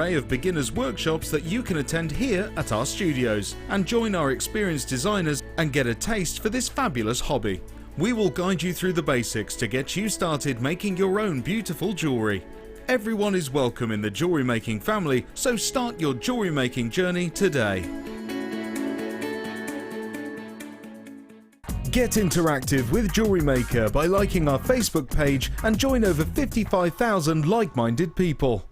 array of beginners workshops that you can attend here at our studios and join our experienced designers and get a taste for this fabulous hobby. We will guide you through the basics to get you started making your own beautiful jewellery. Everyone is welcome in the jewellery making family, so start your jewellery making journey today. Get interactive with Jewellery Maker by liking our Facebook page and join over 55,000 like-minded people.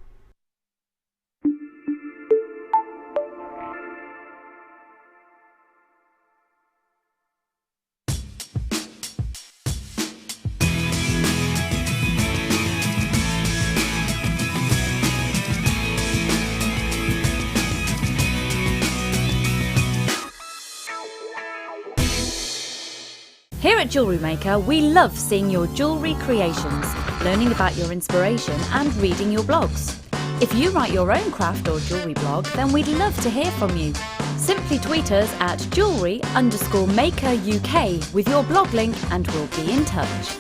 Here at Jewellery Maker, we love seeing your jewellery creations, learning about your inspiration and reading your blogs. If you write your own craft or jewellery blog, then we'd love to hear from you. Simply tweet us at jewellery_maker UK with your blog link and we'll be in touch.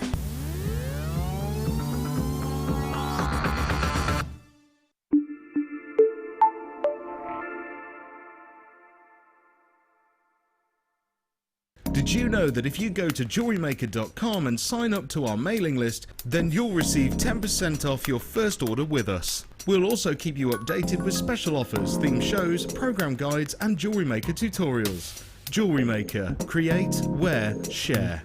Did you know that if you go to JewelleryMaker.com and sign up to our mailing list, then you'll receive 10% off your first order with us. We'll also keep you updated with special offers, theme shows, program guides and Jewellery Maker tutorials. Jewellery Maker. Create, wear, share.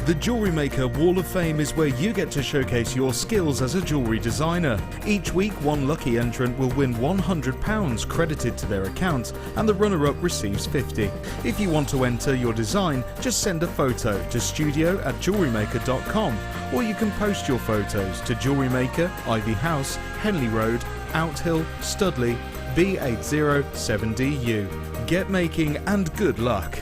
The Jewellery Maker Wall of Fame is where you get to showcase your skills as a jewellery designer. Each week, one lucky entrant will win £100 credited to their account, and the runner-up receives £50. If you want to enter your design, just send a photo to studio@jewellerymaker.com, or you can post your photos to Jewellery Maker, Ivy House, Henley Road, Outhill, Studley, B807DU. Get making and good luck.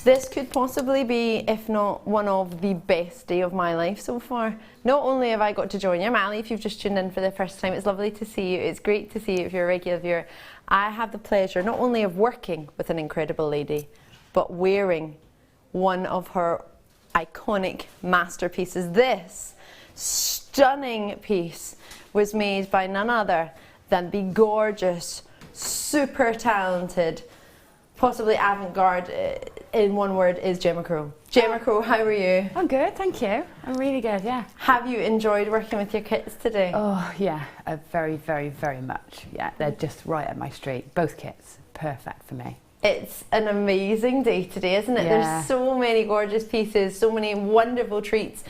This could possibly be, if not one of the best day of my life so far. Not only have I got to join you, I'm Ali, if you've just tuned in for the first time, it's lovely to see you. It's great to see you if you're a regular viewer. I have the pleasure not only of working with an incredible lady, but wearing one of her iconic masterpieces. This stunning piece was made by none other than the gorgeous, super talented, possibly avant-garde, in one word, is Gemma. Gemma, how are you? I'm good, thank you. I'm really good, yeah. Have you enjoyed working with your kits today? Oh, yeah, very, very, very much. Yeah, they're just right up my street. Both kits, perfect for me. It's an amazing day today, isn't it? Yeah. There's so many gorgeous pieces, so many wonderful treats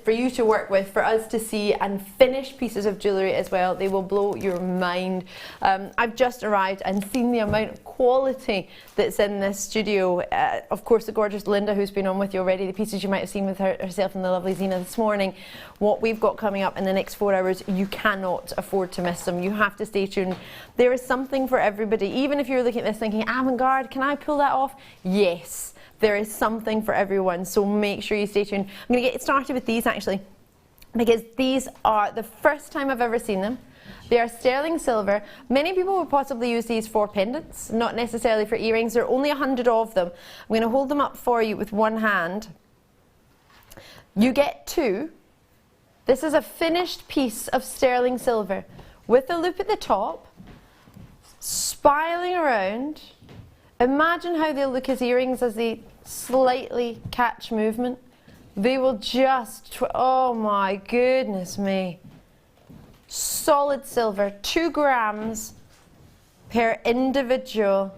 for you to work with, for us to see, and finished pieces of jewellery as well. They will blow your mind. I've just arrived and seen the amount of quality that's in this studio. Of course, the gorgeous Linda, who's been on with you already, the pieces you might have seen with herself and the lovely Zena this morning. What we've got coming up in the next 4 hours, you cannot afford to miss them. You have to stay tuned. There is something for everybody. Even if you're looking at this thinking, avant-garde, can I pull that off? Yes, there is something for everyone, so make sure you stay tuned. I'm going to get started with these actually, because these are the first time I've ever seen them. They are sterling silver. Many people would possibly use these for pendants, not necessarily for earrings. There are only 100 of them. I'm going to hold them up for you with one hand. You get two. This is a finished piece of sterling silver with a loop at the top, spiraling around. Imagine how they'll look as earrings as they slightly catch movement. They will just, oh my goodness me. Solid silver, 2 grams per individual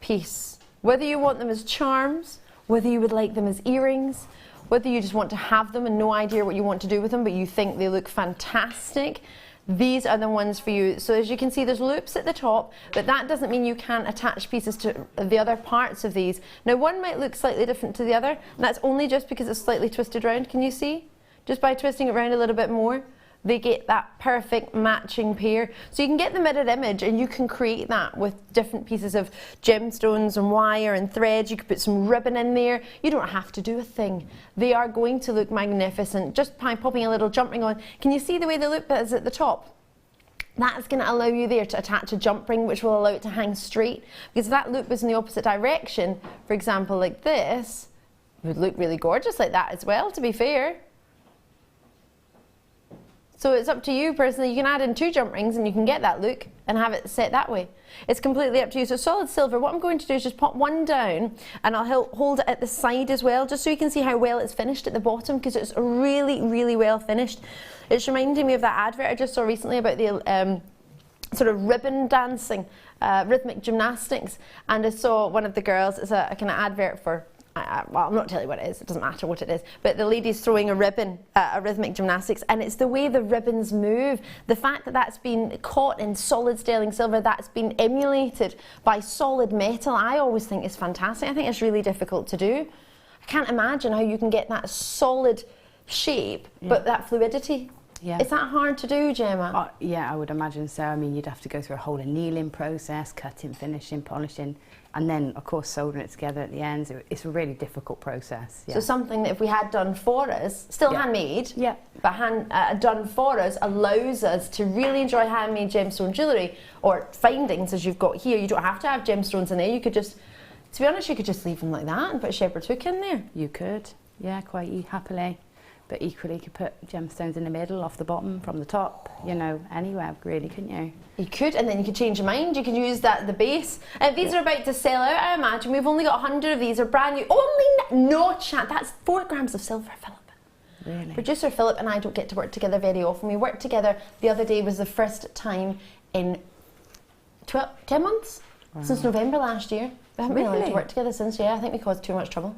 piece. Whether you want them as charms, whether you would like them as earrings, whether you just want to have them and no idea what you want to do with them, but you think they look fantastic, these are the ones for you. So as you can see, there's loops at the top, but that doesn't mean you can't attach pieces to the other parts of these. Now, one might look slightly different to the other, and that's only just because it's slightly twisted round. Can you see? Just by twisting it around a little bit more, they get that perfect matching pair. So you can get the mirror image and you can create that with different pieces of gemstones and wire and threads. You could put some ribbon in there. You don't have to do a thing. They are going to look magnificent just by popping a little jump ring on. Can you see the way the loop is at the top? That's going to allow you there to attach a jump ring, which will allow it to hang straight. Because if that loop was in the opposite direction, for example like this, it would look really gorgeous like that as well, to be fair. So it's up to you personally. You can add in 2 jump rings and you can get that look and have it set that way. It's completely up to you. So solid silver, what I'm going to do is just pop one down and I'll hold it at the side as well, just so you can see how well it's finished at the bottom, because it's really, really well finished. It's reminding me of that advert I just saw recently about the sort of ribbon dancing, rhythmic gymnastics. And I saw one of the girls, it's a kind of advert for, well, I'm not telling you what it is, it doesn't matter what it is, but the lady's throwing a ribbon, a rhythmic gymnastics, and it's the way the ribbons move, the fact that that's been caught in solid sterling silver, that's been emulated by solid metal, I always think is fantastic. I think it's really difficult to do. I can't imagine how you can get that solid shape, but that fluidity. Yeah. Is that hard to do, Gemma? Yeah, I would imagine so. I mean, you'd have to go through a whole annealing process, cutting, finishing, polishing, and then, of course, soldering it together at the ends. It's a really difficult process. Yeah. So something that if we had done for us, still handmade, but done for us, allows us to really enjoy handmade gemstone jewellery, or findings as you've got here. You don't have to have gemstones in there. You could just, to be honest, you could just leave them like that and put a shepherd's hook in there. You could, yeah, quite happily. But equally, you could put gemstones in the middle, off the bottom, from the top, you know, anywhere, really, couldn't you? You could, and then you could change your mind. You could use that the base. These are about to sell out, I imagine. We've only got 100 of these. They're brand new. Only, no chat. That's 4 grams of silver, Philip. Really? Producer Philip and I don't get to work together very often. We worked together the other day. Was the first time in 10 months? Wow. Since November last year. We haven't been allowed to work together since, I think we caused too much trouble.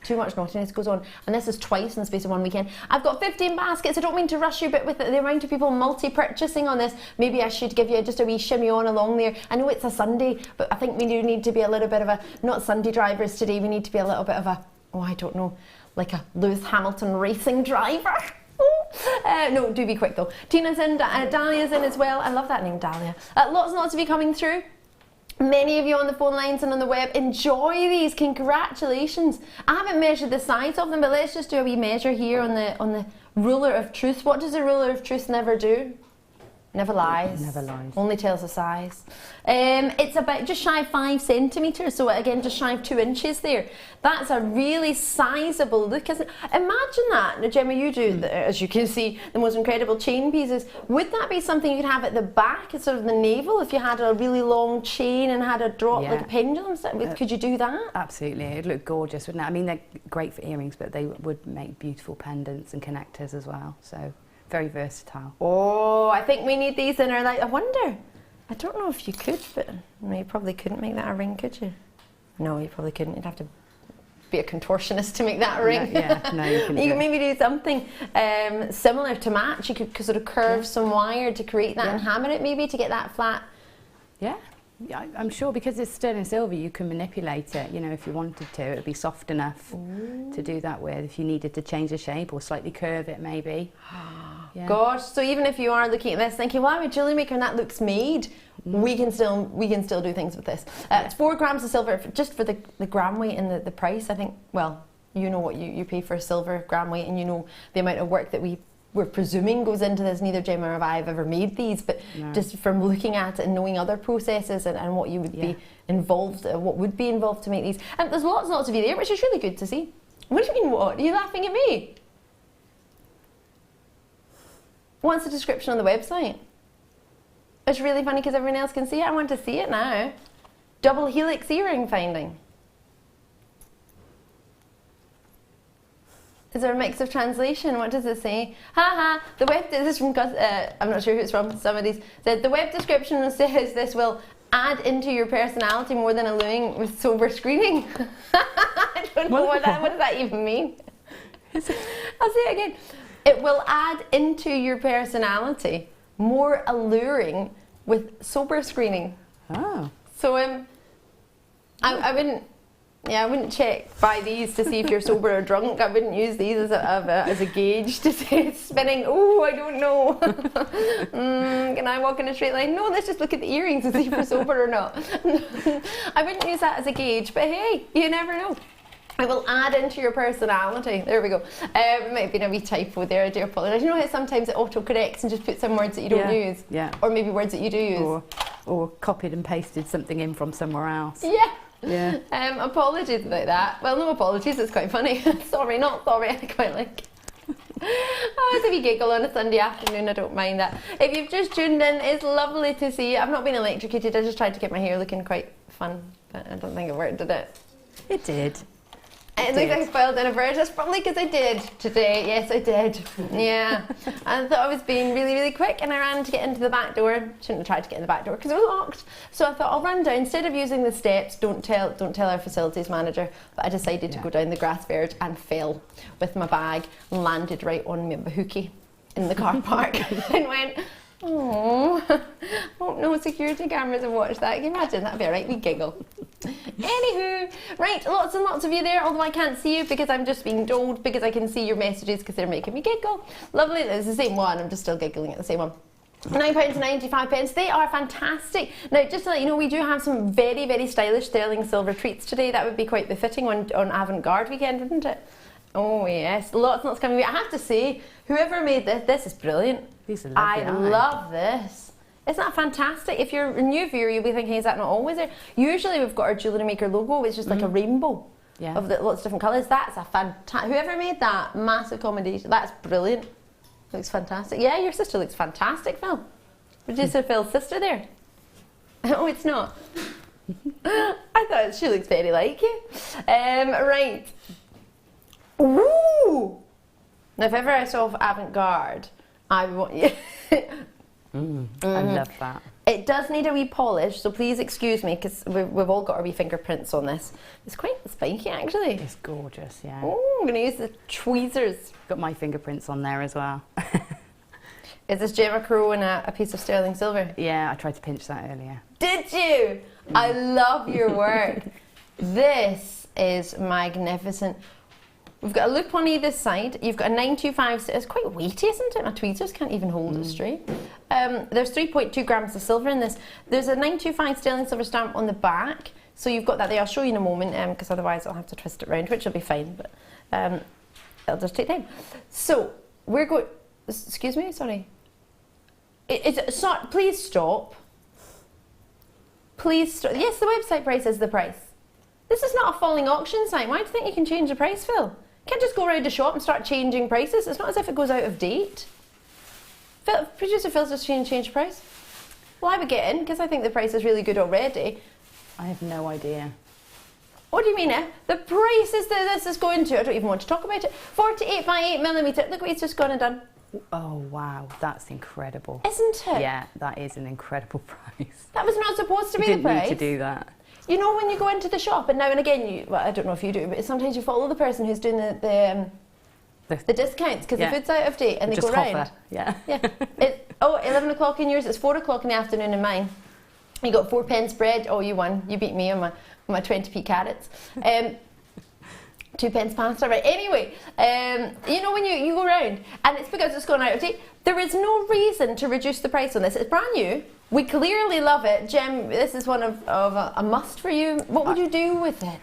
Too much naughtiness goes on, and this is twice in the space of 1 weekend. I've got 15 baskets. I don't mean to rush you, but with the amount of people multi-purchasing on this, maybe I should give you just a wee shimmy on along there. I know it's a Sunday, but I think we do need to be a little bit of a, not Sunday drivers today, we need to be a little bit of a, oh, I don't know, like a Lewis Hamilton racing driver. No, do be quick though. Tina's in, Dahlia's in as well. I love that name, Dahlia. Lots and lots of you coming through. Many of you on the phone lines and on the web, enjoy these, congratulations. I haven't measured the size of them, but let's just do a wee measure here on the ruler of truth. What does the ruler of truth never do? Never lies. Never lies. Only tells the size. It's about just shy of 5 centimetres, so again, just shy of 2 inches there. That's a really sizable look, isn't it? Imagine that. Now, Gemma, you do, as you can see, the most incredible chain pieces. Would that be something you could have at the back, sort of the navel, if you had a really long chain and had a drop like a pendulum? Could you do that? Absolutely. It'd look gorgeous, wouldn't it? I mean, they're great for earrings, but they would make beautiful pendants and connectors as well. So. Very versatile. Oh, I think we need these in our life. I wonder, I don't know if you could, but no, you probably couldn't make that a ring, could you? No, you probably couldn't. You'd have to be a contortionist to make that a ring. No, you couldn't. You could maybe do something similar to match. You could sort of curve some wire to create that and hammer it maybe to get that flat. Yeah. Yeah, I'm sure because it's sterling silver, you can manipulate it. You know, if you wanted to, it would be soft enough to do that with. If you needed to change the shape or slightly curve it, maybe. Yeah. Gosh, so even if you are looking at this thinking, well, I'm a jewellery maker and that looks made, we can still do things with this. It's 4 grams of silver just for the gram weight and the price. I think, well, you know what you pay for a silver gram weight, and you know the amount of work that we're presuming goes into this. Neither Gemma or I have ever made these, but just from looking at it and knowing other processes and what you would be involved, what would be involved to make these. And there's lots and lots of you there, which is really good to see. What do you mean, what? Are you laughing at me? What's the description on the website? It's really funny because everyone else can see it. I want to see it now. Double helix earring finding. Is there a mix of translation? What does it say? Ha ha, the web, this is from, I'm not sure who it's from, somebody's said, the web description says this will add into your personality more than alluring with sober screening. I don't know what does that even mean? I'll say it again. It will add into your personality more alluring with sober screening. Oh. So I wouldn't, Yeah, I wouldn't buy these to see if you're sober or drunk. I wouldn't use these as a gauge to say it's spinning. Oh, I don't know. Can I walk in a straight line? No, let's just look at the earrings and see if we're sober or not. I wouldn't use that as a gauge, but hey, you never know. I will add into your personality. There we go. It might have been a wee typo there, I do apologise. You know how sometimes it auto-corrects and just puts some words that you don't use? Yeah. Or maybe words that you do use. Or copied and pasted something in from somewhere else. Yeah. Yeah. Apologies about that. Well, no apologies, it's quite funny. Sorry, not sorry, I quite like it. Oh, it's a wee giggle on a Sunday afternoon, I don't mind that. If you've just tuned in, it's lovely to see you. I've not been electrocuted, I just tried to get my hair looking quite fun, but I don't think it worked, did it? It did. It looks like I spoiled in a verge. That's probably because I did today. Yes, I did. Yeah. I thought I was being really, really quick and I ran to get into the back door. Shouldn't have tried to get in the back door because it was locked. So I thought I'll run down. Instead of using the steps, don't tell our facilities manager, but I decided to go down the grass verge and fell with my bag and landed right on my bahookie in the car park and went, oh, hope no security cameras have watched that. Can you imagine? That'd be a right wee giggle. Anywho, right, lots and lots of you there, although I can't see you because I'm just being told because I can see your messages because they're making me giggle. Lovely, it's the same one, I'm just still giggling at the same one. £9.95, they are fantastic. Now, just to let you know, we do have some very, very stylish sterling silver treats today. That would be quite befitting on Avant-Garde weekend, wouldn't it? Oh yes, lots and lots coming. I have to say, whoever made this is brilliant. These are lovely, I love this. Isn't that fantastic? If you're a new viewer, you'll be thinking, is that not always there? Usually we've got our Jewellery Maker logo, it's just like a rainbow of lots of different colours. That's a fantastic, whoever made that, massive commendation. That's brilliant. Looks fantastic. Yeah, your sister looks fantastic, Phil. Producer Phil's sister there. Oh, it's not. I thought she looks very like you. Right. Ooh! Now, if ever I saw Avant-Garde, I would want you. I love that. It does need a wee polish, so please excuse me because we've all got our wee fingerprints on this. It's quite spiky actually. It's gorgeous, yeah. Oh, I'm going to use the tweezers. Got my fingerprints on there as well. Is this Gemma Crow and a piece of sterling silver? Yeah, I tried to pinch that earlier. Did you? I love your work. This is magnificent. We've got a loop on either side. You've got a 925, it's quite weighty, isn't it? My tweezers can't even hold it straight. There's 3.2 grams of silver in this. There's a 925 sterling silver stamp on the back. So you've got that there. I'll show you in a moment because otherwise I'll have to twist it round, which will be fine, but it'll just take time. So we're going, excuse me, sorry. Please stop. Please stop. Yes, the website price is the price. This is not a falling auction site. Why do you think you can change the price, Phil? You can't just go around the shop and start changing prices. It's not as if it goes out of date. Producer Phil's just change the price. Well, I would get in because I think the price is really good already. I have no idea. What do you mean, The price is that this is going to, I don't even want to talk about it, 48 by 8mm. Look what he's just gone and done. Oh, wow, that's incredible. Isn't it? Yeah, that is an incredible price. That was not supposed to be the price. You didn't need to do that. You know when you go into the shop and now and again, well, I don't know if you do, but sometimes you follow the person who's doing the discounts because the food's out of date and they just go round. hover. Yeah. Yeah. 11 o'clock in yours, it's 4 o'clock in the afternoon in mine. You got 4p bread, oh you won, you beat me on my 20p carrots. 2p pasta, right? Anyway, you know when you go round and it's because it's gone out of date, there is no reason to reduce the price on this. It's brand new. We clearly love it. Jem, this is one of a must for you. What would you do with it?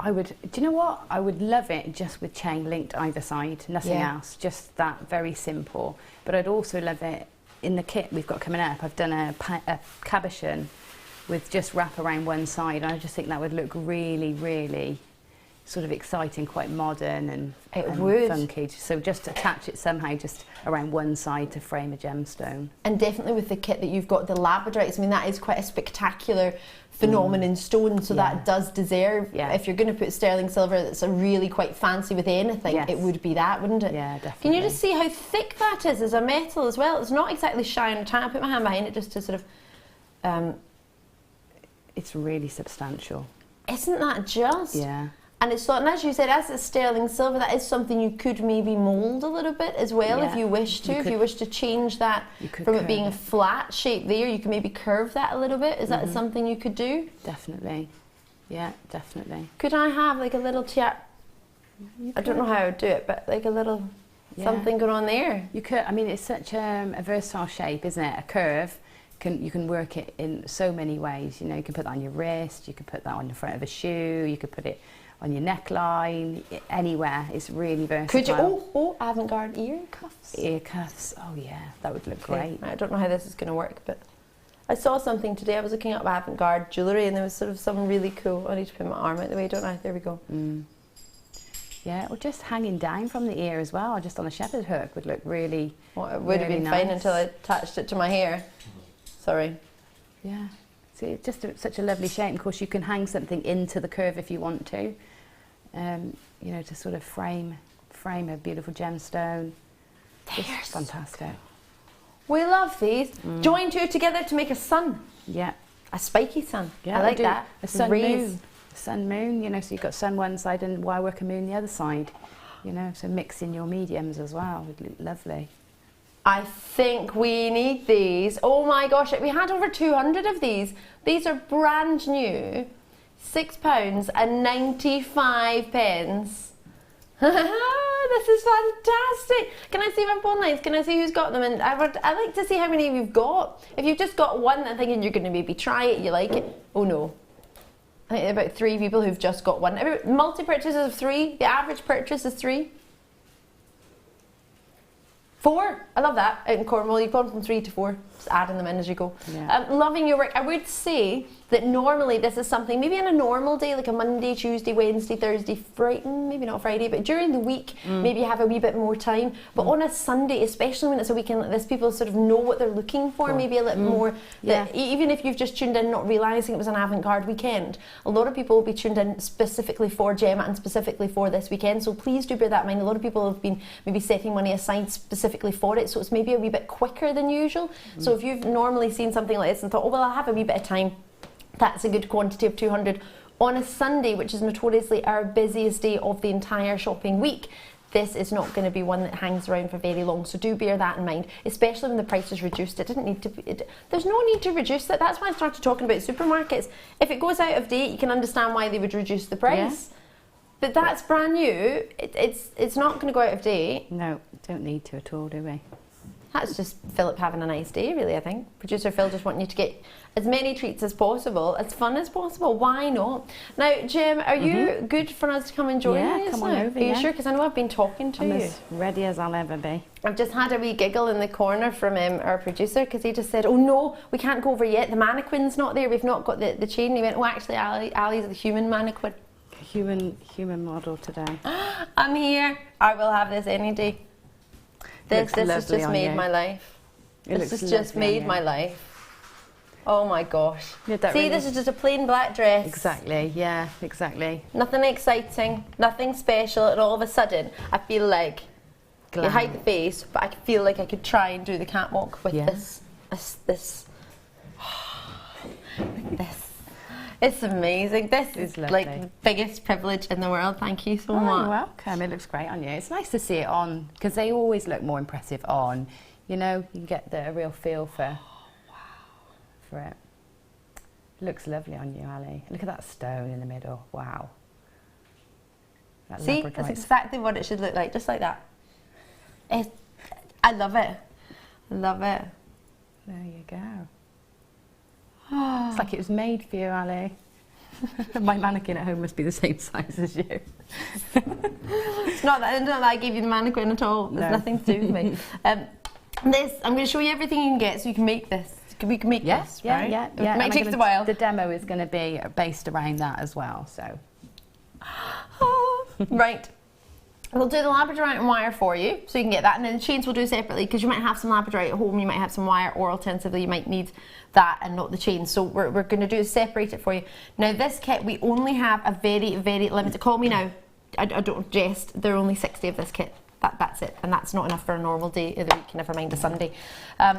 I would, do you know what? I would love it just with chain linked either side, nothing else, just that, very simple. But I'd also love it in the kit we've got coming up. I've done a cabochon with just wrap around one side, and I just think that would look really, really sort of exciting, quite modern and funky. So just attach it somehow just around one side to frame a gemstone. And definitely with the kit that you've got, the labradorite, I mean that is quite a spectacular phenomenon stone, so that does deserve, if you're going to put sterling silver that's a really quite fancy with anything, it would be that, wouldn't it? Yeah, definitely. Can you just see how thick that is as a metal as well? It's not exactly shine or tan. I put my hand behind it just to sort of... it's really substantial. Isn't that just? Yeah. And it's and as you said, as it's sterling silver, that is something you could maybe mould a little bit as well if you wish to. If you wish to change that from it being a flat shape there, you can maybe curve that a little bit. Is that something you could do? Definitely. Yeah, definitely. Could I have like a little chat? I don't know how I would do it, but like a little something going on there. You could. I mean, it's such a versatile shape, isn't it? A curve. You can work it in so many ways. You know, you can put that on your wrist. You could put that on the front of a shoe. You could put it on your neckline. Anywhere. It's really versatile. Could you? Oh, avant-garde ear cuffs. Ear cuffs. Oh yeah, that would look great. I don't know how this is going to work, but I saw something today. I was looking up avant-garde jewellery, and there was sort of some really cool. I need to put my arm out the way, don't I? There we go. Yeah, or just hanging down from the ear as well, just on a shepherd hook would look really. Well, it would have been nice. fine until I attached it to my hair. Sorry. Yeah. See, it's just such a lovely shape. Of course, you can hang something into the curve if you want to. You know, to sort of frame a beautiful gemstone. Just fantastic. We love these. Join two together to make a sun. Yeah. A spiky sun. Yeah, I like that. A sun Rays. moon. Sun moon, you know, so you've got sun one side and wire work a moon the other side. You know, so mix in your mediums as well. Would look lovely. I think we need these. Oh my gosh, we had over 200 of these. These are brand new. £6.95. This is fantastic. Can I see my phone lines? Can I see who's got them? And I'd like to see how many we've got. If you've just got one, I'm thinking you're going to maybe try it, you like it. Oh no. I think there are about 3 people who've just got one. Multi-purchases of 3. The average purchase is 3. 4. I love that. Out in Cornwall, you've gone from 3 to 4. Just adding them in as you go. Yeah. Loving your work. I would say that normally this is something, maybe on a normal day, like a Monday, Tuesday, Wednesday, Thursday, Friday, maybe not Friday, but during the week, maybe you have a wee bit more time. But on a Sunday, especially when it's a weekend like this, people sort of know what they're looking for, maybe a little more. That even if you've just tuned in not realising it was an avant-garde weekend, a lot of people will be tuned in specifically for Gemma and specifically for this weekend. So please do bear that in mind. A lot of people have been maybe setting money aside specifically for it, so it's maybe a wee bit quicker than usual. So if you've normally seen something like this and thought, oh well, I'll have a wee bit of time, that's a good quantity of 200 on a Sunday, which is notoriously our busiest day of the entire shopping week. This is not going to be one that hangs around for very long, so do bear that in mind, especially when the price is reduced. It didn't need to be, there's no need to reduce it. That's why I started talking about supermarkets. If it goes out of date, you can understand why they would reduce the price. But that's brand new. It's not going to go out of date. No, don't need to at all, do we? That's just Philip having a nice day, really, I think. Producer Phil just wanting you to get as many treats as possible, as fun as possible. Why not? Now, Jim, are you good for us to come and join us? Yeah, come on over. Are you sure? Because I know I've been talking to I'm you. as ready as I'll ever be. I've just had a wee giggle in the corner from our producer, because he just said, oh no, we can't go over yet. The mannequin's not there. We've not got the chain. He went, oh, actually, Ali's the human mannequin. Human model today. I'm here. I will have this any day. This has just made my life. This has just made my life. Oh my gosh. See, this is just a plain black dress. Exactly, yeah, exactly. Nothing exciting, nothing special, and all of a sudden I feel like you hide the face, but I feel like I could try and do the catwalk with this. It's amazing. This is like the biggest privilege in the world. Thank you so much. You're welcome. It looks great on you. It's nice to see it on, because they always look more impressive on. You know, you get a real feel for it. It looks lovely on you, Ali. Look at that stone in the middle. Wow. See, that's exactly what it should look like, just like that. I love it. I love it. There you go. It's like it was made for you, Ali. My mannequin at home must be the same size as you. It's not that I gave you the mannequin at all. There's nothing to do with me. I'm going to show you everything you can get so you can make this. We can make this, right? Yeah. It might take a while. The demo is going to be based around that as well, so. Right. We'll do the labradorite and wire for you, so you can get that, and then the chains we'll do separately, because you might have some labradorite at home, you might have some wire, or alternatively you might need that and not the chain. So we're going to do is separate it for you. Now this kit, we only have a very, very limited, call me now, I don't jest, there are only 60 of this kit. That's it, and that's not enough for a normal day of the week, never mind a Sunday.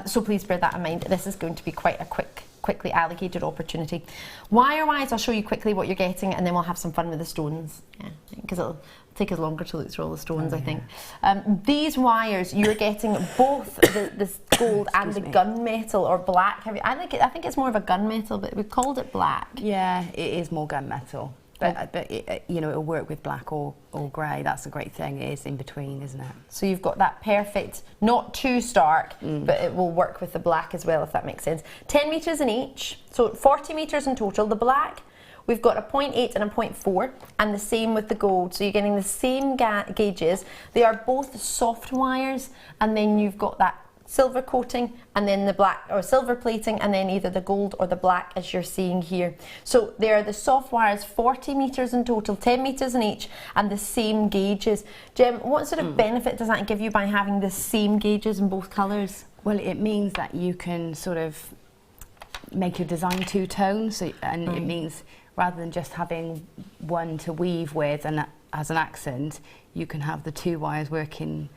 So please bear that in mind. This is going to be quite a quick quickly allocated opportunity. Wire-wise, I'll show you quickly what you're getting, and then we'll have some fun with the stones. Yeah, because it'll take us longer to look through all the stones, I think. These wires, you're getting both the gold and the gunmetal or black. I think it's more of a gunmetal, but we called it black. Yeah, it is more gunmetal. But it, you know, it'll work with black or grey. That's the great thing. It is in between, isn't it? So you've got that perfect, not too stark, but it will work with the black as well, if that makes sense. 10 metres in each, so 40 metres in total. The black, we've got a 0.8 and a 0.4, and the same with the gold. So you're getting the same gauges. They are both soft wires, and then you've got that silver coating, and then the black or silver plating, and then either the gold or the black, as you're seeing here. So they are the soft wires, 40 metres in total, 10 metres in each, and the same gauges. Gem, what sort of benefit does that give you by having the same gauges in both colours? Well, it means that you can sort of make your design two-tone, so, and it means rather than just having one to weave with and as an accent, you can have the two wires working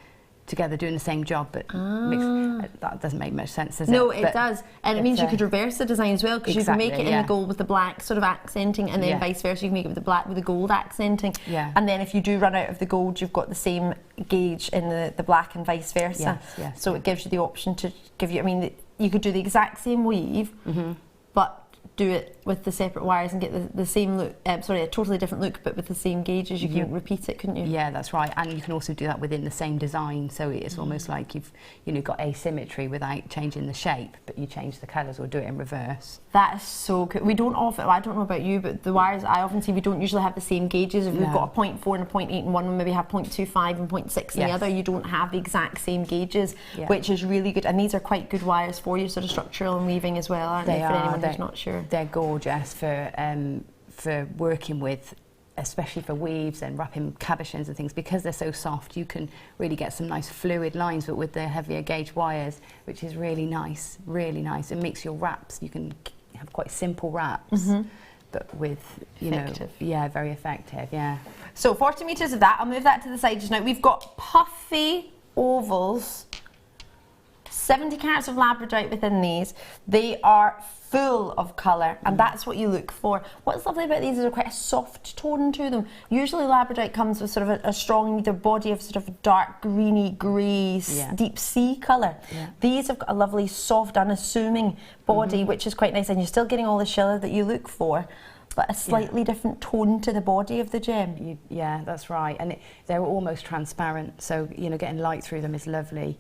together doing the same job, but that doesn't make much sense, does it? No, it does. And it means you could reverse the design as well, because you can make it in the gold with the black sort of accenting, and then vice versa, you can make it with the black with the gold accenting. Yeah. And then if you do run out of the gold, you've got the same gauge in the black and vice versa. Yes, so it gives you the option to give you, I mean, you could do the exact same weave, but do it with the separate wires and get the same look, sorry, a totally different look, but with the same gauges. You can repeat it, couldn't you? Yeah, that's right. And you can also do that within the same design, so it's almost like you've got asymmetry without changing the shape, but you change the colours or do it in reverse. That is so good. We don't often, I don't know about you, but the wires I often see, we don't usually have the same gauges. If we've got a 0.4 and a 0.8 in one, we maybe have 0.25 and 0.6 in the other. You don't have the exact same gauges, which is really good. And these are quite good wires for you, sort of structural and weaving as well, aren't they? For anyone who's not sure. They're gorgeous for working with, especially for weaves and wrapping cabochons and things, because they're so soft. You can really get some nice fluid lines, but with the heavier gauge wires, which is really nice, really nice. It makes your wraps, you can have quite simple wraps, but with, you know, very effective, So 40 metres of that, I'll move that to the side just now. We've got puffy ovals, 70 carats of labradorite within these. They are full of colour, and that's what you look for. What's lovely about these is they're quite a soft tone to them. Usually labradorite comes with sort of a strong either body of sort of dark greeny grey deep sea colour. These have got a lovely soft unassuming body, which is quite nice, and you're still getting all the shimmer that you look for, but a slightly different tone to the body of the gem. Yeah, that's right. And they're almost transparent, so you know, getting light through them is lovely.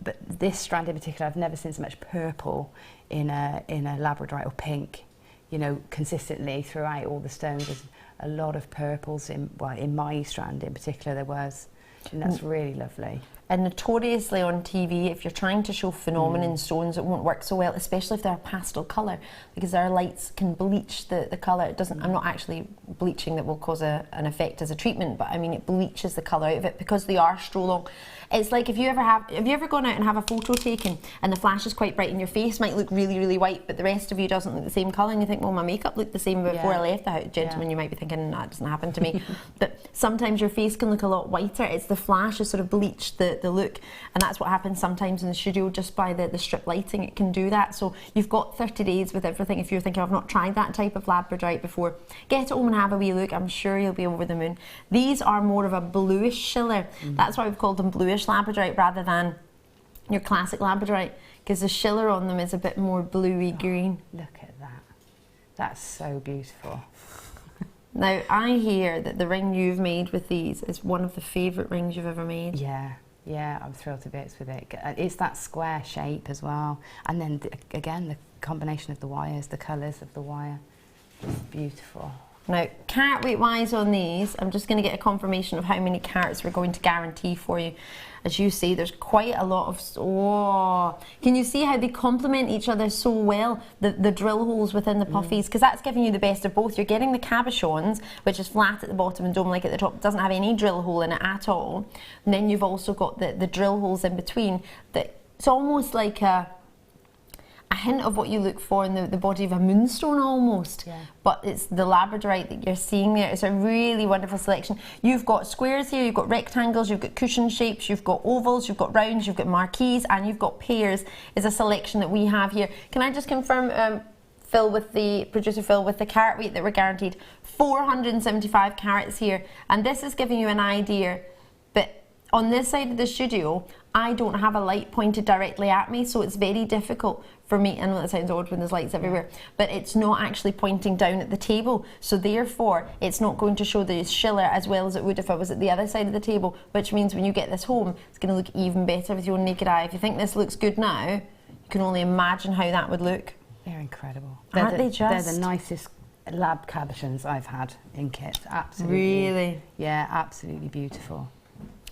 But this strand in particular, I've never seen so much purple in a labradorite or pink. You know, consistently throughout all the stones, there's a lot of purples in my strand in particular there was, and that's really lovely. And notoriously on TV, if you're trying to show phenomenon stones, it won't work so well, especially if they're a pastel colour, because our lights can bleach the colour. It doesn't. I'm not actually bleaching that will cause an effect as a treatment, but I mean it bleaches the colour out of it because they are so long. It's like if you ever gone out and have a photo taken and the flash is quite bright and your face might look really, really white, but the rest of you doesn't look the same colour, and you think, well, my makeup looked the same before I left the house. Gentlemen, you might be thinking, that doesn't happen to me. But sometimes your face can look a lot whiter. It's the flash has sort of bleached the look, and that's what happens sometimes in the studio just by the strip lighting. It can do that. So you've got 30 days with everything. If you're thinking, I've not tried that type of labradorite before, get it home and have a wee look. I'm sure you'll be over the moon. These are more of a bluish shiller. That's why we've called them bluish labradorite rather than your classic labradorite, because the shiller on them is a bit more bluey green. Look at that. That's so beautiful. Now, I hear that the ring you've made with these is one of the favourite rings you've ever made. Yeah, I'm thrilled to bits with it. It's that square shape as well. And then, again, the combination of the wires, the colours of the wire. It's beautiful. Now, carat weight wise on these, I'm just going to get a confirmation of how many carats we're going to guarantee for you. As you see, there's quite a lot of... Can you see how they complement each other so well? The drill holes within the puffies, because that's giving you the best of both. You're getting the cabochons, which is flat at the bottom and dome-like at the top. It doesn't have any drill hole in it at all. And then you've also got the drill holes in between. It's almost like a hint of what you look for in the body of a moonstone almost. Yeah. But it's the labradorite that you're seeing there. It's a really wonderful selection. You've got squares here, you've got rectangles, you've got cushion shapes, you've got ovals, you've got rounds, you've got marquees, and you've got pears is a selection that we have here. Can I just confirm, Phil, with the producer Phil, with the carat weight that we're guaranteed, 475 carats here, and this is giving you an idea. But on this side of the studio, I don't have a light pointed directly at me, so it's very difficult for me. I know that sounds odd when there's lights everywhere, but it's not actually pointing down at the table, so therefore it's not going to show the schiller as well as it would if I was at the other side of the table, which means when you get this home, it's going to look even better with your naked eye. If you think this looks good now, you can only imagine how that would look. They're incredible. Aren't they just? They're the nicest lab cabochons I've had in kits. Absolutely. Really? Yeah, absolutely beautiful.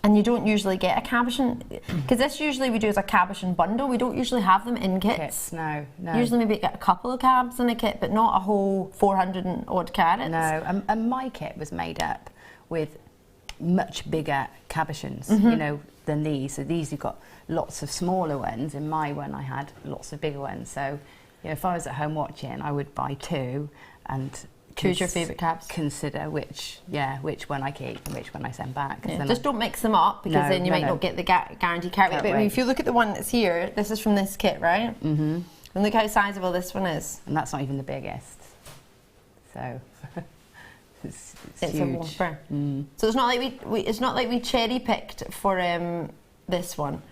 And you don't usually get a cabochon, because this usually we do as a cabochon bundle. We don't usually have them in kits. No. Usually maybe get a couple of cabs in a kit, but not a whole 400 and odd carats. No, and my kit was made up with much bigger cabochons, you know, than these. So these you've got lots of smaller ones. In my one I had lots of bigger ones. So, you know, if I was at home watching, I would buy two and choose your favourite cabs. Consider which one I keep and which one I send back. Yeah, just don't mix them up, because then you might not get the guaranteed carat weight. But I mean, if you look at the one that's here, this is from this kit, right? Mm-hmm. And look how sizable this one is. And that's not even the biggest. So it's huge. A whopper. So it's not like we cherry picked for this one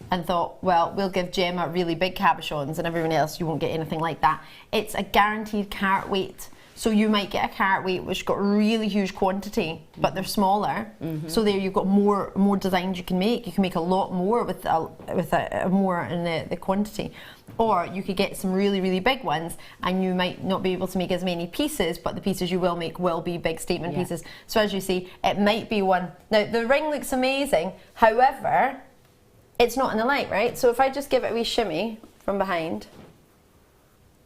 and thought, well, we'll give Gemma really big cabochons and everyone else you won't get anything like that. It's a guaranteed carat weight. So you might get a carat weight which got really huge quantity, but they're smaller. So there you've got more designs you can make. You can make a lot more with a more in the quantity. Or you could get some really, really big ones, and you might not be able to make as many pieces, but the pieces you will make will be big statement pieces. So as you see, it might be one. Now the ring looks amazing, however, it's not in the light, right? So if I just give it a wee shimmy from behind,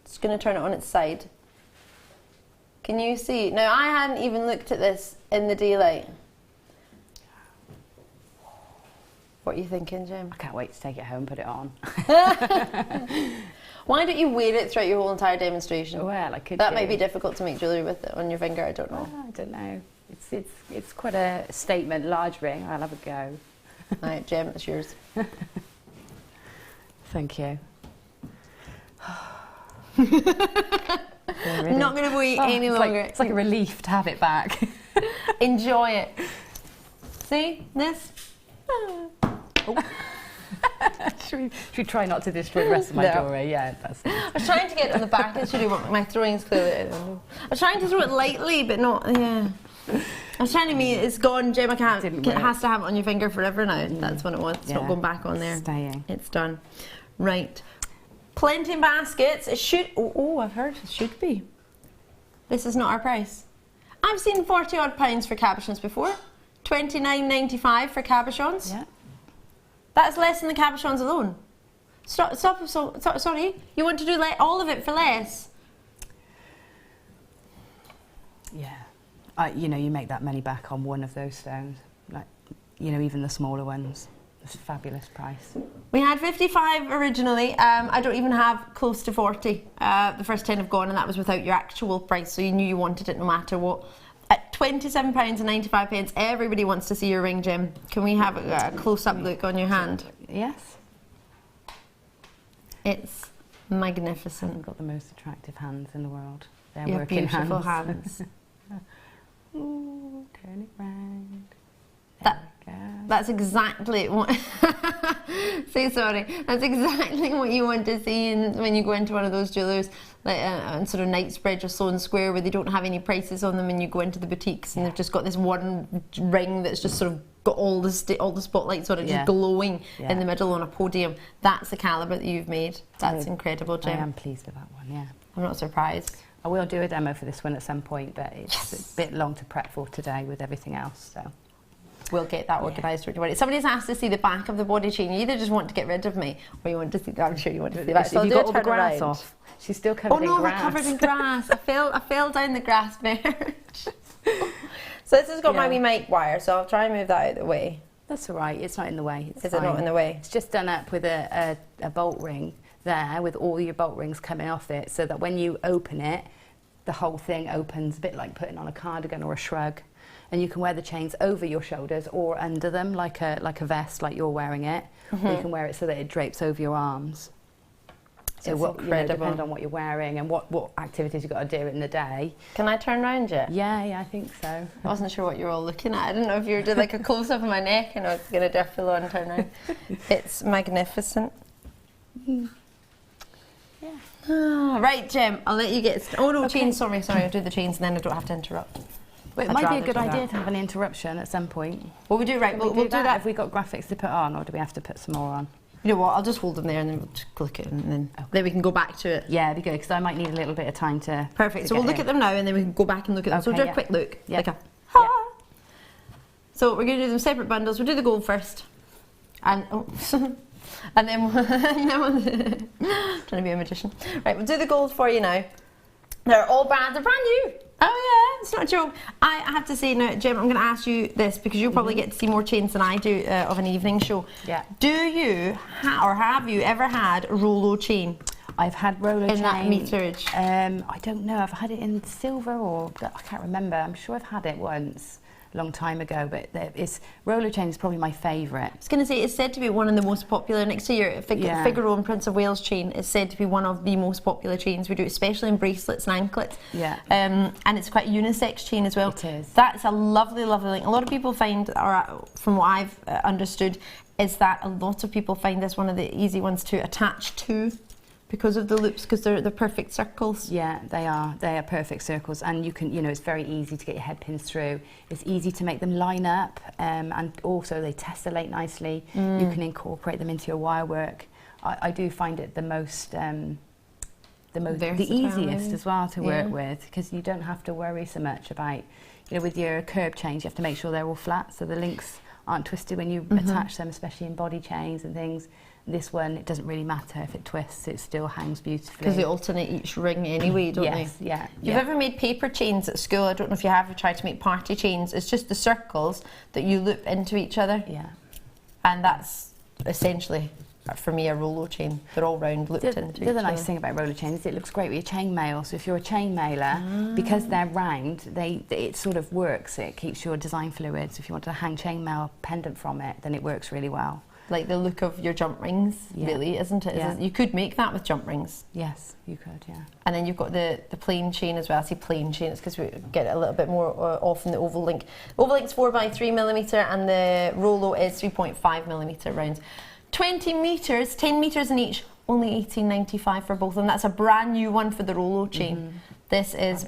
just going to turn it on its side. Can you see? Now, I hadn't even looked at this in the daylight. What are you thinking, Jim? I can't wait to take it home and put it on. Why don't you wear it throughout your whole entire demonstration? Well, I could. That might be difficult to make jewellery with it on your finger, I don't know. I don't know. It's quite a statement, large ring. I'll have a go. Right, Jim, it's yours. Thank you. I'm not going to wait any longer. It's like a relief to have it back. Enjoy it. See this? Should we try not to destroy the rest of my jewellery? Yeah, that's it. I was trying to get it on the back of the studio, but my throwing's clearly, I don't know. I was trying to throw it lightly, but not, I was trying to mean it's gone, Gemma it has to have it on your finger forever now. That's what it was. It's not going back on there. Staying. It's done. Right. Plenty of baskets. It should, I've heard it should be. This is not our price. I've seen 40 odd pounds for cabochons before. £29.95 for cabochons. Yeah. That's less than the cabochons alone. Sorry, you want to do all of it for less? Yeah. You know, you make that money back on one of those stones. Like, you know, even the smaller ones. It's a fabulous price. We had 55 originally. I don't even have close to 40. The first 10 have gone, and that was without your actual price, so you knew you wanted it no matter what. At £27.95, everybody wants to see your ring, Jim. Can we have a close-up look on your hand? Yes. It's magnificent. I've got the most attractive hands in the world. They're Your working beautiful hands. Ooh, turn it round. That's exactly what. Say sorry. That's exactly what you want to see when you go into one of those jewellers, like on sort of Knightsbridge or Sloane Square, where they don't have any prices on them, and you go into the boutiques and they've just got this one ring that's just sort of got all the spotlights on it, just glowing in the middle on a podium. That's the calibre that you've made. That's incredible, Jim. I am pleased with that one. Yeah. I'm not surprised. I will do a demo for this one at some point, but it's a bit long to prep for today with everything else. So. We'll get that organised. Somebody's asked to see the back of the body chain. You either just want to get rid of me, or you want to see. I'm sure you want to see the back. So you got all the grass off. She's still covered in grass. Oh no, we're covered in grass. I fell down the grass verge. So this has got my wee mic wire. So I'll try and move that out of the way. That's all right. It's not in the way. Is it not in the way? It's just done up with a bolt ring there with all your bolt rings coming off it, so that when you open it, the whole thing opens, a bit like putting on a cardigan or a shrug. And you can wear the chains over your shoulders or under them, like a vest, like you're wearing it. Or you can wear it so that it drapes over your arms. So depending on what you're wearing and what activities you've got to do in the day. Can I turn around yet? Yeah, I think so. I wasn't sure what you were all looking at. I didn't know if you were doing like a close-up of my neck and I was going to do a full-on turn around. It's magnificent. Yeah. Right, Gem, I'll let you get... Oh, no, chains, sorry, I'll do the chains and then I don't have to interrupt. Well, it might be a good idea to have an interruption at some point. Well, we do, right, we'll do that. Have we got graphics to put on, or do we have to put some more on? You know what, I'll just hold them there and then we'll just click it and then we can go back to it. Yeah, it'd be good, because I might need a little bit of time to... Perfect, so we'll look at them now and then we can go back and look at them. So we'll do a quick look. Yeah. Like So we're going to do them separate bundles. We'll do the gold first. And... and then trying to be a magician. Right, we'll do the gold for you now. They're all brand new. Oh yeah, it's not a joke. I have to say now, Gemma, I'm going to ask you this because you'll probably get to see more chains than I do of an evening show. Yeah. Do you or have you ever had a Rolo chain? I've had roller chain. In that meterage? I don't know. I've had it in silver or I can't remember. I'm sure I've had it once. Long time ago, but roller chain is probably my favourite. I was going to say, it's said to be one of the most popular. Next to your Figaro and Prince of Wales chain, it's said to be one of the most popular chains. We do it especially in bracelets and anklets. Yeah. And it's quite a unisex chain as well. It is. That's a lovely, lovely link. A lot of people find, or from what I've understood, is that a lot of people find this one of the easy ones to attach to. Because of the loops, because they're perfect circles. Yeah, they are perfect circles, and you can, it's very easy to get your head pins through. It's easy to make them line up, and also they tessellate nicely. You can incorporate them into your wire work. I do find it the easiest as well to work with, because you don't have to worry so much about, with your curb chains, you have to make sure they're all flat so the links aren't twisted when you attach them, especially in body chains and things. This one, it doesn't really matter if it twists, it still hangs beautifully. Because they alternate each ring anyway, don't they? Yes, yeah. If you've ever made paper chains at school, I don't know if you have tried to make party chains, it's just the circles that you loop into each other. Yeah. And that's essentially, for me, a Rolo chain. They're all round, looped into each other. The other nice thing about roller chains is it looks great with your chain mail. So if you're a chain mailer, because they're round, it sort of works. It keeps your design fluid. So if you want to hang chain mail pendant from it, then it works really well. Like the look of your jump rings, really, isn't it? Yeah. You could make that with jump rings. Yes, you could, yeah. And then you've got the plain chain as well. I say plain chain, it's because we get it a little bit more often, the oval link. Oval link's 4x3mm and the Rolo is 3.5mm rounds. 20 metres, 10 metres in each, only $18.95 for both of them. That's a brand new one for the Rolo chain. This is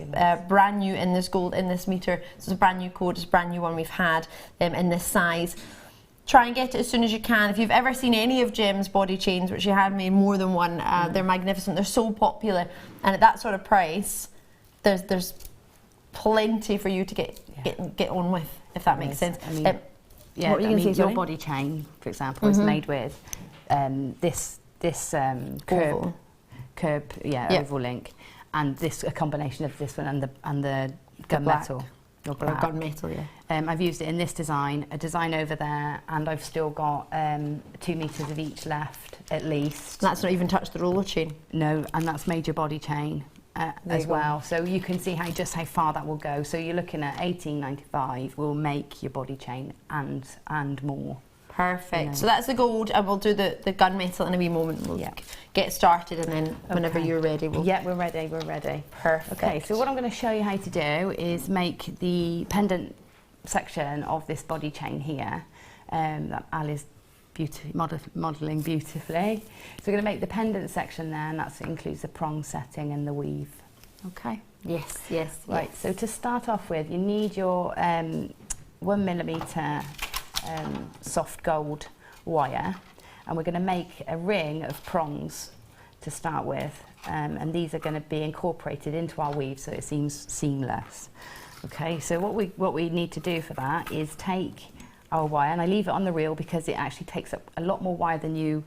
brand new in this gold, in this metre. So it's a brand new code, it's a brand new one we've had in this size. Try and get it as soon as you can. If you've ever seen any of Gem's body chains, which she had made more than one, they're magnificent. They're so popular, and at that sort of price, there's plenty for you to get on with, if that makes sense. I mean, what were you going to say? Your body chain, for example, is made with this curb, oval link, and a combination of this one and the gunmetal. Gunmetal, yeah. I've used it in this design, a design over there, and I've still got 2 metres of each left, at least. That's not even touched the Rolo chain. No, and that's made your body chain as well. So you can see how far that will go. So you're looking at $18.95 will make your body chain and more. Perfect. So that's the gold, and we'll do the gunmetal in a wee moment. We'll get started, and then whenever you're ready, we'll... Yeah, we're ready. Perfect. Okay, so what I'm going to show you how to do is make the pendant section of this body chain here that Al is modelling beautifully. So we're going to make the pendant section there, and that includes the prong setting and the weave. Okay? Yes. Right, so to start off with, you need your 1mm soft gold wire, and we're going to make a ring of prongs to start with, and these are going to be incorporated into our weave so it seems seamless. Okay, so what we need to do for that is take our wire, and I leave it on the reel because it actually takes up a lot more wire than you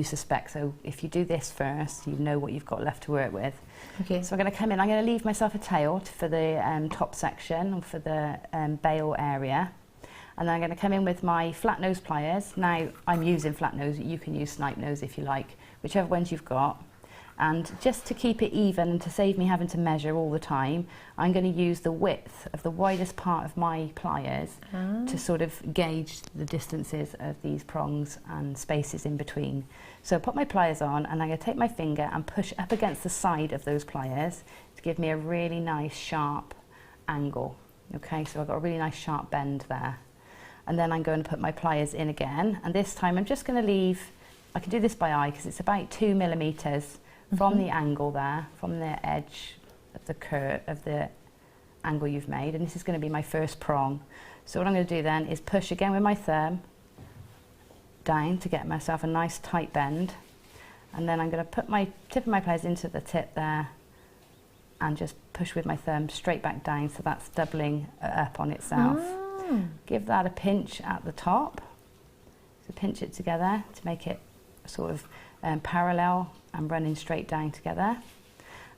suspect. So if you do this first, you know what you've got left to work with. Okay. So I'm going to come in. I'm going to leave myself a tail for the top section, or for the bail area. And then I'm going to come in with my flat nose pliers. Now, I'm using flat nose, you can use snipe nose if you like, whichever ones you've got. And just to keep it even and to save me having to measure all the time, I'm going to use the width of the widest part of my pliers to sort of gauge the distances of these prongs and spaces in between. So I put my pliers on and I'm going to take my finger and push up against the side of those pliers to give me a really nice sharp angle. Okay, so I've got a really nice sharp bend there. And then I'm going to put my pliers in again, and this time I'm just going to leave, I can do this by eye because it's about 2 millimeters from the angle there, from the edge of the curve of the angle you've made, and this is going to be my first prong. So what I'm going to do then is push again with my thumb down to get myself a nice tight bend, and then I'm going to put my tip of my pliers into the tip there and just push with my thumb straight back down, so that's doubling up on itself. Give that a pinch at the top, so pinch it together to make it sort of parallel and running straight down together,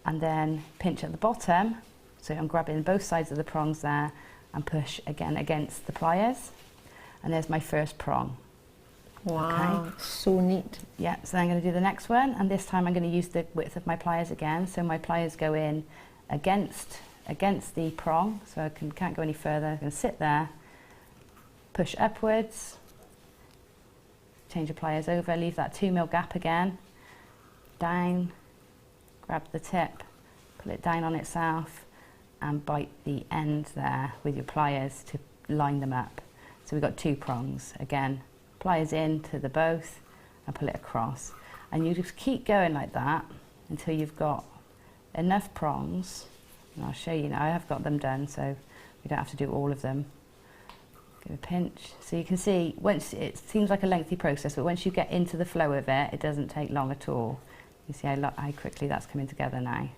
and then pinch at the bottom, so I'm grabbing both sides of the prongs there and push again against the pliers, and there's my first prong. Wow, Okay. so neat. Yeah, so then I'm going to do the next one, and this time I'm going to use the width of my pliers again, so my pliers go in against the prong, so I can't go any further. I'm going to sit there, push upwards, change the pliers over, leave that 2 mil gap again, down, grab the tip, pull it down on itself, and bite the end there with your pliers to line them up. So we've got 2 prongs. Again, pliers into the both and pull it across. And you just keep going like that until you've got enough prongs. And I'll show you now, I have got them done, so we don't have to do all of them. Give a pinch. So you can see, once it seems like a lengthy process, but once you get into the flow of it, it doesn't take long at all. You see how quickly that's coming together now.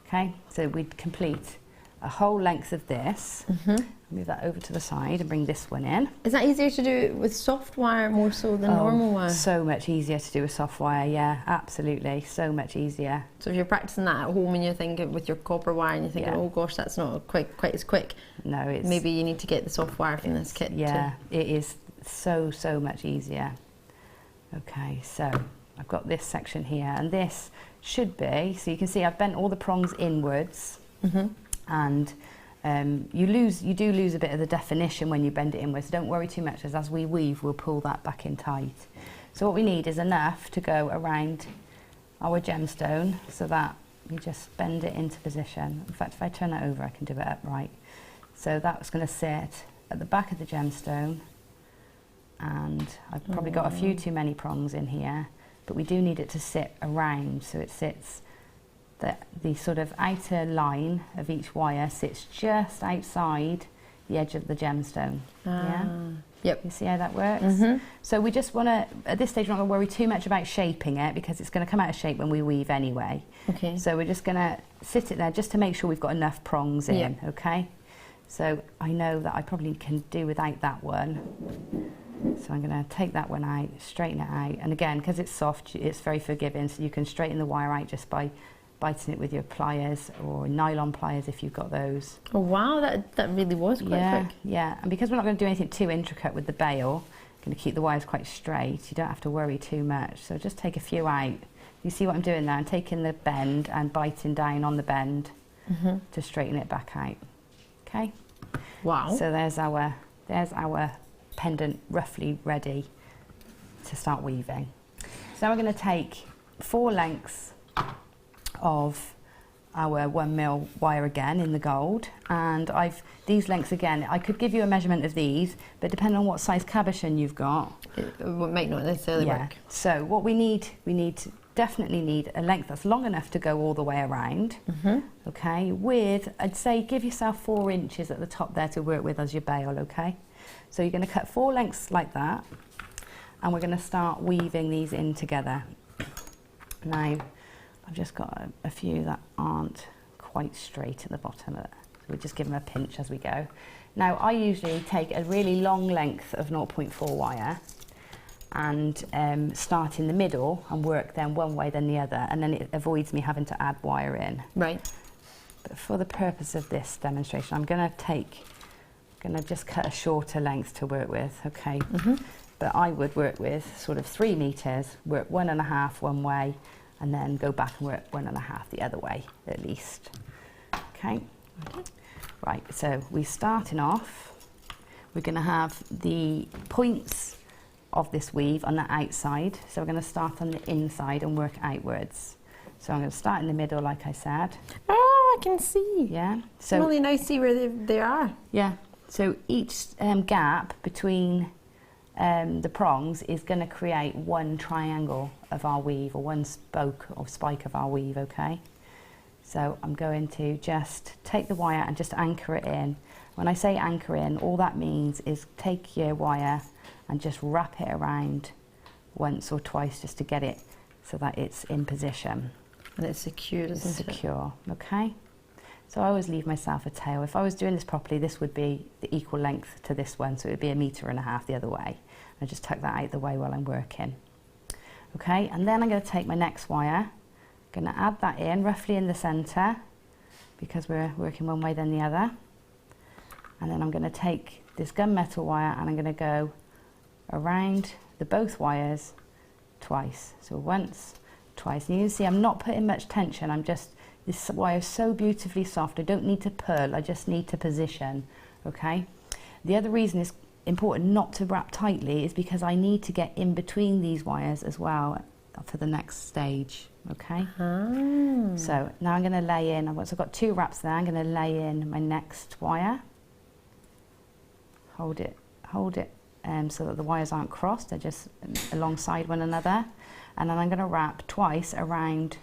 Okay, so we'd complete a whole length of this. Move that over to the side and bring this one in. Is that easier to do with soft wire more so than normal wire? So much easier to do with soft wire, yeah, absolutely, so much easier. So if you're practicing that at home and you're thinking with your copper wire and you're thinking, oh gosh, that's not quite as quick. No, it's... Maybe you need to get the soft wire from this kit Yeah, it is so much easier. Okay, so I've got this section here, and this should be, so you can see I've bent all the prongs inwards, and you do lose a bit of the definition when you bend it inwards. So don't worry too much, as we weave we'll pull that back in tight. So what we need is enough to go around our gemstone so that you just bend it into position. In fact, if I turn it over I can do it upright. So that's going to sit at the back of the gemstone, and I've probably got a few too many prongs in here, but we do need it to sit around, so it sits, the sort of outer line of each wire sits just outside the edge of the gemstone. Yeah? Yep. You see how that works? So we just want to, at this stage we're not going to worry too much about shaping it, because it's going to come out of shape when we weave anyway. Okay. So we're just going to sit it there just to make sure we've got enough prongs in, okay? So I know that I probably can do without that one. So I'm going to take that one out, straighten it out, and again, because it's soft, it's very forgiving, so you can straighten the wire out just by biting it with your pliers or nylon pliers if you've got those. Oh wow, that really was quite quick. Yeah, and because we're not going to do anything too intricate with the bail, going to keep the wires quite straight, you don't have to worry too much. So just take a few out. You see what I'm doing there? I'm taking the bend and biting down on the bend to straighten it back out. Okay. Wow. So there's our pendant roughly ready to start weaving. So we're going to take 4 lengths of our 1 mil wire again in the gold, and these lengths again, I could give you a measurement of these, but depending on what size cabochon you've got, it might not necessarily work. So what we definitely need a length that's long enough to go all the way around. Okay, with, I'd say give yourself 4 inches at the top there to work with as your bail. Okay, so you're going to cut 4 lengths like that, and we're going to start weaving these in together. Now I've just got a few that aren't quite straight at the bottom of it, so we just give them a pinch as we go. Now I usually take a really long length of 0.4 wire and start in the middle and work then one way then the other, and then it avoids me having to add wire in. Right. But for the purpose of this demonstration, I'm going to just cut a shorter length to work with. Okay. but I would work with sort of 3 meters, work 1.5 one way, and then go back and work 1.5 the other way, at least. Okay. Right, so we're starting off, we're going to have the points of this weave on the outside, so we're going to start on the inside and work outwards. So I'm going to start in the middle, like I said. Oh, I can see. Yeah. So really nice to see where they are. Yeah. So each gap between the prongs is going to create one triangle of our weave, or one spoke or spike of our weave, okay? So I'm going to just take the wire and just anchor it in. When I say anchor in, all that means is take your wire and just wrap it around once or twice just to get it so that it's in position. And it's secured, isn't it? Secure, okay? So I always leave myself a tail. If I was doing this properly, this would be the equal length to this one, so it would be 1.5 meters the other way. I just tuck that out the way while I'm working. Okay, and then I'm going to take my next wire, going to add that in roughly in the centre, because we're working one way then the other. And then I'm going to take this gunmetal wire and I'm going to go around the both wires twice. So once, twice. And you can see I'm not putting much tension, I'm just, this wire is so beautifully soft, I don't need to pull, I just need to position, okay? The other reason it's important not to wrap tightly is because I need to get in between these wires as well for the next stage, okay? So now I'm going to lay in, once I've got 2 wraps there, I'm going to lay in my next wire. Hold it so that the wires aren't crossed, they're just alongside one another. And then I'm going to wrap twice around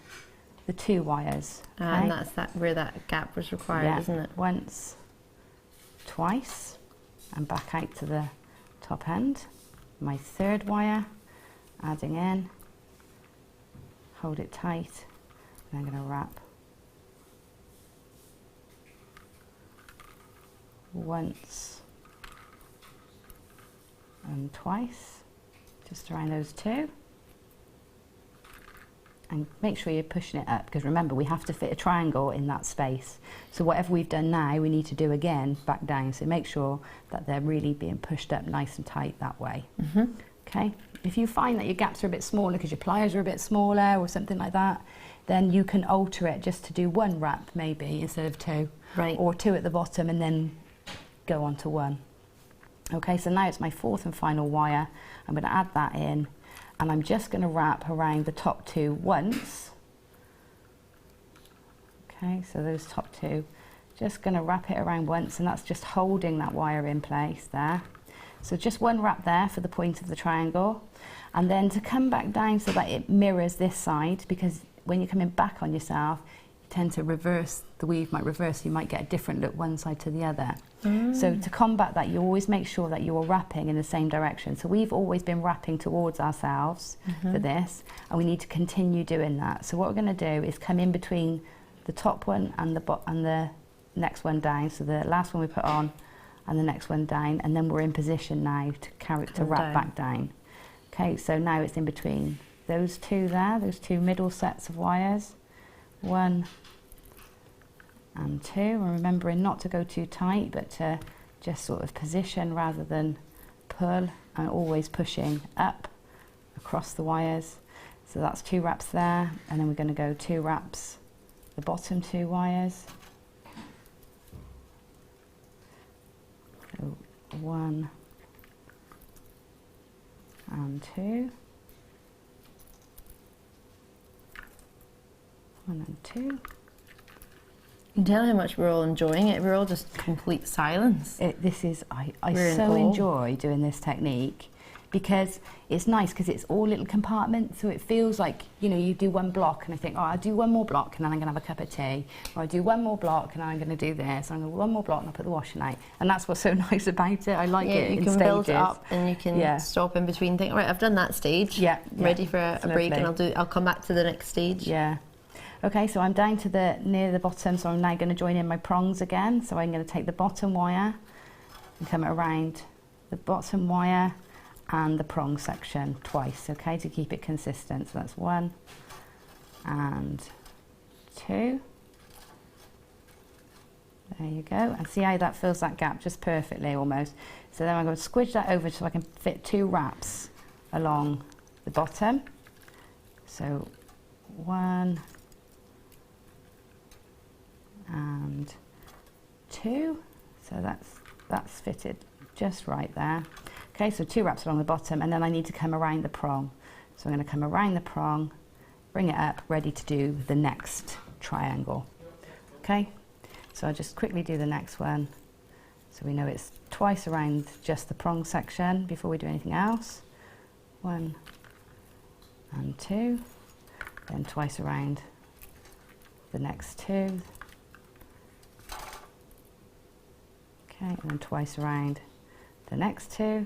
the 2 wires. Okay? And that's where that gap was required, isn't it? Once, twice, and back out to the top end. My 3rd wire, adding in, hold it tight, and I'm going to wrap once and twice, just around those 2. And make sure you're pushing it up, because remember we have to fit a triangle in that space. So whatever we've done now, we need to do again back down. So make sure that they're really being pushed up nice and tight that way. Okay. If you find that your gaps are a bit smaller because your pliers are a bit smaller or something like that, then you can alter it just to do 1 wrap maybe instead of 2. Right. Or 2 at the bottom and then go on to 1. Okay, so now it's my 4th and final wire. I'm going to add that in. And I'm just going to wrap around the top 2 once. Okay, so those top 2, just going to wrap it around once, and that's just holding that wire in place there. So just 1 wrap there for the point of the triangle, and then to come back down so that it mirrors this side, because when you're coming back on yourself, you tend to reverse, the weave might reverse, you might get a different look one side to the other. So to combat that, you always make sure that you're wrapping in the same direction. So we've always been wrapping towards ourselves for this, and we need to continue doing that. So what we're going to do is come in between the top one and the next one down. So the last one we put on and the next one down, and then we're in position now to wrap back down. Okay, so now it's in between those 2 there, those 2 middle sets of wires. 1 and 2, and remembering not to go too tight, but to just sort of position rather than pull, and always pushing up across the wires. So that's 2 wraps there, and then we're going to go 2 wraps the bottom 2 wires. So 1 and 2. 1 and 2. You can tell how much we're all enjoying it. We're all just complete silence. I so enjoy doing this technique, because it's nice, because it's all little compartments, so it feels like, you know, you do 1 block and I think, oh, I'll do 1 more block and then I'm going to have a cup of tea, or I do 1 more block and I'm going to do this, and I'm going to do 1 more block and I'll put the washing out. And that's what's so nice about it. I like it in stages. You can build it up and you can stop in between, think, right, I've done that stage, ready for a break, and I'll come back to the next stage. Yeah. Okay, so I'm down to near the bottom, so I'm now going to join in my prongs again. So I'm going to take the bottom wire and come around the bottom wire and the prong section twice, okay, to keep it consistent. So that's 1 and 2. There you go. And see how that fills that gap just perfectly almost. So then I'm going to squidge that over so I can fit 2 wraps along the bottom. So 1 and 2. So that's fitted just right there. Okay, so 2 wraps along the bottom, and then I need to come around the prong. So I'm going to come around the prong, bring it up, ready to do the next triangle. Okay, so I'll just quickly do the next one. So we know it's twice around just the prong section before we do anything else. 1 and 2, then twice around the next 2. Okay, and then twice around the next 2.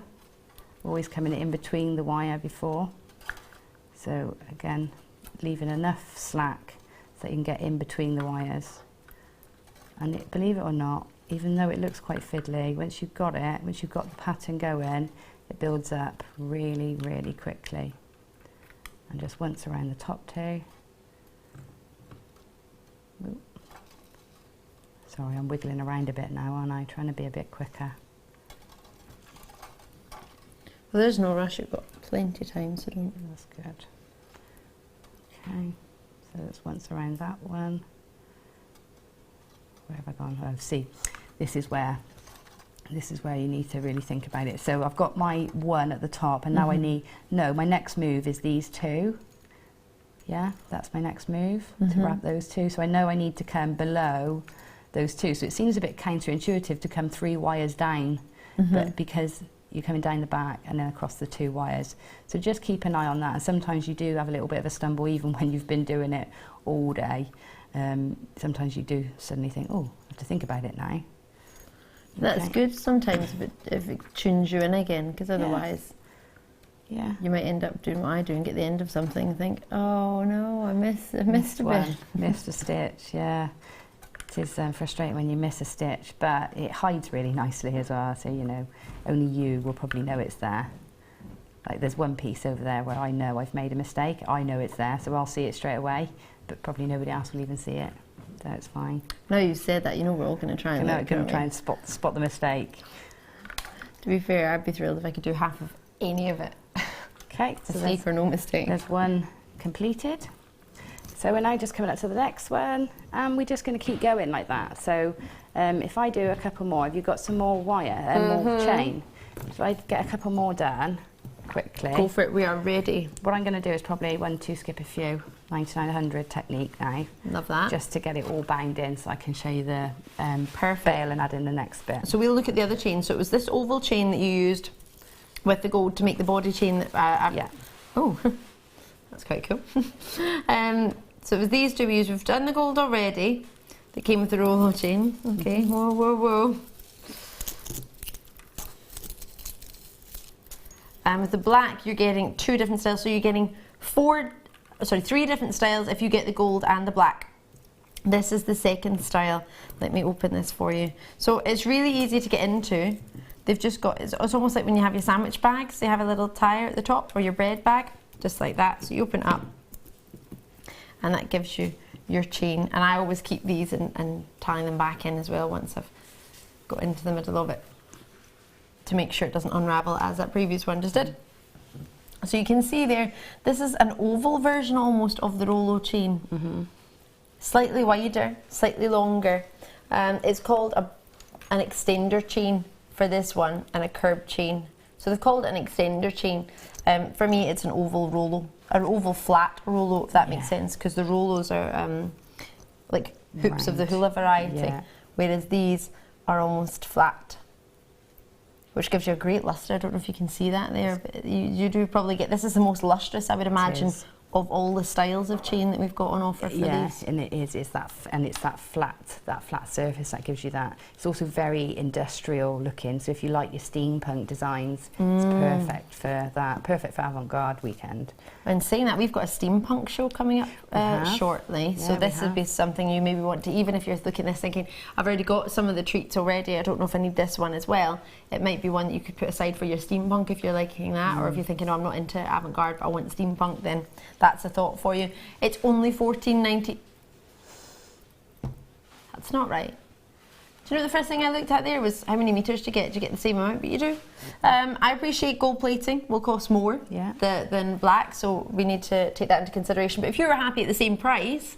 Always coming in between the wire before. So again, leaving enough slack so that you can get in between the wires. And believe it or not, even though it looks quite fiddly, once you've got it, once you've got the pattern going, it builds up really, really quickly. And just once around the top 2. Ooh. Sorry, I'm wiggling around a bit now, aren't I? Trying to be a bit quicker. Well, there's no rush, you've got plenty of time, so don't... That's good. Okay, so that's once around that one. Where have I gone? Oh, see, this is where you need to really think about it. So I've got my 1 at the top, and now I need, no, my next move is these 2. Yeah, that's my next move, to wrap those 2. So I know I need to come below those 2. So it seems a bit counterintuitive to come 3 wires down, but because you're coming down the back and then across the 2 wires. So just keep an eye on that. And sometimes you do have a little bit of a stumble even when you've been doing it all day. Sometimes you do suddenly think, oh, I have to think about it now. That's good sometimes if it tunes you in again, because otherwise you might end up doing what I do and get the end of something and think, oh no, I missed a bit. Missed a stitch, yeah. It is frustrating when you miss a stitch, but it hides really nicely as well, so you know, only you will probably know it's there. Like there's one piece over there where I know I've made a mistake, I know it's there, so I'll see it straight away, but probably nobody else will even see it, so it's fine. Now you've said that, you know we're all going to try and spot the mistake. To be fair, I'd be thrilled if I could do half of any of it. Okay, so mistake or no mistake. There's one completed. So we're now just coming up to the next one, and we're just going to keep going like that. So if I do a couple more, have you got some more wire and more chain? If I get a couple more done quickly. Go for it, we are ready. What I'm going to do is probably 1, 2, skip a few, 9900 technique now. Love that. Just to get it all bound in so I can show you the bail and add in the next bit. So we'll look at the other chain. So it was this oval chain that you used with the gold to make the body chain that yeah. Oh, that's quite cool. So it was these 2 we used. We've done the gold already. That came with the roller chain. Okay, whoa, whoa, whoa. And with the black, you're getting 2 different styles. So you're getting 3 different styles if you get the gold and the black. This is the second style. Let me open this for you. So it's really easy to get into. They've just got, it's almost like when you have your sandwich bags, they have a little tire at the top, or your bread bag, just like that. So you open it up, and that gives you your chain. And I always keep these and tie them back in as well once I've got into the middle of it, to make sure it doesn't unravel as that previous one just did. So you can see there, this is an oval version almost of the Rolo chain. Slightly wider, slightly longer. It's called an extender chain for this one, and a curved chain. So they've called it an extender chain. For me, it's an oval Rolo, an oval flat Rolo, if that makes sense, because the Rolos are like hoops of the hula variety, whereas these are almost flat, which gives you a great lustre. I don't know if you can see that there, but you do probably get, this is the most lustrous, I would imagine, of all the styles of chain that we've got on offer for these. Yes, and it's that flat surface that gives you that. It's also very industrial looking, so if you like your steampunk designs, it's perfect for that, perfect for avant-garde weekend. And saying that, we've got a steampunk show coming up shortly, so this would be something you maybe want to, even if you're looking at this thinking, I've already got some of the treats already, I don't know if I need this one as well, it might be one that you could put aside for your steampunk if you're liking that, or if you're thinking, oh, I'm not into avant-garde but I want steampunk, then that's a thought for you. It's only $14.90. That's not right. Do you know the first thing I looked at there was how many meters to get? Do you get the same amount? But you do. I appreciate gold plating will cost more than black, so we need to take that into consideration. But if you were happy at the same price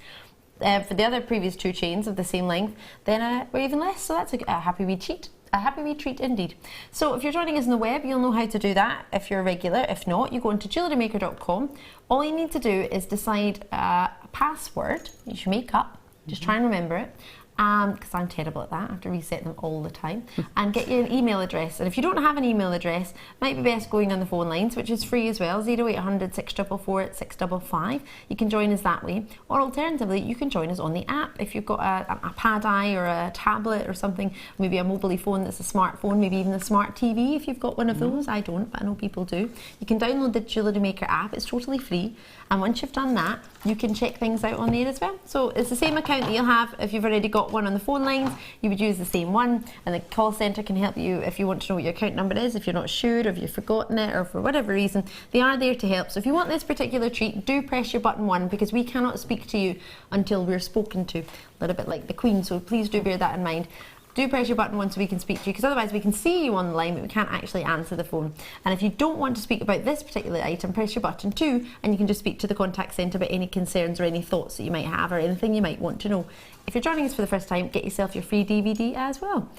for the other previous 2 chains of the same length, then we're even less. So that's a happy wee treat. A happy wee treat indeed. So if you're joining us on the web, you'll know how to do that if you're a regular. If not, you go into JewelleryMaker.com. All you need to do is decide a password you should make up. Just try and remember it. Because I'm terrible at that, I have to reset them all the time, and get you an email address. And if you don't have an email address, it might be best going on the phone lines, which is free as well, 0800 644 655. You can join us that way, or alternatively, you can join us on the app. If you've got a Pad-i or a tablet or something, maybe a mobile phone that's a smartphone, maybe even a smart TV if you've got one of those. I don't, but I know people do. You can download the Jewellery Maker app, it's totally free, and once you've done that, you can check things out on there as well. So it's the same account that you'll have if you've already got one on the phone lines. You would use the same one, and the call centre can help you if you want to know what your account number is, if you're not sure, or if you've forgotten it, or for whatever reason. They are there to help. So if you want this particular treat, do press your button 1, because we cannot speak to you until we're spoken to, a little bit like the Queen, so please do bear that in mind. Do press your button 1 so we can speak to you, because otherwise we can see you on the line but we can't actually answer the phone. And if you don't want to speak about this particular item, press your button 2 and you can just speak to the contact centre about any concerns or any thoughts that you might have or anything you might want to know. If you're joining us for the first time, get yourself your free DVD as well.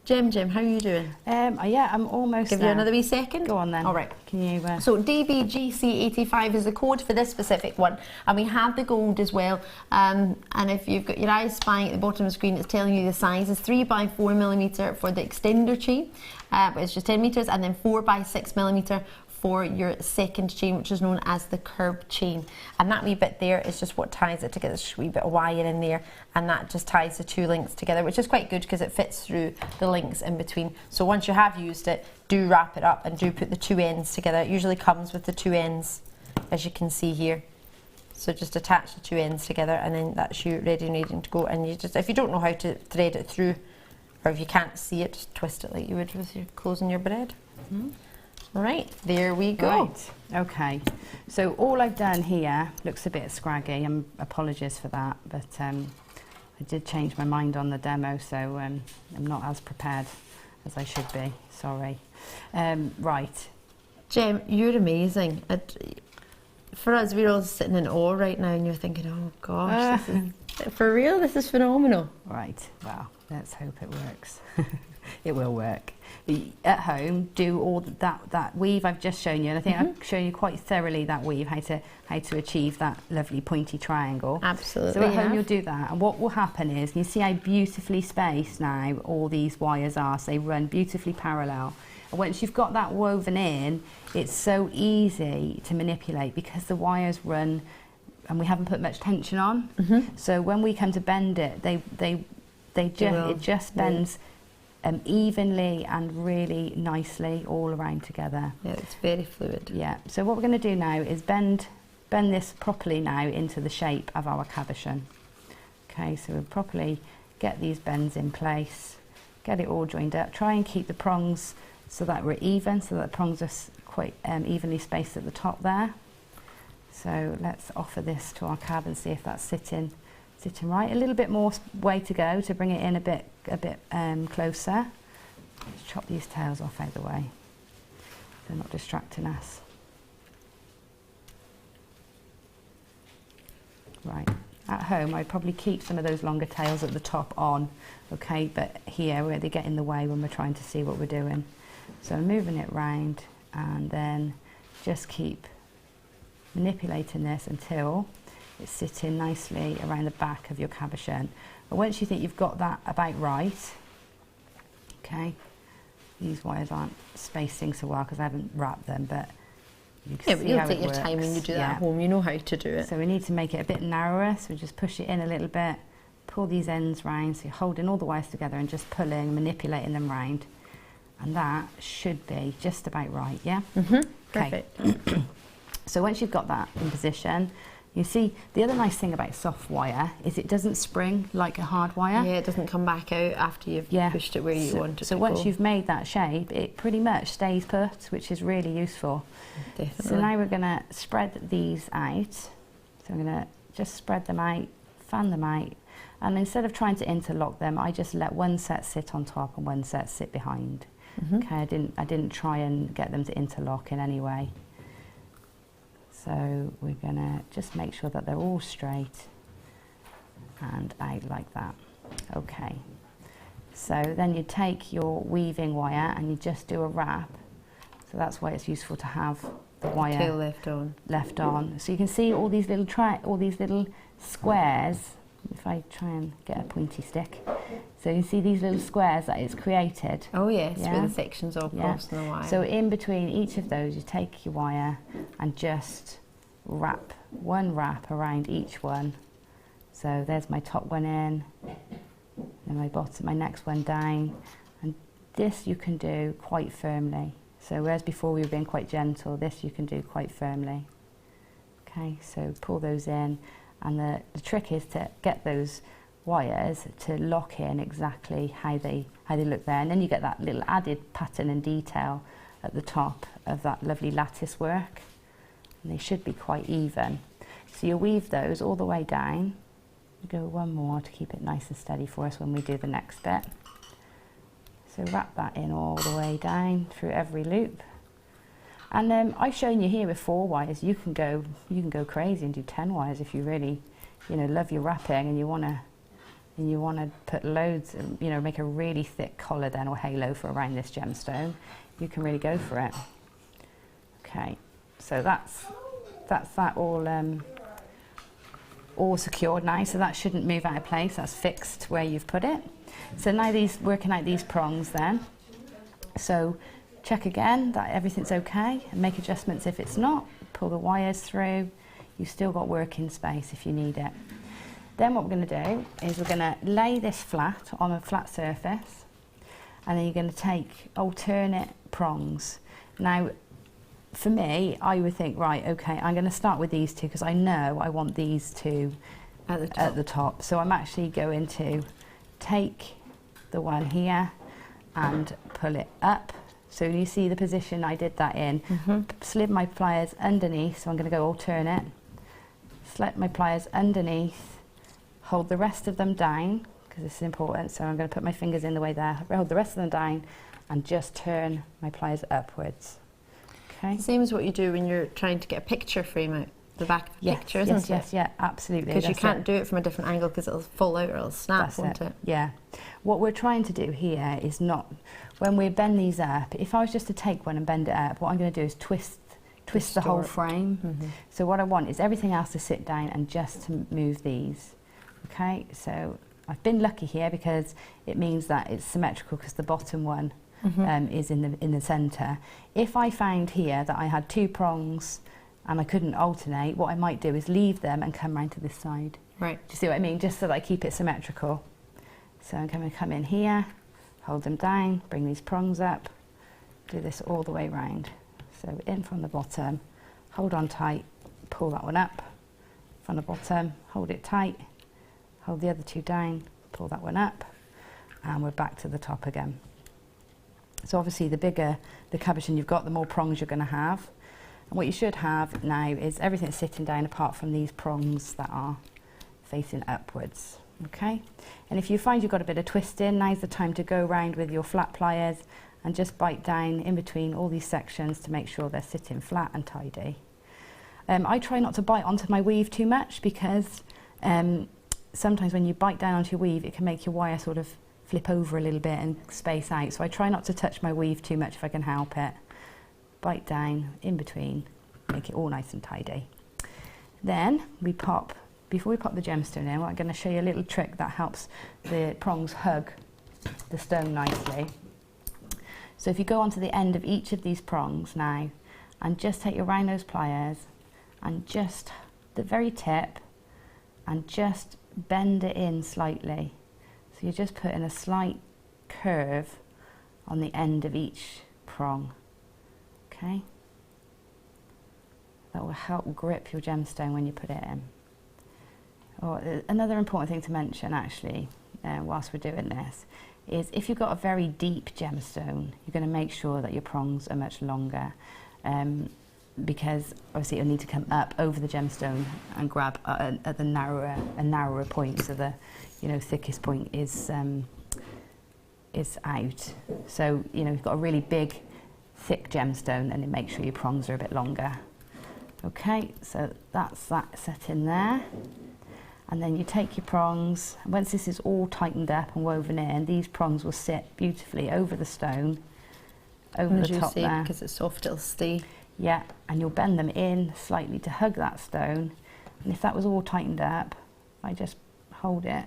Gem, how are you doing? Yeah, I'm almost Give there. you another wee second? Go on then. All right. Can you... So DBGC85 is the code for this specific one, and we have the gold as well. And if you've got your eyes spying at the bottom of the screen, it's telling you the size is 3x4mm for the extender chain, but it's just 10 meters, and then 4x6mm for your second chain, which is known as the curb chain. And that wee bit there is just what ties it together. There's a wee bit of wire in there, and that just ties the 2 links together, which is quite good because it fits through the links in between. So once you have used it, do wrap it up and do put the 2 ends together. It usually comes with the 2 ends, as you can see here. So just attach the 2 ends together, and then that's you ready and needing to go. And you just, if you don't know how to thread it through, or if you can't see it, just twist it like you would with your closing your bread. Right, there we go. Right, okay. So all I've done here looks a bit scraggy. Apologies for that, but I did change my mind on the demo, so I'm not as prepared as I should be. Sorry. Right. Gem, you're amazing. For us, we're all sitting in awe right now, and you're thinking, oh gosh, for real, this is phenomenal. Right, well, let's hope it works. It will work. At home, do all that weave I've just shown you, and I think I've shown you quite thoroughly that weave, how to achieve that lovely pointy triangle. Absolutely. So at home you'll do that, and what will happen is, you see how beautifully spaced now all these wires are, so they run beautifully parallel. And once you've got that woven in, it's so easy to manipulate because the wires run, and we haven't put much tension on. So when we come to bend it, it just bends evenly and really nicely all around together. Yeah, it's very fluid. Yeah, so what we're going to do now is bend this properly now into the shape of our cabochon. Okay, so we'll properly get these bends in place, get it all joined up, try and keep the prongs so that we're even, so that the prongs are quite evenly spaced at the top there. So let's offer this to our cab and see if that's sitting right. A little bit more way to go to bring it in a bit closer. Let's chop these tails off out of the way. They're not distracting us. Right. At home, I'd probably keep some of those longer tails at the top on, okay, but here where they get in the way when we're trying to see what we're doing. So I'm moving it round, and then just keep manipulating this until it's sitting nicely around the back of your cabochon. But once you think you've got that about right, okay, these wires aren't spacing so well because I haven't wrapped them, but you can see you'll how take it your works. time when you do that at home. You know how to do it. So we need to make it a bit narrower, so we just push it in a little bit, pull these ends round, so you're holding all the wires together and just pulling, manipulating them round, and that should be just about right, yeah? Perfect. So once you've got that in position, you see, the other nice thing about soft wire is it doesn't spring like a hard wire. Yeah, it doesn't come back out after you've pushed it where you want it to So go. once you've made that shape, it pretty much stays put, which is really useful. Definitely. So now we're going to spread these out. So I'm going to just spread them out, fan them out. And instead of trying to interlock them, I just let one set sit on top and one set sit behind. Okay, I didn't try and get them to interlock in any way. So we're gonna just make sure that they're all straight and out like that. Okay, so then you take your weaving wire and you just do a wrap. So that's why it's useful to have the wire tail left on. So you can see all these little squares. If I try and get a pointy stick, so you can see these little squares that it's created. Oh yes, yeah? where the sections all cross the wire. So in between each of those, you take your wire and just wrap one wrap around each one. So there's my top one in, and my next one down, and this you can do quite firmly. So whereas before we were being quite gentle, this you can do quite firmly. Okay, so pull those in, and the trick is to get those wires to lock in exactly how they look there, and then you get that little added pattern and detail at the top of that lovely lattice work, and they should be quite even. So you weave those all the way down. You go one more to keep it nice and steady for us when we do the next bit. So wrap that in all the way down through every loop. And I've shown you here with 4 wires. You can go crazy and do 10 wires if you really, love your wrapping and you want to put loads, make a really thick collar then or halo for around this gemstone. You can really go for it. Okay, so that's that all secured now. So that shouldn't move out of place. That's fixed where you've put it. So now working out these prongs then. So check again that everything's okay and make adjustments if it's not. Pull the wires through. You've still got working space if you need it. Then what we're going to do is we're going to lay this flat on a flat surface, and then you're going to take alternate prongs. Now for me, I would think, right, okay, I'm going to start with these two because I know I want these two at the top. So I'm actually going to take the one here and pull it up. So you see the position I did that in. Slip my pliers underneath, so I'm going to go alternate. Slip my pliers underneath, hold the rest of them down, because this is important, so I'm going to put my fingers in the way there, hold the rest of them down, and just turn my pliers upwards. Okay. Same as what you do when you're trying to get a picture frame out the back of the picture, isn't it? Yes, yeah, absolutely. Because you can't do it from a different angle because it'll fall out or it'll snap, won't it? Yeah. What we're trying to do here is not, when we bend these up, if I was just to take one and bend it up, what I'm going to do is twist the whole frame. So what I want is everything else to sit down and just to move these. Okay, so I've been lucky here because it means that it's symmetrical because the bottom one is in the centre. If I found here that I had 2 prongs and I couldn't alternate, what I might do is leave them and come round to this side. Right. Do you see what I mean? Just so that I keep it symmetrical. So I'm going to come in here, hold them down, bring these prongs up, do this all the way round. So in from the bottom, hold on tight, pull that one up, from the bottom, hold it tight, hold the other 2 down, pull that one up, and we're back to the top again. So obviously the bigger the cabochon you've got, the more prongs you're going to have. And what you should have now is everything sitting down apart from these prongs that are facing upwards. Okay, and if you find you've got a bit of twist in, now's the time to go round with your flat pliers and just bite down in between all these sections to make sure they're sitting flat and tidy. I try not to bite onto my weave too much because sometimes when you bite down onto your weave, it can make your wire sort of flip over a little bit and space out. So I try not to touch my weave too much if I can help it. Bite down in between, make it all nice and tidy. Then before we pop the gemstone in, I'm going to show you a little trick that helps the prongs hug the stone nicely. So if you go onto the end of each of these prongs now and just take your round nose pliers and just the very tip and just bend it in slightly. So you're just putting a slight curve on the end of each prong. Okay, that will help grip your gemstone when you put it in. Another important thing to mention actually, whilst we're doing this, is if you've got a very deep gemstone, you're going to make sure that your prongs are much longer. because obviously it'll need to come up over the gemstone and grab at the narrower point, so the thickest point is out. So you've got a really big thick gemstone, and then make sure your prongs are a bit longer. Okay, so that's that set in there. And then you take your prongs, and once this is all tightened up and woven in, these prongs will sit beautifully over the stone, over the top there. Because it's soft, it'll stay. Yeah, and you'll bend them in slightly to hug that stone. And if that was all tightened up, I just hold it,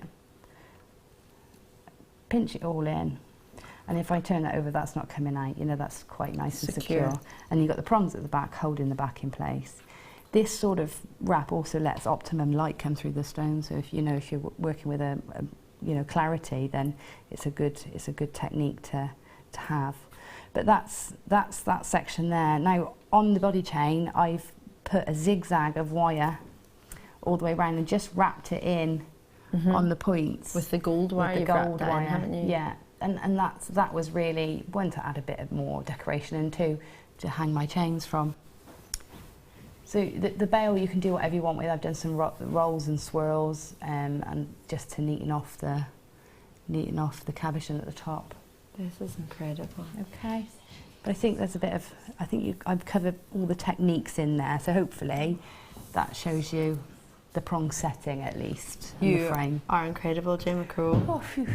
pinch it all in. And if I turn that over, that's not coming out. That's quite nice and secure. And you've got the prongs at the back, holding the back in place. This sort of wrap also lets optimum light come through the stone. So if you're working with a clarity, then it's a good technique to have. But that's that section there. Now on the body chain, I've put a zigzag of wire all the way around and just wrapped it in on the points with the gold wire. With the gold wire, haven't you? Yeah. And that was really one to add a bit of more decoration, and two to hang my chains from. So the bail you can do whatever you want with. I've done some rolls and swirls, and just to neaten off the cabochon at the top. This is incredible. Okay, but I think there's a bit of I've covered all the techniques in there. So hopefully that shows you the prong setting at least. You the frame. are incredible, Gemma Crow. Oh, phew.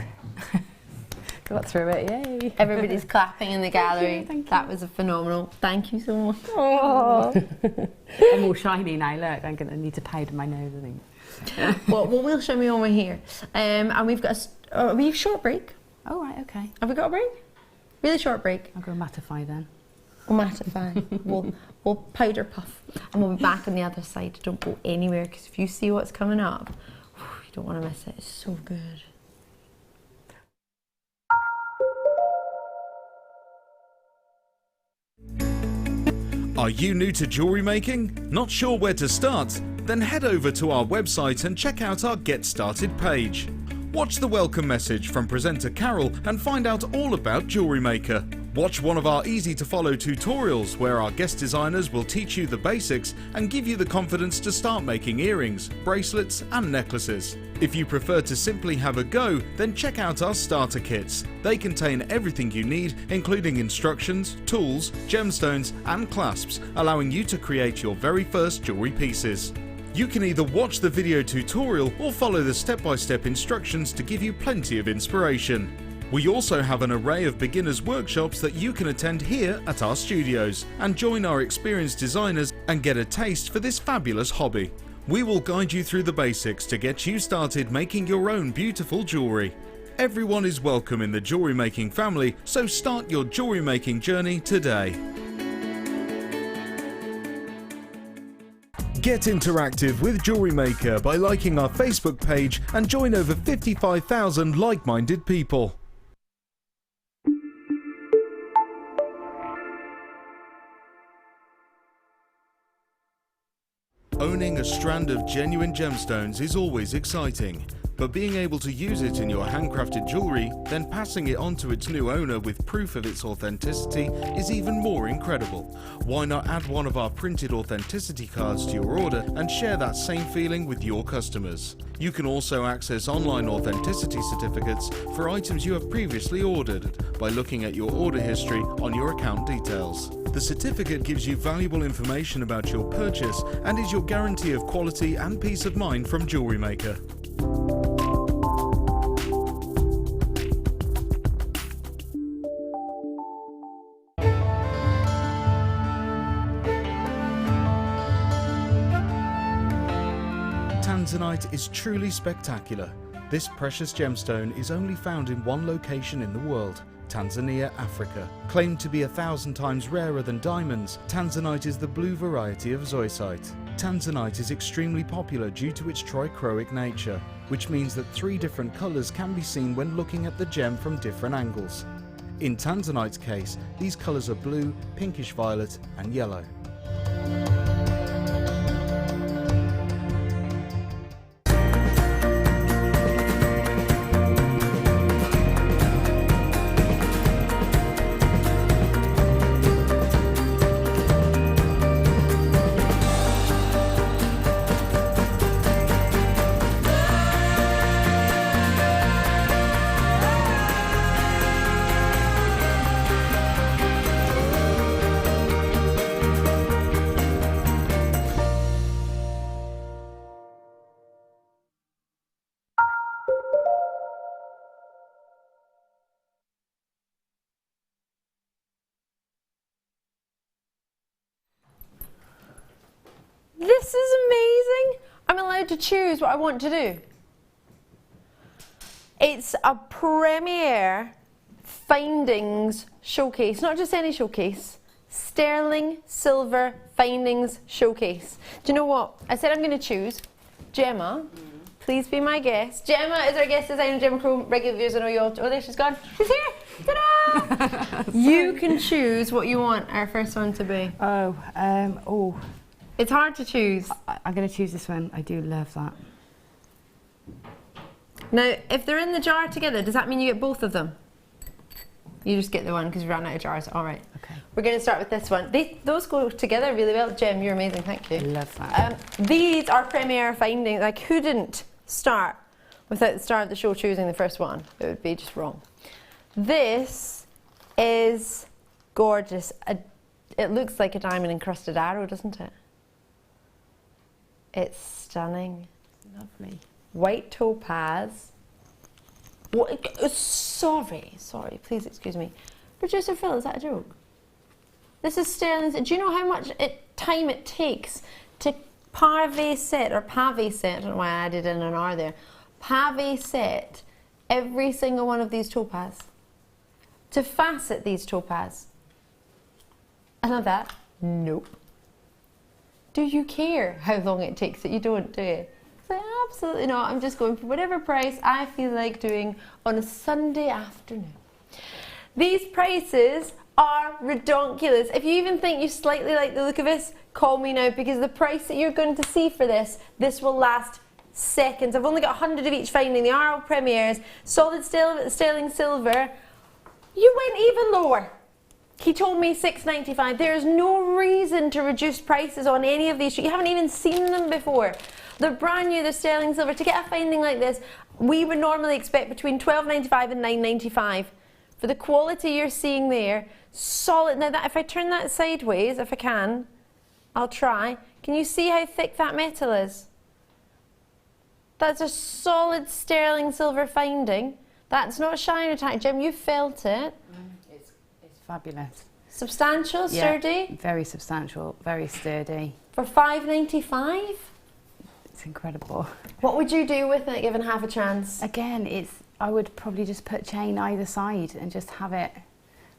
Got through it, yay. Everybody's clapping in the gallery. Thank you. That was phenomenal. Thank you so much. Oh. I'm all shiny now, look. I'm going to need to powder my nose, I think. Well, we'll show me over here. And we've got a short break. Oh, right, okay. Have we got a break? Really short break. I'll go mattify then. We'll mattify. we'll powder puff. And we'll be back on the other side. Don't go anywhere, because if you see what's coming up, you don't want to miss it. It's so good. Are you new to jewellery making? Not sure where to start? Then head over to our website and check out our Get Started page. Watch the welcome message from presenter Carol and find out all about Jewellery Maker. Watch one of our easy to follow tutorials where our guest designers will teach you the basics and give you the confidence to start making earrings, bracelets and necklaces. If you prefer to simply have a go, then check out our starter kits. They contain everything you need, including instructions, tools, gemstones and clasps, allowing you to create your very first jewellery pieces. You can either watch the video tutorial or follow the step-by-step instructions to give you plenty of inspiration. We also have an array of beginners workshops that you can attend here at our studios and join our experienced designers and get a taste for this fabulous hobby. We will guide you through the basics to get you started making your own beautiful jewellery. Everyone is welcome in the jewellery making family, so start your jewellery making journey today. Get interactive with Jewellery Maker by liking our Facebook page and join over 55,000 like-minded people. Owning a strand of genuine gemstones is always exciting, but being able to use it in your handcrafted jewellery, then passing it on to its new owner with proof of its authenticity is even more incredible. Why not add one of our printed authenticity cards to your order and share that same feeling with your customers? You can also access online authenticity certificates for items you have previously ordered by looking at your order history on your account details. The certificate gives you valuable information about your purchase and is your guarantee of quality and peace of mind from Jewellery Maker. Tanzanite is truly spectacular. This precious gemstone is only found in one location in the world, Tanzania, Africa. Claimed to be 1,000 times rarer than diamonds, Tanzanite is the blue variety of zoisite. Tanzanite is extremely popular due to its trichroic nature, which means that 3 different colours can be seen when looking at the gem from different angles. In Tanzanite's case, these colours are blue, pinkish violet and yellow. to choose what I want to do? It's a premier findings showcase, not just any showcase, sterling silver findings showcase. Do you know what? I said I'm going to choose Gemma. Please be my guest. Gemma is our guest designer, Gemma Crow. Regular viewers, I know you all. Oh, there she's gone. She's here. Ta-da! You can choose what you want our first one to be. Oh, It's hard to choose. I'm going to choose this one. I do love that. Now, if they're in the jar together, does that mean you get both of them? You just get the one because we ran out of jars. All right. Okay. We're going to start with this one. Those go together really well. Gem, you're amazing. Thank you. Love that. These are premier findings. Like, who didn't start without the star of the show choosing the first one? It would be just wrong. This is gorgeous. It looks like a diamond encrusted arrow, doesn't it? It's stunning. Lovely. White topaz. What? Sorry, please excuse me. Producer Phil, is that a joke? This is sterling. Do you know how much time it takes to pave set, I don't know why I added in an R there, pave set every single one of these topaz? To facet these topaz? I know that. Nope. Do you care how long it takes? You don't, do you? So absolutely not. I'm just going for whatever price I feel like doing on a Sunday afternoon. These prices are redonkulous. If you even think you slightly like the look of this, call me now, because the price that you're going to see for this will last seconds. I've only got 100 of each finding. They are all premieres. Solid sterling silver. You went even lower. He told me $6.95. There is no reason to reduce prices on any of these. You haven't even seen them before. They're brand new, they're sterling silver. To get a finding like this, we would normally expect between $12.95 and $9.95. For the quality you're seeing there, solid. Now, that if I turn that sideways, if I can, I'll try. Can you see how thick that metal is? That's a solid sterling silver finding. That's not shine attack. Jim, you felt it. It's fabulous. Substantial, sturdy? Yeah, very substantial, very sturdy. For $5.95? It's incredible. What would you do with it, given half a chance? Again, I would probably just put chain either side and just have it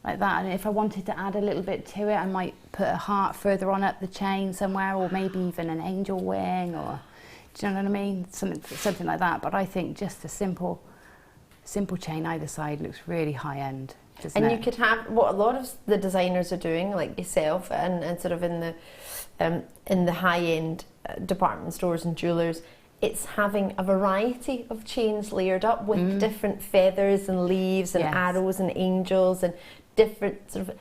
like that. And if I wanted to add a little bit to it, I might put a heart further on up the chain somewhere, or maybe even an angel wing, or do you know what I mean? Something like that. But I think just a simple chain either side looks really high end. And you could have what a lot of the designers are doing, like yourself, and sort of in the high end department stores and jewelers. It's having a variety of chains layered up with different feathers and leaves and arrows and angels and different sort of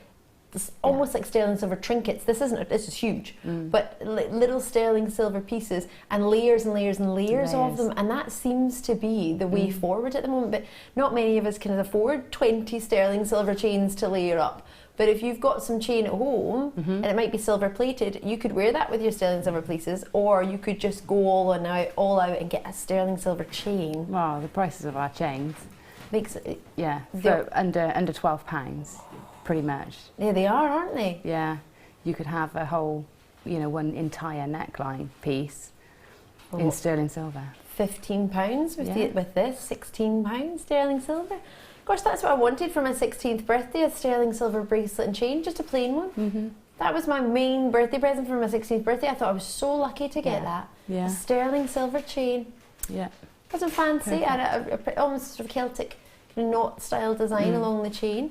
almost like sterling silver trinkets. This is huge, but little sterling silver pieces and layers and layers and layers of them, and that seems to be the way forward at the moment. But not many of us can afford 20 sterling silver chains to layer up. But if you've got some chain at home and it might be silver plated, you could wear that with your sterling silver pieces, or you could just go all out and get a sterling silver chain. Well, the prices of our chains makes it, for under £12, pretty much. Yeah, they are, aren't they? Yeah, you could have a whole, one entire neckline piece in sterling silver. £15 with this, £16 sterling silver. Gosh, that's what I wanted for my 16th birthday, a sterling silver bracelet and chain, just a plain one. That was my main birthday present for my 16th birthday. I thought I was so lucky to get that. Yeah. A sterling silver chain. Yeah. Wasn't fancy. I had a almost sort of Celtic kind of knot style design along the chain.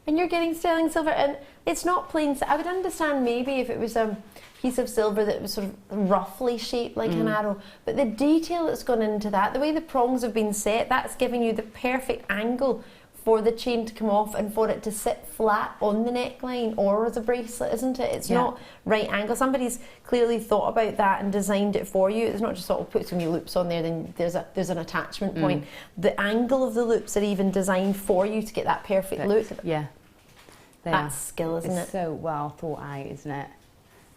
And you're getting sterling silver, and it's not plain. I would understand maybe if it was a piece of silver that was sort of roughly shaped like an arrow, but the detail that's gone into that, the way the prongs have been set, that's giving you the perfect angle for the chain to come off and for it to sit flat on the neckline or as a bracelet, isn't it? It's not right angle. Somebody's clearly thought about that and designed it for you. It's not just sort of put some loops on there, then there's an attachment point. The angle of the loops are even designed for you to get that perfect look. Yeah. That's skill, isn't it? It's so well thought out, isn't it?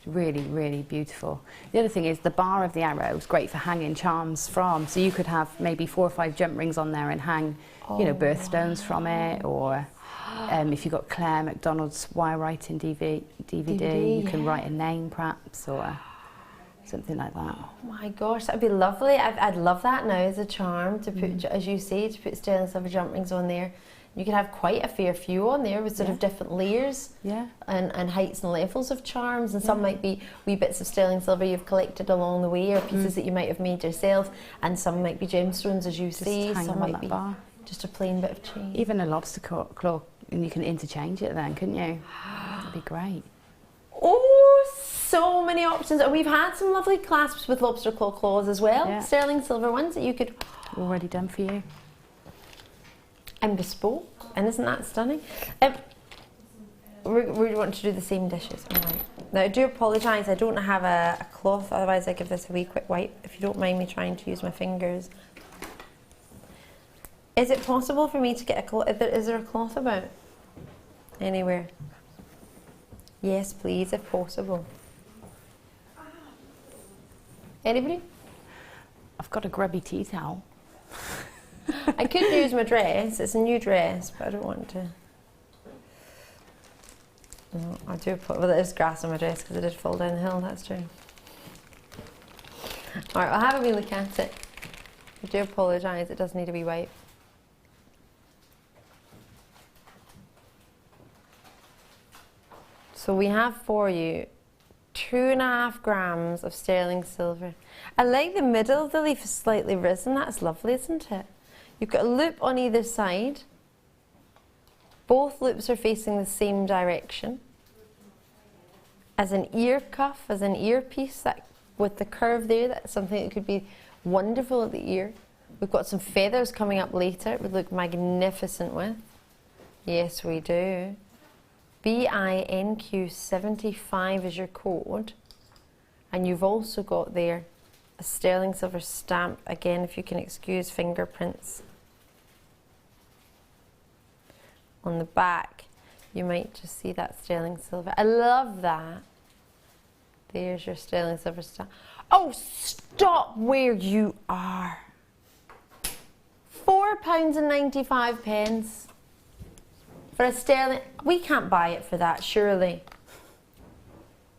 Really, really beautiful. The other thing is the bar of the arrow is great for hanging charms from. So you could have maybe 4 or 5 jump rings on there and hang, birthstones from it, or if you've got Claire McDonald's wire writing DVD, you can write a name perhaps, or something like that. Oh my gosh, that'd be lovely. I'd love that now as a charm to put, as you say, to put sterling silver jump rings on there. You could have quite a fair few on there with sort of different layers and heights and levels of charms, and some might be wee bits of sterling silver you've collected along the way, or pieces that you might have made yourself, and some might be gemstones, as you say, some might be just a plain bit of chain. Even a lobster claw, and you can interchange it then, couldn't you? That'd be great. Oh, so many options. And we've had some lovely clasps with lobster claw claws as well, sterling silver ones that you could... Already done for you. And bespoke, and isn't that stunning? We want to do the same dishes. All right. Now I do apologise, I don't have a cloth, otherwise I give this a wee quick wipe, if you don't mind me trying to use my fingers. Is it possible for me to get a cloth? Is there a cloth about? Anywhere? Yes, please, if possible. Anybody? I've got a grubby tea towel. I could use my dress, it's a new dress, but I don't want to. No, I do put, well, there's grass on my dress because I did fall down the hill, that's true. Alright, I'll have a wee look at it. I do apologise, it does need a wee wipe. So we have for you 2.5 grams of sterling silver. I like the middle of the leaf is slightly risen, that's lovely, isn't it? You've got a loop on either side. Both loops are facing the same direction. As an ear cuff, as an earpiece, that with the curve there, that's something that could be wonderful at the ear. We've got some feathers coming up later, it would look magnificent with. Yes, we do. BINQ75 is your code. And you've also got there a sterling silver stamp, again, if you can excuse fingerprints. On the back, you might just see that sterling silver. I love that. There's your sterling silver stamp. Oh, stop where you are. £4.95 for a sterling. We can't buy it for that, surely.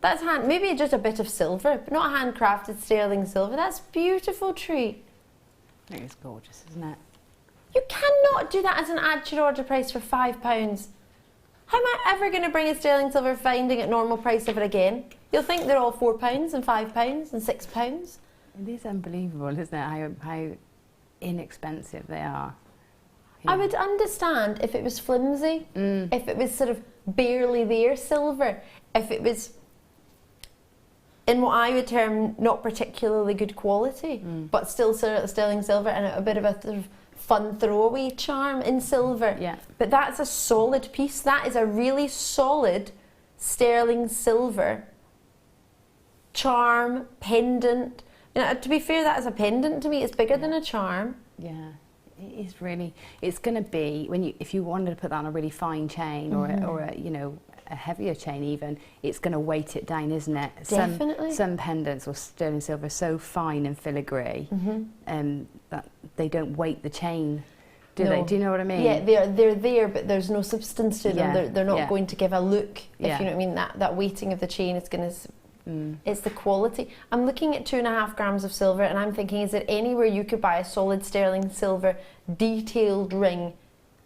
That's maybe just a bit of silver, but not handcrafted sterling silver. That's a beautiful treat. I think it's gorgeous, isn't it? You cannot do that as an add to your order price for £5. How am I ever going to bring a sterling silver finding at normal price ever again? You'll think they're all £4 and £5 and £6. It is unbelievable, isn't it, how inexpensive they are. I would understand if it was flimsy, if it was sort of barely there silver, if it was in what I would term not particularly good quality, but still sterling silver and a bit of a sort of fun throwaway charm in silver. Yeah. But that's a solid piece. That is a really solid sterling silver charm, pendant. You know, to be fair, that is a pendant to me. It's bigger than a charm. Yeah. It is really. It's going to be if you wanted to put that on a really fine chain or a you know, a heavier chain even, it's going to weight it down, isn't it? Definitely. Some pendants or sterling silver are so fine and filigree that they don't weight the chain, do they? Do you know what I mean? Yeah, they're there, but there's no substance to them. They're not going to give a look, if you know what I mean. That weighting of the chain is going to... It's the quality. I'm looking at 2.5 grams of silver and I'm thinking, is there anywhere you could buy a solid sterling silver detailed ring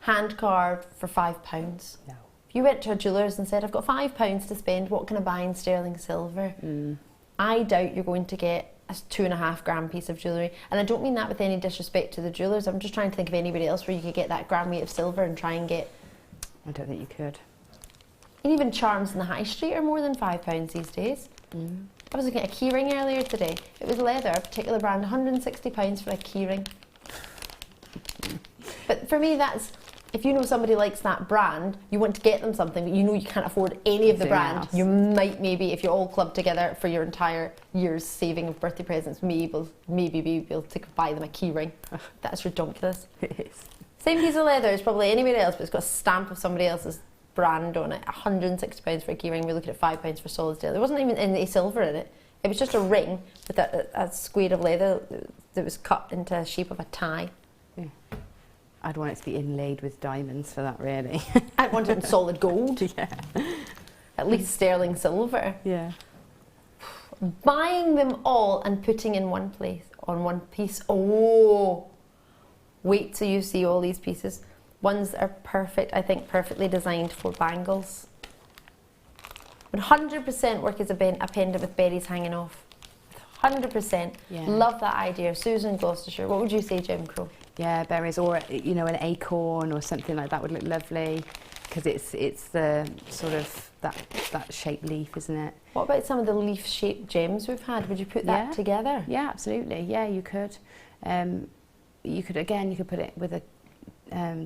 hand carved for £5? No. If you went to a jeweller's and said, I've got £5 to spend, what can I buy in sterling silver? I doubt you're going to get a 2.5 gram piece of jewellery. And I don't mean that with any disrespect to the jewellers. I'm just trying to think of anybody else where you could get that gram weight of silver and try and get... I don't think you could. And even charms in the high street are more than £5 these days. I was looking at a key ring earlier today. It was leather, a particular brand, £160 for a key ring. But for me, that's, if you know somebody likes that brand, you want to get them something, but you know you can't afford any of the brand, you might maybe, if you're all clubbed together for your entire year's saving of birthday presents, maybe be able to buy them a key ring. That's ridiculous. It is. Same piece of leather as probably anybody else, but it's got a stamp of somebody else's brand on it. £160 for a key ring. We're looking at £5 for solid steel. There wasn't even any silver in it. It was just a ring with a square of leather that was cut into the shape of a tie. Yeah. I'd want it to be inlaid with diamonds for that, really. I'd want it in solid gold. Yeah. At least sterling silver. Yeah. buying them all and putting in one place, on one piece. Oh, wait till you see all these pieces. Ones that are perfect, I think perfectly designed for bangles. 100% work as a pendant with berries hanging off. 100%. Yeah. Love that idea. Susan Gloucestershire, what would you say, Jim Crow? Yeah, berries, or you know, an acorn or something like that would look lovely, because it's the sort of that shaped leaf, isn't it? What about some of the leaf-shaped gems we've had? Would you put that together? Yeah, absolutely. Yeah, you could. You could put it with a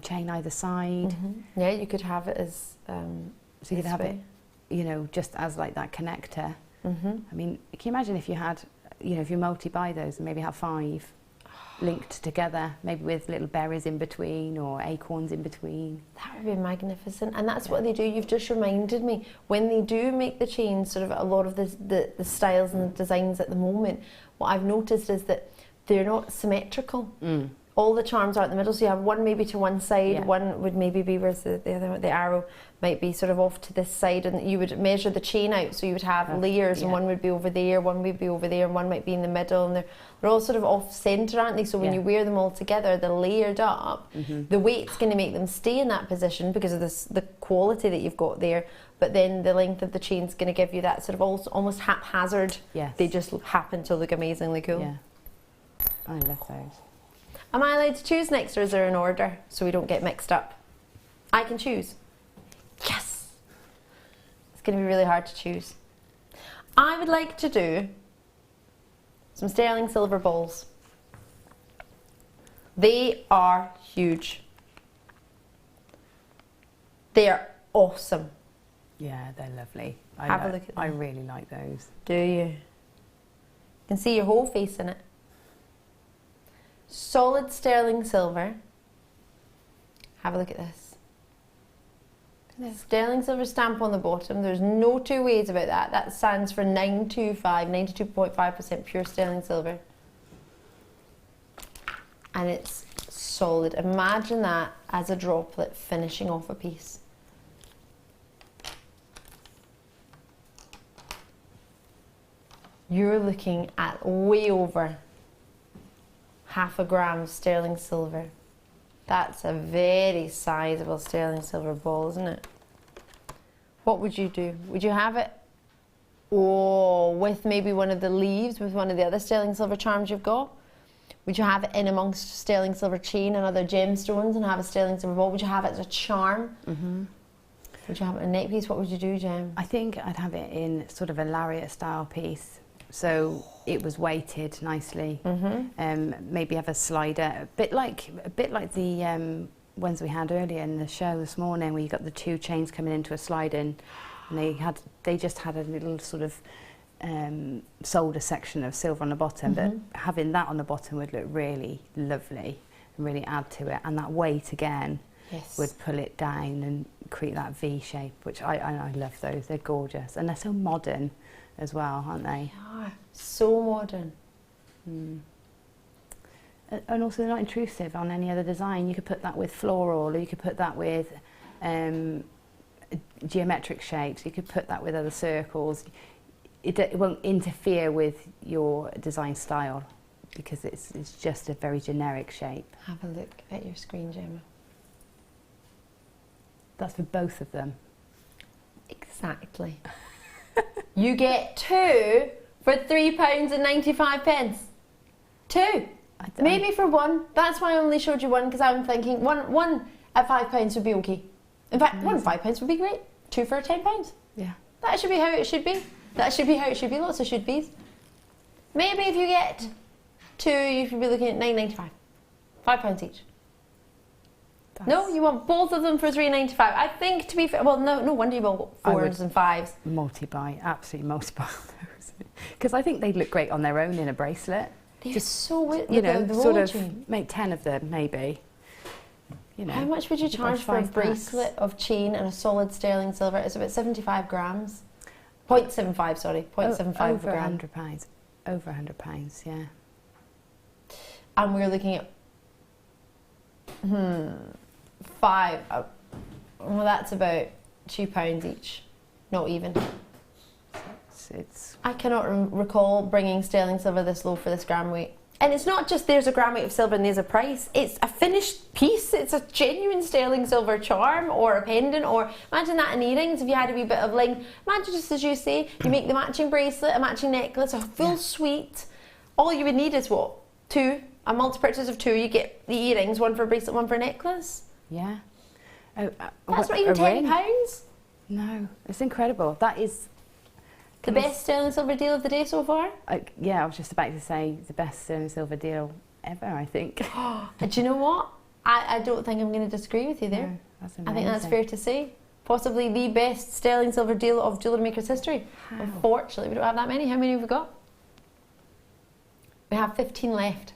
chain either side. Mm-hmm. Yeah, you could have it as so you could have it, you know, just as like that connector. Mm-hmm. I mean, can you imagine if you had, you know, if you multi-buy those and maybe have 5 linked together, maybe with little berries in between or acorns in between. That would be magnificent, and that's what they do. You've just reminded me, when they do make the chains, sort of a lot of the styles and the designs at the moment, what I've noticed is that they're not symmetrical. All the charms are in the middle, so you have one maybe to one side, one would maybe be where the other, the arrow might be sort of off to this side, and you would measure the chain out, so you would have layers, and one would be over there, one would be over there, and one might be in the middle, and they're all sort of off centre, aren't they? So when you wear them all together, they're layered up. The weight's going to make them stay in that position because of the quality that you've got there, but then the length of the chain's going to give you that sort of almost haphazard. They just happen to look amazingly cool. Yeah, I love those. Am I allowed to choose next, or is there an order so we don't get mixed up? I can choose. Yes! It's going to be really hard to choose. I would like to do some sterling silver balls. They are huge. They are awesome. Yeah, they're lovely. Have a look at them. I really like those. Do you? You can see your whole face in it. Solid sterling silver. Have a look at this. Sterling silver stamp on the bottom. There's no two ways about that. That stands for 925, 92.5% pure sterling silver. And it's solid. Imagine that as a droplet finishing off a piece. You're looking at way over half a gram of sterling silver. That's a very sizable sterling silver ball, isn't it? What would you do? Would you have it with maybe one of the leaves, with one of the other sterling silver charms you've got? Would you have it in amongst sterling silver chain and other gemstones and have a sterling silver ball? Would you have it as a charm? Would you have it in a neck piece? What would you do, Gem? I think I'd have it in sort of a lariat style piece. So it was weighted nicely. Maybe have a slider, a bit like the ones we had earlier in the show this morning, where you got the 2 chains coming into a slide in, and they just had a little sort of solder section of silver on the bottom. But having that on the bottom would look really lovely and really add to it. And that weight again would pull it down and create that V shape, which I love those. They're gorgeous and they're so modern as well, aren't they? They are so modern. And also they're not intrusive on any other design. You could put that with floral, or you could put that with geometric shapes. You could put that with other circles. It won't interfere with your design style because it's just a very generic shape. Have a look at your screen, Gemma. That's for both of them. Exactly. You get 2 for £3.95. 2. Maybe for 1. That's why I only showed you 1, because I'm thinking one at £5 would be okay. In fact, 1 at £5 would be great. 2 for £10. Yeah. That should be how it should be. That should be how it should be. Lots of should be's. Maybe if you get 2, you should be looking at £9.95. £5 each. No, you want both of them for £3.95. I think, to be fair, well, no wonder you want 4s and 5s. Multi-buy, absolutely multi-buy those. Because I think they'd look great on their own in a bracelet. They're just so, you know, sort of make 10 of them, maybe. You know, how much would you charge for a bracelet of chain and a solid sterling silver? It's about 75 grams. 0.75, sorry, 0.75 over gram. £100. Over £100, yeah. And we're looking at 5. Well, that's about £2 each. Not even. it's. I cannot recall bringing sterling silver this low for this gram weight. And it's not just there's a gram weight of silver and there's a price. It's a finished piece. It's a genuine sterling silver charm or a pendant, or imagine that in earrings if you had a wee bit of bling. Imagine, just as you say, you make the matching bracelet, a matching necklace, a full suite. All you would need is what? 2. A multi-purchase of 2. You get the earrings, one for a bracelet, one for a necklace. Yeah. Oh, that's not even £10. No, it's incredible. That is the best sterling silver deal of the day so far? Yeah, I was just about to say the best sterling silver deal ever, I think. Do you know what? I don't think I'm going to disagree with you there. No, that's amazing. I think that's fair to say. Possibly the best sterling silver deal of Jewellery Maker's history. How? Unfortunately, we don't have that many. How many have we got? We have 15 left.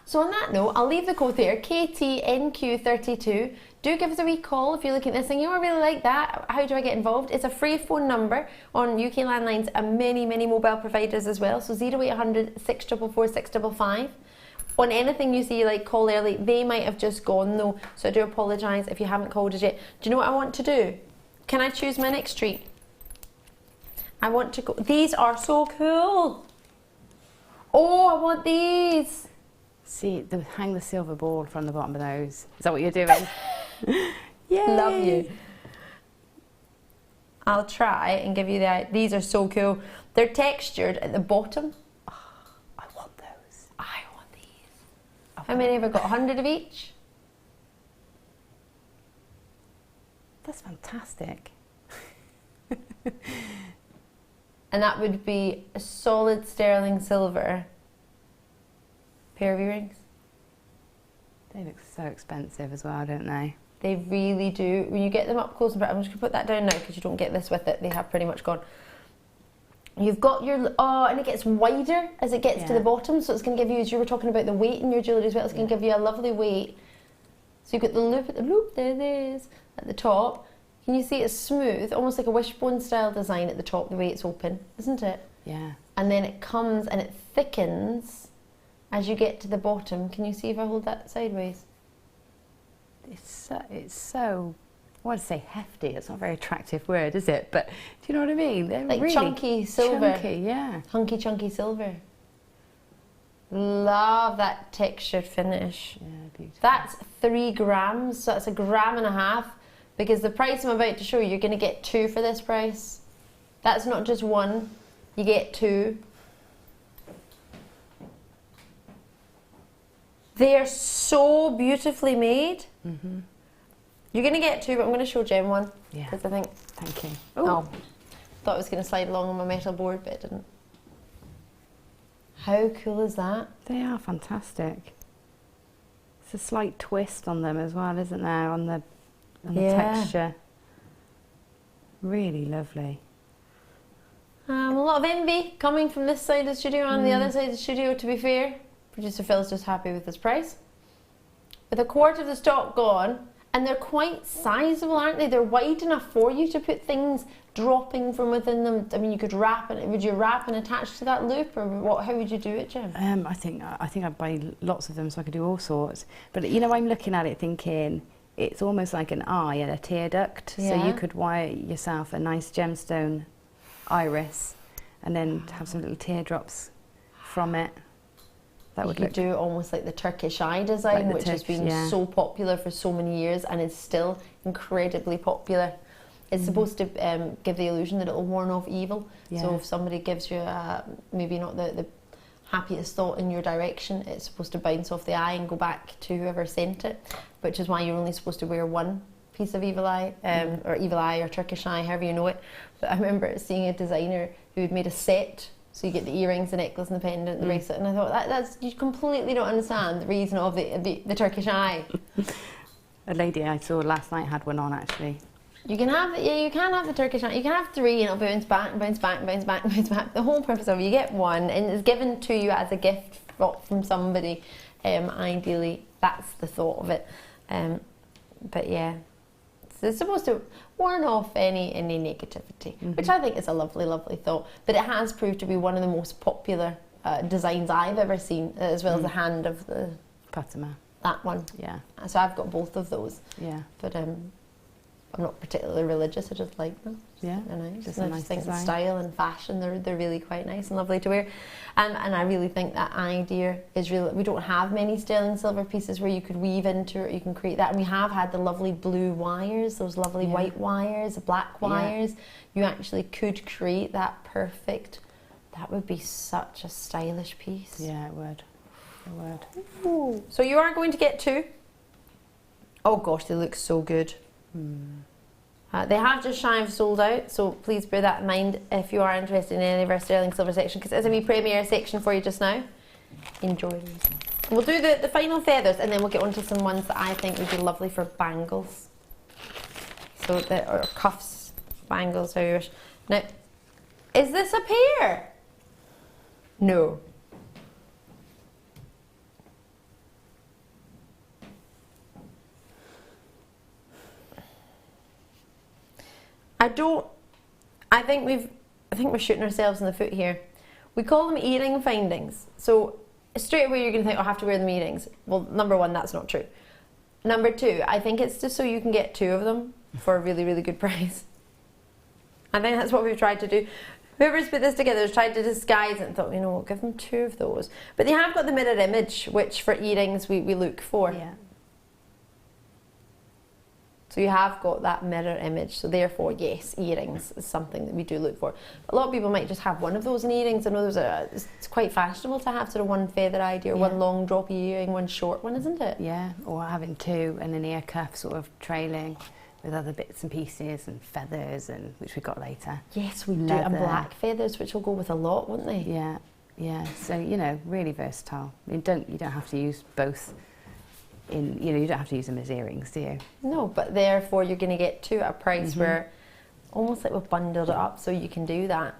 So on that note, I'll leave the code there, KTNQ32. Do give us a wee call if you're looking at this thing. You know, I really like that. How do I get involved? It's a free phone number on UK landlines and many, many mobile providers as well. So 0800 644 655. On anything you see, like call early, they might have just gone though. So I do apologise if you haven't called us yet. Do you know what I want to do? Can I choose my next treat? I want to go. These are so cool. Oh, I want these. See, hang the silver ball from the bottom of those. Is that what you're doing? Yay. Love you. I'll try and give you that. These are so cool. They're textured at the bottom. Oh, I want those. I want these. How many have I got? 100 of each? That's fantastic. And that would be a solid sterling silver pair of earrings. They look so expensive as well, don't they? They really do. When you get them up close and I'm just going to put that down now because you don't get this with it. They have pretty much gone. You've got your, and it gets wider as it gets to the bottom, so it's going to give you, as you were talking about the weight in your jewellery as well, it's going to give you a lovely weight. So you've got the loop at the loop, there it is, at the top. Can you see it's smooth, almost like a wishbone style design at the top, the way it's open, isn't it? Yeah. And then it comes and it thickens as you get to the bottom. Can you see if I hold that sideways? It's so, I want to say hefty. It's not a very attractive word, is it? But do you know what I mean? They're like really chunky silver. Chunky, yeah. Hunky chunky silver. Love that textured finish. Yeah, beautiful. That's 3 grams, so that's 1.5 grams. Because the price I'm about to show you, you're going to get 2 for this price. That's not just 1, you get 2. They are so beautifully made. Mm-hmm. You're going to get 2, but I'm going to show Jem one. Yeah. Because I think... Thank you. Oh, thought it was going to slide along on my metal board, but it didn't. How cool is that? They are fantastic. It's a slight twist on them as well, isn't there? On the texture. Really lovely. A lot of envy coming from this side of the studio and the other side of the studio, to be fair. Producer Phil's just happy with his price. With 1/4 of the stock gone, and they're quite sizable, aren't they? They're wide enough for you to put things dropping from within them. I mean, you could wrap it. Would you wrap and attach to that loop, or what? How would you do it, Jim? I think I'd buy lots of them so I could do all sorts. But you know, I'm looking at it thinking it's almost like an eye and a tear duct. Yeah. So you could wire yourself a nice gemstone iris, and then have some little teardrops from it. That would look. You could do almost like the Turkish eye design, Like which has been so popular for so many years and is still incredibly popular. It's supposed to give the illusion that it'll warn off evil. Yeah. So if somebody gives you maybe not the happiest thought in your direction, it's supposed to bounce off the eye and go back to whoever sent it, which is why you're only supposed to wear one piece of evil eye, or evil eye or Turkish eye, however you know it. But I remember seeing a designer who had made a set. So you get the earrings, the necklace and the pendant, the bracelet, and I thought, that's, you completely don't understand the reason of the Turkish eye. A lady I saw last night had one on, actually. You can have you can have the Turkish eye. You can have 3 and it'll bounce back and bounce back and bounce back and bounce back. The whole purpose of it, you get 1 and it's given to you as a gift from somebody. Ideally, that's the thought of it. But yeah, it's supposed to warn off any negativity, which I think is a lovely, lovely thought. But it has proved to be one of the most popular designs I've ever seen, as well as the hand of the Fatima. that one. Yeah. So I've got both of those. Yeah. But I'm not particularly religious, I just like them. Yeah, They're nice. just And a I nice just think the design. style and fashion, they're really quite nice and lovely to wear. And I really think that idea is really, we don't have many sterling silver pieces where you could weave into it, you can create that. And we have had the lovely blue wires, those lovely white wires, the black wires. You actually could create that perfect, that would be such a stylish piece. Yeah, it would. It would. Ooh. So you are going to get 2. Oh gosh, they look so good. They have just shy of sold out, so please bear that in mind if you are interested in any of our sterling silver section, because it's a wee premiere section for you just now. Enjoy these. We'll do the final feathers, and then we'll get on to some ones that I think would be lovely for bangles. So or cuffs, bangles, how you wish. Now, is this a pair? No. I think we're shooting ourselves in the foot here. We call them earring findings. So straight away you're going to think, oh, I have to wear them earrings. Well, number 1, that's not true. Number 2, I think it's just so you can get 2 of them for a really, really good price. I think that's what we've tried to do. Whoever's put this together has tried to disguise it and thought, you know what, give them 2 of those. But they have got the mirror image, which for earrings we look for. Yeah. So you have got that mirror image, so therefore, yes, earrings is something that we do look for. A lot of people might just have one of those in earrings. I know it's quite fashionable to have sort of one feather idea, or one long droppy earring, one short one, isn't it? Yeah, or having 2 and an ear cuff sort of trailing with other bits and pieces and feathers, and which we got later. Yes, we do, and black feathers, which will go with a lot, won't they? Yeah, yeah. So you know, really versatile. You don't have to use both. You don't have to use them as earrings, do you? No, but therefore you're going to get 2 at a price where almost like we've bundled it up so you can do that.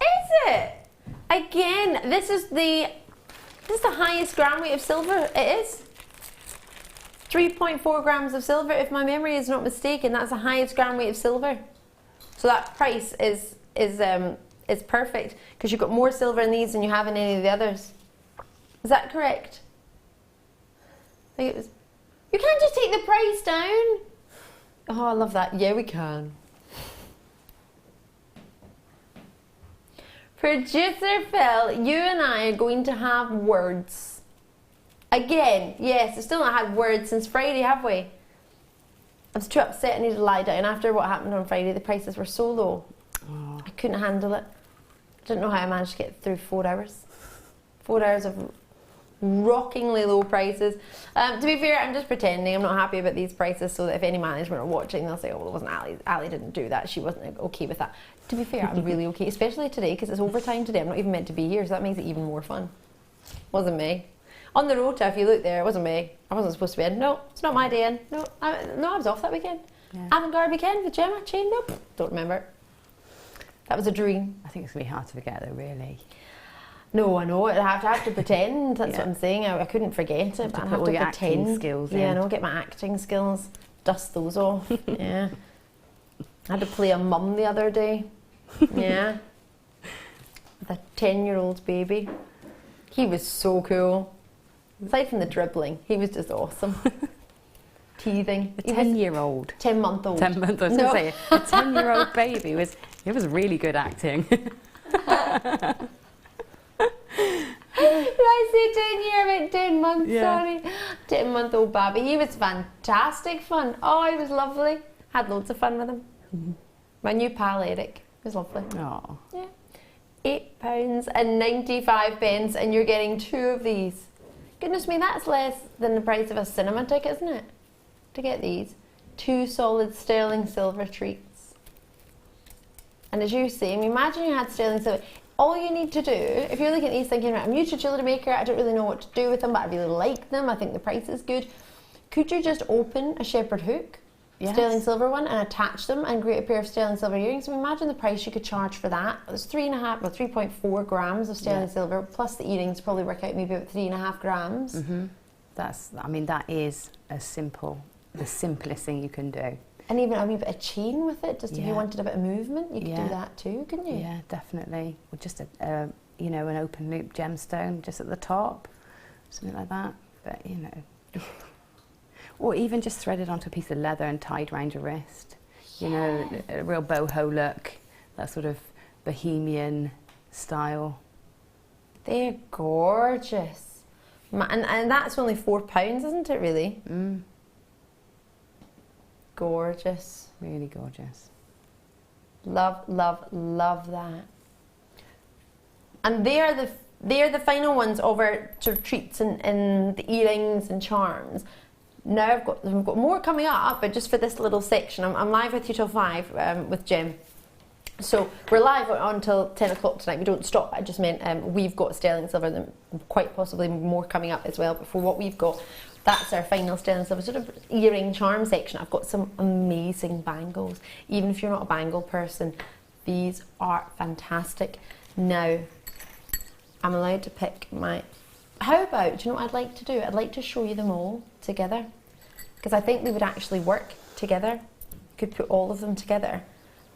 Is it? Again, this is the highest gram weight of silver. It is 3.4 grams of silver, if my memory is not mistaken. That's the highest gram weight of silver. So that price is perfect because you've got more silver in these than you have in any of the others. Is that correct? I think it was. You can't just take the price down. Oh, I love that. Yeah, we can. Producer Phil, you and I are going to have words. Again, yes, I've still not had words since Friday, have we? I was too upset, I needed to lie down. After what happened on Friday, the prices were so low. Oh. I couldn't handle it. I don't know how I managed to get through 4 hours. 4 hours of rockingly low prices. To be fair, I'm just pretending I'm not happy about these prices so that if any management are watching, they'll say, oh, well, it wasn't Ali. Ali didn't do that. She wasn't okay with that. To be fair, I'm really okay, especially today because it's overtime today. I'm not even meant to be here, so that makes it even more fun. Wasn't me. On the rota, if you look there, it wasn't me. I wasn't supposed to be in. No, it's not my day in. No, I was off that weekend. Yeah. Avant-garde weekend with Gemma, chain, nope. Don't remember. That was a dream. I think it's going to be hard to forget though, really. No, I know. I have to pretend. That's what I'm saying. I couldn't forget it, but I have to pretend. Skills yeah, I know. Get my acting skills. Dust those off. Yeah. I had to play a mum the other day. Yeah. With a 10-year-old baby. He was so cool. Aside from the dribbling, he was just awesome. Teething. A 10-year-old. 10-month-old. 10-month-old. I was going to say a 10-year-old baby it was really good acting. Did I say 10 year? I meant 10 months, sorry. 10-month-old Babby. He was fantastic fun. Oh, he was lovely. Had loads of fun with him. My new pal Eric was lovely. Oh. Yeah. £8.95 and you're getting 2 of these. Goodness me, that's less than the price of a cinema ticket, isn't it? To get these. 2 solid sterling silver treats. And as you say, imagine you had sterling silver. All you need to do, if you're looking at these thinking, right, I'm new to Jewellery Maker, I don't really know what to do with them, but I really like them, I think the price is good. Could you just open a shepherd hook, sterling silver one, and attach them and create a pair of sterling silver earrings? So imagine the price you could charge for that. It's 3.4 grams of sterling silver, plus the earrings probably work out maybe about 3.5 grams. That is the simplest thing you can do. And even a wee bit of chain with it, just if you wanted a bit of movement, you could do that too, couldn't you? Yeah, definitely. Or just an open loop gemstone just at the top, something like that. But Or even just threaded onto a piece of leather and tied around your wrist. You know, a real boho look, that sort of bohemian style. They're gorgeous. And that's only £4, isn't it, really? Mm. Gorgeous. Really gorgeous. Love, love, love that. And they're the final ones of our sort of treats and the earrings and charms. Now we've got more coming up, but just for this little section, I'm live with you till 5 with Gem. So we're live until 10 o'clock tonight. We don't stop. I just meant we've got sterling silver, and quite possibly more coming up as well. But for what we've got, that's our final sterling silver sort of earring charm section. I've got some amazing bangles. Even if you're not a bangle person, these are fantastic. Now, I'm allowed to pick my... How about, do you know what I'd like to do? I'd like to show you them all together, because I think they would actually work together. You could put all of them together.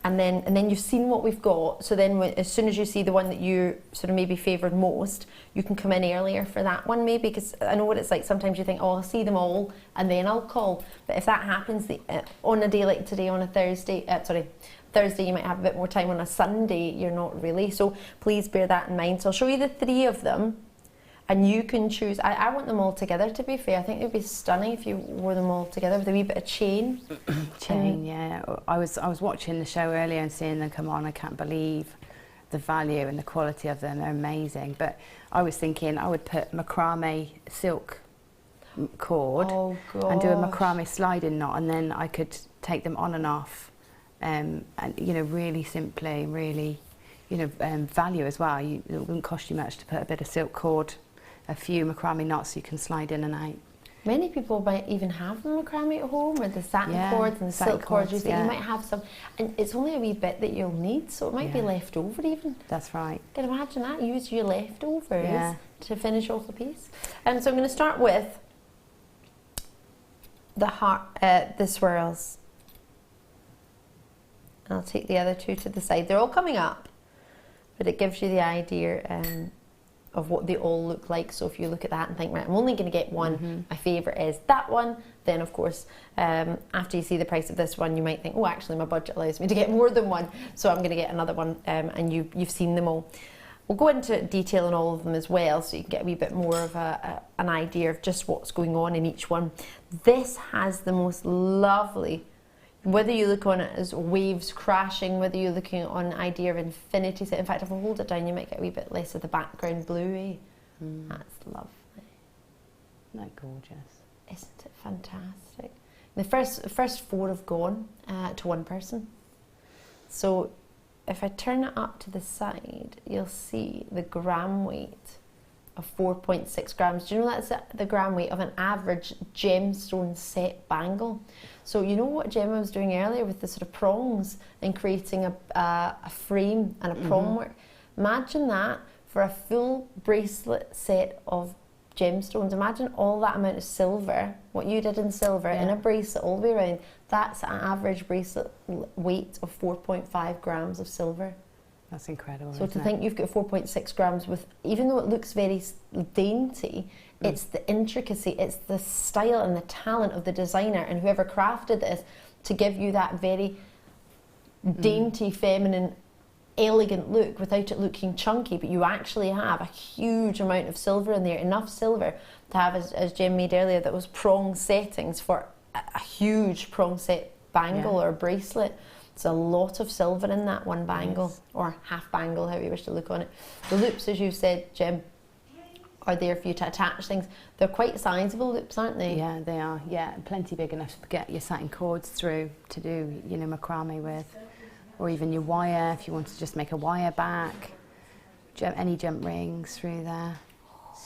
And then you've seen what we've got, so then as soon as you see the one that you sort of maybe favoured most, you can come in earlier for that one maybe, because I know what it's like, sometimes you think, oh, I'll see them all and then I'll call. But if that happens on a day like today, on a Thursday you might have a bit more time. On a Sunday, you're not really, so please bear that in mind. So I'll show you the 3 of them, and you can choose. I want them all together, to be fair. I think it would be stunning if you wore them all together with a wee bit of chain. Chain, yeah. I was watching the show earlier and seeing them come on. I can't believe the value and the quality of them. They're amazing. But I was thinking I would put macrame silk cord and do a macrame sliding knot, and then I could take them on and off, and you know, really simply, really, you know, value as well. It wouldn't cost you much to put a bit of silk cord, a few macrame knots you can slide in and out. Many people might even have the macrame at home, or the satin cords and the silk cords. You might have some, and it's only a wee bit that you'll need, so it might be left over even. That's right. Can you imagine that? Use your leftovers to finish off the piece. And so I'm going to start with the swirls. I'll take the other 2 to the side. They're all coming up, but it gives you the idea of what they all look like. So if you look at that and think, right, I'm only going to get one, my favourite is that one, then of course after you see the price of this one, you might think, oh, actually my budget allows me to get more than one, so I'm going to get another one, and you've seen them all. We'll go into detail on all of them as well, so you can get a wee bit more of an idea of just what's going on in each one. This has the most lovely, whether you look on it as waves crashing, whether you're looking on an idea of infinity set. In fact, if I hold it down, you might get a wee bit less of the background bluey. That's lovely. Isn't that gorgeous? Isn't it fantastic? The first 4 have gone to one person. So if I turn it up to the side, you'll see the gram weight of 4.6 grams. Do you know that's the gram weight of an average gemstone set bangle? So you know what Gemma was doing earlier with the sort of prongs and creating a frame and a prong work? Imagine that for a full bracelet set of gemstones. Imagine all that amount of silver, what you did in silver in a bracelet all the way around. That's an average bracelet weight of 4.5 grams of silver. That's incredible. So to think you've got 4.6 grams with, even though it looks very dainty, it's the intricacy, it's the style and the talent of the designer and whoever crafted this to give you that very dainty, feminine, elegant look without it looking chunky, but you actually have a huge amount of silver in there, enough silver to have, as Jem made earlier, that was prong settings for a huge prong set bangle or bracelet. It's a lot of silver in that one bangle, or half bangle, however you wish to look on it. The loops, as you said, Jem, are there for you to attach things. They're quite sizable loops, aren't they? Yeah, they are. Yeah, plenty big enough to get your satin cords through to do, you know, macrame with, or even your wire if you want to just make a wire back. Any jump rings through there.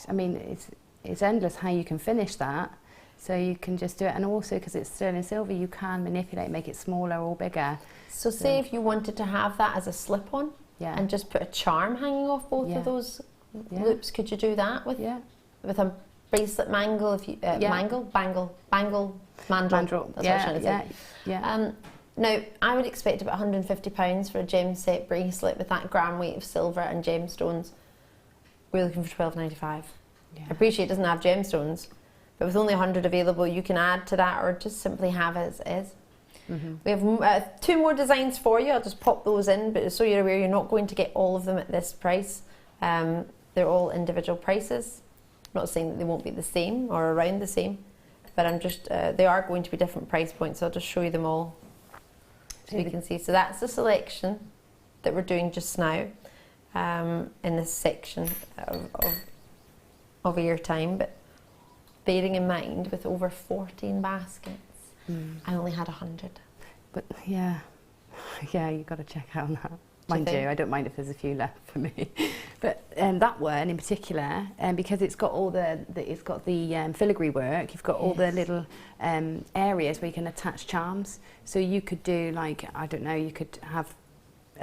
I mean, it's endless how you can finish that. So you can just do it, and also because it's sterling silver, you can manipulate, make it smaller or bigger. So say if you wanted to have that as a slip-on and just put a charm hanging off both of those loops, could you do that with a bracelet mangle? If you bangle, mandrel. That's what I was trying to say. Now, I would expect about £150 for a gem set bracelet with that gram weight of silver and gemstones. We're looking for £12.95. I appreciate it doesn't have gemstones, But with only 100 available, you can add to that or just simply have as is. We have 2 more designs for you. I'll just pop those in, but so you're aware, you're not going to get all of them at this price. They're all individual prices. I'm not saying that they won't be the same or around the same, but I'm just, they are going to be different price points, so I'll just show you them all so you can see. So that's the selection that we're doing just now in this section of your time, but bearing in mind with over 14 baskets, I only had 100. But yeah, you've got to check out on that. Mind you, I don't mind if there's a few left for me. But that one in particular, because it's got all the filigree work, you've got all the little areas where you can attach charms. So you could do, like, I don't know, you could have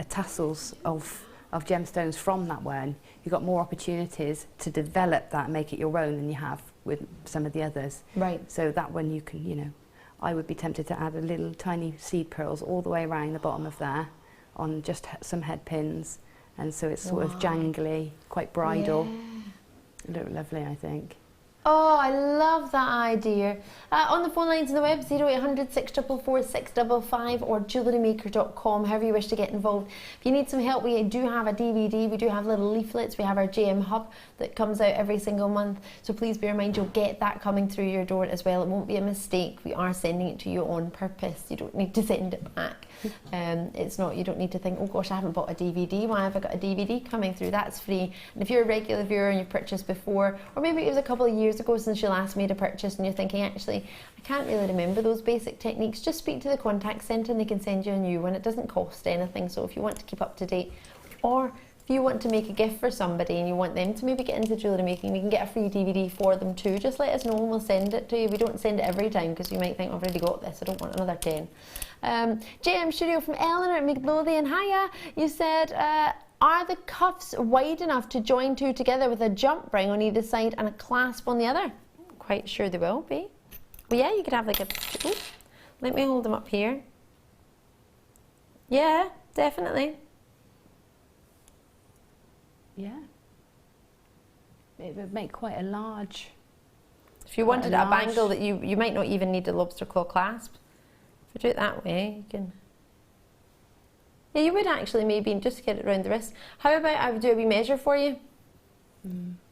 tassels of gemstones from that one. You've got more opportunities to develop that and make it your own than you have with some of the others. Right. So that one you can, you know, I would be tempted to add a little tiny seed pearls all the way around the bottom of there on just some head pins, and so it's sort of jangly, quite bridal. Yeah. Look lovely, I think. Oh, I love that idea. On the phone lines on the web, 0800 644 655 or jewellerymaker.com, however you wish to get involved. If you need some help, we do have a DVD, we do have little leaflets, we have our JM Hub that comes out every single month. So please bear in mind, you'll get that coming through your door as well. It won't be a mistake. We are sending it to you on purpose. You don't need to send it back. It's not, you don't need to think, oh gosh, I haven't bought a DVD. Why have I got a DVD coming through? That's free. And if you're a regular viewer and you've purchased before, or maybe it was a couple of years ago since you last made a purchase and you're thinking, actually, I can't really remember those basic techniques, just speak to the contact centre and they can send you a new one. It doesn't cost anything, so if you want to keep up to date, or if you want to make a gift for somebody and you want them to maybe get into jewellery making, we can get a free DVD for them too. Just let us know and we'll send it to you. We don't send it every time because you might think, I've already got this, I don't want another 10. JM Studio from Eleanor at Midlothian. Hiya, you said, are the cuffs wide enough to join 2 together with a jump ring on either side and a clasp on the other? Quite sure they will be. Well, yeah, you could have like a, ooh, let me hold them up here. Yeah, definitely. Yeah. It would make quite a large... If you wanted a bangle that you might not even need a lobster claw clasp. If you do it that way, you can... Yeah, you would actually maybe just get it around the wrist. How about I would do a wee measure for you?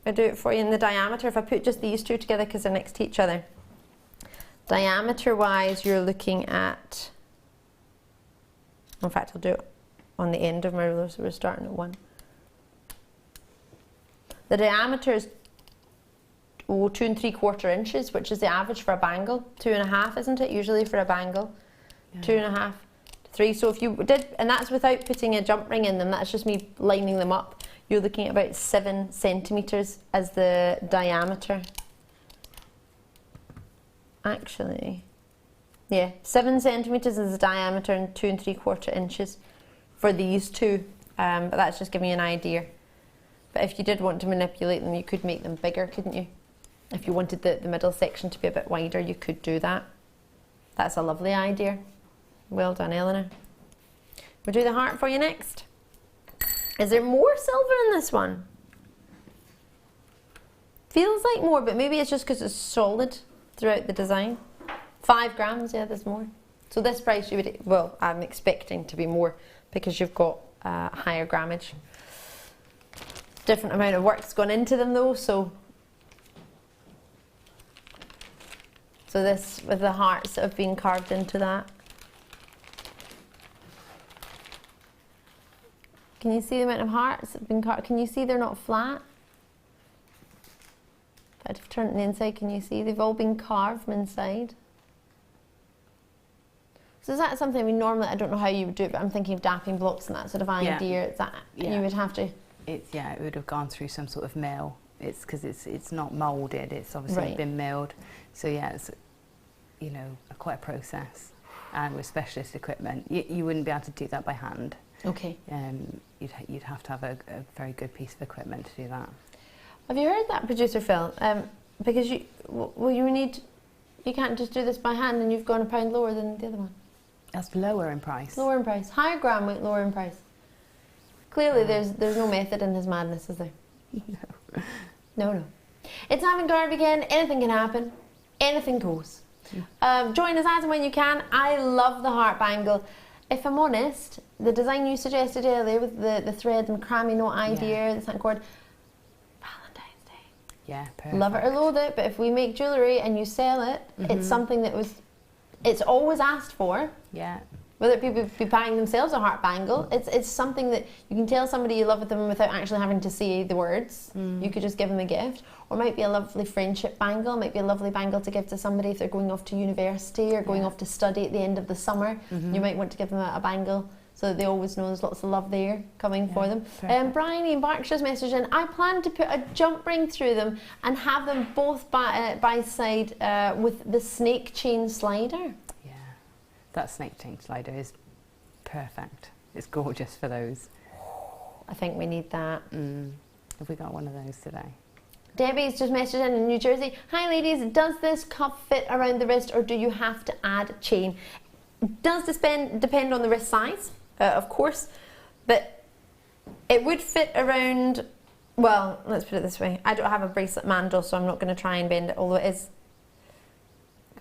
I'll do it for you in the diameter. If I put just these 2 together because they're next to each other. Diameter wise, you're looking at... In fact, I'll do it on the end of my ruler, so we're starting at 1. The diameter is 2 3/4 inches, which is the average for a bangle. 2.5, isn't it, usually for a bangle? Yeah. 2.5 to 3. So if you did, and that's without putting a jump ring in them, that's just me lining them up, you're looking at about 7 centimetres as the diameter. Actually, yeah, 7 centimetres is the diameter and 2 3/4 inches for these 2. But that's just giving you an idea. But if you did want to manipulate them, you could make them bigger, couldn't you? If you wanted the middle section to be a bit wider, you could do that. That's a lovely idea. Well done, Eleanor. We'll do the heart for you next. Is there more silver in this one? Feels like more, but maybe it's just because it's solid throughout the design. 5 grams, yeah, there's more. So this price you would, well, I'm expecting to be more because you've got higher grammage. Different amount of work's gone into them though, so this with the hearts that have been carved into that. Can you see the amount of hearts that have been carved? Can you see they're not flat? If I'd turn it on the inside, can you see they've all been carved from inside? So is that something, I mean, normally I don't know how you would do it, but I'm thinking of dapping blocks and that sort of idea. It's that you would have to. It would have gone through some sort of mill. It's because it's not moulded. It's obviously been milled. So yeah, it's, you know, quite a process. And with specialist equipment, you wouldn't be able to do that by hand. Okay. You'd have to have a very good piece of equipment to do that. Have you heard that, producer Phil? Because you can't just do this by hand, and you've gone a pound lower than the other one. That's lower in price. Lower in price. Higher gram weight, lower in price. Clearly, there's no method in his madness, is there? No. No. It's avant-garde again. Anything can happen. anything goes. Join us as and when you can. I love the heart bangle. If I'm honest, the design you suggested earlier with the thread and crammy knot idea, the satin cord, Valentine's Day. Yeah, perfect. Love it or loathe it, but if we make jewellery and you sell it, it's something that it's always asked for. Yeah. Whether people be buying themselves a heart bangle, it's something that you can tell somebody you love with them without actually having to say the words. You could just give them a gift. Or it might be a lovely friendship bangle, it might be a lovely bangle to give to somebody if they're going off to university or going off to study at the end of the summer. You might want to give them a bangle so that they always know there's lots of love there coming for them. Bryony in Berkshire's message in, I plan to put a jump ring through them and have them both by side with the snake chain slider. Yeah, that snake chain slider is perfect. It's gorgeous for those. I think we need that. Have we got one of those today? Debbie's just messaged in New Jersey. Hi ladies, does this cuff fit around the wrist or do you have to add chain? Does this depend on the wrist size, of course, but it would fit around, well, let's put it this way. I don't have a bracelet mandrel, so I'm not going to try and bend it, although it is,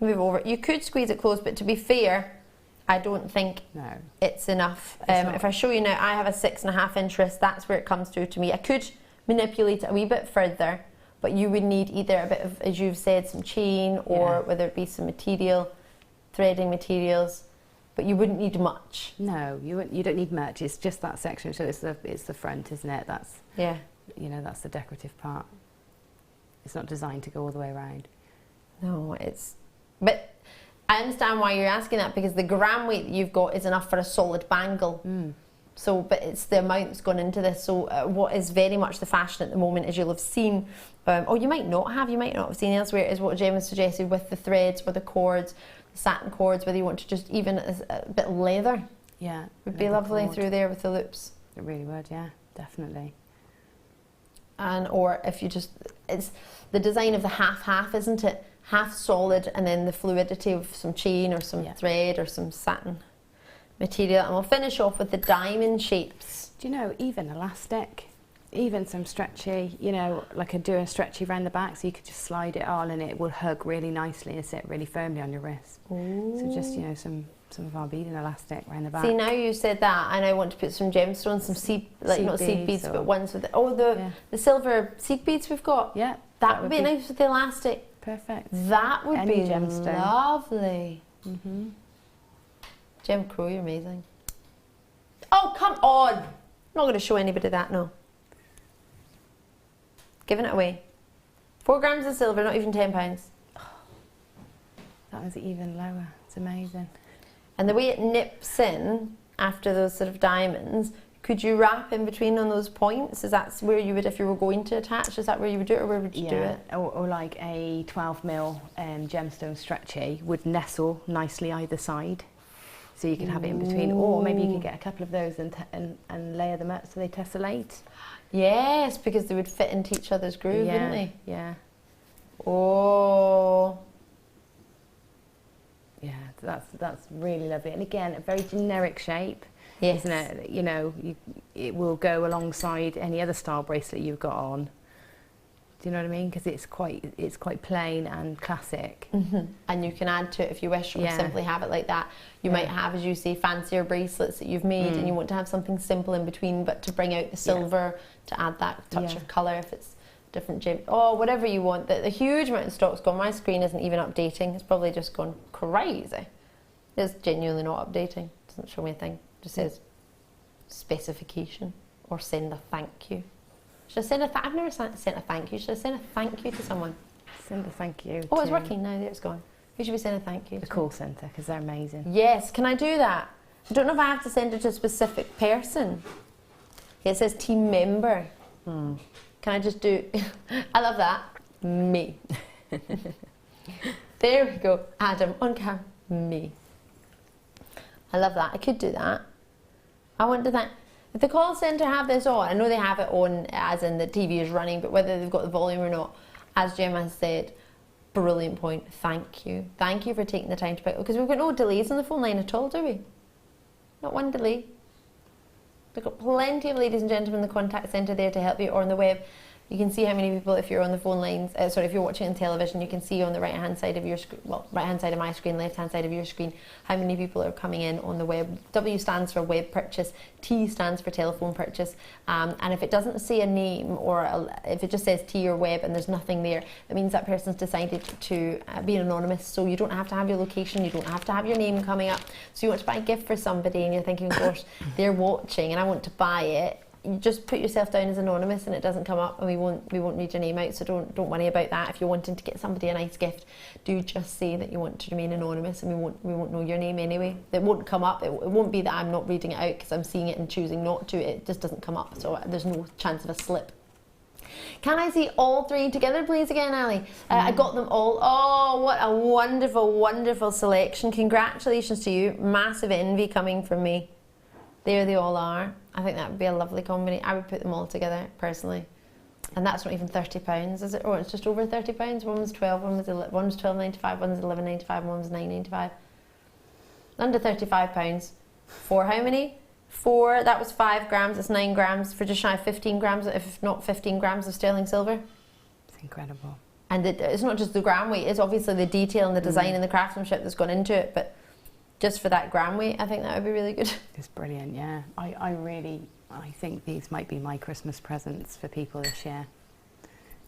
move over. You could squeeze it close, but to be fair, I don't think it's enough. If I show you now, I have a 6.5 inch wrist, that's where it comes through to me. I could manipulate it a wee bit further, but you would need either a bit of, as you've said, some chain or whether it be some material, threading materials, but you wouldn't need much. No, you don't need much. It's just that section. So it's the front, isn't it? That's you know, that's the decorative part. It's not designed to go all the way around. No, but I understand why you're asking that, because the gram weight that you've got is enough for a solid bangle. So, but it's the amount that's gone into this. So what is very much the fashion at the moment, as you'll have seen, or you might not have seen elsewhere, is what Gemma suggested with the threads or the cords, the satin cords, whether you want to just even a bit of leather. Yeah. Would be lovely through there with the loops. It really would, yeah, definitely. And, or if you just, it's the design of the half-half, isn't it? Half solid and then the fluidity of some chain or some thread or some satin material, and we'll finish off with the diamond shapes. Do you know, even elastic, even some stretchy, you know, like do a stretchy around the back, so you could just slide it on and it will hug really nicely and sit really firmly on your wrist. So just, you know, some of our beading elastic around the back. See, now you said that, and I want to put some gemstones, some seed, like not seed beads, but ones with the silver seed beads we've got. Yeah, that would be nice with the elastic. Perfect. That would be gemstone. Lovely. Gem Crow, you're amazing. Oh, come on! I'm not going to show anybody that, no. Giving it away. 4 grams of silver, not even £10. That was even lower. It's amazing. And the way it nips in after those sort of diamonds, could you wrap in between on those points? Is that where you would, if you were going to attach, is that where you would do it, or where would you do it? Or like a 12mm gemstone stretchy would nestle nicely either side. So you can have it in between, or maybe you can get a couple of those and layer them up so they tessellate. Yes, because they would fit into each other's groove, wouldn't they? Yeah. Oh. Yeah, that's really lovely. And again, a very generic shape, yes, isn't it? You know, it will go alongside any other style bracelet you've got on. Do you know what I mean? Because it's quite plain and classic. And you can add to it if you wish, or simply have it like that. You might have, as you say, fancier bracelets that you've made, and you want to have something simple in between, but to bring out the silver, to add that touch of colour if it's different gem. Oh, whatever you want. The huge amount of stock's gone. My screen isn't even updating. It's probably just gone crazy. It's genuinely not updating. It doesn't show me a thing. It just says specification or send a thank you. Should I send I've never sent a thank you. Should I send a thank you to someone? Send a thank you. Oh, it's working now. There it's gone. Who should we send a thank you to? The call centre, because they're amazing. Yes, can I do that? I don't know if I have to send it to a specific person. It says team member. Can I just do... I love that. Me. There we go. Adam, on camera. Me. I love that. I could do that. I want to thank... If the call centre have this on, I know they have it on as in the TV is running, but whether they've got the volume or not, as Gemma has said, brilliant point. Thank you. Thank you for taking the time to pick, because we've got no delays on the phone line at all, do we? Not one delay. We've got plenty of ladies and gentlemen in the contact centre there to help you, or on the web. You can see how many people, if you're on the phone lines, if you're watching on television, you can see on the right hand side of your screen, well, right hand side of my screen, left hand side of your screen, how many people are coming in on the web. W stands for web purchase, T stands for telephone purchase, and if it doesn't say a name, or if it just says T or web and there's nothing there, it means that person's decided to be anonymous. So you don't have to have your location, you don't have to have your name coming up. So you want to buy a gift for somebody and you're thinking, gosh, they're watching and I want to buy it. You just put yourself down as anonymous and it doesn't come up, and we won't read your name out, so don't worry about that. If you're wanting to get somebody a nice gift, do just say that you want to remain anonymous, and we won't know your name anyway. It won't come up. It won't be that I'm not reading it out because I'm seeing it and choosing not to. It just doesn't come up, so there's no chance of a slip. Can I see all three together, please, again, Ali? I got them all. Oh, what a wonderful, wonderful selection. Congratulations to you. Massive envy coming from me. There they all are. I think that would be a lovely combination. I would put them all together, personally. And that's not even £30, is it? Or it's just over £30. One was 12, one was £12.95, one was £11.95, one was £9.95. Under £35. For how many? For, that was 5 grams, it's 9 grams, for just shy of 15 grams, if not 15 grams of sterling silver. It's incredible. And it's not just the gram weight, it's obviously the detail and the design and the craftsmanship that's gone into it, but just for that gram weight, I think that would be really good. It's brilliant, yeah. I think these might be my Christmas presents for people this year.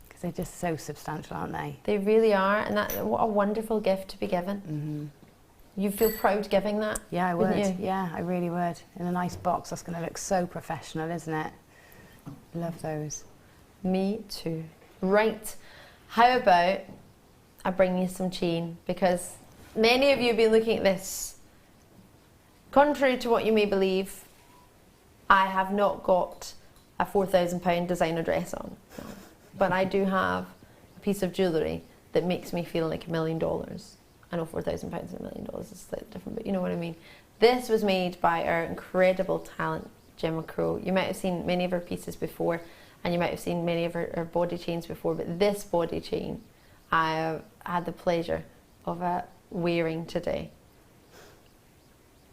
Because they're just so substantial, aren't they? They really are, and what a wonderful gift to be given. Mm-hmm. You feel proud giving that? Yeah, I would. You? Yeah, I really would. In a nice box, that's going to look so professional, isn't it? Love those. Me too. Right, how about I bring you some chain, because many of you have been looking at this. Contrary to what you may believe, I have not got a £4,000 designer dress on. No. But I do have a piece of jewellery that makes me feel like $1 million. I know £4,000 and $1 million is slightly different, but you know what I mean. This was made by our incredible talent, Gemma. You might have seen many of her pieces before, and you might have seen many of her body chains before, but this body chain I had the pleasure of wearing today.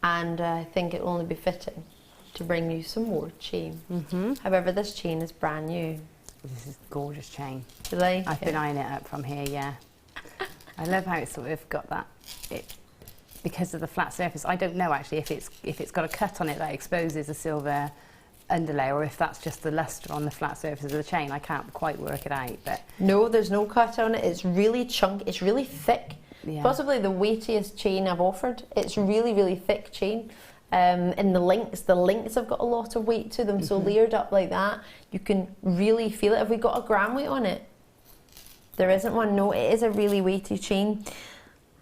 And I think it will only be fitting to bring you some more chain. Mm-hmm. However, this chain is brand new. This is a gorgeous chain. You like I've been eyeing it up from here, yeah. I love how it's sort of got that, because of the flat surface. I don't know actually if it's got a cut on it that exposes a silver underlay, or if that's just the lustre on the flat surface of the chain. I can't quite work it out, but no, there's no cut on it. It's really chunky. It's really thick. Yeah. Possibly the weightiest chain I've offered. It's really, really thick chain. And the links have got a lot of weight to them. Mm-hmm. So layered up like that, you can really feel it. Have we got a gram weight on it? There isn't one. No, it is a really weighty chain.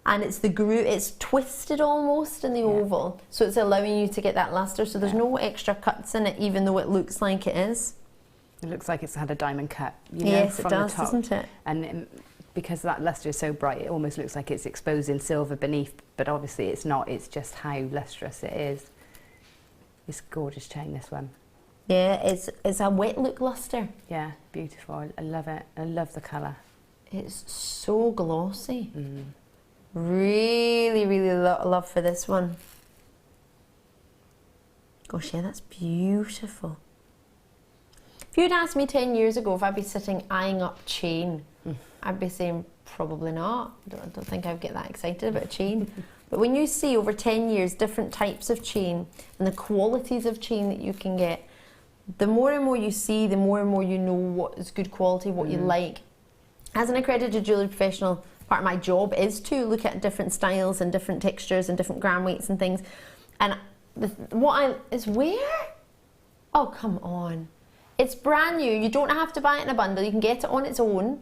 And it's the groove, it's twisted almost in the oval. So it's allowing you to get that luster. So there's no extra cuts in it, even though it looks like it is. It looks like it's had a diamond cut. You know, yes, from it does, the top. doesn't it? And because that luster is so bright, it almost looks like it's exposing silver beneath, but obviously it's not. It's just how lustrous it is. It's a gorgeous chain, this one. Yeah, it's a wet look luster. Yeah, beautiful. I love it. I love the colour. It's so glossy. Really, really love for this one. Gosh, yeah, that's beautiful. If you'd asked me 10 years ago if I'd be sitting eyeing up chain, I'd be saying probably not. I don't think I'd get that excited about a chain. But when you see over 10 years different types of chain and the qualities of chain that you can get, the more and more you see, the more and more you know what is good quality, what you like. As an accredited jewellery professional, part of my job is to look at different styles and different textures and different gram weights and things. And where? Oh, come on. It's brand new. You don't have to buy it in a bundle. You can get it on its own.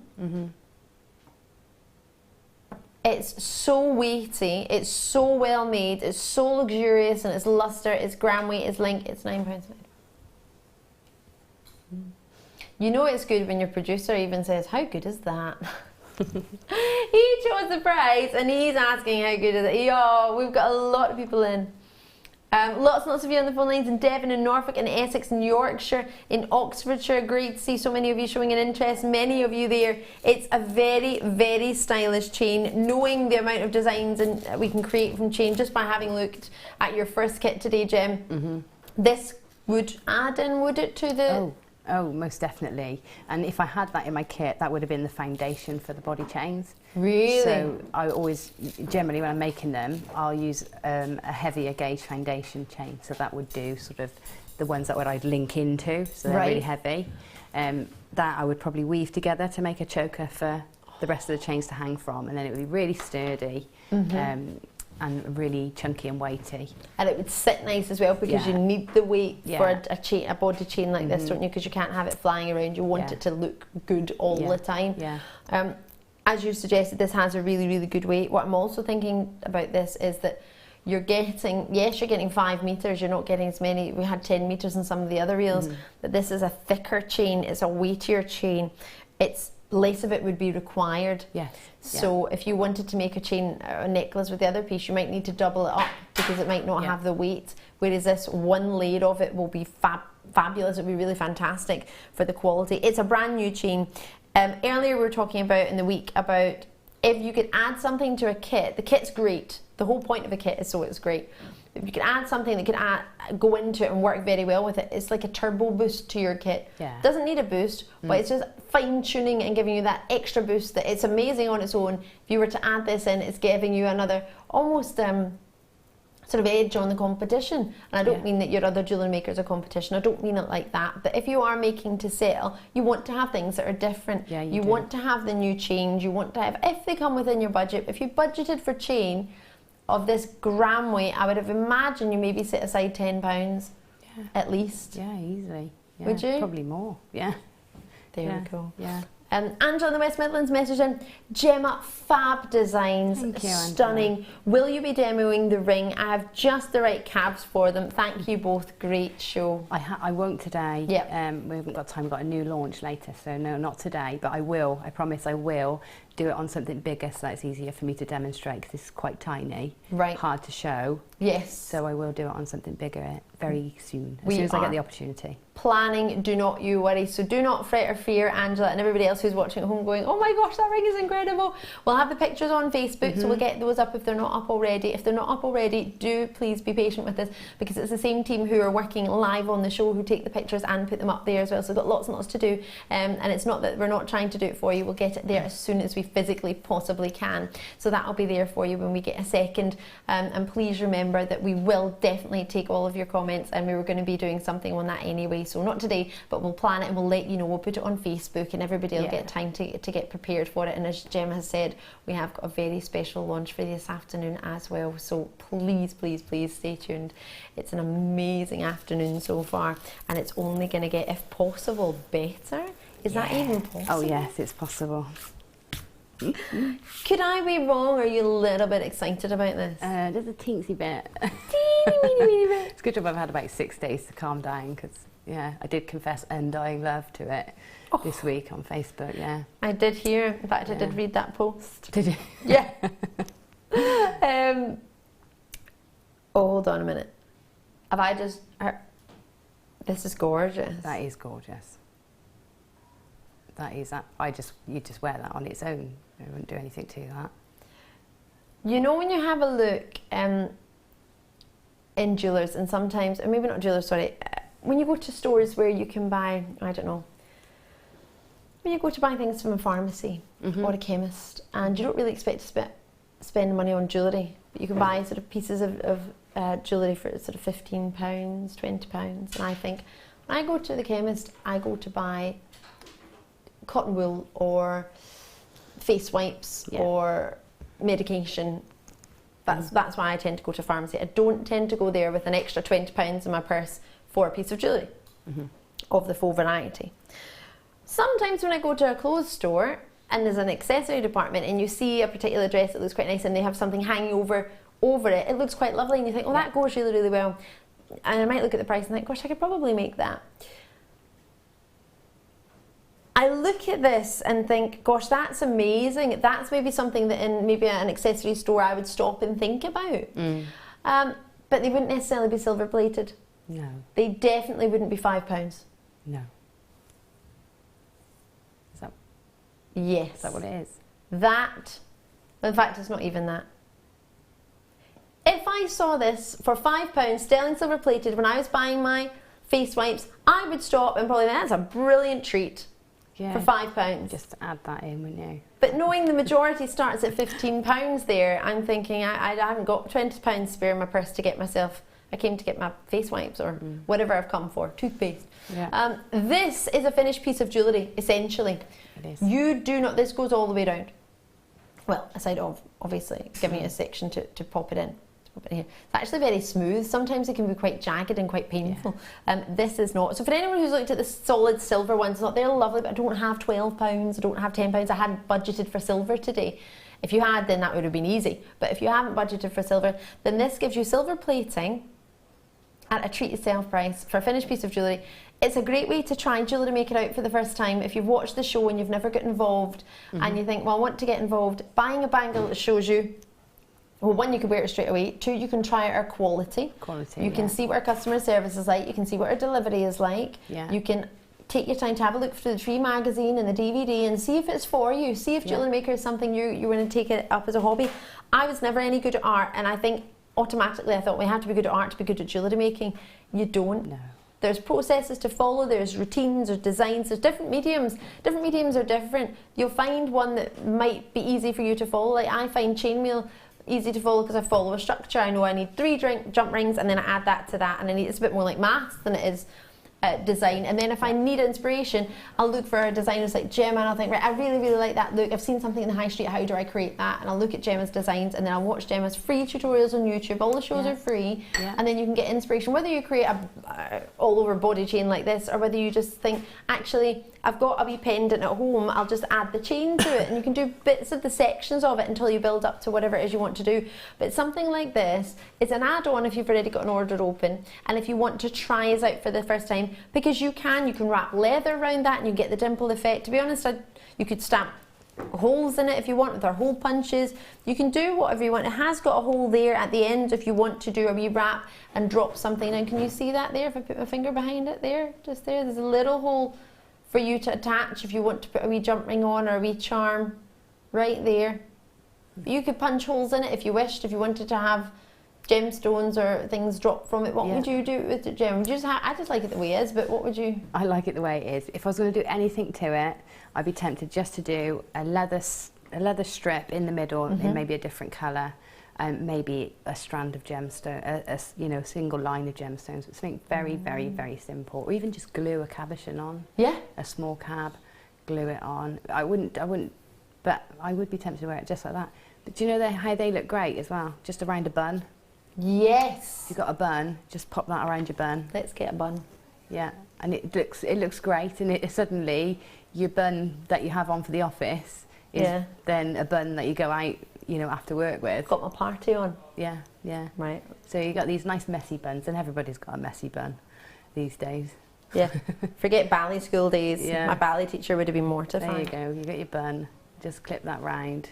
It's so weighty. It's so well made. It's so luxurious, and it's luster, it's gram weight, it's link. It's £9.90. You know it's good when your producer even says, "How good is that?" He chose the price and he's asking how good is it. Oh, we've got a lot of people in. Lots and lots of you on the phone lines in Devon and Norfolk and Essex and Yorkshire, in Oxfordshire. Great to see so many of you showing an interest, many of you there. It's a very, very stylish chain. Knowing the amount of designs and we can create from chain just by having looked at your first kit today, Gem, this would add in, would it, to the... Oh, most definitely. And if I had that in my kit, that would have been the foundation for the body chains. Really? So I always, generally when I'm making them, I'll use a heavier gauge foundation chain. So that would do sort of the ones that I'd link into, so they're really heavy. That I would probably weave together to make a choker for the rest of the chains to hang from, and then it would be really sturdy. And really chunky and weighty. And it would sit nice as well, because you need the weight for a body chain like this, don't you? Because you can't have it flying around. You want it to look good all the time. As you suggested, this has a really, really good weight. What I'm also thinking about this is that you're getting, yes, you're getting 5 meters, you're not getting as many. We had 10 meters in some of the other reels, but this is a thicker chain, it's a weightier chain. It's less of it would be required. So if you wanted to make a chain, a necklace with the other piece, you might need to double it up, because it might not have the weight, whereas this one layer of it will be fabulous. It'll be really fantastic for the quality. It's a brand new chain. Earlier we were talking about in the week about if you could add something to a kit. The kit's great. The whole point of a kit is so it's great. If you could add something that could go into it and work very well with it, it's like a turbo boost to your kit. Doesn't need a boost, but it's just fine tuning and giving you that extra boost that it's amazing on its own. If you were to add this in, it's giving you another almost sort of edge on the competition. And I don't mean that your other jewellery makers are competition. I don't mean it like that. But if you are making to sell, you want to have things that are different. You want to have the new chains. You want to have, if they come within your budget, if you budgeted for chain of this gram weight, I would have imagined you maybe set aside £10 at least. Easily. Would you? Probably more. There we go. Angela in the West Midlands messaging, Gemma, fab designs, Thank you, stunning. Angela. Will you be demoing the ring? I have just the right cabs for them. Thank you both, great show. I won't today. We haven't got time, we've got a new launch later, so no, not today, but I will, I promise I will do it on something bigger so that it's easier for me to demonstrate, because it's quite tiny, hard to show. So I will do it on something bigger very soon, as soon as I get the opportunity. Planning, do not you worry. So do not fret or fear, Angela and everybody else who's watching at home going, oh my gosh, that ring is incredible. We'll have the pictures on Facebook, so we'll get those up if they're not up already. If they're not up already, do please be patient with us, because it's the same team who are working live on the show who take the pictures and put them up there as well. So we've got lots and lots to do, and it's not that we're not trying to do it for you. We'll get it there as soon as we physically possibly can. So that'll be there for you when we get a second. And please remember that we will definitely take all of your comments, and we were going to be doing something on that anyway. So not today, but we'll plan it and we'll let you know. We'll put it on Facebook, and everybody will get time to get prepared for it. And as Gemma has said, we have got a very special launch for this afternoon as well. So please, please, please stay tuned. It's an amazing afternoon so far, and it's only going to get, if possible, better. Is that even possible? Oh yes, it's possible. Could I be wrong, or are you a little bit excited about this? Just a teensy bit. Teeny bit. It's a good job I've had about 6 days to calm down, because I did confess undying love to it this week on Facebook. I did hear. In fact, I did read that post. Did you? Yeah. Hold on a minute. Have I just? This is gorgeous. That is gorgeous. That is. You just wear that on its own. I wouldn't do anything to that. You know, when you have a look in jewellers, and sometimes, or maybe not jewellers, sorry, when you go to stores where you can buy, I don't know, when you go to buy things from a pharmacy or a chemist, and you don't really expect to spend money on jewellery, but you can buy sort of pieces of jewellery for sort of £15, £20, and I think, when I go to the chemist, I go to buy cotton wool or face wipes or medication. That's why I tend to go to pharmacy. I don't tend to go there with an extra £20 in my purse for a piece of jewellery of the full variety. Sometimes when I go to a clothes store and there's an accessory department and you see a particular dress that looks quite nice and they have something hanging over it, it looks quite lovely, and you think, oh, that goes really, really well. And I might look at the price and think, gosh, I could probably make that. I look at this and think, gosh, that's amazing. That's maybe something that in maybe an accessory store I would stop and think about. But they wouldn't necessarily be silver plated. No. They definitely wouldn't be £5. No. Is that? Yes. Is that what it is? That, in fact, it's not even that. If I saw this for £5 sterling silver plated when I was buying my face wipes, I would stop and probably that's a brilliant treat for £5. Just add that in, wouldn't you? But knowing the majority starts at £15 there, I'm thinking I haven't got £20 spare in my purse to get myself. I came to get my face wipes or whatever I've come for, toothpaste. Yeah. This is a finished piece of jewellery, essentially. It is. You do not, this goes all the way around. Well, aside of, obviously, giving you a section to pop it in. Pop it here. It's actually very smooth. Sometimes it can be quite jagged and quite painful. Yeah. This is not. So for anyone who's looked at the solid silver ones, thought they're lovely, but I don't have £12, I don't have £10. I hadn't budgeted for silver today. If you had, then that would have been easy. But if you haven't budgeted for silver, then this gives you silver plating at a treat yourself price for a finished piece of jewellery. It's a great way to try Jewellery Maker out for the first time. If you've watched the show and you've never got involved and you think, well, I want to get involved, buying a bangle that shows you, well, one, you can wear it straight away. Two, you can try out our quality. You can see what our customer service is like. You can see what our delivery is like. Yeah. You can take your time to have a look through the Tree magazine and the DVD and see if it's for you. See if Jewellery Maker is something you want to take it up as a hobby. I was never any good at art, and I think automatically I thought we had to be good at art to be good at jewellery making. You don't. No. There's processes to follow, there's routines, there's designs, there's different mediums. Different mediums are different. You'll find one that might be easy for you to follow. Like I find chainmail easy to follow because I follow a structure. I know I need 3 jump rings and then I add that to that, and it's a bit more like maths than it is design. And then if I need inspiration, I'll look for designers like Gemma and I'll think, right, I really, really like that look. I've seen something in the high street, how do I create that? And I'll look at Gemma's designs and then I'll watch Gemma's free tutorials on YouTube. All the shows are free, and then you can get inspiration, whether you create a all over body chain like this or whether you just think, actually, I've got a wee pendant at home, I'll just add the chain to it, and you can do bits of the sections of it until you build up to whatever it is you want to do. But something like this is an add-on if you've already got an order open, and if you want to try us out for the first time, because you can wrap leather around that and you get the dimple effect. To be honest, you could stamp holes in it if you want with our hole punches. You can do whatever you want. It has got a hole there at the end if you want to do a wee wrap and drop something in. Can you see that there? If I put my finger behind it there, just there, there's a little hole for you to attach if you want to put a wee jump ring on or a wee charm right there. You could punch holes in it if you wished, if you wanted to have gemstones or things drop from it. What would you do with the gem? Would you just I just like it the way it is, but what would you? I like it the way it is. If I was going to do anything to it, I'd be tempted just to do a leather strip in the middle in maybe a different colour, and maybe a strand of gemstone, a single line of gemstones, but something very, very, very simple. Or even just glue a cabochon on. Yeah. A small cab, glue it on. I wouldn't, but I would be tempted to wear it just like that. But do you know how they look great as well? Just around a bun. Yes. If you've got a bun, just pop that around your bun. Let's get a bun. Yeah, and it looks great, and it suddenly your bun that you have on for the office is then a bun that you go out, after work with. Got my party on. Yeah, yeah. Right. So you got these nice messy buns, and everybody's got a messy bun these days. Yeah. Forget ballet school days. Yeah. My ballet teacher would have been mortified. There you go. You got your bun. Just clip that round.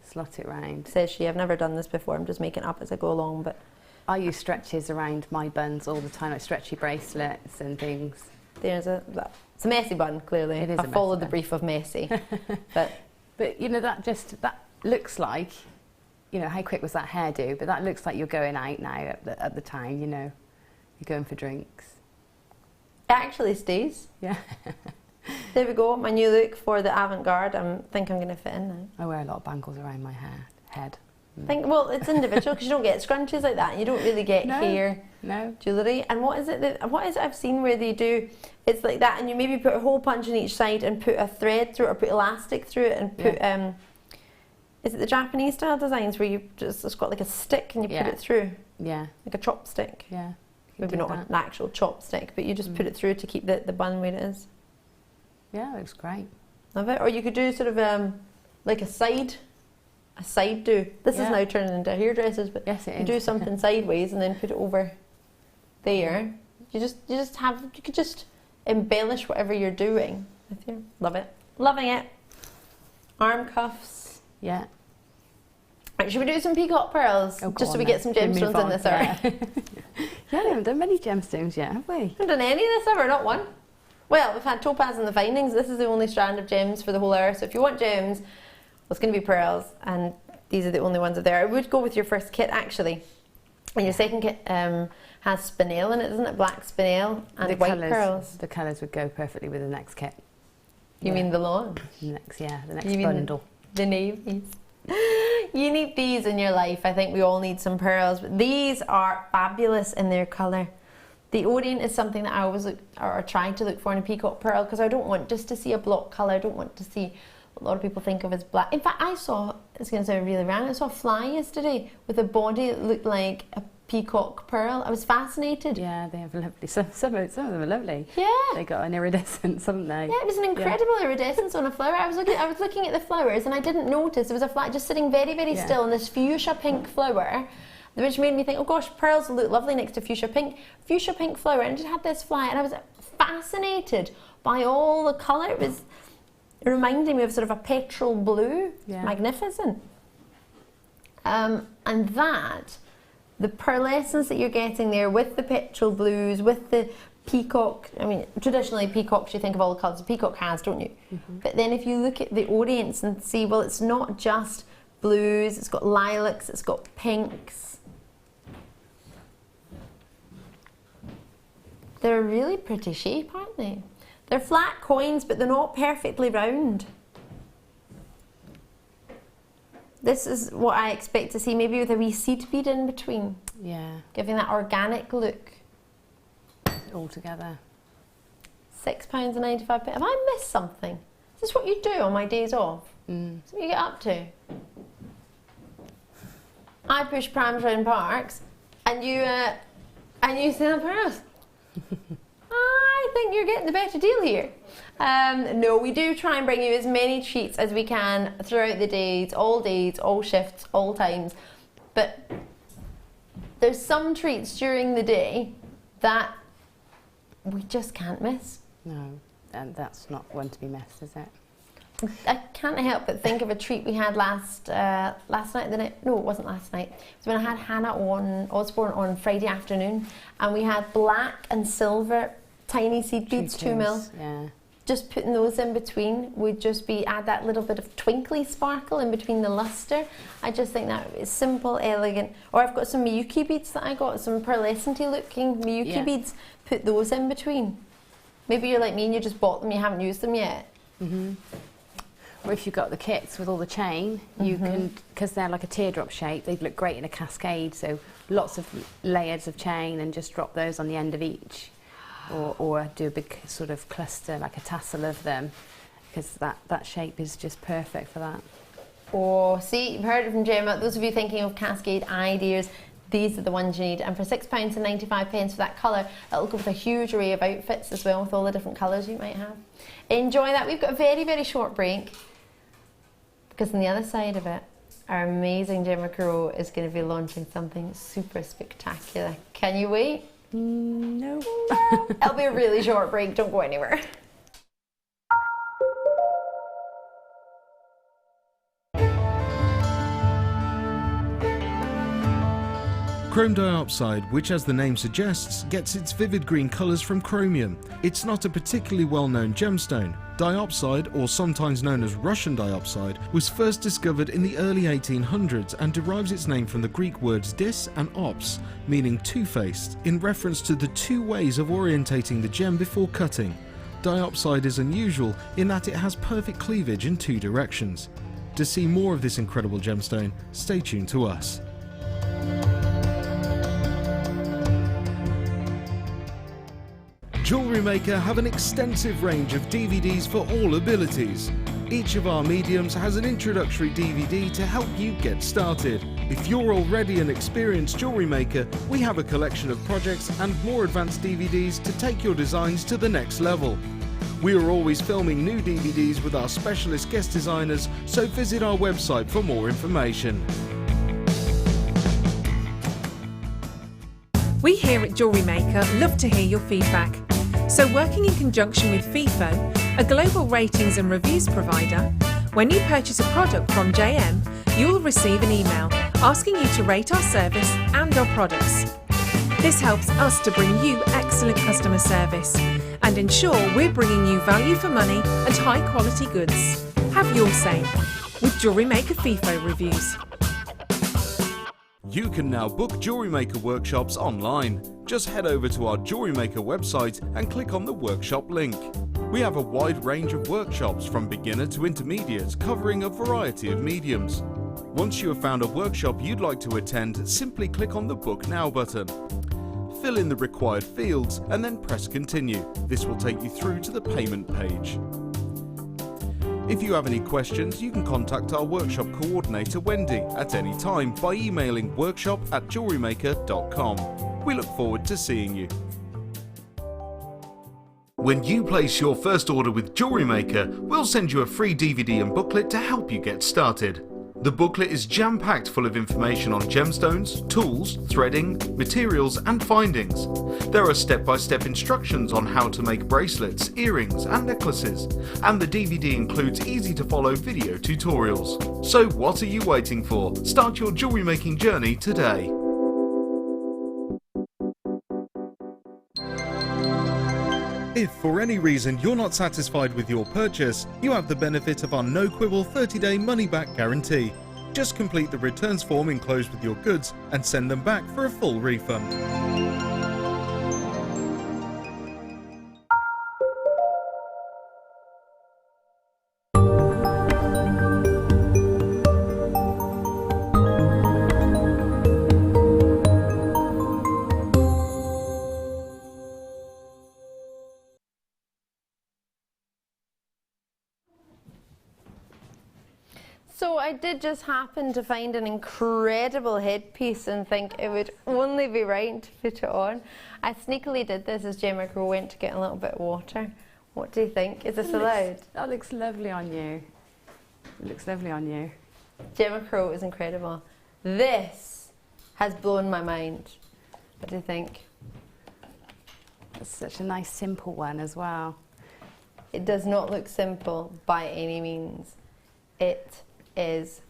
Slot it round. Says she. I've never done this before. I'm just making it up as I go along. But I use stretches around my buns all the time, like stretchy bracelets and things. It's a messy bun, clearly. It is. I followed the brief of messy. but that looks like, how quick was that hairdo? But that looks like you're going out now at the time. You're going for drinks. It actually stays. Yeah. There we go, my new look for the avant-garde. I think I'm going to fit in now. I wear a lot of bangles around my head. Well, it's individual because you don't get scrunchies like that. You don't really get hair jewellery. And what is it I've seen where they do? It's like that, and you maybe put a hole punch on each side and put a thread through it or put elastic through it and put is it the Japanese style designs where it's got like a stick and you put it through? Yeah. Like a chopstick. Yeah. Maybe not an actual chopstick, but you just put it through to keep the bun where it is. Yeah, it looks great. Love it. Or you could do sort of like a side do. This is now turning into hairdressers, but yes, it is. You do something sideways and then put it over there. You could just embellish whatever you're doing with your. Love it. Loving it. Arm cuffs. Yeah. Right, should we do some peacock pearls? Just so we get some gemstones in this hour. Yeah, we haven't done many gemstones yet, have we? We haven't done any this hour, not one. Well, we've had topaz and the findings. This is the only strand of gems for the whole hour. So if you want gems, well, it's going to be pearls, and these are the only ones out there. I would go with your first kit, actually. And your second kit has spinel in it, doesn't it? Black spinel and white pearls. The colours would go perfectly with the next kit. You mean the lawn? The next bundle. The navies. You need these in your life. I think we all need some pearls. But these are fabulous in their colour. The orient is something that I always try to look for in a peacock pearl, because I don't want just to see a block colour. I don't want to see what a lot of people think of as black. In fact, it's going to sound really random, I saw a fly yesterday with a body that looked like a peacock pearl. I was fascinated. Yeah, they have lovely, some of them are lovely. Yeah. They got an iridescence, haven't they? Yeah, it was an incredible iridescence on a flower. I was looking at the flowers and I didn't notice there was a fly just sitting very, very still on this fuchsia pink flower, which made me think, oh gosh, pearls will look lovely next to fuchsia pink flower. And it had this fly, and I was fascinated by all the colour. It reminded me of sort of a petrol blue. Yeah. Magnificent. And the pearlescence that you're getting there with the petrol blues, with the peacock. I mean, traditionally peacocks, you think of all the colours a peacock has, don't you? But then if you look at the orients and see, well, it's not just blues, it's got lilacs, it's got pinks. They're a really pretty shape, aren't they? They're flat coins, but they're not perfectly round. This is what I expect to see, maybe with a wee seed bead in between. Yeah. Giving that organic look. All together. £6.95. Have I missed something? Is this what you do on my days off? Is this what you get up to? I push prams around parks, and you sell pearls. I think you're getting the better deal here. No, we do try and bring you as many treats as we can throughout the days, all shifts, all times. But there's some treats during the day that we just can't miss. No, and that's not one to be missed, is it? I can't help but think of a treat we had last night. No, it wasn't last night. It was when I had Hannah Osborne on Friday afternoon, and we had black and silver tiny seed beads, 2 mil. Yeah. Just putting those in between would just be add that little bit of twinkly sparkle in between the luster. I just think that is simple, elegant. Or I've got some Miyuki beads that I got, some pearlescent-y looking Miyuki beads. Put those in between. Maybe you're like me and you just bought them, you haven't used them yet. Or if you've got the kits with all the chain, you can, because they're like a teardrop shape, they'd look great in a cascade, so lots of layers of chain, and just drop those on the end of each. Or do a big sort of cluster, like a tassel of them, because that shape is just perfect for that. Oh, see, you've heard it from Gemma. Those of you thinking of cascade ideas, these are the ones you need. And for £6.95 for that colour, it'll go with a huge array of outfits as well, with all the different colours you might have. Enjoy that. We've got a very, very short break, because on the other side of it, our amazing Gemma Crow is going to be launching something super spectacular. Can you wait? No. It'll be a really short break. Don't go anywhere. Chrome diopside, which as the name suggests, gets its vivid green colours from chromium. It's not a particularly well-known gemstone. Diopside, or sometimes known as Russian diopside, was first discovered in the early 1800s and derives its name from the Greek words dis and ops, meaning two-faced, in reference to the two ways of orientating the gem before cutting. Diopside is unusual in that it has perfect cleavage in two directions. To see more of this incredible gemstone, stay tuned to us. Jewellery Maker have an extensive range of DVDs for all abilities. Each of our mediums has an introductory DVD to help you get started. If you're already an experienced jewellery maker, we have a collection of projects and more advanced DVDs to take your designs to the next level. We are always filming new DVDs with our specialist guest designers, so visit our website for more information. We here at Jewellery Maker love to hear your feedback. So working in conjunction with FIFO, a global ratings and reviews provider, when you purchase a product from JM, you'll receive an email asking you to rate our service and our products. This helps us to bring you excellent customer service and ensure we're bringing you value for money and high quality goods. Have your say with Jewellery Maker FIFO reviews. You can now book Jewellery Maker workshops online. Just head over to our Jewellery Maker website and click on the workshop link. We have a wide range of workshops from beginner to intermediate, covering a variety of mediums. Once you have found a workshop you'd like to attend, simply click on the Book Now button. Fill in the required fields and then press Continue. This will take you through to the payment page. If you have any questions, you can contact our workshop coordinator Wendy at any time by emailing workshop@jewellerymaker.com. We look forward to seeing you. When you place your first order with Jewellery Maker, we'll send you a free DVD and booklet to help you get started. The booklet is jam-packed full of information on gemstones, tools, threading, materials and findings. There are step-by-step instructions on how to make bracelets, earrings and necklaces, and the DVD includes easy-to-follow video tutorials. So what are you waiting for? Start your jewellery making journey today. If for any reason you're not satisfied with your purchase, you have the benefit of our no-quibble 30-day money-back guarantee. Just complete the returns form enclosed with your goods and send them back for a full refund. So I did just happen to find an incredible headpiece and think it would only be right to put it on. I sneakily did this as Gemma went to get a little bit of water. What do you think? Is this allowed? That looks lovely on you. It looks lovely on you. Gemma is incredible. This has blown my mind. What do you think? It's such a nice simple one as well. It does not look simple by any means. It is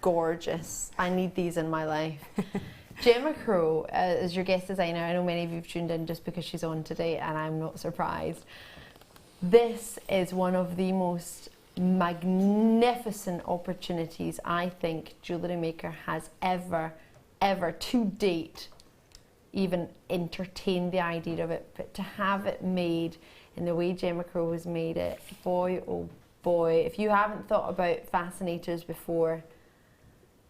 gorgeous. I need these in my life. Gemma is your guest designer. I know many of you have tuned in just because she's on today, and I'm not surprised. This is one of the most magnificent opportunities I think Jewellery Maker has ever to date even entertained the idea of it, but to have it made in the way Gemma has made it, boy oh boy, if you haven't thought about fascinators before,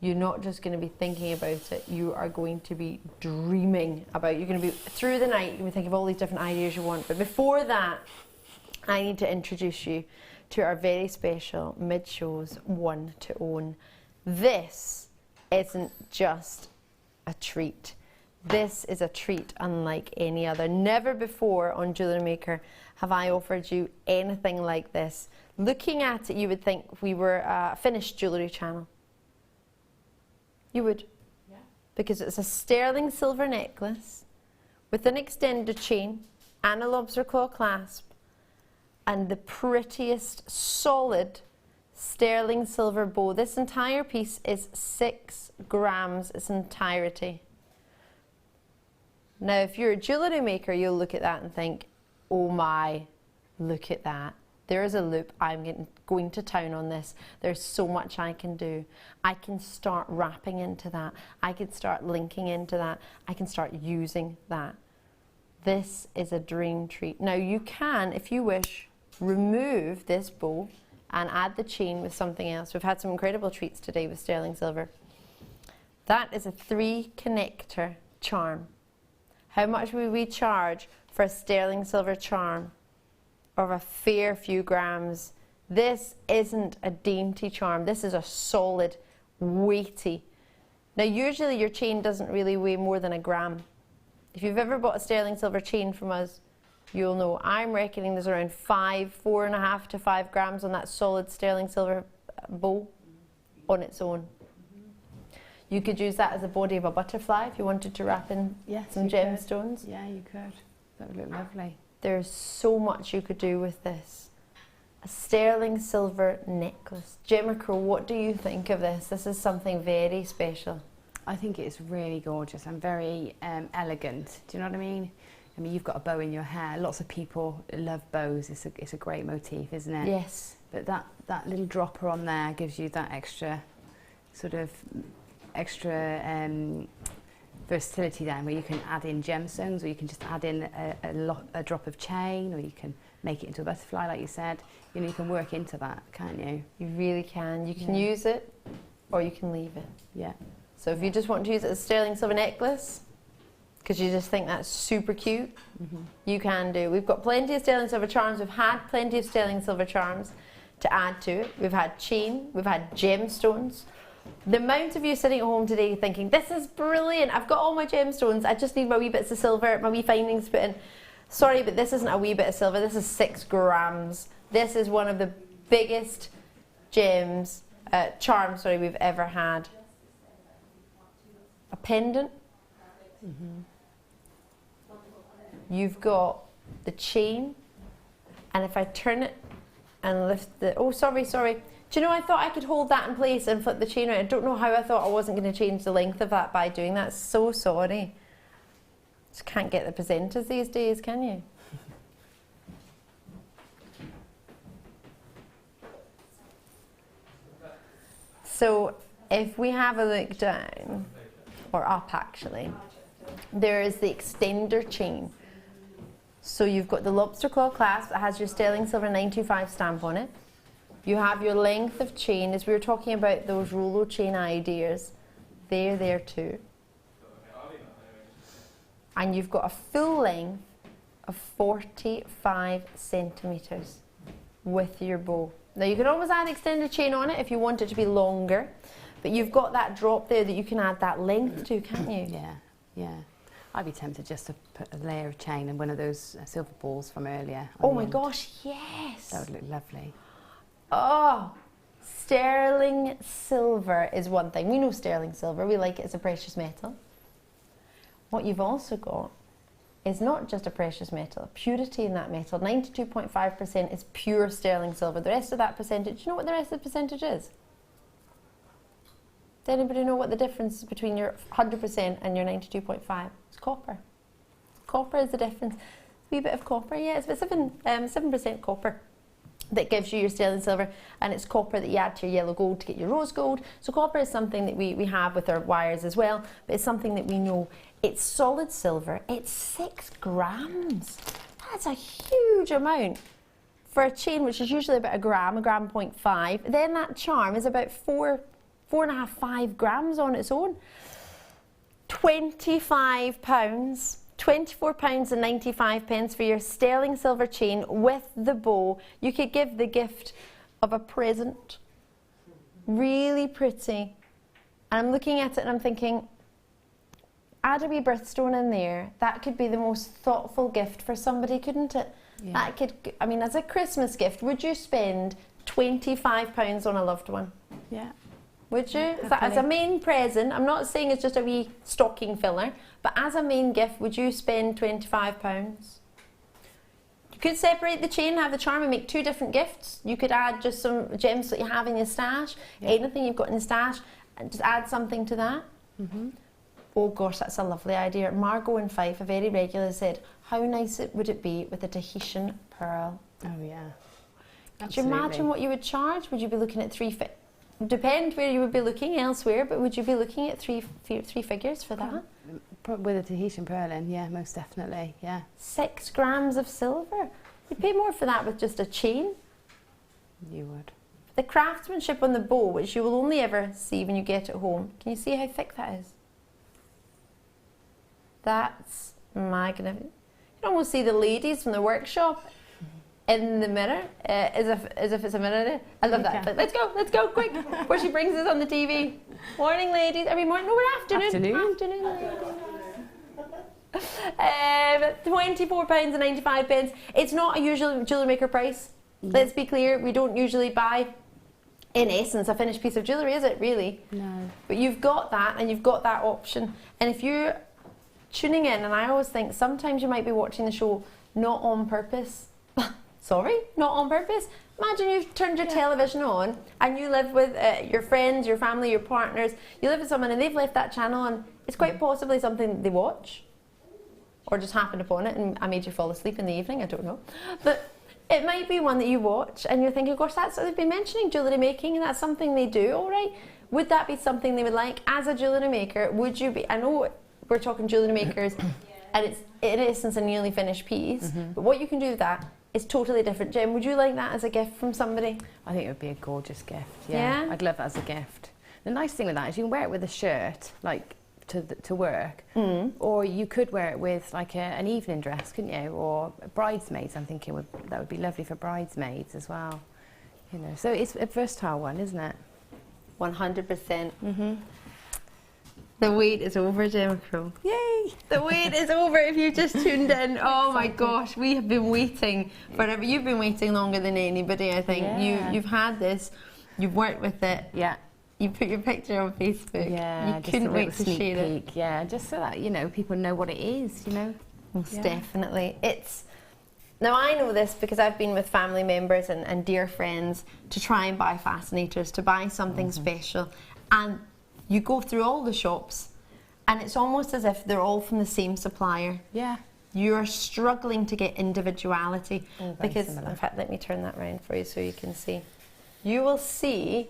you're not just going to be thinking about it, you are going to be dreaming about it. You're going to be, through the night, you're going to think of all these different ideas you want. But before that, I need to introduce you to our very special mid-shows one to own. This isn't just a treat. This is a treat unlike any other. Never before on Jewellery Maker have I offered you anything like this. Looking at it, you would think we were a finished jewellery channel. You would. Yeah. Because it's a sterling silver necklace with an extended chain and a lobster claw clasp and the prettiest solid sterling silver bow. This entire piece is 6 grams, its entirety. Now, if you're a Jewellery Maker, you'll look at that and think, oh my, look at that. There is a loop. I'm going to town on this. There's so much I can do. I can start wrapping into that. I can start linking into that. I can start using that. This is a dream treat. Now you can, if you wish, remove this bow and add the chain with something else. We've had some incredible treats today with sterling silver. That is a 3 connector charm. How much would we charge for a sterling silver charm of a fair few grams? This isn't a dainty charm. This is a solid, weighty. Now usually your chain doesn't really weigh more than 1 gram. If you've ever bought a sterling silver chain from us, you'll know I'm reckoning there's around 4.5 to 5 grams on that solid sterling silver bow on its own. You could use that as a body of a butterfly if you wanted to wrap in some gemstones. Yeah, you could. That would look lovely. There's so much you could do with this. A sterling silver necklace. Gemma, what do you think of this? This is something very special. I think it's really gorgeous and very elegant. Do you know what I mean? I mean, you've got a bow in your hair. Lots of people love bows. It's a great motif, isn't it? Yes. But that little dropper on there gives you that extra sort of extra versatility then, where you can add in gemstones, or you can just add in a drop of chain, or you can make it into a butterfly, like you said. You know, you can work into that, can't you? You really can. You can use it, or you can leave it. Yeah. So if you just want to use it as a sterling silver necklace, because you just think that's super cute, you can do. We've got plenty of sterling silver charms. We've had plenty of sterling silver charms to add to it. We've had chain, we've had gemstones. The amount of you sitting at home today thinking, this is brilliant, I've got all my gemstones, I just need my wee bits of silver, my wee findings put in. Sorry, but this isn't a wee bit of silver, this is 6 grams. This is one of the biggest charms we've ever had. A pendant. You've got the chain, and if I turn it and lift the, oh sorry, do you know, I thought I could hold that in place and flip the chain around. I don't know how I thought I wasn't going to change the length of that by doing that. So sorry. Just can't get the presenters these days, can you? So if we have a look down, or up actually, there is the extender chain. So you've got the lobster claw clasp that has your sterling silver 925 stamp on it. You have your length of chain, as we were talking about those Rolo chain ideas, they're there too. And you've got a full length of 45 centimetres with your bow. Now you can always add extended chain on it if you want it to be longer, but you've got that drop there that you can add that length to, can't you? Yeah, yeah. I'd be tempted just to put a layer of chain and one of those silver balls from earlier. Oh my gosh, yes! That would look lovely. Oh, sterling silver is one thing. We know sterling silver, we like it as a precious metal. What you've also got is not just a precious metal, purity in that metal. 92.5% is pure sterling silver. The rest of that percentage, you know what the rest of the percentage is? Does anybody know what the difference is between your 100% and your 92.5? It's copper. Copper is the difference. A wee bit of copper, yeah, it's about 7% copper that gives you your sterling silver, and it's copper that you add to your yellow gold to get your rose gold. So copper is something that we have with our wires as well, but it's something that we know. It's solid silver, it's 6 grams. That's a huge amount for a chain, which is usually about a gram 0.5. Then that charm is about 4.5, 5 grams on its own. £25, £24.95 for your sterling silver chain with the bow. You could give the gift of a present. Really pretty. And I'm looking at it and I'm thinking, add a wee birthstone in there. That could be the most thoughtful gift for somebody, couldn't it? Yeah. That could, I mean, as a Christmas gift, would you spend £25 on a loved one? Yeah. Would you? That as a main present, I'm not saying it's just a wee stocking filler, but as a main gift, would you spend £25? You could separate the chain, have the charm and make 2 different gifts. You could add just some gems that you have in your stash, anything you've got in the stash, and just add something to that. Oh gosh, that's a lovely idea. Margot in Fife, a very regular, said, how nice would it be with a Tahitian pearl? Oh yeah. Could you imagine what you would charge? Would you be looking at depend where you would be looking elsewhere, but would you be looking at three figures for that? With a Tahitian pearl in, yeah, most definitely, yeah. 6 grams of silver. You'd pay more for that with just a chain. You would. The craftsmanship on the bow, which you will only ever see when you get it home. Can you see how thick that is? That's magnificent. You can almost see the ladies from the workshop in the mirror, as if it's a mirror there. I love that. Like, let's go, quick. Where she brings us on the TV. Morning, ladies. Every morning. No, we're afternoon. Afternoon, ladies. £24.95. It's not a usual Jewellery Maker price. Let's be clear, we don't usually buy, in essence, a finished piece of jewellery, is it really? No. But you've got that, and you've got that option. And if you're tuning in, and I always think sometimes you might be watching the show not on purpose. Sorry, not on purpose. Imagine you've turned your television on and you live with your friends, your family, your partners. You live with someone and they've left that channel, and it's quite possibly something they watch or just happened upon it and I made you fall asleep in the evening, I don't know. But it might be one that you watch and you're thinking, gosh, that's what they've been mentioning, jewellery making, and that's something they do. All right, Would that be something they would like? As a jewellery maker, would you be, I know we're talking jewellery makers, and it's in essence a nearly finished piece, but what you can do with that is totally different. Jem, would you like that as a gift from somebody? I think it would be a gorgeous gift. Yeah, I'd love that as a gift. The nice thing with that is you can wear it with a shirt, like to work, or you could wear it with like an evening dress, couldn't you? Or bridesmaids. I'm thinking that would be lovely for bridesmaids as well. You know, so it's a versatile one, isn't it? 100%. The wait is over, Gemma Crow. Yay! The wait is over if you've just tuned in. Oh my gosh, we have been waiting forever. You've been waiting longer than anybody, I think. Yeah. You've had this, you've worked with it. Yeah. You put your picture on Facebook. Yeah, you couldn't wait to share it. Yeah, just so that, you know, people know what it is, you know. Most definitely. Now I know this because I've been with family members and dear friends to try and buy fascinators, to buy something special, and you go through all the shops and it's almost as if they're all from the same supplier. Yeah. You're struggling to get individuality because, similar. in fact, let me turn that round for you so you can see. You will see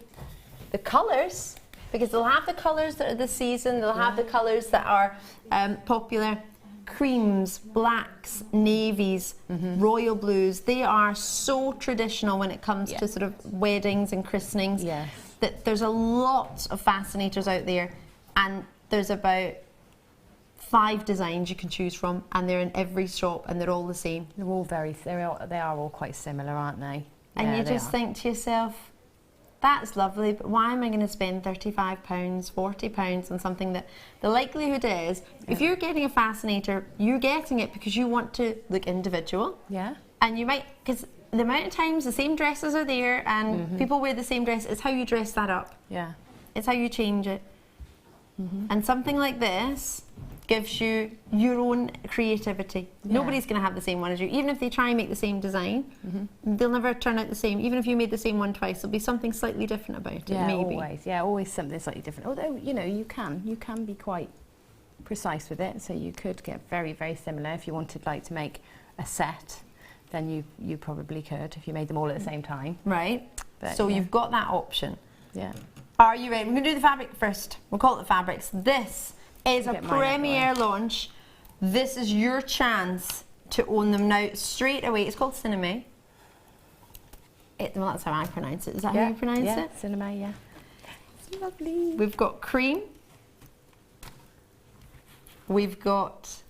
the colours, because they'll have the colours that are the season, they'll have the colours that are popular. Creams, blacks, navies, royal blues, they are so traditional when it comes to sort of weddings and christenings. Yes. That there's a lot of fascinators out there, and there's about 5 designs you can choose from, and they're in every shop and they're all the same. They're all they are all quite similar, aren't they? And Yeah, you they just are. think to yourself, that's lovely, but why am I going to spend £35, £40 on something that the likelihood is, if you're getting a fascinator, you're getting it because you want to look individual. Yeah. And you might, because the amount of times the same dresses are there and people wear the same dress, it's how you dress that up. Yeah. It's how you change it. And something like this gives you your own creativity. Nobody's going to have the same one as you. Even if they try and make the same design, they'll never turn out the same. Even if you made the same one twice, there'll be something slightly different about it, Yeah, maybe. always. Yeah, always something slightly different. Although, you know, you can be quite precise with it, so you could get very, very similar. If you wanted like to make a set, then you probably could if you made them all at the same time. Right. But, So yeah. you've got that option. Yeah. Are you ready? We're going to do the fabric first. We'll call it the fabrics. This is a Get mine out premiere the way. launch. This is your chance to own them now straight away. It's called sinamay. Well, that's how I pronounce it. Is that how you pronounce it? Sinamay, yeah. It's lovely. We've got cream. We've got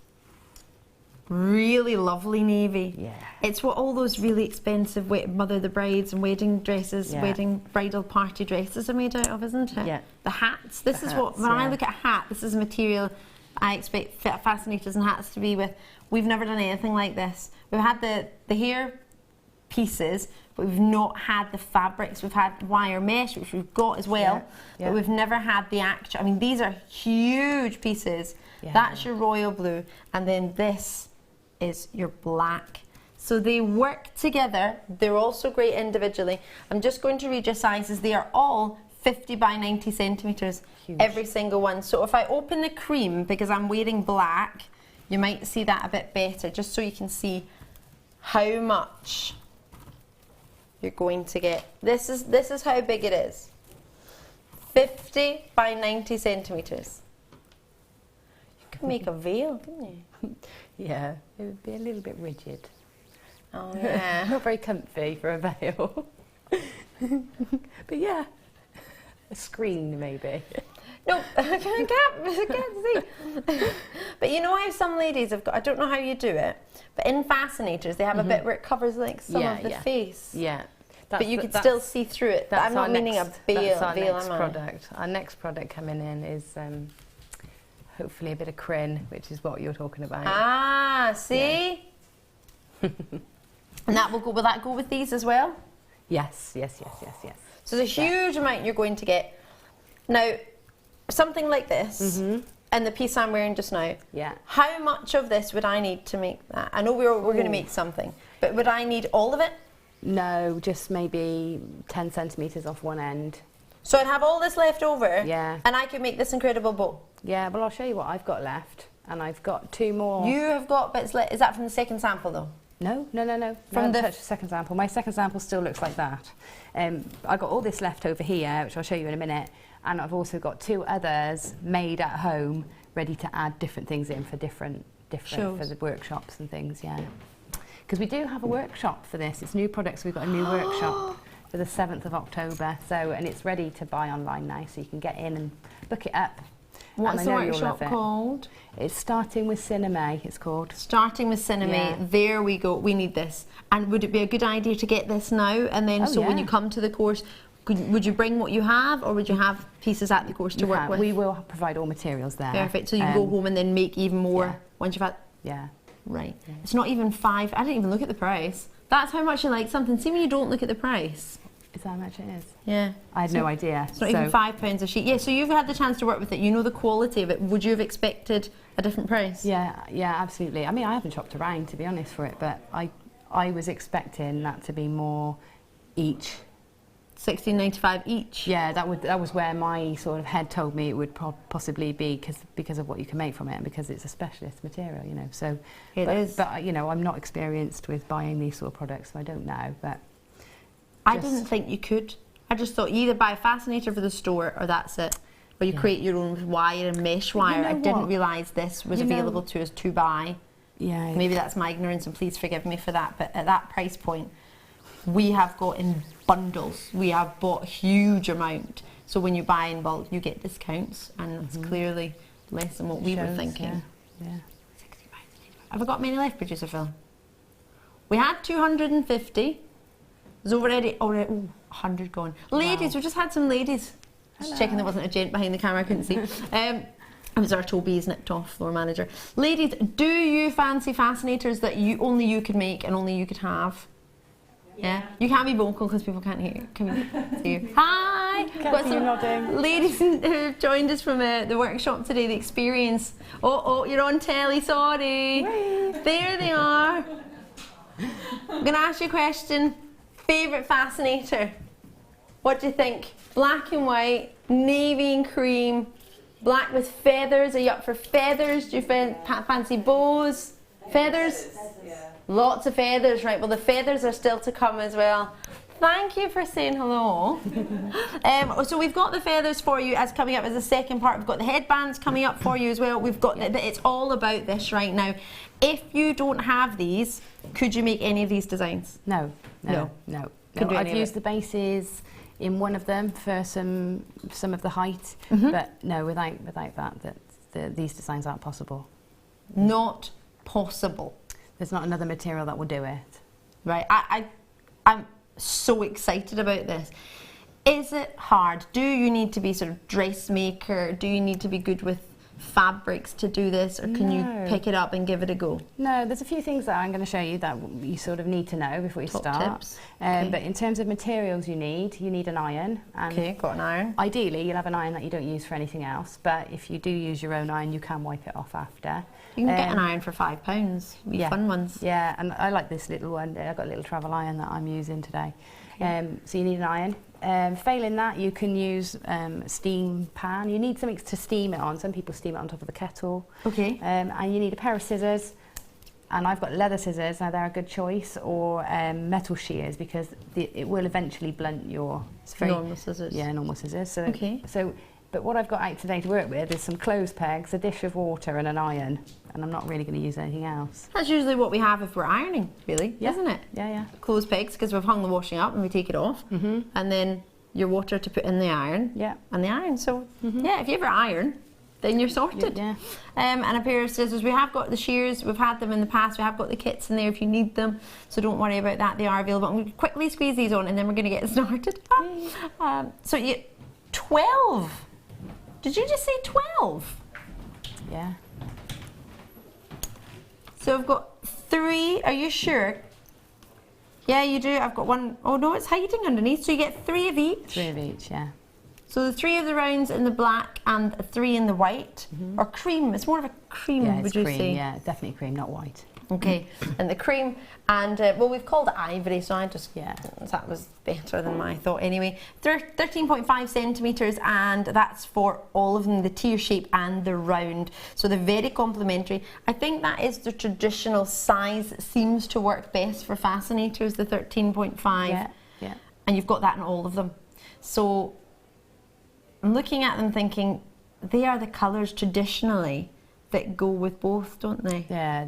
really lovely navy. Yeah. It's what all those really expensive Mother of the Brides and wedding dresses, Yeah. wedding bridal party dresses are made out of, isn't it? Yeah. The hats. This The is what, hats, when I yeah. look at a hat, this is a material I expect fascinators and hats to be with. We've never done anything like this. We've had the hair pieces, but we've not had the fabrics. We've had wire mesh, which we've got as well, Yeah. but we've never had the actual, I mean, these are huge pieces. Yeah. That's your royal blue, and then this is your black. So they work together. They're also great individually. I'm just going to read your sizes. They are all 50 by 90 centimetres, Huge. every single one. So if I open the cream, because I'm wearing black, you might see that a bit better, just so you can see how much you're going to get. This is how big it is. 50 by 90 centimetres. You could make a veil, couldn't you? Yeah, it would be a little bit rigid. Oh yeah. Not very comfy for a veil. But yeah, a screen maybe. No, I can't see. But you know how some ladies have got, I don't know how you do it, but in fascinators they have a bit where it covers like some of the face. Yeah. But you can still see through it. But I'm not meaning a veil, That's our next am I? product. Our next product coming in is hopefully a bit of crin, which is what you're talking about. Ah, see? And will that go with these as well? Yes. So there's a huge amount you're going to get. Now, something like this, and the piece I'm wearing just now, Yeah. how much of this would I need to make that? I know we're going to make something, but would I need all of it? No, just maybe 10 centimetres off one end. So I'd have all this left over, Yeah. and I could make this incredible bow. Yeah, well, I'll show you what I've got left. And I've got 2 more. You have got bits left. Is that from the second sample, though? No. From the touch the second sample. My second sample still looks like that. I got all this left over here, which I'll show you in a minute. and I've also got 2 others made at home, ready to add different things in for different Shows. for the workshops and things. Yeah, because we do have a workshop for this. It's new products. We've got a new workshop for the 7th of October. So, and it's ready to buy online now, so you can get in and look it up. What's and the I know you'll workshop love it. called? It's Starting with Sinamay, it's called. Starting with sinamay. Yeah. There we go. We need this. And would it be a good idea to get this now? And then, Oh, so when yeah. you come to the course, would you bring what you have, or would you have pieces at the course to work with? We will provide all materials there. Perfect. So you can go home and then make even more yeah. once you've had. Yeah. Right. Yeah. It's not even 5. I didn't even look at the price. That's how much you like something. See when you don't look at the price. Is that how much it is? Yeah. I had no idea. It's not even £5 a sheet. Yeah, so you've had the chance to work with it. You know the quality of it. Would you have expected a different price? Yeah, absolutely. I mean, I haven't shopped around, to be honest, for it, but I was expecting that to be more each. £16.95 each. Yeah, that was where my sort of head told me it would possibly be, because of what you can make from it, and because it's a specialist material, you know. So It is. But you know, I'm not experienced with buying these sort of products, so I don't know. But I didn't think you could. I just thought you either buy a Fascinator for the store or that's it. Or you create your own wire and mesh wire. know I didn't what? realise this was You know- available to us to buy. yeah, Maybe that's my ignorance, and please forgive me for that. But at that price point, we have got in bundles. We have bought a huge amount. So when you buy in bulk, you get discounts, and it's clearly less than what we were Shows, thinking. Yeah. Have I got many left, producer Phil? We had 250. There's already 100 gone. Ladies, we just had some ladies. Just checking there wasn't a gent behind the camera, I couldn't see. It was our Toby's nipped off, floor manager. Ladies, do you fancy fascinators that only you could make and only you could have? Yeah. You can't be vocal because people can't hear. Can we see you? Hi. Can't see you nodding. Ladies who joined us from the workshop today, the experience. Oh, you're on telly. Sorry. Wait. There they are. I'm gonna ask you a question. Favourite fascinator? What do you think? Black and white, navy and cream, black with feathers. Are you up for feathers? Do you fancy bows? Feathers? Lots of feathers, right? Well, the feathers are still to come as well. Thank you for saying hello. So we've got the feathers for you as coming up as the second part. We've got the headbands coming up for you as well. We've got it's all about this right now. If you don't have these, could you make any of these designs? No. Could do any I've of used the bases in one of them for some of the height, but no, without that, these designs aren't possible. Not possible. There's not another material that will do it. Right, I'm so excited about this. Is it hard? Do you need to be sort of dressmaker? Do you need to be good with fabrics to do this, or can you pick it up and give it a go? No, there's a few things that I'm going to show you that you sort of need to know before you Top start. tips. But in terms of materials you need an iron. And Okay, got an iron. ideally, you'll have an iron that you don't use for anything else, but if you do use your own iron, you can wipe it off after. You can get an iron for £5. Yeah. Fun ones. Yeah, and I like this little one. I've got a little travel iron that I'm using today. So you need an iron. Failing that, you can use a steam pan. You need something to steam it on. Some people steam it on top of the kettle. Okay. And you need a pair of scissors. And I've got leather scissors. Now they're a good choice, or metal shears, because it will eventually blunt your... Normal scissors. Yeah, normal scissors. So, Okay. But what I've got out today to work with is some clothes pegs, a dish of water and an iron. And I'm not really going to use anything else. That's usually what we have if we're ironing, really, isn't it? Yeah. Clothes pegs, because we've hung the washing up and we take it off. And then your water to put in the iron. Yeah. And the iron. So, yeah, if you ever iron, then you're sorted. Yeah. And a pair of scissors. We have got the shears. We've had them in the past. We have got the kits in there if you need them. So don't worry about that. They are available. I'm going to quickly squeeze these on and then we're going to get started. So you... 12. Did you just say 12? Yeah. So I've got 3. Are you sure? Yeah, you do. I've got 1. Oh no, it's hiding underneath. So you get 3 of each. 3 of each, yeah. So the 3 of the rounds in the black and 3 in the white, or cream. It's more of a cream, Yeah, it's would you cream, say? yeah, definitely cream, not white. Okay, and the cream, and well, we've called it ivory, so I just, Yeah. that was better than my thought anyway. 13.5 centimetres, and that's for all of them, the tear shape and the round. So they're very complementary. I think that is the traditional size that seems to work best for fascinators, the 13.5. Yeah. And you've got that in all of them. So I'm looking at them thinking, they are the colours traditionally that go with both, don't they? Yeah,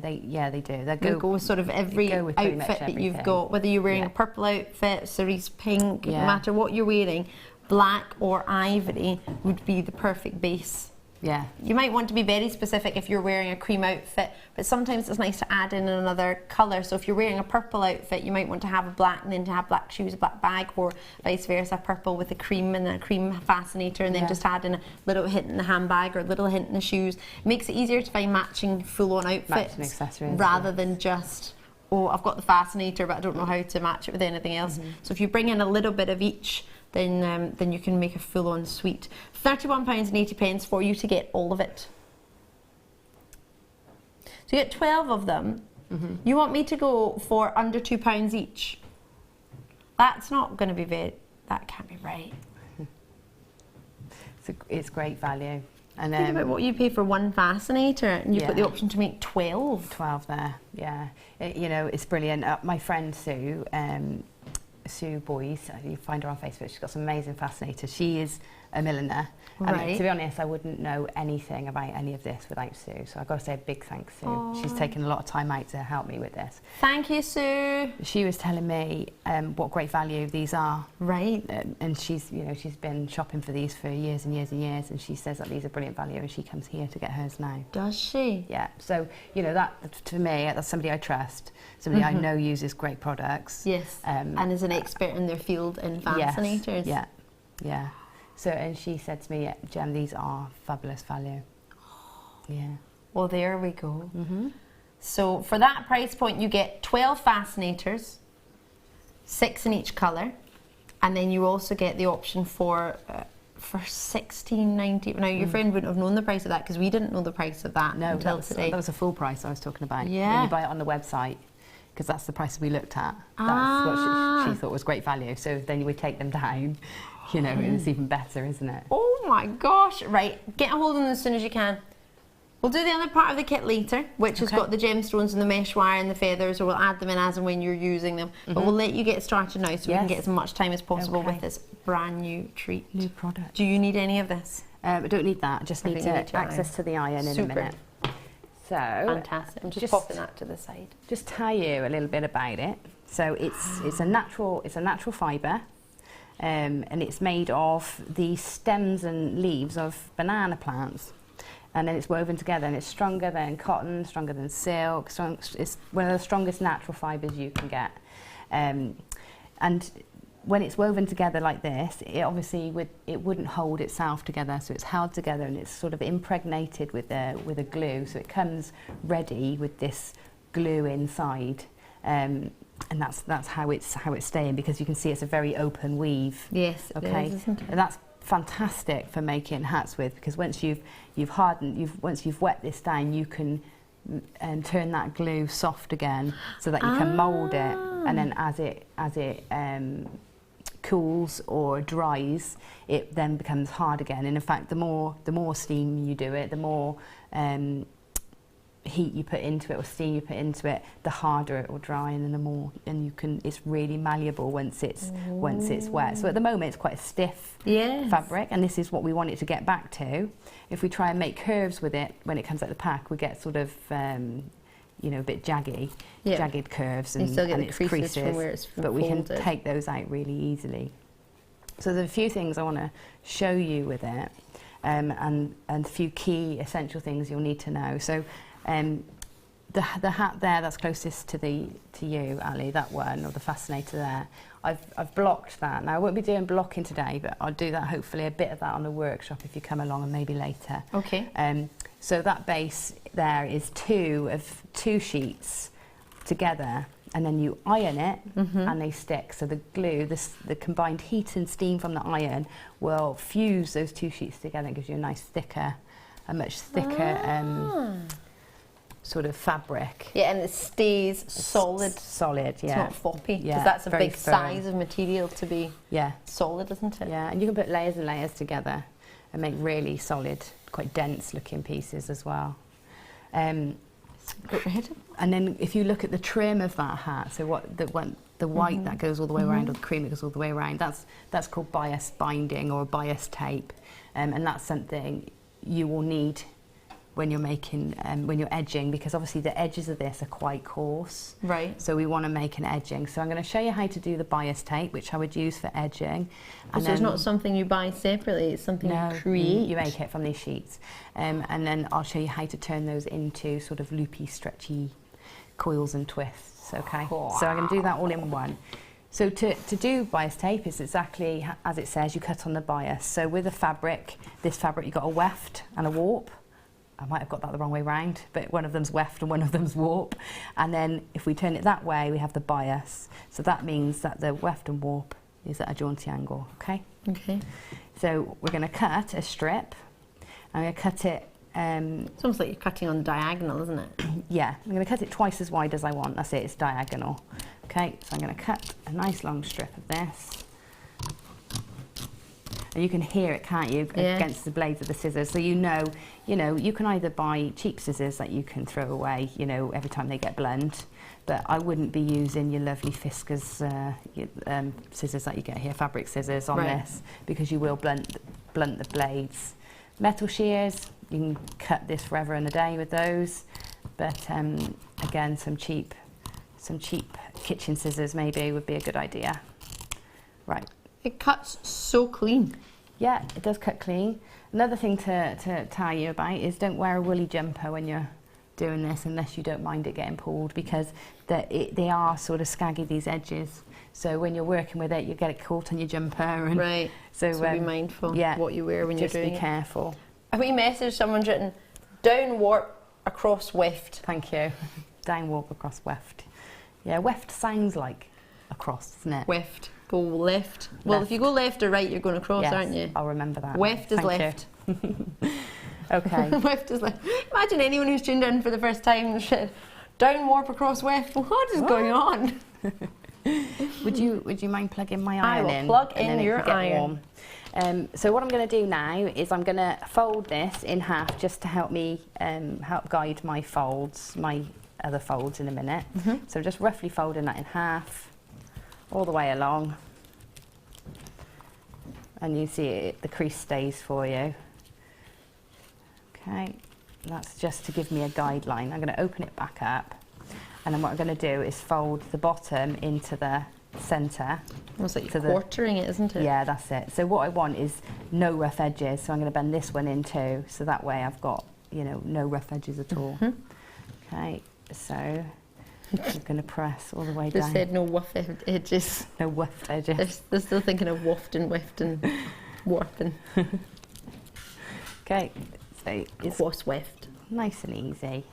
they do. They go with sort of every outfit that you've got, whether you're wearing a purple outfit, cerise pink, no matter what you're wearing, black or ivory would be the perfect base. Yeah. You might want to be very specific if you're wearing a cream outfit, but sometimes it's nice to add in another colour. So if you're wearing a purple outfit, you might want to have a black and then to have black shoes, a black bag, or vice versa, purple with a cream and a cream fascinator, and then just add in a little hint in the handbag or a little hint in the shoes. It makes it easier to find matching full-on outfits accessories, rather than just, oh, I've got the fascinator, but I don't know how to match it with anything else. So if you bring in a little bit of each, then you can make a full-on suite. £31.80 for you to get all of it. So you get 12 of them. You want me to go for under £2 each? That's not going to be that can't be right. It's great value. And think about what you pay for one fascinator, and you've got the option to make 12. 12 there, yeah. You know, it's brilliant. My friend Sue Boyce, you find her on Facebook, she's got some amazing fascinators. She is a milliner. And to be honest, I wouldn't know anything about any of this without Sue, so I've got to say a big thanks, Sue. Aww. She's taken a lot of time out to help me with this. Thank you, Sue. She was telling me what great value these are. Right. And she's been shopping for these for years and years and years, and she says that these are brilliant value, and she comes here to get hers now. Does she? Yeah, so, you know, that, to me, that's somebody I trust, somebody I know uses great products. Yes, and is an expert in their field in fascinators. Yes. Yeah. So, and she said to me, Gem, these are fabulous value. Yeah. Well, there we go. So for that price point, you get 12 fascinators, 6 in each colour, and then you also get the option for $16.90. Now, your friend wouldn't have known the price of that because we didn't know the price of that until today. That was a full price I was talking about. Yeah. When you buy it on the website, because that's the price we looked at. That's what she thought was great value. So then we take them down. You know, it's even better, isn't it? Oh my gosh. Right, get a hold of them as soon as you can. We'll do the other part of the kit later, which has got the gemstones and the mesh wire and the feathers, or we'll add them in as and when you're using them. But we'll let you get started now so we can get as much time as possible with this brand new treat. New product. Do you need any of this? I don't need that. I just need access to the iron in a minute. So fantastic. I'm just popping that to the side. Just tell you a little bit about it. So it's a natural fibre. And it's made of the stems and leaves of banana plants, and then it's woven together, and it's stronger than cotton, stronger than silk. It's one of the strongest natural fibres you can get, and when it's woven together like this, it obviously wouldn't hold itself together, so it's held together and it's sort of impregnated with a glue, so it comes ready with this glue inside. And that's how it's staying, because you can see it's a very open weave. Yes, it is, isn't it? And that's fantastic for making hats with, because once you've wet this down, you can turn that glue soft again, so that you can mould it, and then as it cools or dries, it then becomes hard again. And in fact, the more steam you do it, the more heat you put into it or steam you put into it, the harder it will dry, and then the more, and you can, it's really malleable once it's wet. So at the moment it's quite a stiff fabric, and this is what we want it to get back to. If we try and make curves with it when it comes out of the pack, we get sort of you know, a bit jagged curves, and it's creases from where it's but we can take those out really easily. So there's a few things I want to show you with it, and a few key essential things you'll need to know. So the hat there that's closest to you, Ali, that one, or the fascinator there, I've blocked that. Now I won't be doing blocking today, but I'll do that, hopefully a bit of that on the workshop if you come along, and maybe later. Okay. So that base there is two sheets together, and then you iron it, and they stick. So the glue, the combined heat and steam from the iron will fuse those two sheets together and gives you a nice a much thicker sort of fabric. Yeah, and it stays solid. Solid, yeah. It's not floppy, because that's a big size of material to be solid, isn't it? Yeah, and you can put layers and layers together and make really solid, quite dense looking pieces as well. Incredible. And then if you look at the trim of that hat, so the white that goes all the way around, or the cream that goes all the way around, that's called bias binding or bias tape, and that's something you will need when you're making, when you're edging, because obviously the edges of this are quite coarse. Right. So we want to make an edging. So I'm going to show you how to do the bias tape, which I would use for edging. And so it's not something you buy separately, it's something you create? You make it from these sheets. And then I'll show you how to turn those into sort of loopy, stretchy coils and twists, okay? Wow. So I'm going to do that all in one. So to do bias tape, it's exactly as it says, you cut on the bias. So with a fabric, this fabric, you've got a weft and a warp. I might have got that the wrong way round, but one of them's weft and one of them's warp. And then if we turn it that way, we have the bias. So that means that the weft and warp is at a jaunty angle, okay? Okay. So we're going to cut a strip. I'm going to cut it... it's almost like you're cutting on diagonal, isn't it? Yeah, I'm going to cut it twice as wide as I want. That's it, it's diagonal. Okay, so I'm going to cut a nice long strip of this. And you can hear it, can't you, against the blades of the scissors. So you know, you can either buy cheap scissors that you can throw away, every time they get blunt. But I wouldn't be using your lovely Fiskars scissors that you get here, fabric scissors on this, because you will blunt the blades. Metal shears, you can cut this forever and a day with those. But again, some cheap kitchen scissors maybe would be a good idea. Right. It cuts so clean. Yeah, it does cut clean. Another thing to tell you about is don't wear a woolly jumper when you're doing this, unless you don't mind it getting pulled, because they are sort of scaggy, these edges. So when you're working with it, you get it caught on your jumper. And right. So be mindful what you wear when you're doing it. Just be careful. A wee message, someone's written, down warp, across weft. Thank you. Down warp, across weft. Yeah, weft sounds like across, doesn't it? Weft. Go left. Well, if you go left or right, you're going across, aren't you? I'll remember that. Weft is left. Okay. Weft is left. Imagine anyone who's tuned in for the first time said, down warp across weft. What is going on? Would you mind plugging my iron in? I will plug in your iron. So what I'm going to do now is I'm going to fold this in half, just to help me help guide my folds, my other folds in a minute. So just roughly folding that in half, all the way along, and you see the crease stays for you. Okay, that's just to give me a guideline. I'm going to open it back up, and then what I'm going to do is fold the bottom into the centre. Almost like you're quartering it, isn't it? Yeah, that's it. So what I want is no rough edges, so I'm going to bend this one in too, so that way I've got, no rough edges at all. Okay, so I'm going to press all the way down. Just said no waft edges. No waft edges. They're still thinking of wafting, wefting, warping. Okay, so it's cross weft. Nice and easy.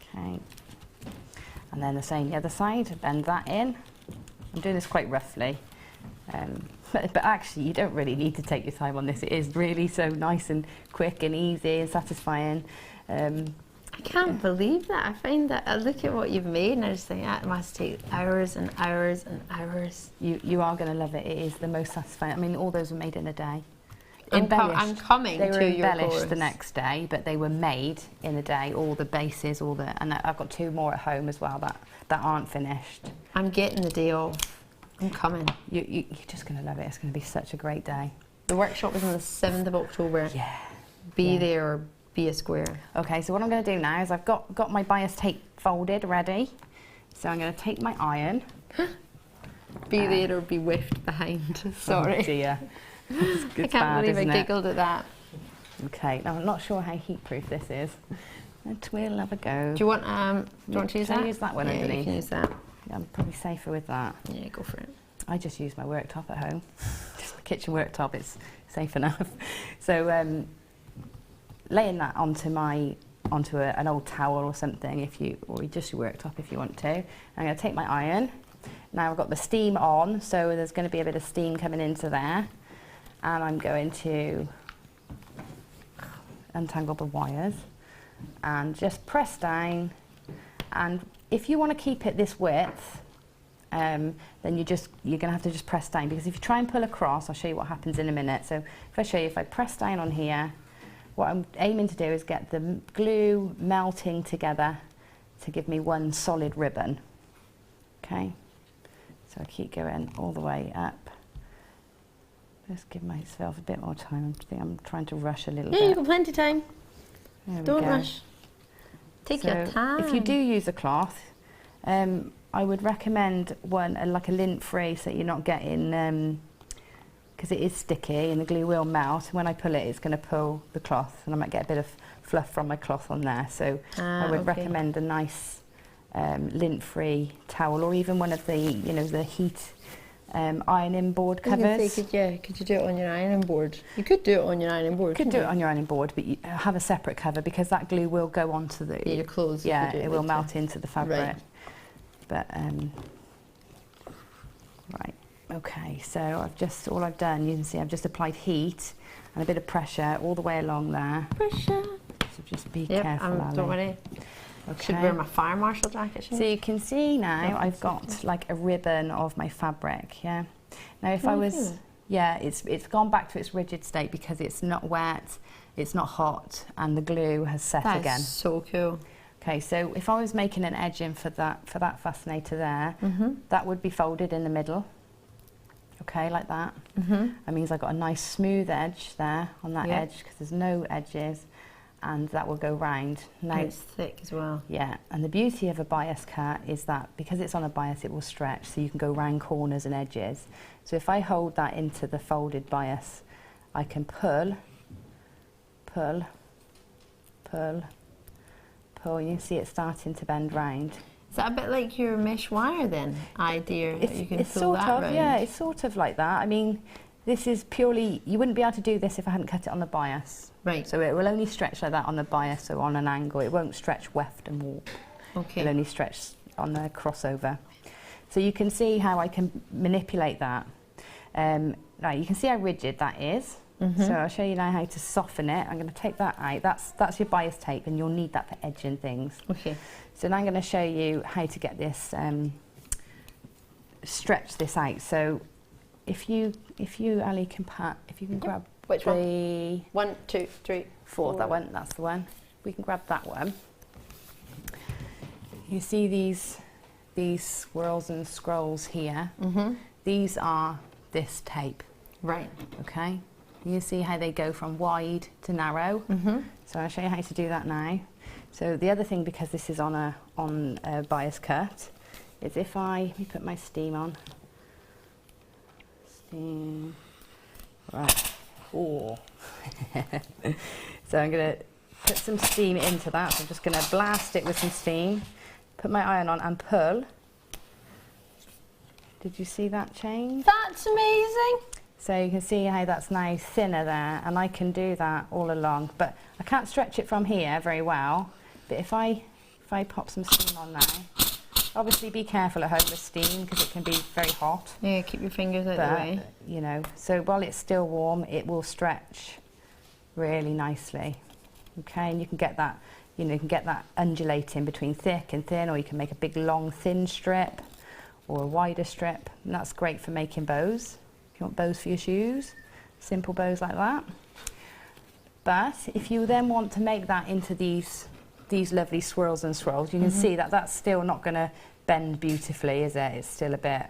Okay, and then the same the other side. Bend that in. I'm doing this quite roughly, but actually you don't really need to take your time on this. It is really so nice and quick and easy and satisfying. I can't believe that. I find that I look at what you've made and I just think that must take hours and hours and hours. You are going to love it. It is the most satisfying. I mean, all those were made in a day. I'm coming to your course. They were embellished the next day, but they were made in a day. All the bases, and I've got 2 more at home as well that aren't finished. I'm getting the day off. I'm coming. You're just going to love it. It's going to be such a great day. The workshop is on the 7th of October. Yeah. Be there or be a square. Okay, so what I'm going to do now is I've got my bias tape folded ready. So I'm going to take my iron. Be there or be whiffed behind. Sorry. Oh dear. I can't believe I giggled at that. Okay, now I'm not sure how heat-proof this is. But we'll have a go. Do you want to use that? Use that one underneath? You can use that. Yeah, I'm probably safer with that. Yeah, go for it. I just use my worktop at home. Just my kitchen worktop, it's safe enough. So laying that onto an old towel or something, or just your worktop if you want to. I'm going to take my iron. Now I've got the steam on, so there's going to be a bit of steam coming into there. And I'm going to untangle the wires and just press down. And if you want to keep it this width, then you're going to have to just press down, because if you try and pull across, I'll show you what happens in a minute. So if I show you, if I press down on here, what I'm aiming to do is get the glue melting together to give me one solid ribbon. Okay, so I keep going all the way up. Just give myself a bit more time. I think I'm trying to rush a little bit. Yeah, you've got plenty of time. There we Don't go. rush. Take your So time. if you do use a cloth, I would recommend one like a lint-free, so you're not getting, because it is sticky and the glue will melt. When I pull it, it's going to pull the cloth, and I might get a bit of fluff from my cloth on there. So I would recommend a nice lint-free towel, or even one of the, you know, the heat ironing board covers. Could you do it on your ironing board? You could do it on your ironing board. You could do it on your ironing board, but you have a separate cover because that glue will go onto your clothes. Yeah, it will melt into the fabric. Right. But right, okay. So all I've done, you can see I've just applied heat and a bit of pressure all the way along there. Pressure. So just be careful, Ali. Don't worry. Okay. Should wear my fire marshal jacket. So you can see now I've got like a ribbon of my fabric. Yeah. Now if I was, yeah, it's gone back to its rigid state because it's not wet, it's not hot, and the glue has set again. That's so cool. Okay, so if I was making an edging for that fascinator there, that would be folded in the middle. Okay, like that. That means I've got a nice smooth edge there on that edge because there's no edges, and that will go round. Now, And it's thick as well. yeah, and the beauty of a bias cut is that because it's on a bias, it will stretch, so you can go round corners and edges. So if I hold that into the folded bias, I can pull, pull, pull, pull, and you can see it starting to bend round. Is that a bit like your mesh wire then idea? That you can It's pull sort that of, round? yeah, it's sort of like that. I mean, this is purely, you wouldn't be able to do this if I hadn't cut it on the bias. Right. So it will only stretch like that on the bias, so on an angle. It won't stretch weft and warp. Okay. It'll only stretch on the crossover. So you can see how I can manipulate that. Now you can see how rigid that is. So I'll show you now how to soften it. I'm going to take that out. That's your bias tape, and you'll need that for edging things. Okay. So now I'm going to show you how to get this, stretch this out. So if you Ali can grab Which the 1, 2, 3, 4, that one, that's the one. We can grab that one. You see these swirls and scrolls here. These are this tape. Right. Okay. You see how they go from wide to narrow. So I'll show you how to do that now. So the other thing, because this is on a bias cut, is if let me put my steam on. Steam. Right. Oh. So I'm going to put some steam into that. So I'm just going to blast it with some steam, put my iron on and pull. Did you see that change? That's amazing. So you can see how that's now thinner there, and I can do that all along, but I can't stretch it from here very well. But if I pop some steam on now, obviously be careful at home with steam because it can be very hot. Yeah, keep your fingers out of the way. You know, so while it's still warm, it will stretch really nicely. Okay, and you can get that, you know, you can get that undulating between thick and thin, or you can make a big long thin strip or a wider strip, and that's great for making bows. If you want bows for your shoes, simple bows like that. But if you then want to make that into these lovely swirls and scrolls, you can see that that's still not going to bend beautifully, is it? It's still a bit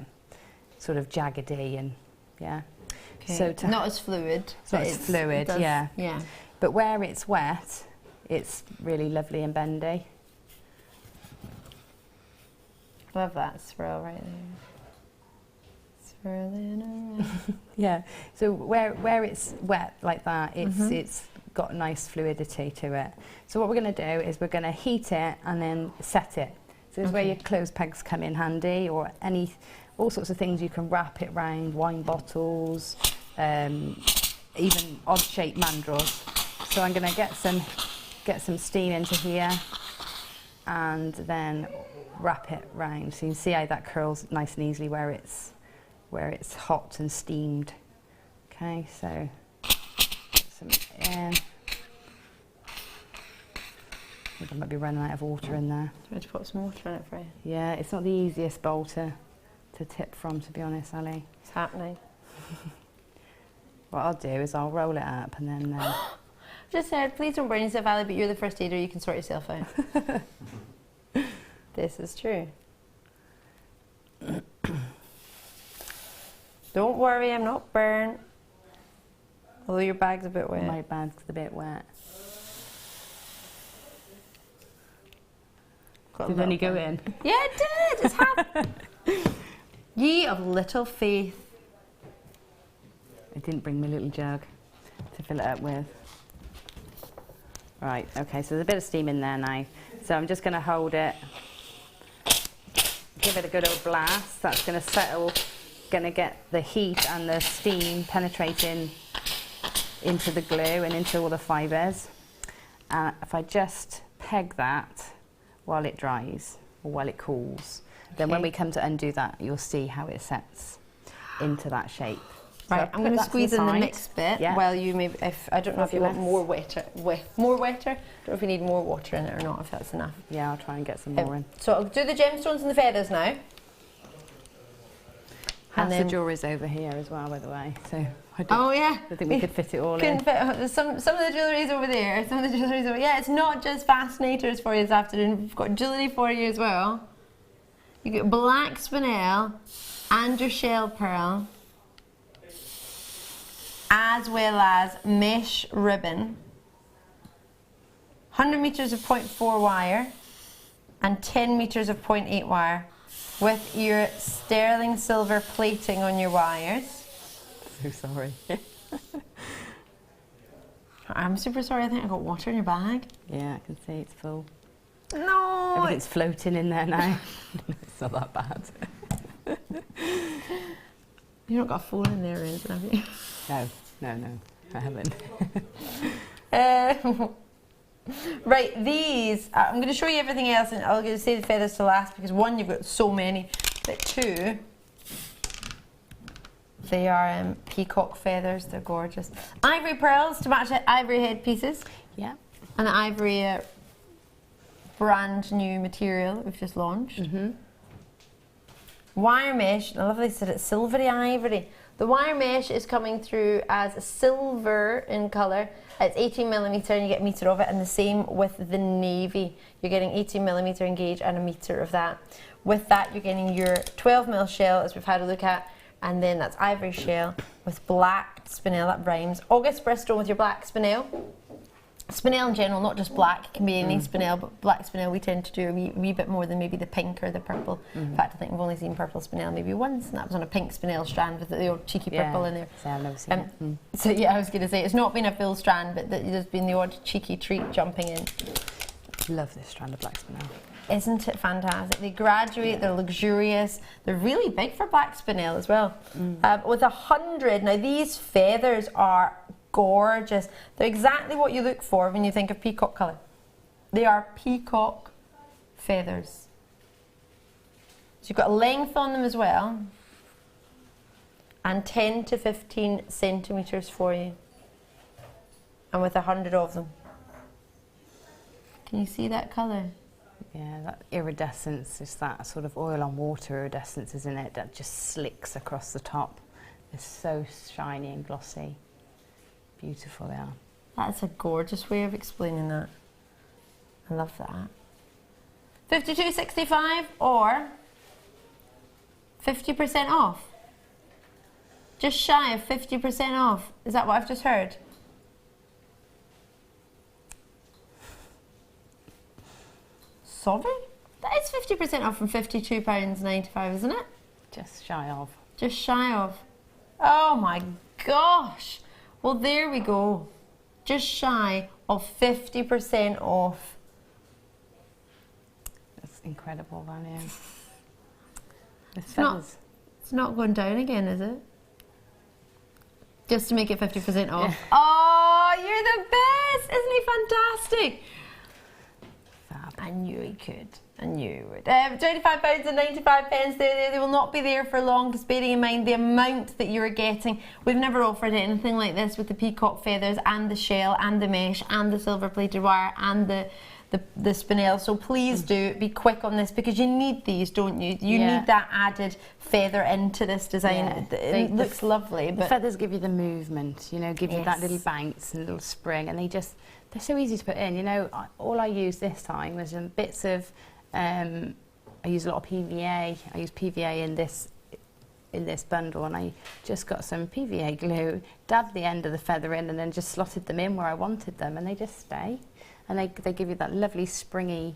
sort of jaggedy and yeah. Okay. So not as fluid. Not as fluid, yeah. Yeah. But where it's wet, it's really lovely and bendy. Love that swirl right there. Swirling around. Yeah. So where it's wet like that, it's got a nice fluidity to it. So what we're going to do is we're going to heat it and then set it. So this is where your clothes pegs come in handy, or all sorts of things you can wrap it round, wine bottles, even odd-shaped mandrels. So I'm going to get some steam into here and then wrap it round. So you can see how that curls nice and easily where it's hot and steamed. Okay, so put some in. I think I might be running out of water in there. I'm going to put some water in it for you. Yeah, it's not the easiest bowl to tip from, to be honest, Ali. It's happening. What I'll do is I'll roll it up and then... Just said, please don't burn yourself, Ali, but you're the first aider, you can sort yourself out. This is true. Don't worry, I'm not burnt. Although your bag's a bit wet. My bag's a bit wet. Did any go in? Yeah, it did. It's happened. Ye of little faith. I didn't bring my little jug to fill it up with. Right, okay, so there's a bit of steam in there now. So I'm just going to hold it, give it a good old blast. That's going to settle, going to get the heat and the steam penetrating into the glue and into all the fibres. If I just peg that while it dries, or while it cools, then when we come to undo that, you'll see how it sets into that shape. So Right, I'm going to squeeze in the mixed bit while you maybe, if I don't know if you want more wetter. More wetter? I don't know if you need more water in it or not, if that's enough. Yeah, I'll try and get some more in. So I'll do the gemstones and the feathers now. And the jewellery's over here as well, by the way. So I think we could fit it all in. Some of the jewellery's over there, some of the jewellery's over. Yeah, it's not just fascinators for you this afternoon. We've got jewellery for you as well. You get black spinel and your shell pearl, as well as mesh ribbon, 100 metres of 0.4 wire and 10 metres of 0.8 wire with your sterling silver plating on your wires. So sorry. I'm super sorry, I think I got water in your bag. Yeah, I can see it's full. No! Everything's floating in there now. It's not that bad. You've not got a phone in there or anything, have you? No, I haven't. Right, these, I'm going to show you everything else and I'll just say the feathers to last because one, you've got so many, but two, they are peacock feathers, they're gorgeous. Ivory pearls to match the ivory headpieces. Yeah. And the ivory brand new material that we've just launched. Wire mesh, I love they said it's silvery ivory. The wire mesh is coming through as silver in colour. It's 18mm and you get a metre of it, and the same with the navy. You're getting 18mm engage and a metre of that. With that, you're getting your 12mm shell, as we've had a look at, and then that's ivory shell with black spinel, that rhymes. August Bristol with your black spinel. Spinel in general, not just black, it can be any spinel, but black spinel we tend to do a wee bit more than maybe the pink or the purple. In fact, I think we've only seen purple spinel maybe once, and that was on a pink spinel strand with the old cheeky purple in there. So I've never seen it. So yeah, I was going to say, it's not been a full strand, but there's been the odd cheeky treat jumping in. Love this strand of black spinel. Isn't it fantastic? They graduate, they're luxurious, they're really big for black spinel as well. With 100, now these feathers are gorgeous. They're exactly what you look for when you think of peacock colour. They are peacock feathers. So you've got a length on them as well, and 10 to 15 centimetres for you, and with 100 of them. Can you see that colour? Yeah, that iridescence, is that sort of oil on water iridescence, isn't it? That just slicks across the top. They're so shiny and glossy. Beautiful they are. That's a gorgeous way of explaining that. I love that. 52.65 or 50% off. Just shy of 50% off. Is that what I've just heard? Sorry? That is 50% off from £52.95, isn't it? Just shy of. Just shy of. Oh my gosh. Well, there we go. Just shy of 50% off. That's incredible value. It's not going down again, is it? Just to make it 50% off. Yeah. Oh, you're the best! Isn't he fantastic? Fab. I knew he could. I knew he would. £25.95. They will not be there for long, just bearing in mind the amount that you're getting. We've never offered anything like this with the peacock feathers and the shell and the mesh and the silver plated wire and the spinel. So please do be quick on this because you need these, don't you? You need that added feather into this design. Yeah. It looks lovely. The feathers give you the movement, you know, give you that little bounce and little spring, and they're so easy to put in. You know, all I used this time was bits of, I use a lot of PVA. I use PVA in this in this bundle, and I just got some PVA glue, dabbed the end of the feather in, and then just slotted them in where I wanted them, and they just stay. And they give you that lovely springy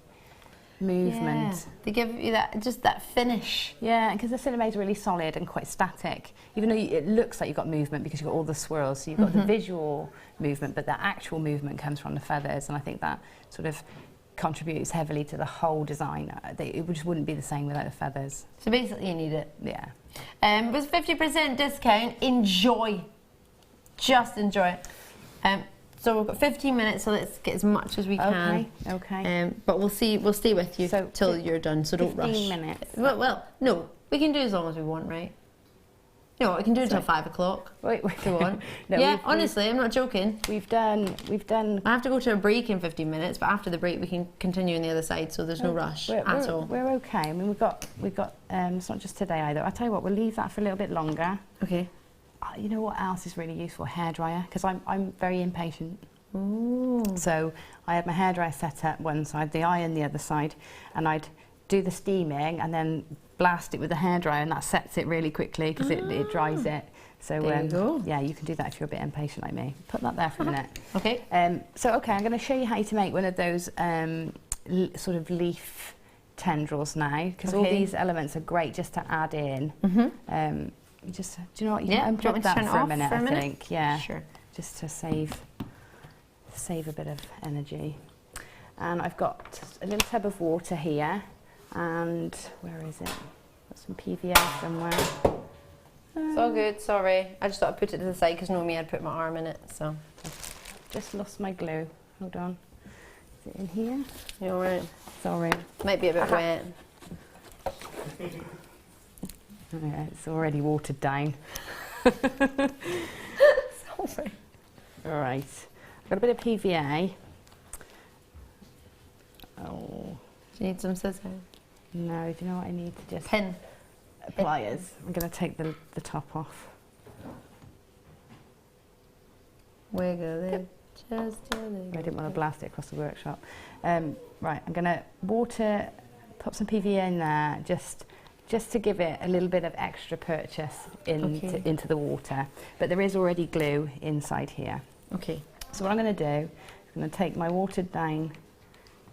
movement. Yeah. They give you that, just that finish. Yeah, because the sinamay is really solid and quite static, even though it looks like you've got movement because you've got all the swirls, so you've got the visual movement, but the actual movement comes from the feathers, and I think that sort of contributes heavily to the whole design. It just wouldn't be the same without the feathers. So basically you need it. Yeah. With 50% discount, enjoy. Just enjoy it. So we've got 15 minutes, so let's get as much as we can. Okay. But we'll stay with you till you're done, so don't rush. 15 minutes. Well, no, we can do as long as we want, right? No, we can do it until 5 o'clock. Wait, if you want. No, yeah, honestly, I'm not joking. We've done. I have to go to a break in 15 minutes, but after the break we can continue on the other side, so there's no rush at all. We're okay. I mean, we've got. It's not just today either. I'll tell you what, we'll leave that for a little bit longer. Okay. You know what else is really useful? Hairdryer, because I'm very impatient. Ooh. So I had my hairdryer set up one side, the iron the other side, and I'd do the steaming and then blast it with the hairdryer, and that sets it really quickly because it dries it. So there you go. yeah, you can do that if you're a bit impatient like me. Put that there for a minute. Okay. I'm going to show you how to make one of those sort of leaf tendrils now, because all these elements are great just to add in. Just, do you know what? You can unplug that for a minute, I think. Yeah. Sure. Just to save a bit of energy. And I've got a little tub of water here, and where is it? Got some PVA somewhere. It's all good, sorry. I just thought I'd put it to the side because normally I'd put my arm in it, so. Just lost my glue. Hold on. Is it in here? You're right. Sorry. Might be a bit wet. Yeah, it's already watered down. Sorry. All right. I've got a bit of PVA. Oh. Do you need some scissors? No, do you know what I need to just... Pin. Pliers. I'm going to take the top off. Wiggle it, just a little. I didn't want to blast it across the workshop. Right, I'm going to pop some PVA in there, just to give it a little bit of extra purchase into the water. But there is already glue inside here. Okay. So what I'm going to do is I'm going to take my watered down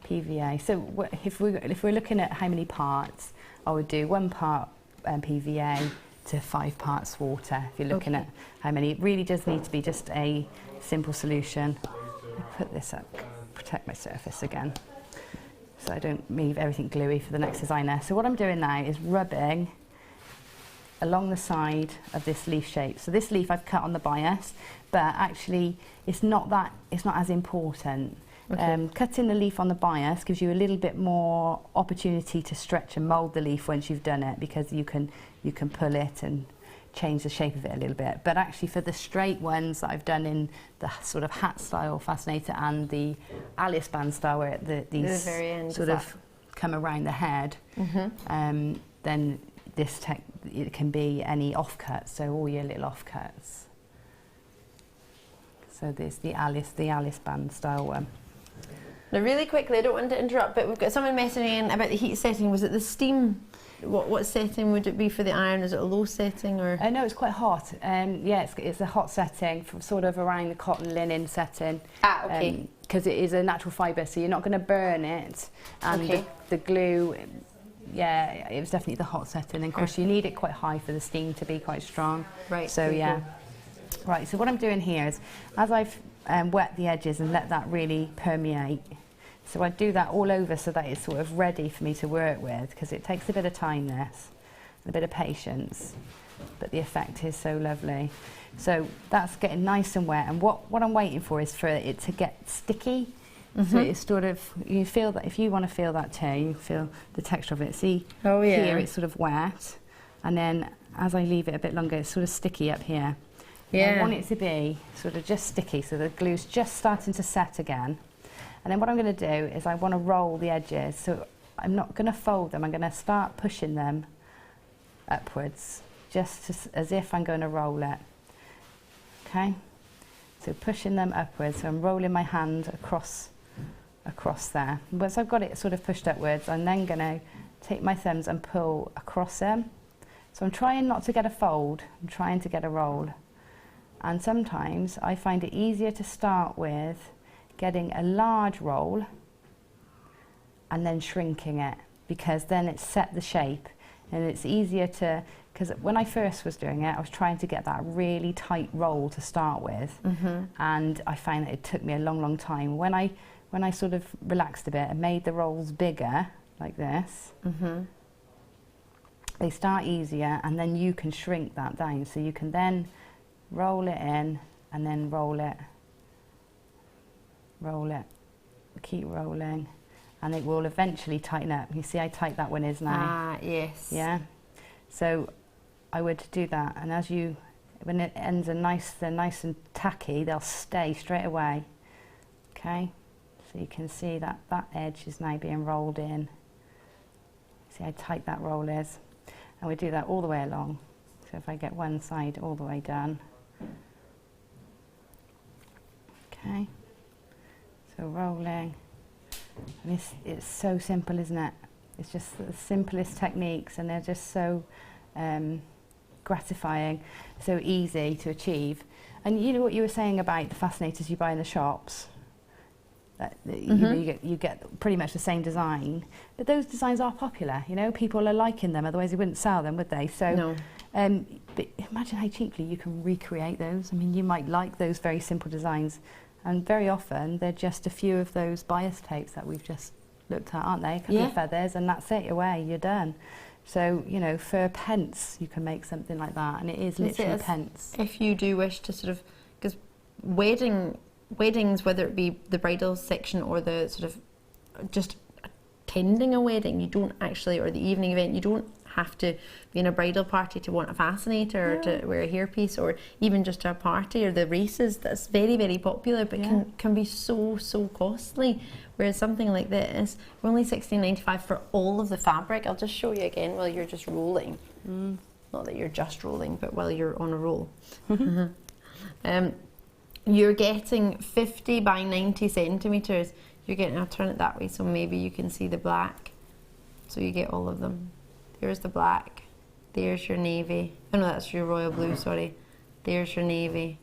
PVA. So if we're looking at how many parts, I would do 1 part PVA to 5 parts water. If you're looking at how many, it really does need to be just a simple solution. I'll put this up, protect my surface again, so I don't leave everything gluey for the next designer. So what I'm doing now is rubbing along the side of this leaf shape. So this leaf I've cut on the bias, but actually it's not as important. Cutting the leaf on the bias gives you a little bit more opportunity to stretch and mould the leaf once you've done it, because you can pull it and change the shape of it a little bit. But actually for the straight ones that I've done in the sort of hat style Fascinator and the Alice band style, where these sort of come around the head, then it can be any offcuts, so all your little offcuts. So there's the Alice band style one. Now really quickly, I don't want to interrupt, but we've got someone messaging in about the heat setting. Was it the steam? What setting would it be for the iron? Is it a low setting or? No, it's quite hot. Yeah, it's a hot setting, from sort of around the cotton linen setting. Ah, okay. Because it is a natural fibre, so you're not going to burn it. And the glue, yeah, it was definitely the hot setting. And of course, you need it quite high for the steam to be quite strong. Right. So yeah. Right. So what I'm doing here is, as I've wet the edges and let that really permeate. So I do that all over so that it's sort of ready for me to work with, because it takes a bit of time, this, and a bit of patience, but the effect is so lovely. So that's getting nice and wet, and what I'm waiting for is for it to get sticky. So it's sort of, you feel that, if you want to feel that too, you feel the texture of it. See, here it's sort of wet, and then as I leave it a bit longer, it's sort of sticky up here. I want it to be sort of just sticky, so the glue's just starting to set again. And then what I'm going to do is I want to roll the edges, so I'm not going to fold them, I'm going to start pushing them upwards, just as if I'm going to roll it. Okay? So pushing them upwards, so I'm rolling my hand across there. Once I've got it sort of pushed upwards, I'm then going to take my thumbs and pull across them, So I'm trying not to get a fold, I'm trying to get a roll. And sometimes I find it easier to start with getting a large roll and then shrinking it, because then it's set the shape and it's easier to, because when I first was doing it, I was trying to get that really tight roll to start with, and I find that it took me a long time. When I sort of relaxed a bit and made the rolls bigger, like this, they start easier, and then you can shrink that down. So you can then roll it in and then roll it, keep rolling, and it will eventually tighten up. You see how tight that one is now? Ah, yes. Yeah. So I would do that, and as you, when it ends they're nice and tacky, they'll stay straight away. Okay. So you can see that that edge is now being rolled in. See how tight that roll is? And we do that all the way along. So if I get one side all the way done. Okay. So rolling. And it's so simple, isn't it? It's just the simplest techniques, and they're just so gratifying, so easy to achieve. And you know what you were saying about the fascinators you buy in the shops? You know, you get pretty much the same design, but those designs are popular. You know, people are liking them. Otherwise, they wouldn't sell them, would they? So, no. But imagine how cheaply you can recreate those. I mean, you might like those very simple designs, and very often they're just a few of those bias tapes that we've just looked at, aren't they? A couple of feathers, and that's it. Away, you're done. So, you know, for pence, you can make something like that, and it is literally pence. If you do wish to sort of, because weddings, whether it be the bridal section or the sort of just attending a wedding, you don't actually, or the evening event, you don't have to be in a bridal party to want a fascinator or to wear a hairpiece, or even just to a party or the races. That's very, very popular, but can be so costly. Whereas something like this, we're only $16.95 for all of the fabric. I'll just show you again while you're just rolling. Not that you're just rolling, but while you're on a roll. You're getting 50 by 90 centimetres. You're getting, I'll turn it that way so maybe you can see the black. So you get all of them. There's the black. There's your navy. Oh no, that's your royal blue, sorry. There's your navy.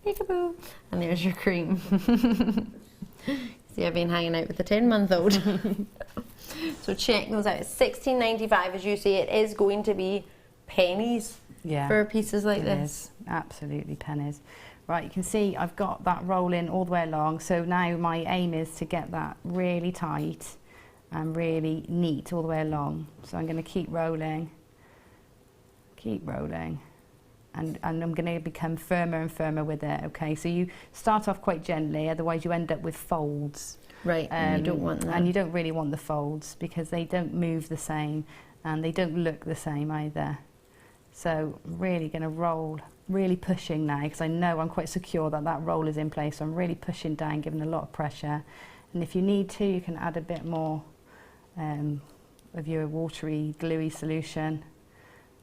Peekaboo. And there's your cream. See, I've been hanging out with the 10-month-old. So check those out. It's $16.95, as you say. It is going to be pennies for pieces like this. Is. Absolutely pennies. Right, you can see I've got that roll in all the way along. So now my aim is to get that really tight and really neat all the way along. So I'm going to keep rolling, and I'm going to become firmer and firmer with it. Okay, so you start off quite gently, otherwise you end up with folds. Right, and you don't want that. And you don't really want the folds because they don't move the same and they don't look the same either. So I'm really going to roll, really pushing now, because I know I'm quite secure that that roll is in place. So I'm really pushing down, giving a lot of pressure. And if you need to, you can add a bit more of your watery, gluey solution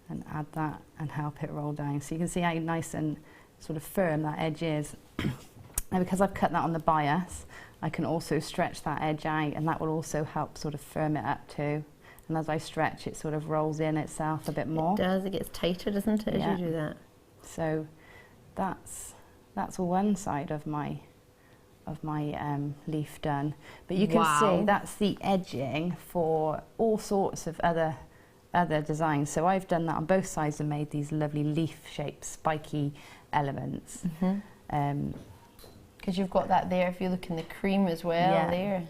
and add that and help it roll down. So you can see how nice and sort of firm that edge is. And because I've cut that on the bias, I can also stretch that edge out, and that will also help sort of firm it up too. And as I stretch, it sort of rolls in itself a bit more. It does, it gets tighter, doesn't it, as you do that? So that's one side of my leaf done. But you can see that's the edging for all sorts of other designs. So I've done that on both sides and made these lovely leaf-shaped spiky elements. Because you've got that there, if you look in the cream as well, there.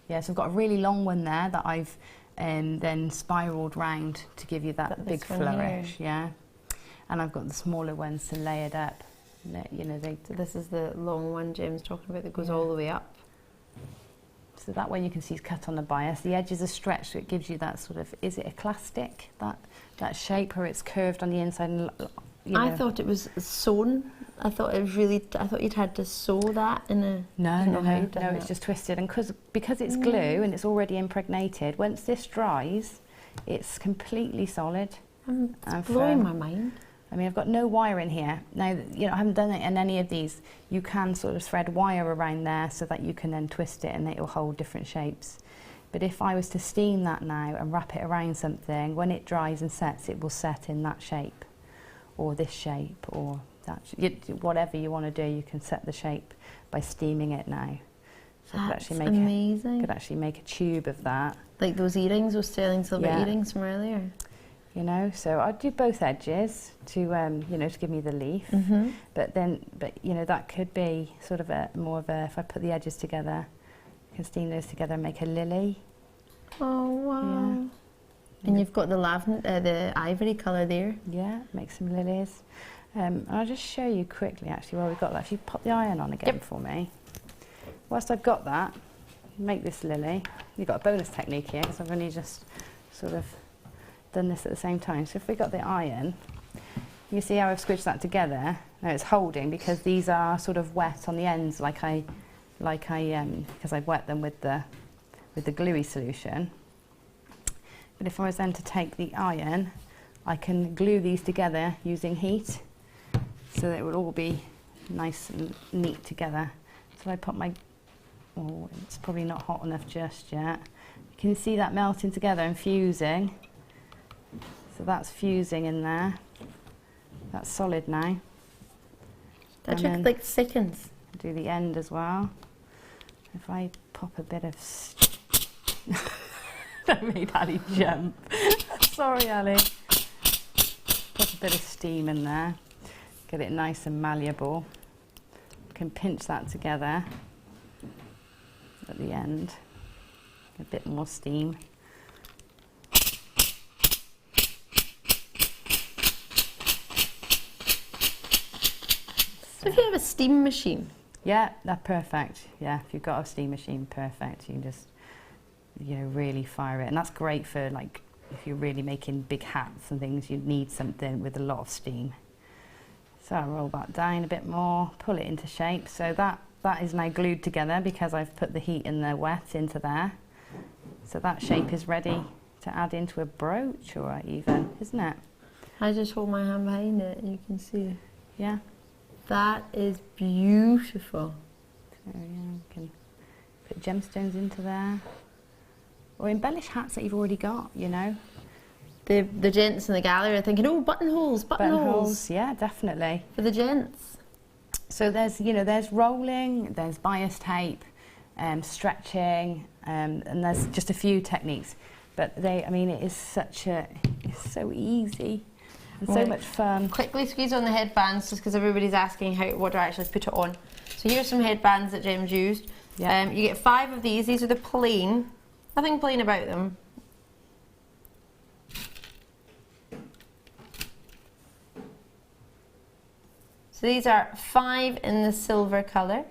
Yeah, so I've got a really long one there that I've then spiraled round to give you that big flourish. Yeah, and I've got the smaller ones to lay it up. You know, so this is the long one Jim's talking about that goes all the way up. So that one you can see is cut on the bias. The edges are stretched, so it gives you that sort of, is it eclastic, that shape, or it's curved on the inside? And, you know. I thought it was sewn. I thought you'd had to sew that in a... No, it's just twisted. And because it's glue and it's already impregnated, once this dries, it's completely solid. It's blowing my mind. I mean, I've got no wire in here. Now, you know, I haven't done it in any of these. You can sort of thread wire around there so that you can then twist it and it will hold different shapes. But if I was to steam that now and wrap it around something, when it dries and sets, it will set in that shape, or this shape, or that, whatever you want to do, you can set the shape by steaming it now. So That's amazing. Could actually make a tube of that. Like those earrings, those sterling silver earrings from earlier. You know, so I'd do both edges to, you know, to give me the leaf. But you know, that could be sort of more of a, if I put the edges together, I can steam those together and make a lily. Oh wow! Yeah. And you've got the lavender, the ivory colour there. Yeah, make some lilies. And I'll just show you quickly actually while we've got that. If you pop the iron on again for me. Whilst I've got that, make this lily. You've got a bonus technique here because I've only just sort of done this at the same time. So if we got the iron, you see how I've squished that together. Now it's holding because these are sort of wet on the ends, because I've wet them with the gluey solution. But if I was then to take the iron, I can glue these together using heat, so that it would all be nice and neat together. So I put my, oh, it's probably not hot enough just yet. You can see that melting together and fusing. So that's fusing in there. That's solid now. That took like seconds. Do the end as well. If I pop a bit of... That made Ali jump. Sorry, Ali. Put a bit of steam in there. Get it nice and malleable. You can pinch that together at the end. A bit more steam. So if you have a steam machine? Yeah, that's perfect. Yeah, if you've got a steam machine, perfect. You can just, you know, really fire it. And that's great for, like, if you're really making big hats and things, you need something with a lot of steam. So I'll roll that down a bit more, pull it into shape. So that is now glued together because I've put the heat and the wet into there. So that shape is ready to add into a brooch or even, isn't it? I just hold my hand behind it and you can see. Yeah. That is beautiful. So yeah, you can put gemstones into there. Or embellish hats that you've already got, you know. The gents in the gallery are thinking, oh, buttonholes. Buttonholes, yeah, definitely. For the gents. So there's, you know, there's rolling, there's bias tape, stretching, and there's just a few techniques. But I mean, it's so easy and so much fun. Quickly squeeze on the headbands just because everybody's asking what do I actually put it on. So here's some headbands that Gem's used. Yeah. You get 5 of these. These are the plain. Nothing plain about them. So these are 5 in the silver colour.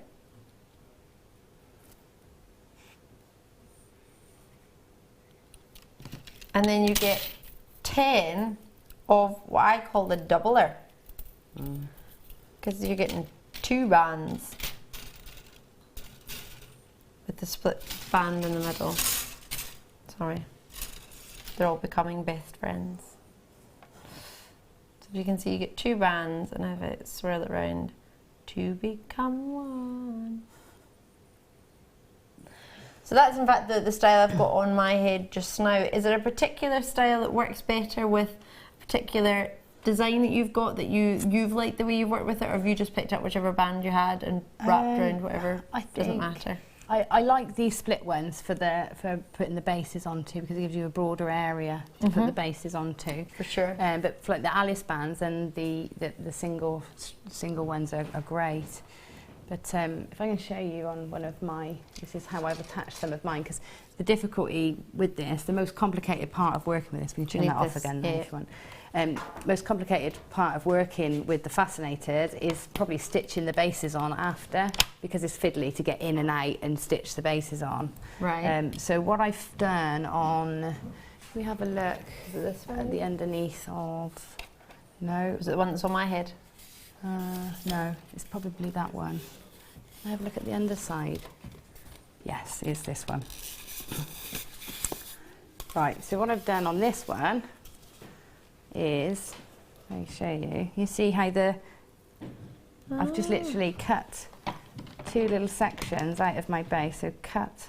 And then you get 10 of what I call the doubler. Because you're getting 2 bands with the split band in the middle. Sorry. They're all becoming best friends. So you can see you get 2 bands and have it swirl it around to become one. So that's in fact the style I've got on my head just now. Is there a particular style that works better with a particular design that you've got that you've liked the way you've worked with it, or have you just picked up whichever band you had and wrapped around whatever? Doesn't matter. I like these split ones for putting the bases onto because it gives you a broader area to put the bases onto. For sure. But for like the Alice bands and the single ones are great. But if I can show you on one of my, this is how I've attached some of mine, because the difficulty with this, the most complicated part of working with this, we can turn that off again if you want. Most complicated part of working with the Fascinators is probably stitching the bases on after, because it's fiddly to get in and out and stitch the bases on. Right. So what I've done on, if we have a look this one? at the underneath of, no. Is it the one that's on my head? No, it's probably that one. Can I have a look at the underside? Yes, it's this one. Right, so what I've done on this one is, let me show you. You see how I've just literally cut 2 little sections out of my base. So cut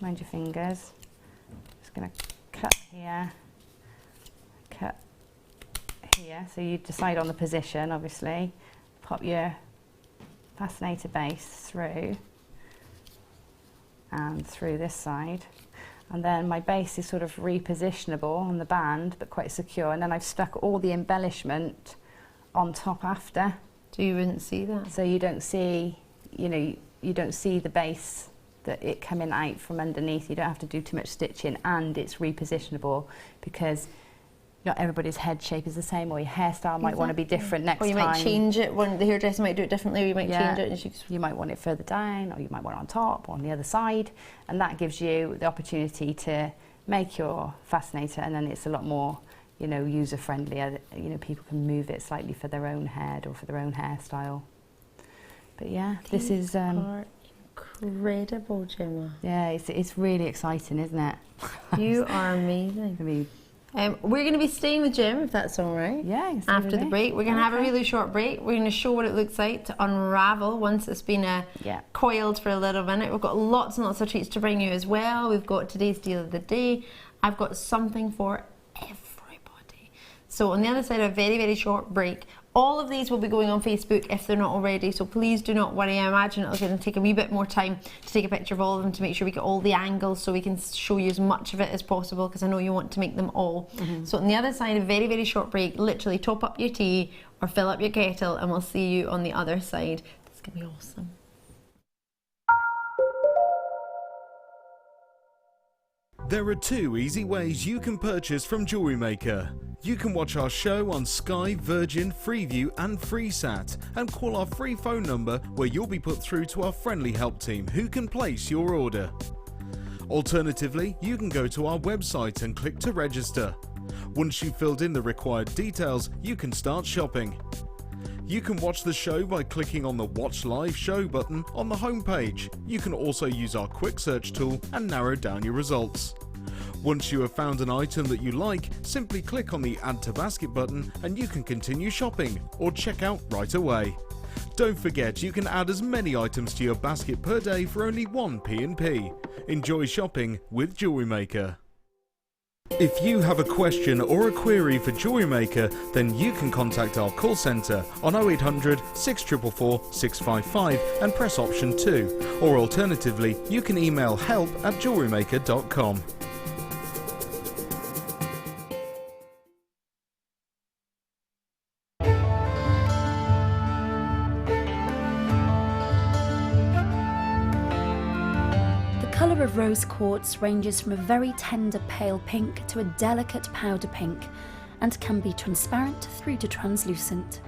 mind your fingers. Just going to cut here, cut here. So you decide on the position, obviously. Pop your Fascinator base through and through this side. And then my base is sort of repositionable on the band, but quite secure. And then I've stuck all the embellishment on top after. So you wouldn't see that? So you don't see, you know, you don't see the base, that it coming out from underneath. You don't have to do too much stitching, and it's repositionable because not everybody's head shape is the same, or your hairstyle might want to be different next time. Or you might change it, when the hairdresser might do it differently, or you might change it. And you might want it further down, or you might want it on top, or on the other side, and that gives you the opportunity to make your Fascinator, and then it's a lot more, you know, user-friendly. You know, people can move it slightly for their own head or for their own hairstyle. But yeah, this is are incredible, Gemma. yeah, it's really exciting, isn't it? You are amazing. I mean, we're going to be staying with Jim, if that's all right. yeah. After the break, we're going to have a really short break. We're going to show what it looks like to unravel once it's been coiled for a little minute. We've got lots and lots of treats to bring you as well. We've got today's deal of the day. I've got something for everybody. So on the other side of a very, very short break, all of these will be going on Facebook if they're not already, so please do not worry. I imagine it'll going to take a wee bit more time to take a picture of all of them to make sure we get all the angles so we can show you as much of it as possible, because I know you want to make them all. So on the other side, a very, very short break. Literally top up your tea or fill up your kettle, and we'll see you on the other side. It's going to be awesome. There are 2 easy ways you can purchase from Jewellery Maker. You can watch our show on Sky, Virgin, Freeview and FreeSat, and call our free phone number where you'll be put through to our friendly help team who can place your order. Alternatively, you can go to our website and click to register. Once you've filled in the required details, you can start shopping. You can watch the show by clicking on the Watch Live Show button on the homepage. You can also use our quick search tool and narrow down your results. Once you have found an item that you like, simply click on the Add to Basket button and you can continue shopping or check out right away. Don't forget, you can add as many items to your basket per day for only 1 P&P. Enjoy shopping with Jewellery Maker. If you have a question or a query for Jewellery Maker, then you can contact our call centre on 0800 644 655 and press option 2, or alternatively you can email help@jewellerymaker.com. The colour of rose quartz ranges from a very tender pale pink to a delicate powder pink, and can be transparent through to translucent.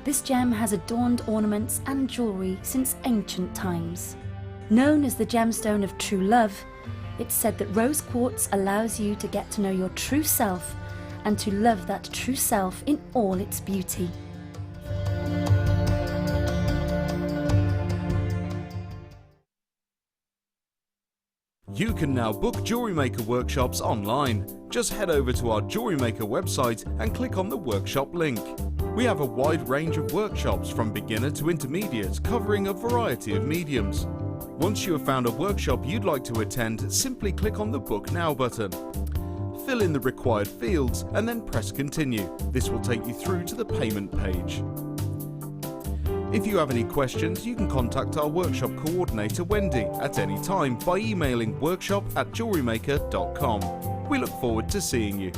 This gem has adorned ornaments and jewellery since ancient times. Known as the gemstone of true love, it's said that rose quartz allows you to get to know your true self and to love that true self in all its beauty. You can now book Jewellery Maker workshops online. Just head over to our Jewellery Maker website and click on the workshop link. We have a wide range of workshops from beginner to intermediate, covering a variety of mediums. Once you have found a workshop you'd like to attend, simply click on the Book Now button. Fill in the required fields and then press Continue. This will take you through to the payment page. If you have any questions, you can contact our workshop coordinator Wendy at any time by emailing workshop@jewellerymaker.com. We look forward to seeing you.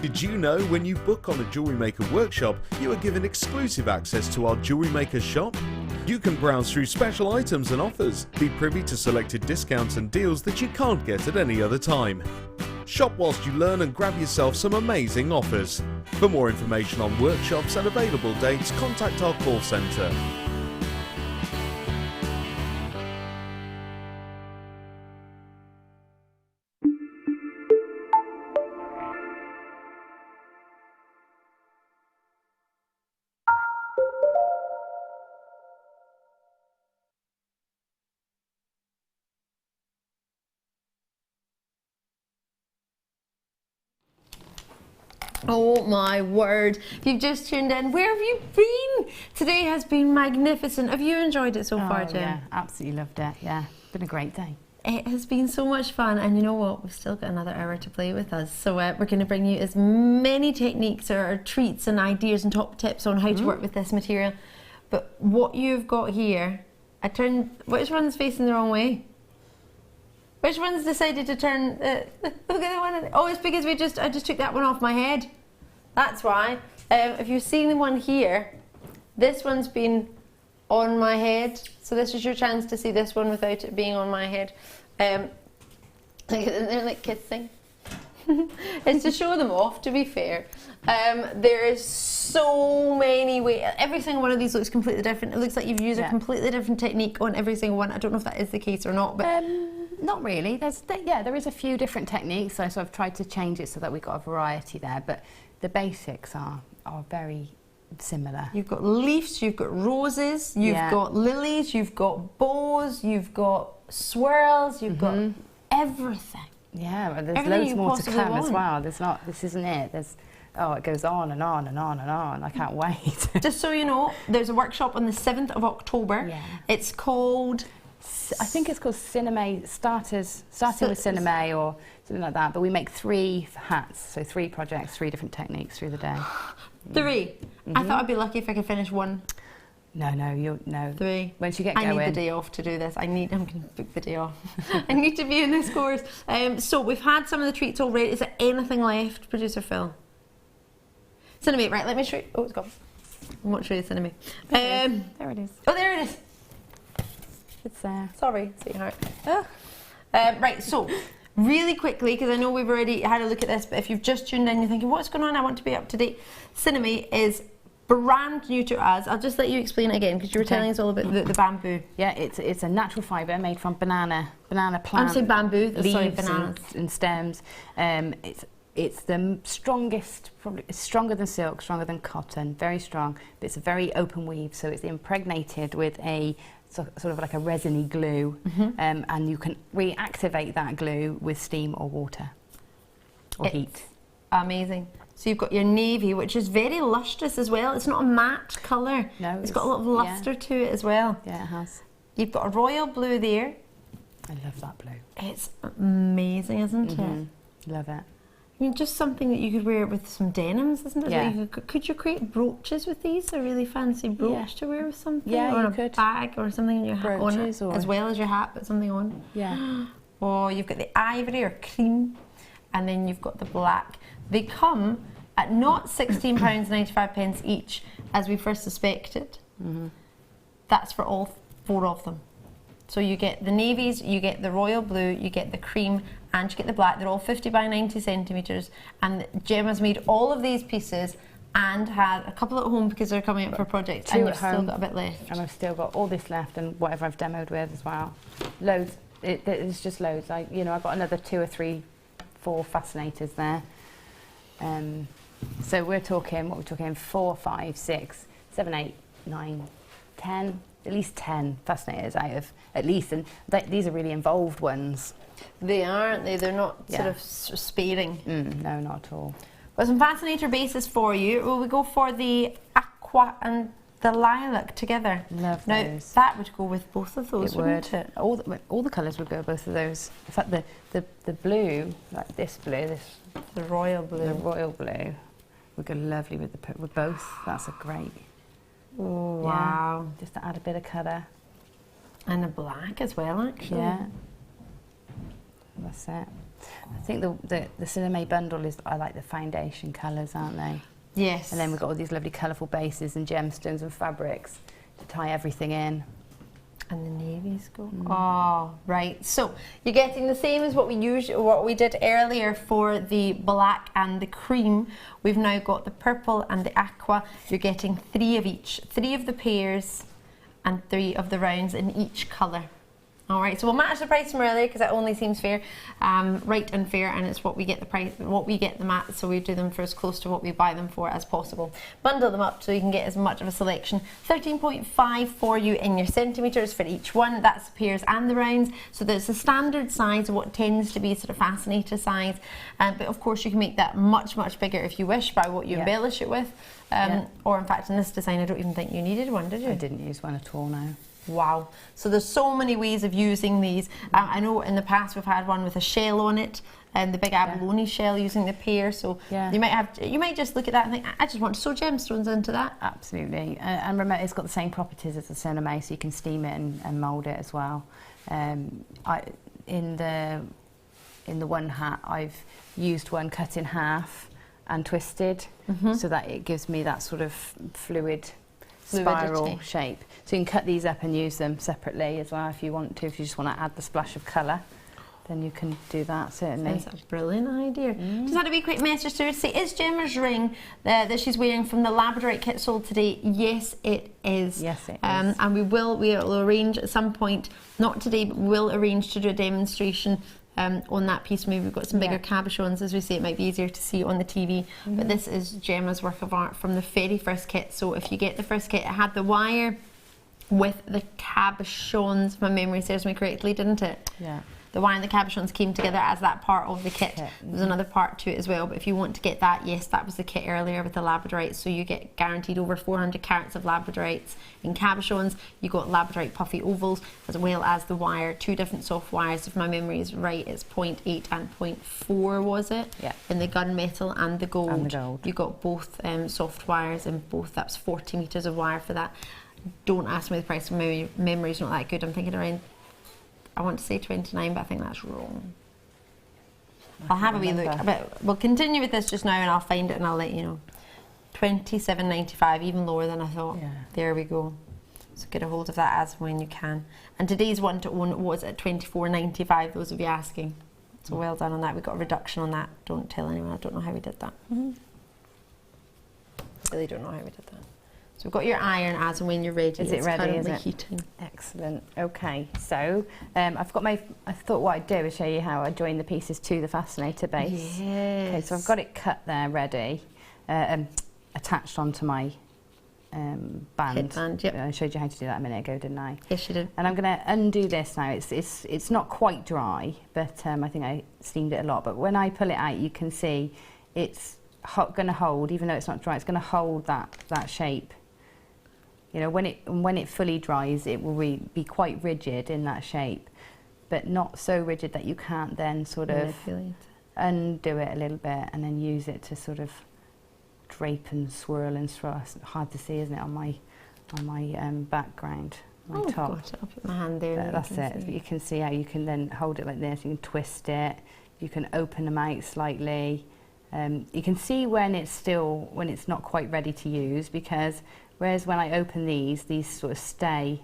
Did you know when you book on a Jewellery Maker workshop, you are given exclusive access to our Jewellery Maker shop? You can browse through special items and offers, be privy to selected discounts and deals that you can't get at any other time. Shop whilst you learn and grab yourself some amazing offers. For more information on workshops and available dates, contact our call centre. Oh my word. If you've just tuned in, where have you been? Today has been magnificent. Have you enjoyed it so far, Jim? Yeah, absolutely loved it. Yeah, been a great day. It has been so much fun, and you know what? We've still got another hour to play with us. So we're going to bring you as many techniques or treats and ideas and top tips on how to work with this material. But what you've got here, which one's facing the wrong way? Which one's decided to turn? Look at the one. Oh, it's because I just took that one off my head. That's why. If you've seen the one here, this one's been on my head. So this is your chance to see this one without it being on my head. Look at them, they're like kissing. It's to show them off, to be fair. There is so many ways. Every single one of these looks completely different. It looks like you've used a completely different technique on every single one. I don't know if that is the case or not, but not really. There is a few different techniques. So I've tried to change it so that we've got a variety there. But the basics are very similar. You've got leaves, you've got roses, you've got lilies, you've got bows, you've got swirls, you've got everything. Yeah, but there's Everything loads more to come want. as well. This isn't it. It goes on and on and on and on. I can't wait. Just so you know, there's a workshop on the 7th of October. Yeah. It's called... I think it's called sinamay, starting with sinamay or something like that. But we make 3 hats, so 3 projects, 3 different techniques through the day. 3. I thought I'd be lucky if I could finish 1. No. 3. Once you get going. I need the day off to do this. I'm going to book the day off. I need to be in this course. So we've had some of the treats already. Is there anything left, Producer Phil? Sinamay, right, let me show you. Oh, it's gone. I won't show you Sinamay. There it is. Oh, there it is. It's there. Sorry, sweetheart. Right, so really quickly, because I know we've already had a look at this, but if you've just tuned in, you're thinking, what's going on? I want to be up to date. Sinamay is brand new to us. I'll just let you explain it again, because you were telling us all about the bamboo. Yeah, it's a natural fibre made from banana plant. I'm saying bamboo, sorry, leaves bananas. and stems. It's the strongest, probably it's stronger than silk, stronger than cotton, very strong. But it's a very open weave, so it's impregnated with a sort of like a resiny glue, and you can reactivate that glue with steam or water or heat. Amazing. So you've got your navy, which is very lustrous as well. It's not a matte colour. No, it's got a lot of lustre to it as well. Yeah, it has. You've got a royal blue there. I love that blue. It's amazing, isn't it? Love it. I mean, just something that you could wear with some denims, isn't it? Yeah. Could you create brooches with these? A really fancy brooch to wear with something? Yeah, or you a could. bag or something in your hat on it, as well as your hat, but something on. Yeah. Or you've got the ivory or cream, and then you've got the black. They come at not £16.95 each, as we first suspected. That's for all 4 of them. So you get the navies, you get the royal blue, you get the cream, and you get the black. They're all 50 by 90 centimetres. And Gemma's made all of these pieces and had a couple at home because they're coming up for projects. 2 and at you've home, still got a bit left. And I've still got all this left and whatever I've demoed with as well. Loads. It's just loads. I've got another 2 or 3, 4 fascinators there. So we're talking, what we're talking, 4, 5, 6, 7, 8, 9, 10, at least 10 fascinators out of at least, and these are really involved ones. They are, aren't they? They're not sort of sparing. No, not at all. Well, some fascinator bases for you. Will we go for the aqua and the lilac together? Love now, those. That would go with both of those, wouldn't it? All the colours would go with both of those. In fact, the blue, like this blue, the royal blue, would go lovely with both. That's a great. Oh, wow. Just to add a bit of colour. And a black as well, actually. Yeah. That's it. I think the sinamay bundle I like the foundation colours, aren't they? Yes. And then we've got all these lovely colourful bases and gemstones and fabrics to tie everything in. And the navies go. Oh, right. So you're getting the same as what we did earlier for the black and the cream. We've now got the purple and the aqua. You're getting 3 of each, 3 of the pairs and 3 of the rounds in each colour. All right, so we'll match the price from earlier because it only seems fair, right and fair, and it's what we get the price, what we get them at. So we do them for as close to what we buy them for as possible. Bundle them up so you can get as much of a selection. 13.5 for you in your centimeters for each one. That's the pairs and the rounds. So there's a standard size of what tends to be sort of Fascinator size, but of course you can make that much bigger if you wish by what you embellish it with. Or in fact, in this design, I don't even think you needed one, did you? I didn't use one at all, no. Wow. So there's so many ways of using these. I know in the past we've had one with a shell on it, and the big abalone shell using the pear. So you might just look at that and think, I just want to sew gemstones into that. Absolutely. And remember, it's got the same properties as the sinamay, so you can steam it and mould it as well. In the one hat, I've used one cut in half and twisted, so that it gives me that sort of fluid spiral shape. So you can cut these up and use them separately as well if you want to. If you just want to add the splash of colour, then you can do that, certainly. That's a brilliant idea. Just had a wee quick message to say, is Gemma's ring that she's wearing from the labradorite kit sold today? Yes, it is. Yes, it is. And we'll arrange at some point, not today, but we'll arrange to do a demonstration on that piece. Maybe we've got some bigger cabochons, as we say. It might be easier to see on the TV, but this is Gemma's work of art from the very first kit. So if you get the first kit, it had the wire with the cabochons, if my memory serves me correctly, didn't it? Yeah. The wire and the cabochons came together as that part of the kit. There's another part to it as well, but if you want to get that, yes, that was the kit earlier with the labradorite, so you get guaranteed over 400 carats of labradorites in cabochons. You got labradorite puffy ovals as well as the wire, 2 different soft wires. If my memory is right, it's 0.8 and 0.4, was it? Yeah. In the gunmetal and the gold. And the gold. You got both soft wires in both. That's 40 metres of wire for that. Don't ask me the price, my memory's not that good. I'm thinking around, I want to say 29, but I think that's wrong. I'll have a wee look. But we'll continue with this just now and I'll find it and I'll let you know. 27.95, even lower than I thought. Yeah. There we go. So get a hold of that as when you can. And today's one to own was at 24.95, those of you asking. So well done on that. We got a reduction on that. Don't tell anyone. I don't know how we did that. I really don't know how we did that. So we've got your iron as and when you're ready. Is it ready? Is it? Heating. Excellent. Okay, so I've got my. I thought what I'd do is show you how I join the pieces to the Fascinator base. Yes. Okay, so I've got it cut there, ready, attached onto my band. Headband, yep. I showed you how to do that a minute ago, didn't I? Yes, you did. And I'm going to undo this now. It's not quite dry, but I think I steamed it a lot. But when I pull it out, you can see it's going to hold, even though it's not dry. It's going to hold that shape. You know, when it fully dries, it will be quite rigid in that shape, but not so rigid that you can't then sort of undo it a little bit and then use it to sort of drape and swirl and swirl. It's hard to see, isn't it, on my background, my top. Got it. I'll put my hand there. That's it. But you can see how you can then hold it like this. You can twist it. You can open them out slightly. You can see when it's not quite ready to use, because whereas when I open these sort of stay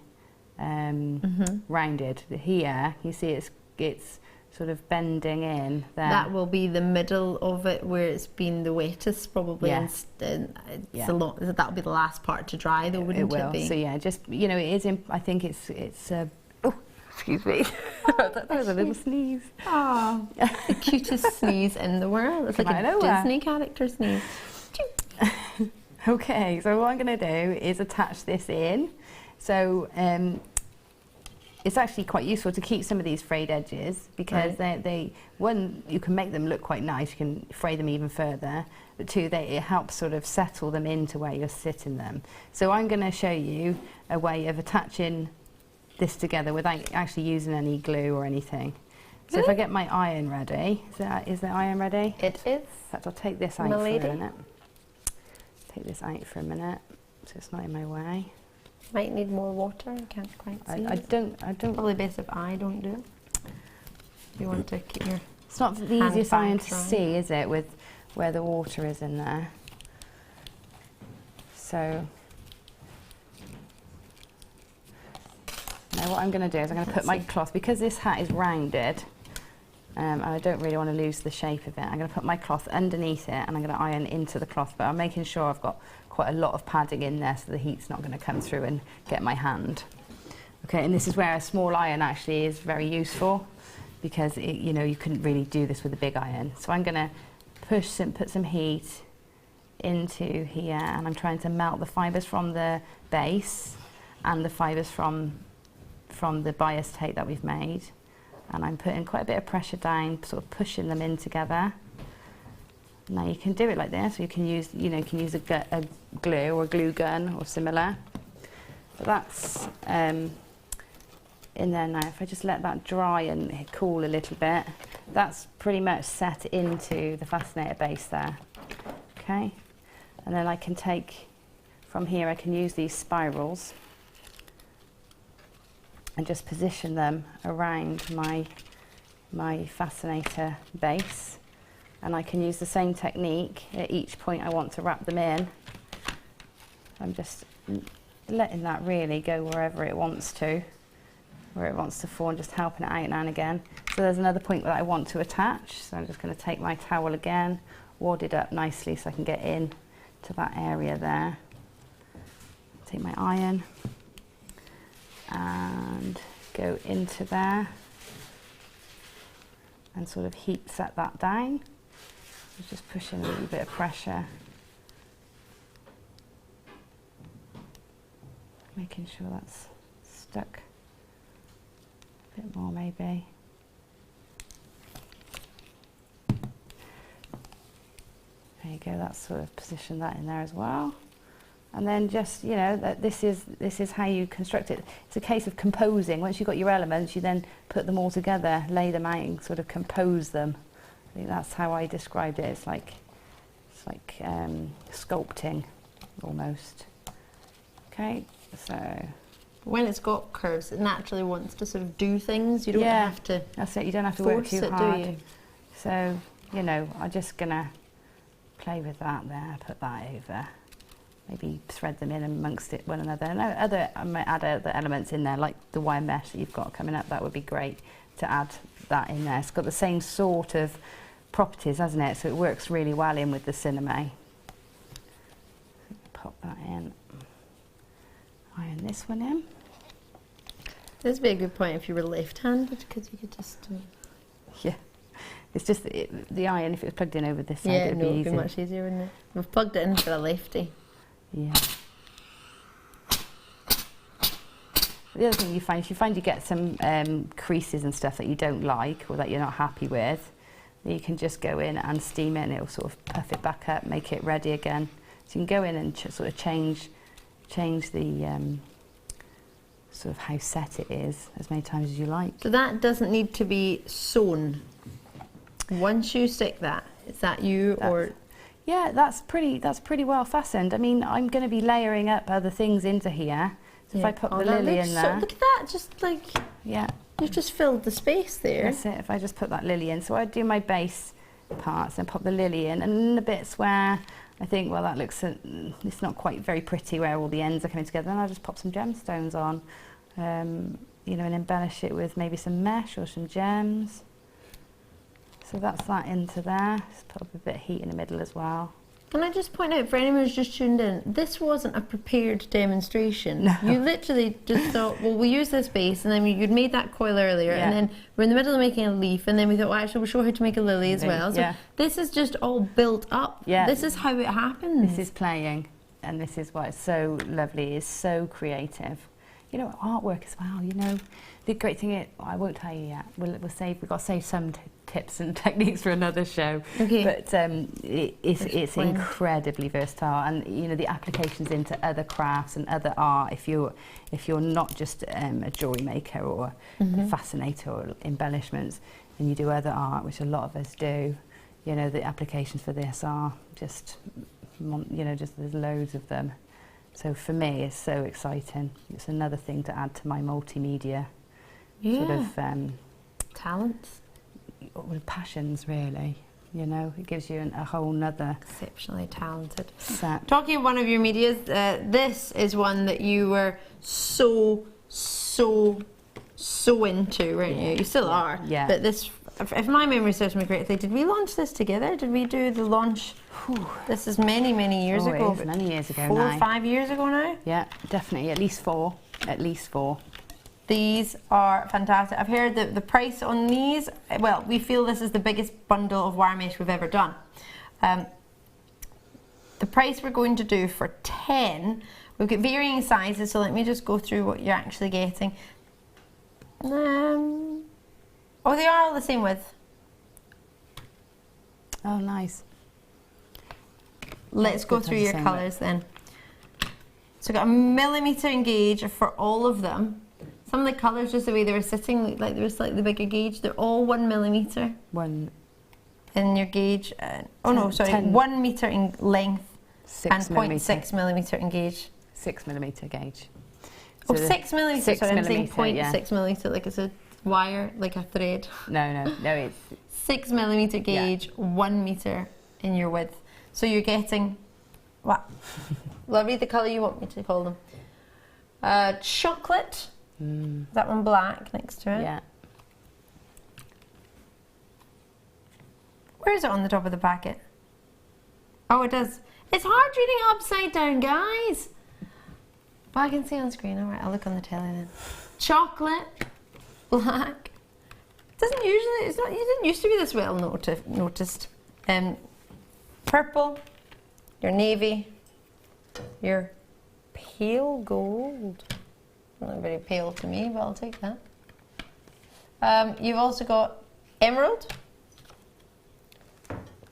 rounded. Here, you see it's sort of bending in there. That will be the middle of it where it's been the wettest, probably. Yeah. That'll be the last part to dry, though, wouldn't it be? So yeah, just, you know, it is. I think it's. Oh, excuse me. That was a little sneeze. Oh, the cutest sneeze in the world. It's like a Disney character sneeze. Okay, so what I'm going to do is attach this in. So it's actually quite useful to keep some of these frayed edges, because one, you can make them look quite nice, you can fray them even further, but two, it helps sort of settle them into where you're sitting them. So I'm going to show you a way of attaching this together without actually using any glue or anything. So if I get my iron ready, is the iron ready? It is. In fact, I'll take this out for a minute. Take this out for a minute, so it's not in my way. Might need more water. I can't quite see. I don't. Probably best if I don't do it. You want to keep your. It's not the easiest iron to see, is it? With where the water is in there. So now what I'm going to do is I'm going to put my cloth, because this hat is rounded. And I don't really want to lose the shape of it. I'm going to put my cloth underneath it and I'm going to iron into the cloth, but I'm making sure I've got quite a lot of padding in there so the heat's not going to come through and get my hand. Okay, and this is where a small iron actually is very useful, because it, you know, you couldn't really do this with a big iron. So I'm going to put some heat into here, and I'm trying to melt the fibres from the base and the fibres from the bias tape that we've made, and I'm putting quite a bit of pressure down, sort of pushing them in together. Now you can do it like this, or you can use, you know, you can use a glue or a glue gun or similar. But that's in there now. If I just let that dry and cool a little bit, that's pretty much set into the Fascinator base there. Okay, and then I can take from here, I can use these spirals and just position them around my Fascinator base, and I can use the same technique at each point I want to wrap them in. I'm just letting that really go wherever it wants to fall, and just helping it out now and again. So there's another point that I want to attach, so I'm just going to take my towel again, wad it up nicely so I can get in to that area there. Take my iron and go into there and sort of heat set that down. Just pushing a little bit of pressure, making sure that's stuck a bit more maybe. There you go, that's sort of position that in there as well. And then just, you know, that this is how you construct it. It's a case of composing. Once you've got your elements, you then put them all together, lay them out and sort of compose them. I think that's how I described it. It's like sculpting almost. Okay, so when it's got curves, it naturally wants to sort of do things. You don't have to. That's it. You don't have to work too hard. Do you? So, you know, I'm just gonna play with that there. Put that over. Maybe thread them in amongst it one another. And I might add other elements in there, like the wire mesh that you've got coming up. That would be great to add that in there. It's got the same sort of properties, hasn't it? So it works really well in with the sinamay. Pop that in. Iron this one in. This would be a good point if you were left-handed, because you could just. Yeah. It's just the iron, if it was plugged in over this side, yeah, it would be easy. It'd be much easier, wouldn't it? We've plugged it in for a lefty. Yeah. The other thing you find you get some creases and stuff that you don't like or that you're not happy with, you can just go in and steam it, and it'll sort of puff it back up, make it ready again. So you can go in and sort of change the sort of how set it is as many times as you like. So that doesn't need to be sewn. Once you stick that, is that you or? Yeah, that's pretty well fastened. I mean, I'm going to be layering up other things into here. So if I put the lily in there. Look at that, just like, yeah. You've just filled the space there. That's it, if I just put that lily in. So I do my base parts and pop the lily in, and the bits where I think, well, that looks, it's not quite very pretty where all the ends are coming together, and I'll just pop some gemstones on, you know, and embellish it with maybe some mesh or some gems. So that's that into there. Just put up a bit of heat in the middle as well. Can I just point out, for anyone who's just tuned in, this wasn't a prepared demonstration. No. You literally just thought, well, we'll use this base, and then you'd made that coil earlier, and then we're in the middle of making a leaf, and then we thought, well, actually, we'll show how to make a lily as well. So this is just all built up. Yeah. This is how it happens. This is playing, and this is why it's so lovely. It's so creative. You know, artwork as well, you know. The great thing is, I won't tell you yet, we've got to save some tips and techniques for another show. Okay. But it's incredibly versatile, and you know, the applications into other crafts and other art. If you're not just a jewellery maker or a fascinator or embellishments, and you do other art, which a lot of us do, you know, the applications for this are just, you know, just there's loads of them. So for me, it's so exciting. It's another thing to add to my multimedia sort of talents, with passions, really. You know, it gives you a whole nother exceptionally talented set. Talking of one of your medias, this is one that you were so into, weren't you? You still are. Yeah. But this, if my memory serves me correctly, did we launch this together? Did we do the launch? This is many years ago. It is many years ago now. 4 or 5 years ago now? Yeah, definitely. At least four. These are fantastic. I've heard that the price on these, well, we feel this is the biggest bundle of wire mesh we've ever done. The price we're going to do for 10, we've got varying sizes, so let me just go through what you're actually getting. Oh, they are all the same width. Oh, nice. Let's go through your colours then. So we've got a millimetre in gauge for all of them. Some of the colours, just the way they were sitting, look like they were slightly bigger gauge. They're all 1 millimetre. One. In your gauge. Oh no, sorry, 1 metre in length and 0.6 millimetre in gauge. 6 millimetre gauge. So 6 millimetre, 6 sorry, I'm saying millimetre, 0.6 millimetre, like it's a wire, like a thread. No, it's 6 millimetre gauge, 1 metre in your width. So you're getting, what? Well, read the colour you want me to call them. Chocolate. That one black next to it. Yeah. Where is it on the top of the packet? Oh, it does. It's hard reading upside down, guys. But I can see on screen. All right, I'll look on the telly then. Chocolate, black. Doesn't usually. It's not. It didn't used to be this well noticed. Purple, your navy, your pale gold. Not very pale to me, but I'll take that. You've also got emerald,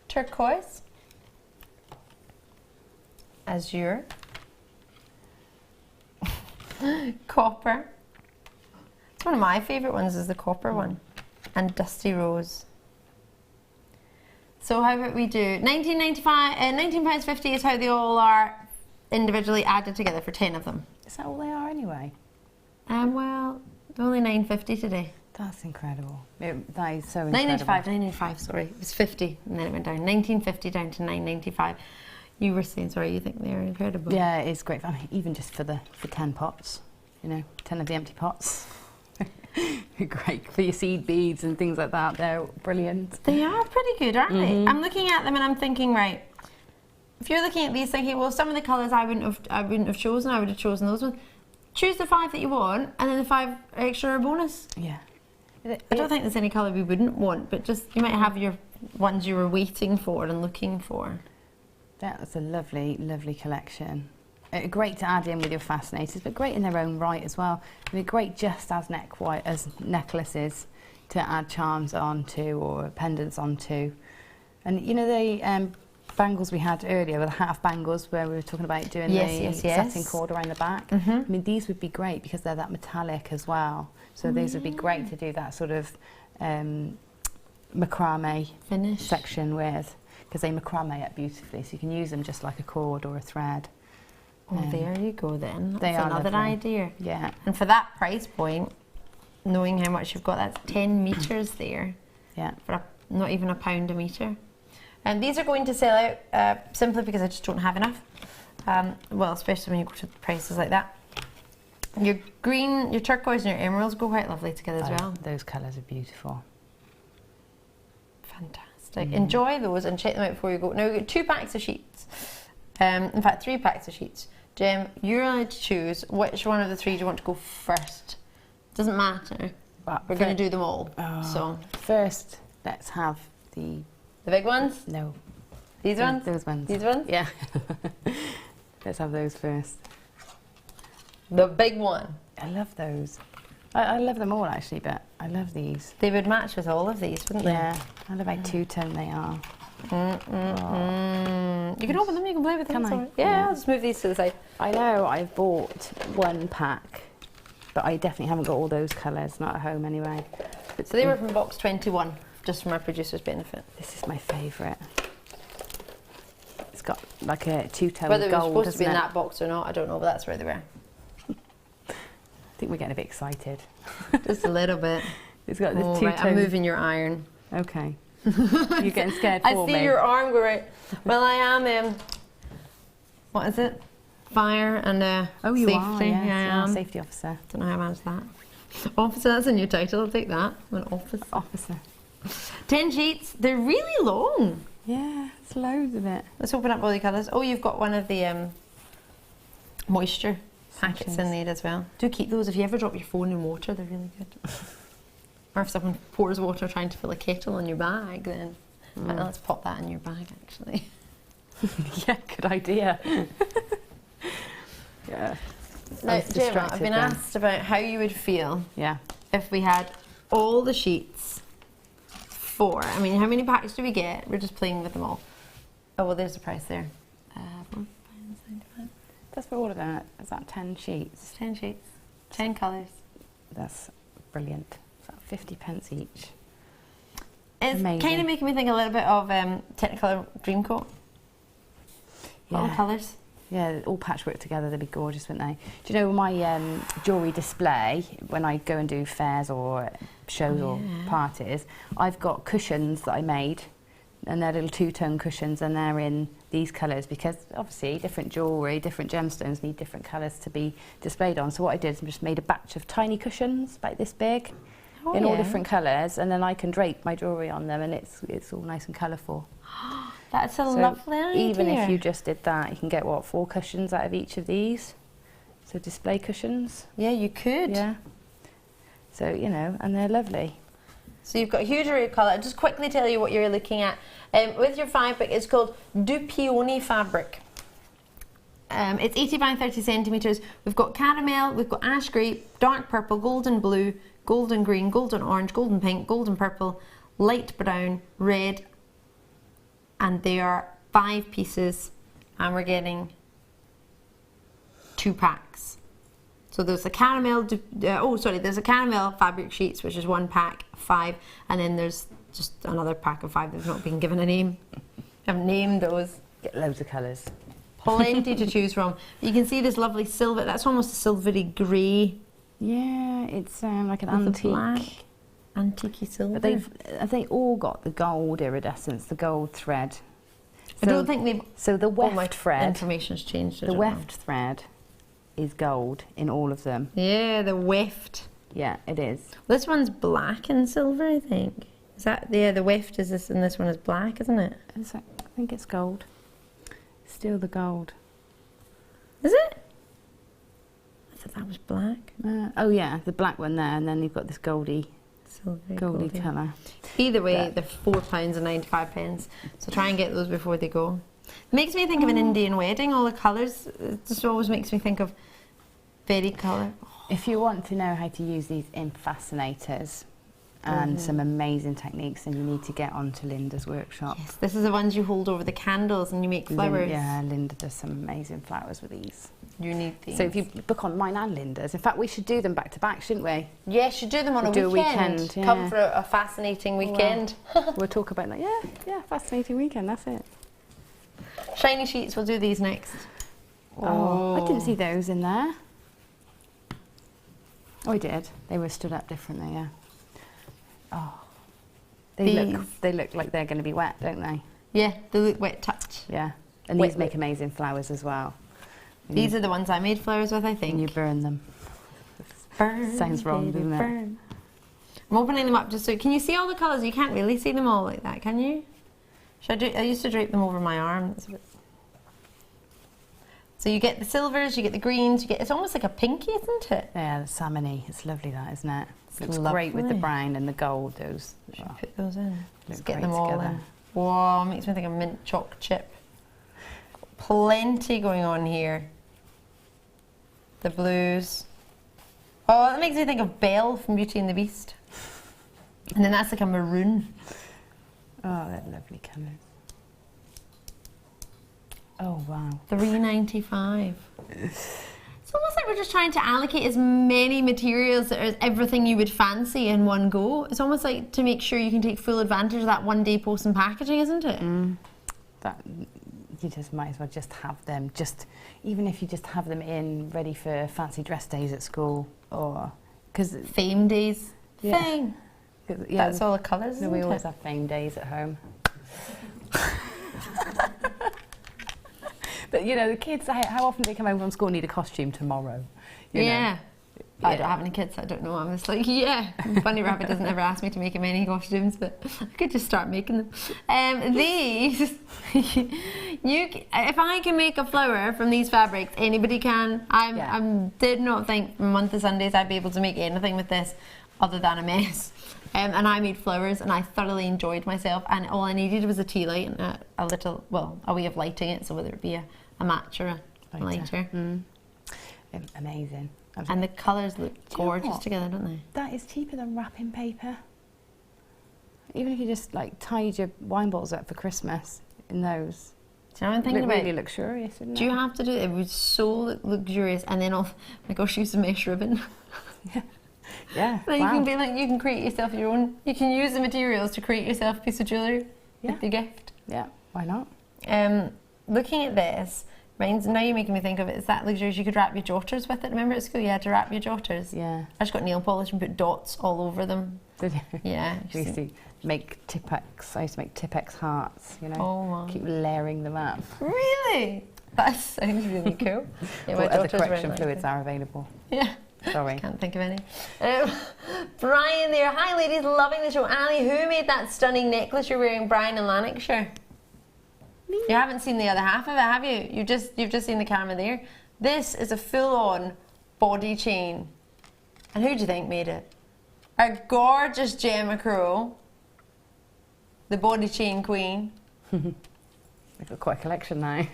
turquoise, azure, copper. It's one of my favourite ones is the copper one, and dusty rose. So how about we do £19.50 is how they all are individually added together for 10 of them. Is that all they are anyway? Well, only £9.50 today. That's incredible. That is so incredible. £9.95, sorry. It was 50 and then it went down. £19.50 down to £9.95. You were saying, sorry, you think they're incredible. Yeah, it's great. I mean, even just for 10 pots, 10 of the empty pots. Great for your seed beads and things like that. They're brilliant. They are pretty good, aren't they? I'm looking at them and I'm thinking, right, if you're looking at these thinking, well, some of the colours I wouldn't have chosen, I would have chosen those ones. Choose the 5 that you want and then the 5 extra are bonus. Yeah. I don't think there's any colour we wouldn't want, but just you might have your ones you were waiting for and looking for. That's a lovely, lovely collection. Great to add in with your fascinators, but great in their own right as well. They're great just as necklaces to add charms onto or pendants onto. And the bangles we had earlier, the half bangles where we were talking about doing the setting cord around the back. I mean, these would be great because they're that metallic as well. So these would be great to do that sort of macrame finish section with, because they macrame it beautifully. So you can use them just like a cord or a thread. Oh, there you go then. That's they are another lovely. idea. Yeah. And for that price point, knowing how much you've got, that's 10 metres there. Yeah. For not even £1 a metre. And these are going to sell out simply because I just don't have enough. Well, especially when you go to prices like that. Your green, your turquoise and your emeralds go quite lovely together as well. Those colours are beautiful. Fantastic. Enjoy those and check them out before you go. Now we've got 2 packs of sheets. In fact, 3 packs of sheets. Gem, you're allowed to choose which one of the 3 do you want to go first. Doesn't matter. We're going to do them all. So first, let's have the big ones. No. These ones. Those ones. These ones. Yeah. Let's have those first. The big one. I love those. I love them all actually, but I love these. They would match with all of these, wouldn't they? Yeah. I love how two-tone they are. You can open them, you can play with them. Can I? Yeah, I'll just move these to the side. I know I've bought 1 pack, but I definitely haven't got all those colours, not at home anyway. So they were from box 21, just for my producer's benefit. This is my favourite. It's got like a two-tone Whether it was gold, supposed to be in isn't it? that box or not, I don't know, but that's where they were. I think we're getting a bit excited. Just a little bit. It's got this Oh, two-tone. right, I'm moving your iron. Okay. You're getting scared for me. I see your arm go right. Well, I am, what is it? Fire and Oh, you safety. are, yes, Yeah, I am. safety officer. Don't know how I managed that. Officer, that's a new title, I'll take that. I'm an officer. Officer. 10 sheets, they're really long. Yeah, it's loads of it. Let's open up all the colours. Oh, you've got one of the moisture packets in there as well. Do keep those. If you ever drop your phone in water, they're really good. Or if someone pours water trying to fill a kettle on your bag, then let's pop that in your bag, actually. Yeah, good idea. Yeah. Now, Gemma, I've been asked about how you would feel if we had all the sheets for, I mean, how many packs do we get? We're just playing with them all. Oh, well, there's the price there. That's for all of them. Is that 10 sheets? 10 sheets. 10 colours. That's brilliant. It's about 50 pence each. It's kind of making me think a little bit of Technicolor Dreamcoat. All colours. Yeah, all patchwork together, they'd be gorgeous, wouldn't they? Do you know my jewellery display, when I go and do fairs or shows or parties, I've got cushions that I made, and they're little two-tone cushions, and they're in these colours because obviously different jewellery, different gemstones need different colours to be displayed on. So what I did is I just made a batch of tiny cushions, about this big, in all different colours, and then I can drape my jewellery on them, and it's all nice and colourful. That's a lovely idea. Even if you just did that, you can get, what, 4 cushions out of each of these? So display cushions. Yeah, you could. Yeah. So, you know, and they're lovely. So you've got a huge array of colour. I'll just quickly tell you what you're looking at. With your fabric, it's called DeFoy fabric. It's 80 by 30 centimetres. We've got caramel, we've got ash grey, dark purple, golden blue, golden green, golden orange, golden pink, golden purple, light brown, red, and they are 5 pieces, and we're getting 2 packs. So there's a caramel, there's a caramel fabric sheets, which is 1 pack, 5, and then there's just another pack of 5 that's not been given a name. I haven't named those. Get loads of colours. Plenty to choose from. You can see this lovely silver, that's almost a silvery grey. Yeah, it's like an antique. Black, antique silver. But they all got the gold iridescence, the gold thread. I don't think they've... So the weft thread... information's changed. The weft thread is gold in all of them. Yeah, the weft. Yeah, it is. This one's black and silver, I think. Is that... Yeah, the weft is this, and this one is black, isn't it? I think it's gold. Still the gold. Is it? I thought that was black. Oh yeah, the black one there, and then you've got this goldy colour. Either way, they're £4.95. So try and get those before they go. It makes me think of an Indian wedding, all the colours. It just always makes me think of very colour. If you want to know how to use these in fascinators and some amazing techniques, then you need to get onto Linda's workshop. Yes, this is the ones you hold over the candles and you make flowers. Yeah, Linda does some amazing flowers with these. You need these. So if you book on mine and Linda's, in fact, we should do them back to back, shouldn't we? Yeah, should do them on a weekend. Yeah. Come for a fascinating weekend. Well, we'll talk about that. Yeah, fascinating weekend, that's it. Shiny sheets, we'll do these next. Oh, I didn't see those in there. Oh, I did. They were stood up differently, yeah. Oh, they look like they're going to be wet, don't they? Yeah, they look wet touch. Yeah, and these make amazing flowers as well. These are the ones I made flowers with, I think. And you burn them. Burn, sounds wrong, doesn't it? Burn. I'm opening them up just so... Can you see all the colours? You can't really see them all like that, can you? Should I used to drape them over my arm. So you get the silvers, you get the greens, you get... It's almost like a pinky, isn't it? Yeah, the salmon-y. It's lovely, that, isn't it? It's looks lovely. great with the brown and the gold. Those. Should put those in. Let's get great them all together. in. Whoa, makes me think of mint choc chip. Plenty going on here. The blues. Oh, that makes me think of Belle from Beauty and the Beast. And then that's like a maroon. Oh, they're lovely colours. Oh, wow. $3.95. It's almost like we're just trying to allocate as many materials as everything you would fancy in one go. It's almost like to make sure you can take full advantage of that one-day post and packaging, isn't it? That you just might as well just have them. Even if you just have them in ready for fancy dress days at school, or because fame days. Yeah. Fame. Yeah, that's all the colours. No, we always have fame days at home. But you know, the kids, how often do they come home from school and need a costume tomorrow? You know? I don't have any kids, so I don't know. I'm just like, Bunny Rabbit doesn't ever ask me to make him any costumes, but I could just start making them. These, If I can make a flower from these fabrics, anybody can. I did not think from month of Sundays I'd be able to make anything with this other than a mess. And I made flowers and I thoroughly enjoyed myself, and all I needed was a tea light and a little, well, a way of lighting it, so whether it be a match or a lighter. Amazing. And the colours look gorgeous together, don't they? That is cheaper than wrapping paper. Even if you just like tied your wine bottles up for Christmas in those. Do you know what I'm thinking about? Really luxurious, wouldn't it? Do you have to do it? It was so luxurious, and then my gosh, use a mesh ribbon. Yeah. Then you can be like, you can create yourself your own. You can use the materials to create yourself a piece of jewellery with your gift. Yeah, why not? Looking at this, now you're making me think of it. It's that luxurious. You could wrap your jotters with it. Remember at school you had to wrap your jotters? Yeah. I just got nail polish and put dots all over them. Did you? Yeah. We used to make Tipex. I used to make Tipex hearts, you know. Oh my. Keep layering them up. Really? That sounds really cool. Yeah, What other correction fluids are available? Yeah. Sorry. Can't think of any. Brian there. Hi ladies, loving the show. Ali, who made that stunning necklace you're wearing, Brian in Lanarkshire? Me. You haven't seen the other half of it, have you? You've just seen the camera there. This is a full-on body chain. And who do you think made it? Our gorgeous Gemma Crow, the body chain queen. We've got quite a collection now.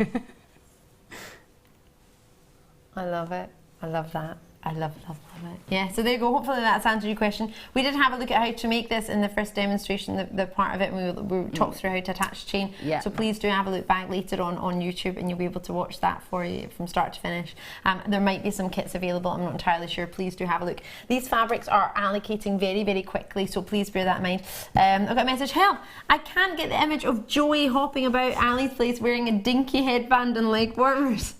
I love it. I love that. I love it. Yeah, so there you go. Hopefully that's answered your question. We did have a look at how to make this in the first demonstration, the part of it, and we talked through how to attach chain. Yeah. So please do have a look back later on YouTube, and you'll be able to watch that for you from start to finish. There might be some kits available. I'm not entirely sure. Please do have a look. These fabrics are allocating very, very quickly, so please bear that in mind. I've got a message. Help! I can't get the image of Joey hopping about Ali's place wearing a dinky headband and leg warmers.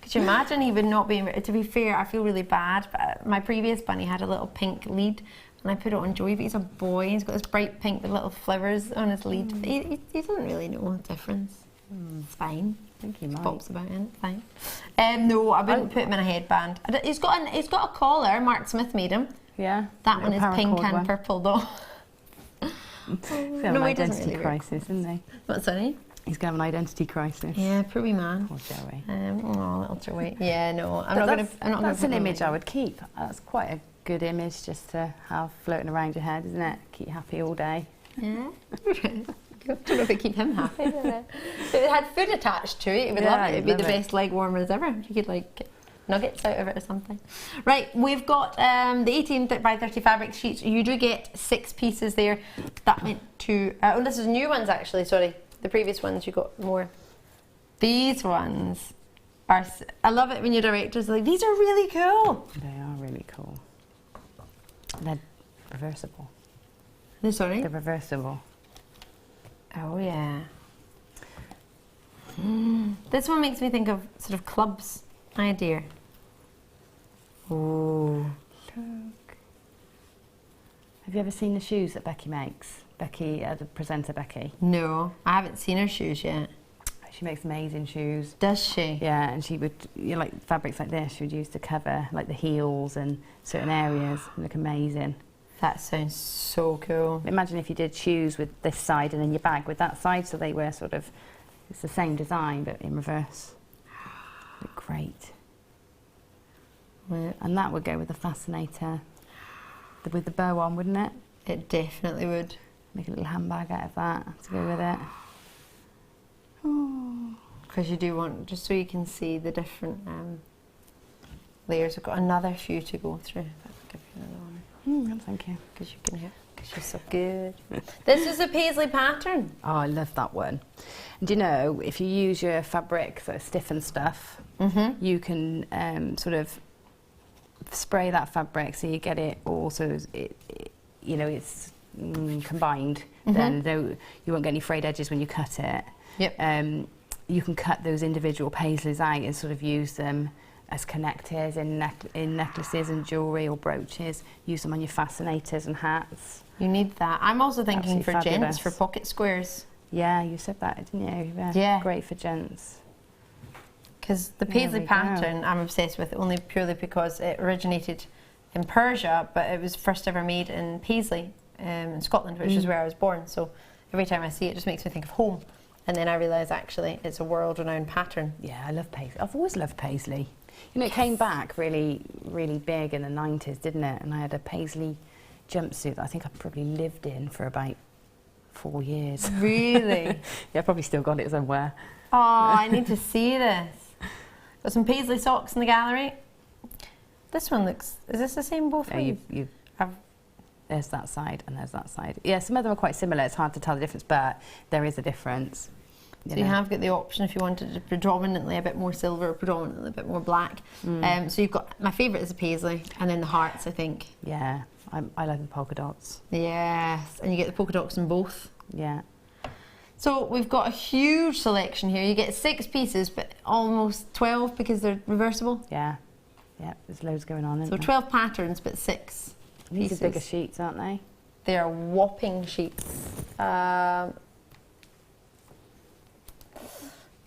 Could you imagine? He would not be. To be fair, I feel really bad, but my previous bunny had a little pink lead and I put it on Joey, but he's a boy. He's got this bright pink with little flowers on his lead. He doesn't really know the difference. It's fine. I think he might. Pops about in it, fine. No, I wouldn't put him in a headband. He's got a collar. Mark Smith made him. Yeah. That one is pink and purple though. He's got an identity crisis, isn't he? What, sorry? He's going to have an identity crisis. Yeah, poor wee man. Poor Joey. Oh, little Joey. Yeah, no, that's an image I would keep. That's quite a good image just to have floating around your head, isn't it? Keep you happy all day. Yeah. I don't know if it keep him happy. If it had food attached to it, it would love it. It'd be the best leg warmers ever. You could like get nuggets out of it or something. Right, we've got the 18 by 30 fabric sheets. You do get 6 pieces there. That meant to. Oh, this is new ones actually. Sorry. The previous ones you got more. These ones are. I love it when your directors are like, these are really cool. They are really cool. They're reversible. They're sorry? They're reversible. Oh yeah. This one makes me think of sort of clubs idea. Oh. Look. Have you ever seen the shoes that Becky makes? Becky, the presenter Becky. No, I haven't seen her shoes yet. She makes amazing shoes. Does she? Yeah, and she would, like fabrics like this, she would use to cover like the heels and certain areas. They look amazing. That sounds so cool. Imagine if you did shoes with this side and then your bag with that side, so they were sort of, it's the same design but in reverse. Look great. Yeah. And that would go with the Fascinator, with the bow on, wouldn't it? It definitely would. Make a little handbag out of that to go with it. Because you do want, just so you can see the different layers. We've got another few to go through. I'll give you another one. Thank you. Because you can hear, because you're so good. This is a paisley pattern. Oh, I love that one. And do you know, if you use your fabric sort of stiffened stuff, you can sort of spray that fabric so you get it all, so you know, it's combined, then you won't get any frayed edges when you cut it. Yep. You can cut those individual paisleys out and sort of use them as connectors in necklaces and jewellery or brooches. Use them on your fascinators and hats. You need that. I'm also thinking Absolutely for fabulous. gents, for pocket squares. Yeah, you said that, didn't you? Yeah. Great for gents. Because the paisley pattern I'm obsessed with only purely because it originated in Persia, but it was first ever made in Paisley in Scotland, which is where I was born. So every time I see it, it just makes me think of home. And then I realised actually it's a world-renowned pattern. Yeah, I love paisley. I've always loved paisley. You know, it came back really, really big in the 90s, didn't it? And I had a paisley jumpsuit that I think I probably lived in for about 4 years. Really? Yeah, I probably still got it somewhere. Oh, I need to see this. Got some paisley socks in the gallery. This one looks, is this the same both ways? There's that side and there's that side. Yeah, some of them are quite similar. It's hard to tell the difference, but there is a difference. So you have got the option if you wanted it predominantly a bit more silver, predominantly a bit more black. So you've got, my favourite is the paisley, and then the hearts, I think. Yeah, I like the polka dots. Yes, and you get the polka dots in both. Yeah. So we've got a huge selection here. You get 6 pieces, but almost 12 because they're reversible. Yeah, yeah, there's loads going on. So 12 patterns, but 6 These pieces. are bigger sheets, aren't they? They are whopping sheets.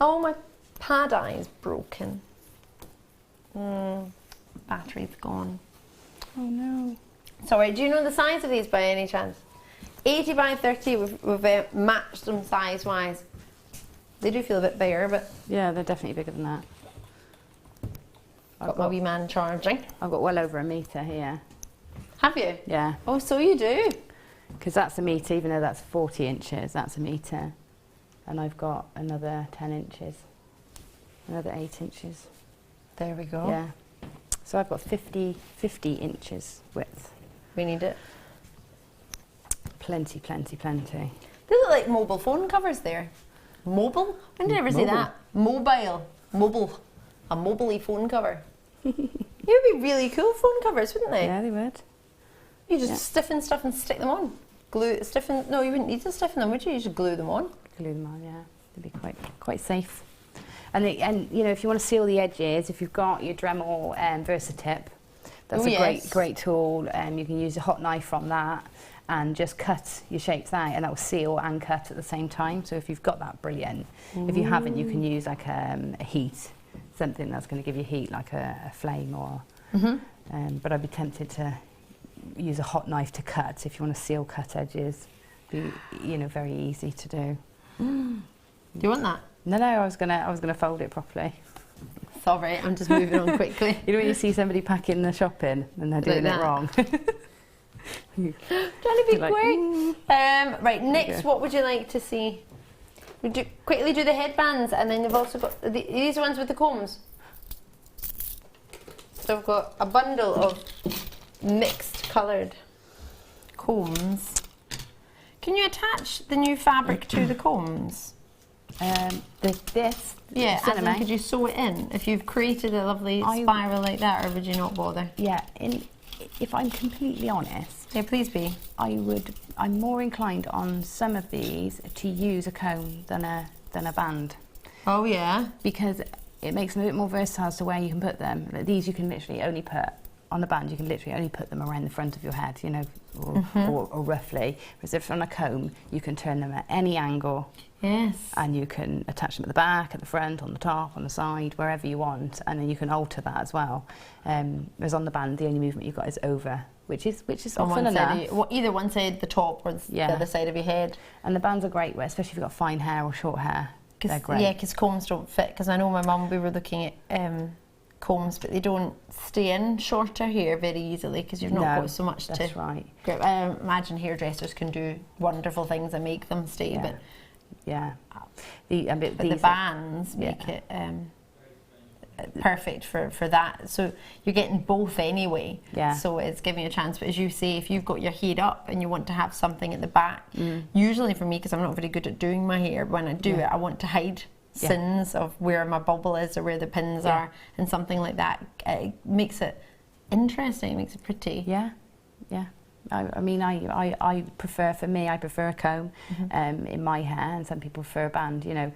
Oh, my pad eye's broken. Battery's gone. Oh no. Sorry, do you know the size of these by any chance? 80 by 30, we've matched them size-wise. They do feel a bit bigger, but... Yeah, they're definitely bigger than that. Got my wee man charging. I've got well over a metre here. Have you? Yeah. Oh, so you do? Because that's a metre, even though that's 40 inches, that's a metre. And I've got another 10 inches. Another 8 inches. There we go. Yeah. So I've got 50 inches width. We need it. Plenty, plenty, plenty. They look like mobile phone covers there. Mobile? When did I ever see that? Mobile. Mobile. A mobile-y phone cover. They would be really cool phone covers, wouldn't they? Yeah, they would. You just stiffen stuff and stick them on. Glue, stiffen, no, you wouldn't need to stiffen them, would you? You just glue them on. Glue them on, yeah. They'd be quite safe. And you know, if you want to seal the edges, if you've got your Dremel Versatip, that's a great tool. You can use a hot knife from that and just cut your shapes out, and that will seal and cut at the same time. So if you've got that, brilliant. Ooh. If you haven't, you can use like a heat, something that's going to give you heat, like a flame or. But I'd be tempted to use a hot knife to cut if you want to seal cut edges. Be, you know, very easy to do. Do you want that? No, I was gonna fold it properly. Sorry, I'm just moving on quickly. You know when you see somebody packing the shopping and they're doing it wrong. Trying to be quick. Right, next, what would you like to see? We quickly do the headbands, and then you've also got these ones with the combs. So I've got a bundle of mixed coloured combs. Can you attach the new fabric to the combs? This yeah, sinamay. Could you sew it in if you've created a lovely spiral like that, or would you not bother? Yeah, if I'm completely honest, yeah, please be. I'm more inclined on some of these to use a comb than a band. Oh yeah, because it makes them a bit more versatile as to where you can put them. Like these, you can literally only put on the band. You can literally only put them around the front of your head, you know, or roughly. Whereas if on a comb, you can turn them at any angle. Yes. And you can attach them at the back, at the front, on the top, on the side, wherever you want, and then you can alter that as well. Whereas on the band, the only movement you've got is over, which is often enough. Either one side, the top, or the other side of your head. And the bands are great, especially if you've got fine hair or short hair. They're great. Yeah, because combs don't fit. Because I know my mum, we were looking at combs, but they don't stay in shorter hair very easily because you've not got so much to. That's right. Grip. I imagine hairdressers can do wonderful things and make them stay, but. Yeah, but the bands make it perfect for that. So you're getting both anyway. Yeah. So it's giving you a chance. But as you say, if you've got your head up and you want to have something at the back, usually for me, because I'm not very good at doing my hair, when I do it, I want to hide sins of where my bubble is or where the pins are, and something like that. It makes it interesting. It makes it pretty. Yeah, yeah. I mean, I prefer, for me, I prefer a comb in my hair, and some people prefer a band, you know,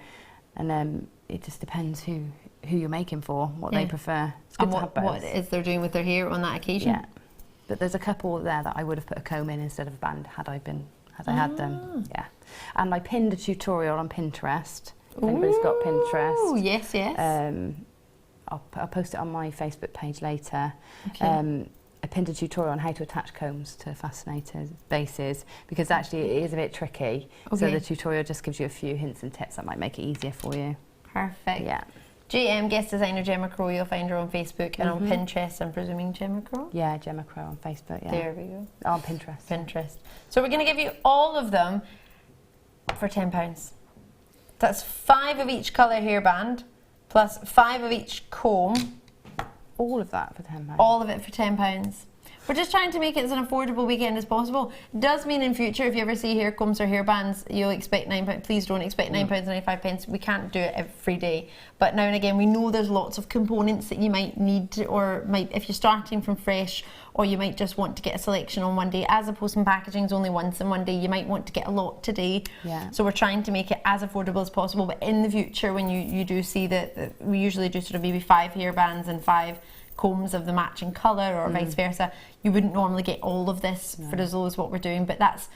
and it just depends who you're making for, what they prefer. It's good to have both. What it is they're doing with their hair on that occasion. Yeah, but there's a couple there that I would have put a comb in instead of a band had I had them. Yeah, and I pinned a tutorial on Pinterest. If anybody's got Pinterest. Oh yes, yes. I'll post it on my Facebook page later. Okay. a pinned tutorial on how to attach combs to Fascinator bases, because actually it is a bit tricky. So the tutorial just gives you a few hints and tips that might make it easier for you. Perfect. Yeah. GM, guest designer Gemma Crow, you'll find her on Facebook and on Pinterest, I'm presuming Gemma Crow? Yeah, Gemma Crow on Facebook, yeah. There we go. On Pinterest. Pinterest. So we're going to give you all of them for £10. That's 5 of each colour hairband, plus 5 of each comb. All of that for £10. All of it for £10. We're just trying to make it as an affordable weekend as possible. It does mean in future, if you ever see hair combs or hairbands, you'll expect £9. Please don't expect £9.95. We can't do it every day. But now and again, we know there's lots of components that you might need to, or might, if you're starting from fresh, or you might just want to get a selection on one day, as opposed to packaging is only once in one day. You might want to get a lot today. Yeah. So we're trying to make it as affordable as possible. But in the future, when you do see that, we usually do sort of maybe 5 hairbands and 5 combs of the matching colour, or vice versa, you wouldn't normally get all of this for as low as what we're doing, but that's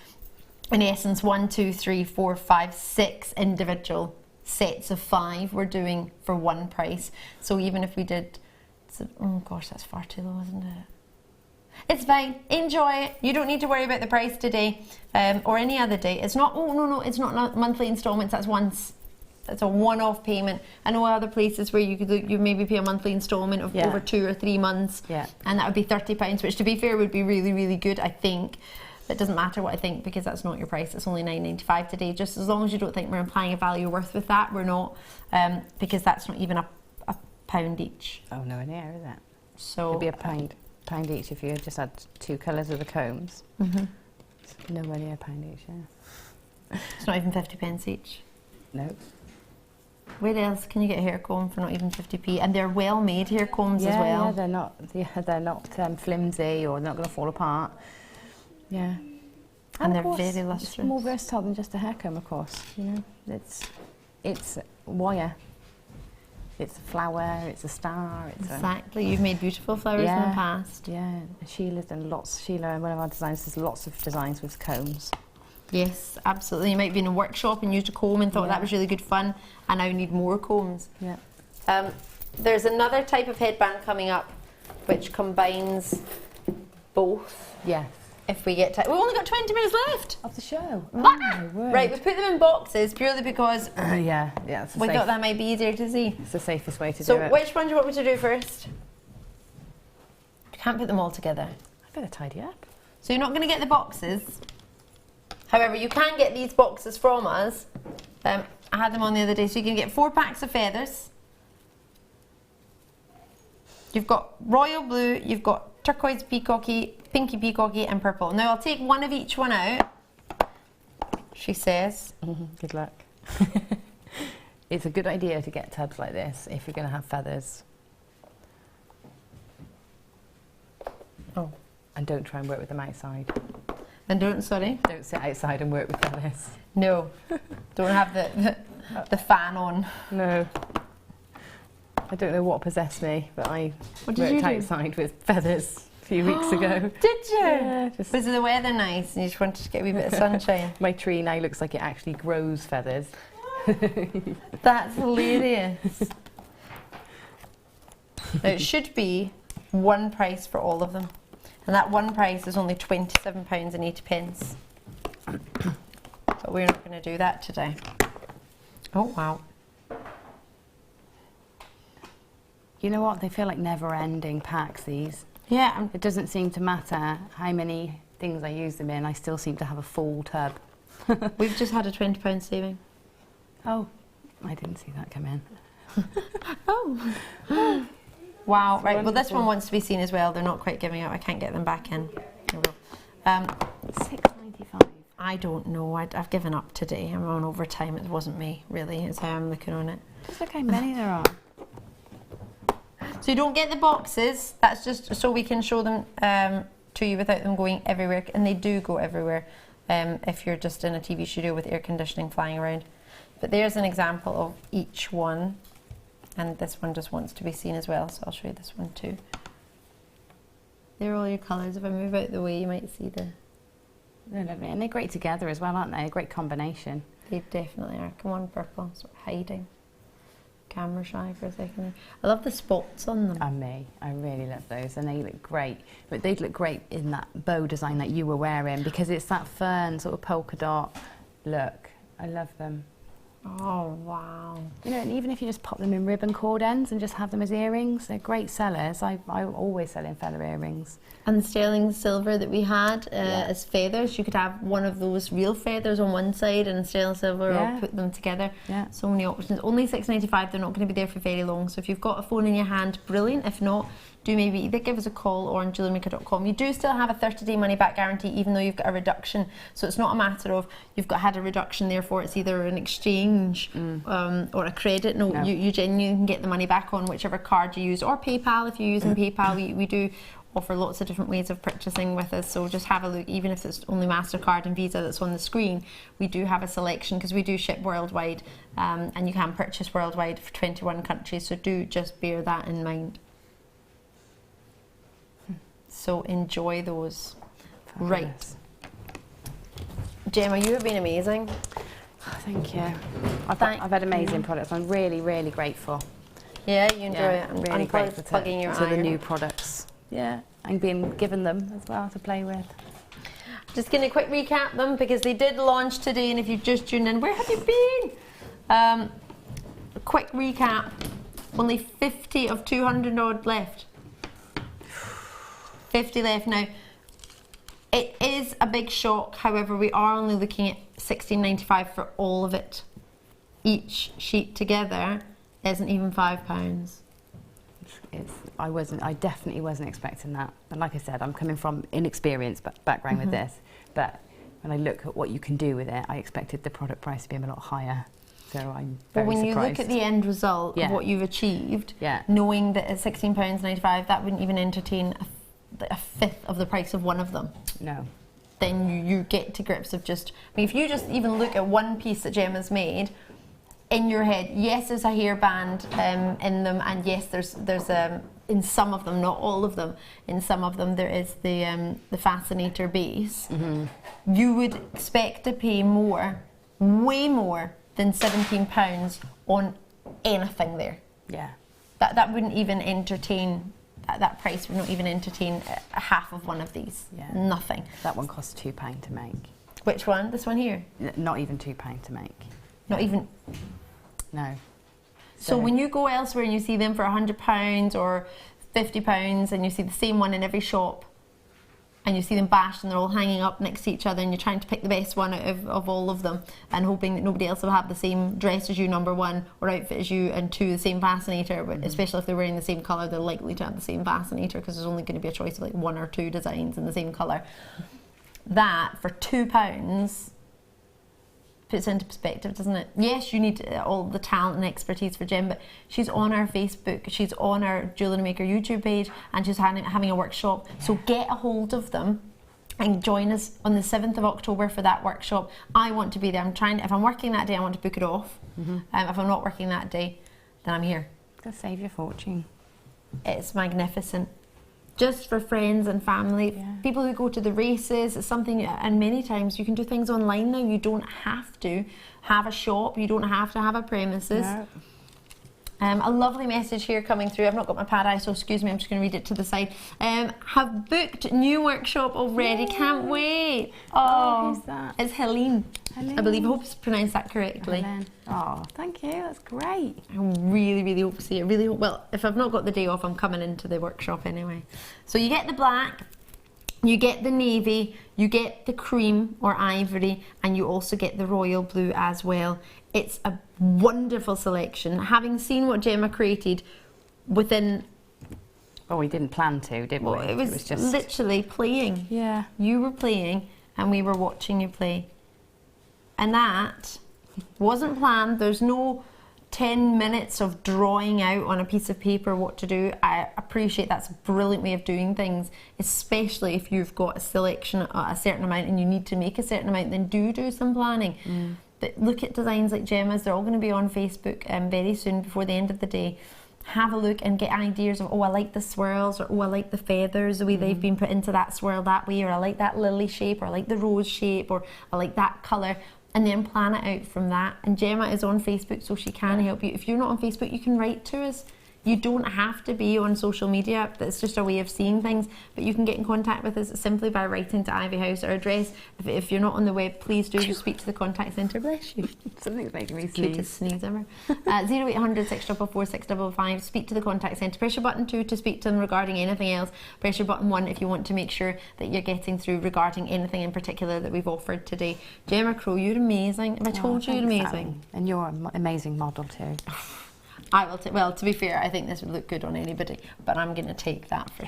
in essence 1, 2, 3, 4, 5, 6 individual sets of 5 we're doing for one price. So even if we did, oh gosh, that's far too low, isn't it? It's fine, enjoy it. You don't need to worry about the price today or any other day. It's not, oh no, it's not monthly instalments, that's once. That's a one-off payment. I know other places where you maybe pay a monthly instalment of over 2 or 3 months, and that would be £30, which to be fair would be really, really good, I think. It doesn't matter what I think, because that's not your price. It's only £9.95 today. Just as long as you don't think we're implying a value worth with that, we're not, because that's not even a £1 each. Oh, no idea, is it? So it'd be a pound each if you just had 2 colours of the combs. It's nowhere near £1 each, yeah. It's not even 50p each. No. Where else can you get a hair comb for not even 50p? And they're well-made hair combs as well. Yeah, they're not flimsy, or they're not going to fall apart. Yeah. And they're of course, very lustrous. It's more versatile than just a hair comb, of course. You know, it's wire. It's a flower. It's a star. It's exactly. You've made beautiful flowers in the past. Yeah. Sheila's done lots. Sheila, one of our designers, does lots of designs with combs. Yes, absolutely. You might be in a workshop and used a comb and thought that was really good fun, and now need more combs. Yeah. There's another type of headband coming up which combines both. Yes. If we get time. We've only got 20 minutes left Of the show. Right, we put them in boxes purely because we thought that might be easier to see. It's the safest way to do it. So which one do you want me to do first? You can't put them all together. I better tidy up. So you're not going to get the boxes. However, you can get these boxes from us. I had them on the other day. So you can get 4 packs of feathers. You've got royal blue, you've got turquoise peacocky, pinky peacocky, and purple. Now I'll take one of each one out, she says. Good luck. It's a good idea to get tubs like this if you're going to have feathers. Oh. And don't try and work with them outside. And don't sit outside and work with feathers. No. Don't have the fan on. No. I don't know what possessed me, but I worked outside with feathers a few weeks ago. Did you? Yeah. Was the weather nice and you just wanted to get a wee bit of sunshine? My tree now looks like it actually grows feathers. That's hilarious. Now it should be one price for all of them. And that one price is only £27.80. But we're not going to do that today. Oh, wow. You know what? They feel like never-ending packs, these. Yeah. It doesn't seem to matter how many things I use them in. I still seem to have a full tub. We've just had a £20 saving. Oh, I didn't see that come in. Oh. Wow. Right. Well, this one wants to be seen as well. They're not quite giving up. I can't get them back in. £6.95. I don't know. I've given up today. I'm on overtime. It wasn't me, really. It's how I'm looking on it. Just look how many there are. So you don't get the boxes. That's just so we can show them to you without them going everywhere. And they do go everywhere if you're just in a TV studio with air conditioning flying around. But there's an example of each one. And this one just wants to be seen as well. So I'll show you this one too. They're all your colours. If I move out the way, you might see the... They're lovely. And they're great together as well, aren't they? A great combination. They definitely are. Come on, purple. Sort of hiding. camera shy for a second. I love the spots on them. And me, I really love those, and they look great. But they'd look great in that bow design that you were wearing, because it's that fern sort of polka dot look. I love them. Oh, wow. You know, and even if you just pop them in ribbon cord ends and just have them as earrings, they're great sellers. I always sell in feather earrings. And the sterling silver that we had as feathers, you could have one of those real feathers on one side and sterling silver, or put them together. So many options. Only $6.95, they're not going to be there for very long. So if you've got a phone in your hand, brilliant. If not, do maybe either give us a call or on JewelleryMaker.com. You do still have a 30-day money-back guarantee, even though you've got a reduction. So it's not a matter of you've had a reduction, therefore it's either an exchange or a credit. No, you genuinely can get the money back on whichever card you use, or PayPal if you're using PayPal. We do offer lots of different ways of purchasing with us, so just have a look. Even if it's only MasterCard and Visa that's on the screen, we do have a selection, because we do ship worldwide, and you can purchase worldwide for 21 countries, so do just bear that in mind. So enjoy those. Fabulous. Right. Gemma, you have been amazing. Oh, thank you. I've had amazing products. I'm really, really grateful. Yeah, you enjoy it. I'm really grateful plugging your to the iron. new products. Yeah, and being given them as well to play with. Just going to quick recap them, because they did launch today, and if you've just tuned in, where have you been? Quick recap. Only 50 of 200 odd left. 50 left now. It is a big shock, however, we are only looking at $16.95 for all of it. Each sheet together isn't even £5. I definitely wasn't expecting that. And like I said, I'm coming from inexperienced background with this, but when I look at what you can do with it, I expected the product price to be a lot higher. So I'm very But when you surprised. look at the end result of what you've achieved, knowing that at £16.95, that wouldn't even entertain a fifth of the price of one of them. No. Then you get to grips of just, I mean, if you just even look at one piece that Gemma's made, in your head, yes, there's a hairband in them, and yes, there's in some of them, not all of them, in some of them there is the Fascinator base. You would expect to pay more, way more than £17 on anything there. Yeah. That wouldn't even entertain. That price would not even entertain a half of one of these. Yeah. Nothing. That one costs £2 to make. Which one? This one here? Not even £2 to make. Not even. No. So when you go elsewhere and you see them for £100 or £50, and you see the same one in every shop, and you see them bashed and they're all hanging up next to each other, and you're trying to pick the best one out of all of them, and hoping that nobody else will have the same dress as you, number one, or outfit as you, and two, the same fascinator. But especially if they're wearing the same colour, they're likely to have the same fascinator, because there's only going to be a choice of like one or two designs in the same colour. That for £2 puts into perspective, doesn't it? Yes, you need all the talent and expertise for Jem, but she's on our Facebook, she's on our Jewellery Maker YouTube page, and she's having a workshop. So get a hold of them and join us on the 7th of October for that workshop. I want to be there. If I'm working that day, I want to book it off. If I'm not working that day, then I'm here. Go save your fortune. It's magnificent. Just for friends and family, people who go to the races, it's something, and many times you can do things online now. You don't have to have a shop, you don't have to have a premises. No. A lovely message here coming through. I've not got my pad eye, so excuse me, I'm just going to read it to the side. Have booked new workshop already, can't wait. Oh, who's that? It's Helene. Helene. I believe, I hope it's pronounced that correctly. Helene. Oh, thank you, that's great. I really, really hope to see it. Really hope, well, if I've not got the day off, I'm coming into the workshop anyway. So you get the black, you get the navy, you get the cream or ivory, and you also get the royal blue as well. It's a wonderful selection. Having seen what Gemma created within... Oh, we didn't plan to, did we? Well, it was just literally playing. Yeah. You were playing and we were watching you play. And that wasn't planned. There's no 10 minutes of drawing out on a piece of paper what to do. I appreciate that's a brilliant way of doing things, especially if you've got a selection, a certain amount, and you need to make a certain amount, then do some planning. But look at designs like Gemma's. They're all going to be on Facebook very soon, before the end of the day. Have a look and get ideas of, oh, I like the swirls, or oh, I like the feathers, the way they've been put into that swirl that way, or I like that lily shape, or I like the rose shape, or I like that colour. and then plan it out from that. And Gemma is on Facebook, so she can help you. If you're not on Facebook, you can write to us. You don't have to be on social media. That's just a way of seeing things. But you can get in contact with us simply by writing to Ivy House. Our address, if you're not on the web, please do just speak to the contact centre. Bless you. Something's making me sneeze. Cutest sneeze ever. 0800 644 655. Speak to the contact centre. Press your button 2 to speak to them regarding anything else. Press your button 1 if you want to make sure that you're getting through regarding anything in particular that we've offered today. Gemma Crow, you're amazing. Have I told you you're amazing? And you're an amazing model too. I will well, to be fair, I think this would look good on anybody, but I'm going to take that for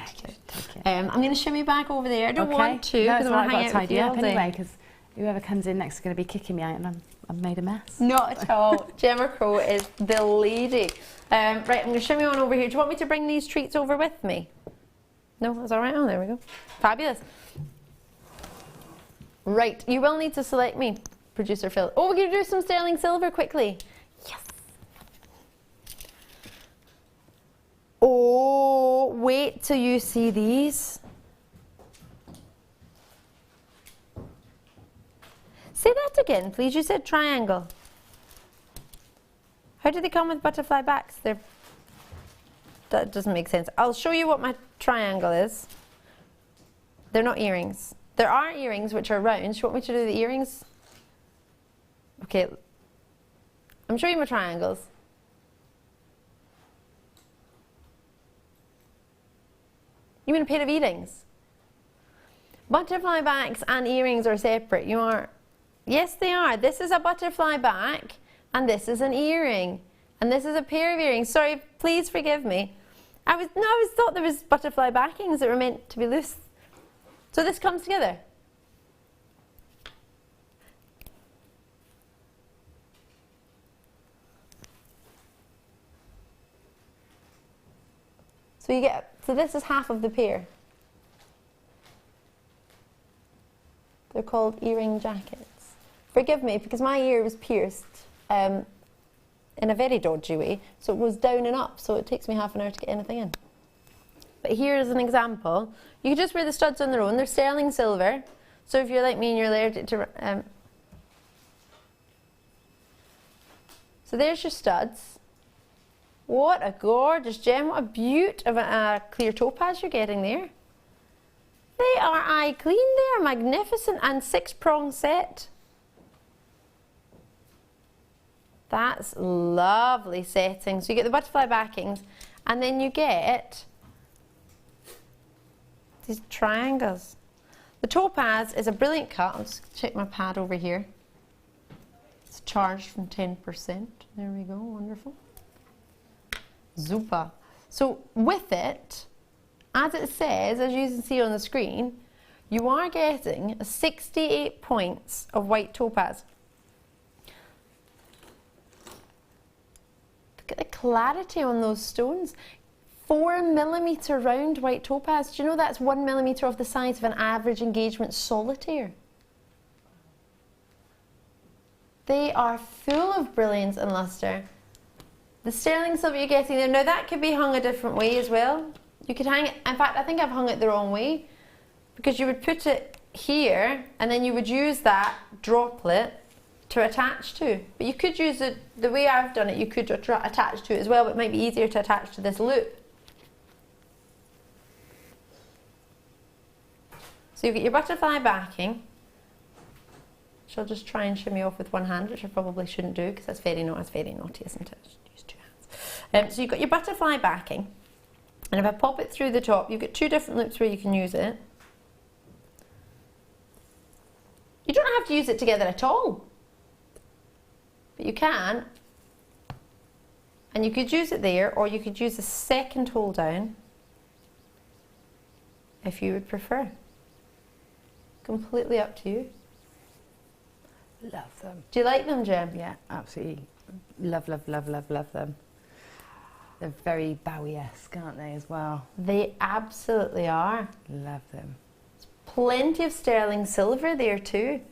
today. I'm going to shimmy back over there. I don't want to, because I want to hang out with you all day. Anyway, because whoever comes in next is going to be kicking me out, and I'm made a mess. Not at all. Gemma Crow is the lady. Right, I'm going to shimmy on over here. Do you want me to bring these treats over with me? No, that's all right. Oh, there we go. Fabulous. Right, you will need to select me, producer Phil. Oh, we're going to do some sterling silver quickly. Yes. Oh, wait till you see these. Say that again, please. You said triangle. How do they come with butterfly backs? That doesn't make sense. I'll show you what my triangle is. They're not earrings. There are earrings which are round. Do you want me to do the earrings? Okay. I'm showing you my triangles. You mean a pair of earrings? Butterfly backs and earrings are separate. You are... Yes, they are. This is a butterfly back and this is an earring. And this is a pair of earrings. Sorry, please forgive me. I always thought there was butterfly backings that were meant to be loose. So this comes together. So this is half of the pair. They're called earring jackets. Forgive me, because my ear was pierced in a very dodgy way, so it was down and up, so it takes me half an hour to get anything in. But here is an example. You could just wear the studs on their own. They're sterling silver, so if you're like me and you're allergic to... So there's your studs. What a gorgeous gem. What a beaut of a clear topaz you're getting there. They are eye clean. They are magnificent. And 6-prong set. That's lovely setting. So you get the butterfly backings and then you get these triangles. The topaz is a brilliant cut. Let's check my pad over here. It's charged from 10%. There we go. Wonderful. Super. So with it, as it says, as you can see on the screen, you are getting 68 points of white topaz. Look at the clarity on those stones. 4mm round white topaz. Do you know that's 1mm of the size of an average engagement solitaire? They are full of brilliance and luster. The sterling silver you're getting there, now that could be hung a different way as well. You could hang it, in fact I think I've hung it the wrong way, because you would put it here and then you would use that droplet to attach to. But you could use it, the way I've done it, you could attach to it as well, but it might be easier to attach to this loop. So you get your butterfly backing, which I'll just try and shimmy off with one hand, which I probably shouldn't do because that's very naughty, isn't it? Use two hands. So you've got your butterfly backing, and if I pop it through the top, you've got two different loops where you can use it. You don't have to use it together at all, but you can. And you could use it there, or you could use a second hold down if you would prefer. Completely up to you. Love them. Do you like them, Gem? Yeah, absolutely. Love, love, love, love, love them. They're very Bowie-esque, aren't they, as well? They absolutely are. Love them. Plenty of sterling silver there too.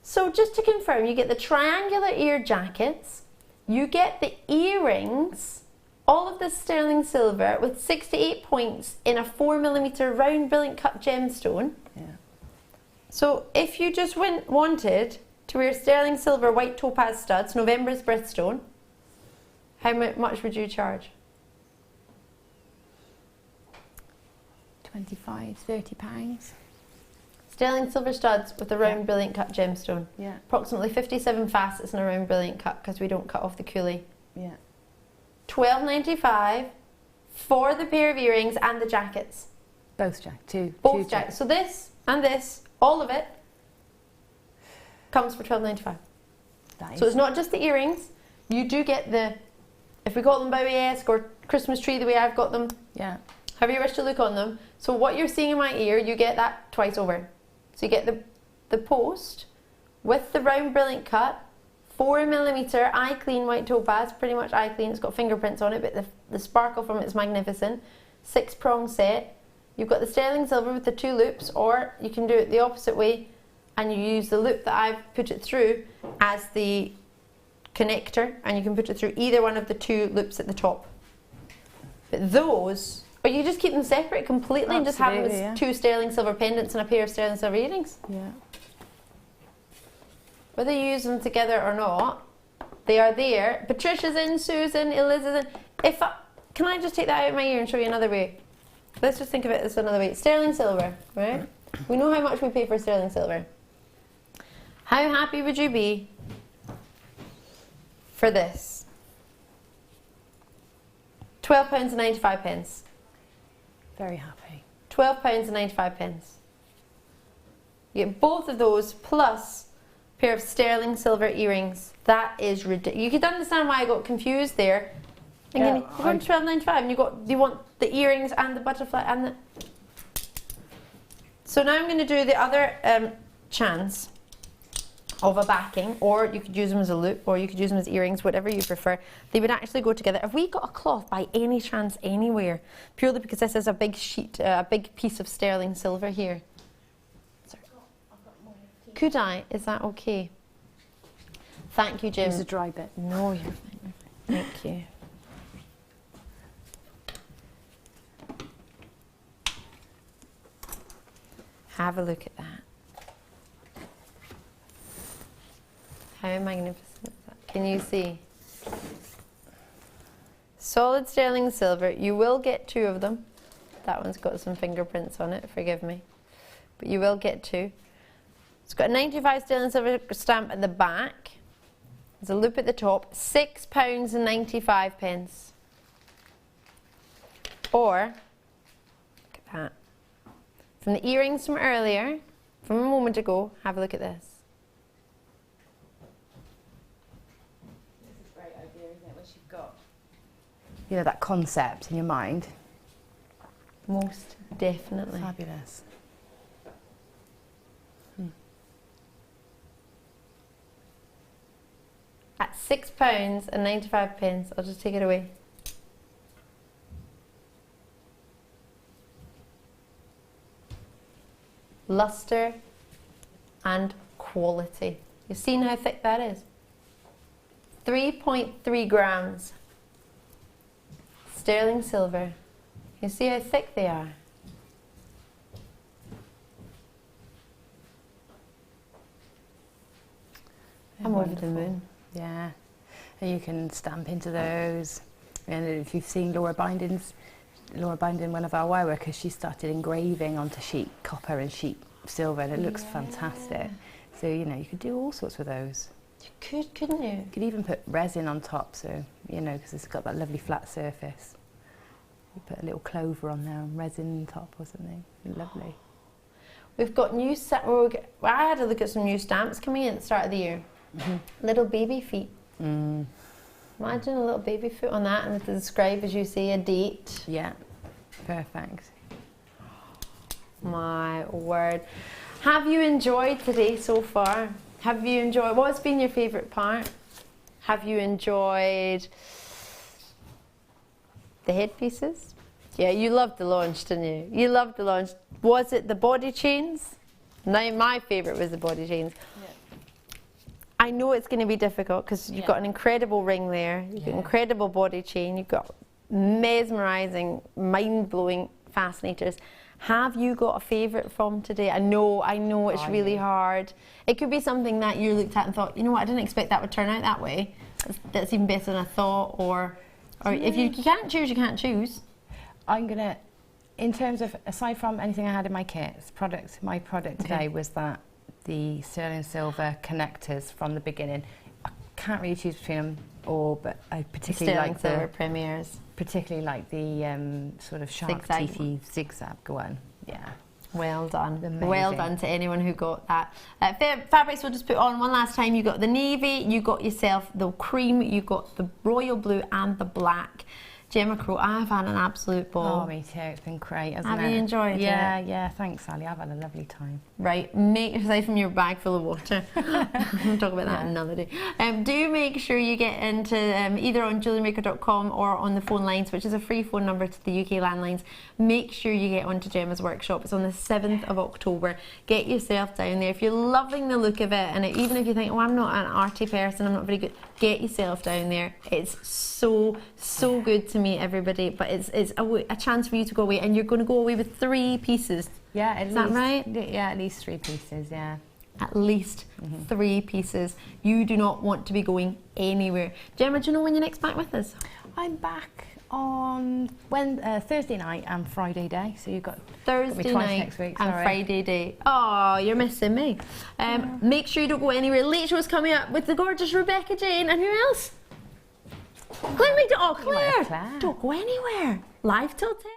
So just to confirm, you get the triangular ear jackets, you get the earrings, all of this sterling silver with 68 points in a 4mm round brilliant cut gemstone. Yeah. So if you just wanted to wear sterling silver white topaz studs, November's birthstone, how much would you charge? 25, 30 pounds. Sterling silver studs with a round brilliant cut gemstone. Yeah. Approximately 57 facets and a round brilliant cut because we don't cut off the coolie. Yeah. £12.95 for the pair of earrings and the jackets. Both two Jackets. So this and this, all of it, comes for £12.95. So it's not just the earrings. You do get the, if we got them Bowie-esque or Christmas tree the way I've got them. Yeah. However you wish to look on them. So what you're seeing in my ear, you get that twice over. So you get the post with the round brilliant cut, 4mm eye clean white topaz, pretty much eye clean. It's got fingerprints on it, but the sparkle from it is magnificent. 6 prong set. You've got the sterling silver with the 2 loops, or you can do it the opposite way and you use the loop that I've put it through as the connector, and you can put it through either one of the 2 loops at the top. But those, or you just keep them separate completely and just have them as 2 sterling silver pendants and a pair of sterling silver earrings. Yeah. Whether you use them together or not, they are there. Patricia's in, Susan, Elizabeth. Can I just take that out of my ear and show you another way? Let's just think of it as another way. Sterling silver, right? We know how much we pay for sterling silver. How happy would you be for this? £12.95. Very happy. £12.95. You get both of those plus a pair of sterling silver earrings. That is ridiculous. You could understand why I got confused there. Thinking, you're going to £12.95 and you want the earrings and the butterfly and the... So now I'm going to do the other chance of a backing, or you could use them as a loop, or you could use them as earrings, whatever you prefer. They would actually go together. Have we got a cloth by any chance anywhere? Purely because this is a big sheet, a big piece of sterling silver here. Sorry. Could I? Is that okay? Thank you, Jim. Use a dry bit. No, you're fine. Thank you. Have a look at that. How magnificent is that? Can you see? Solid sterling silver. You will get 2 of them. That one's got some fingerprints on it, forgive me. But you will get 2. It's got a 95 sterling silver stamp at the back. There's a loop at the top. £6.95. Or, look at that. From the earrings from earlier, from a moment ago, have a look at this. This is a great idea, isn't it? Once you've got, you know, that concept in your mind. Most definitely. Fabulous. At £6.95, I'll just take it away. Luster and quality. You've seen how thick that is? 3.3 grams. Sterling silver. You see how thick they are? I'm over the moon. Yeah, and you can stamp into those. And if you've seen Laura Binding, one of our wire workers, she started engraving onto sheet copper and sheet silver, and it looks fantastic. So, you know, you could do all sorts with those. You could, couldn't you? You could even put resin on top, so, you know, because it's got that lovely flat surface. You put a little clover on there and resin on top or something. Lovely. We've got new I had a look at some new stamps coming in at the start of the year. Little baby feet. Imagine a little baby foot on that, and to describe, as you say, a date. Yeah, perfect. My word. Have you enjoyed today so far? Have you enjoyed, what's been your favourite part? Have you enjoyed the headpieces? Yeah, you loved the launch, didn't you? You loved the launch. Was it the body chains? Now, my favourite was the body chains. Yeah. I know it's going to be difficult because you've got an incredible ring there, you've got an incredible body chain, you've got mesmerising, mind-blowing fascinators, Have you got a favourite from today? I know it's really hard. It could be something that you looked at and thought, you know what, I didn't expect that would turn out that way. That's even better than I thought. Or if you can't choose, you can't choose. I'm gonna, in terms of, aside from anything I had in my kits, my product today was that the sterling silver connectors from the beginning. I can't really choose between them all, but I particularly Sterling like silver the premieres. particularly like the sort of sharp, Zigzag teethy zigzag one. Yeah. Well done. Amazing. Well done to anyone who got that. Fabrics we'll just put on one last time. You got the navy, you got yourself the cream, you got the royal blue and the black. Gemma Crow, I've had an absolute ball. Oh, me too. It's been great, hasn't it? Have you enjoyed it? Yeah. Thanks, Sally. I've had a lovely time. Right, aside from your bag full of water, we'll talk about that another day. Do make sure you get into either on JewelleryMaker.com or on the phone lines, which is a free phone number to the UK landlines. Make sure you get onto Gemma's workshop. It's on the 7th of October. Get yourself down there. If you're loving the look of it, and even if you think, oh, I'm not an arty person, I'm not very good, get yourself down there. It's so good to meet everybody, but it's a chance for you to go away, and you're going to go away with 3 pieces. Yeah, at Is least, that right? Yeah, at least 3 pieces, yeah. At least 3 pieces. You do not want to be going anywhere. Gemma, do you know when you're next back with us? I'm back on Thursday night and Friday day, so you've got Thursday twice night next week, and sorry. Friday day. Oh, you're missing me. Make sure you don't go anywhere. Late show's coming up with the gorgeous Rebecca Jane, and who else? Claire. Claire. Don't go anywhere. Live till 10.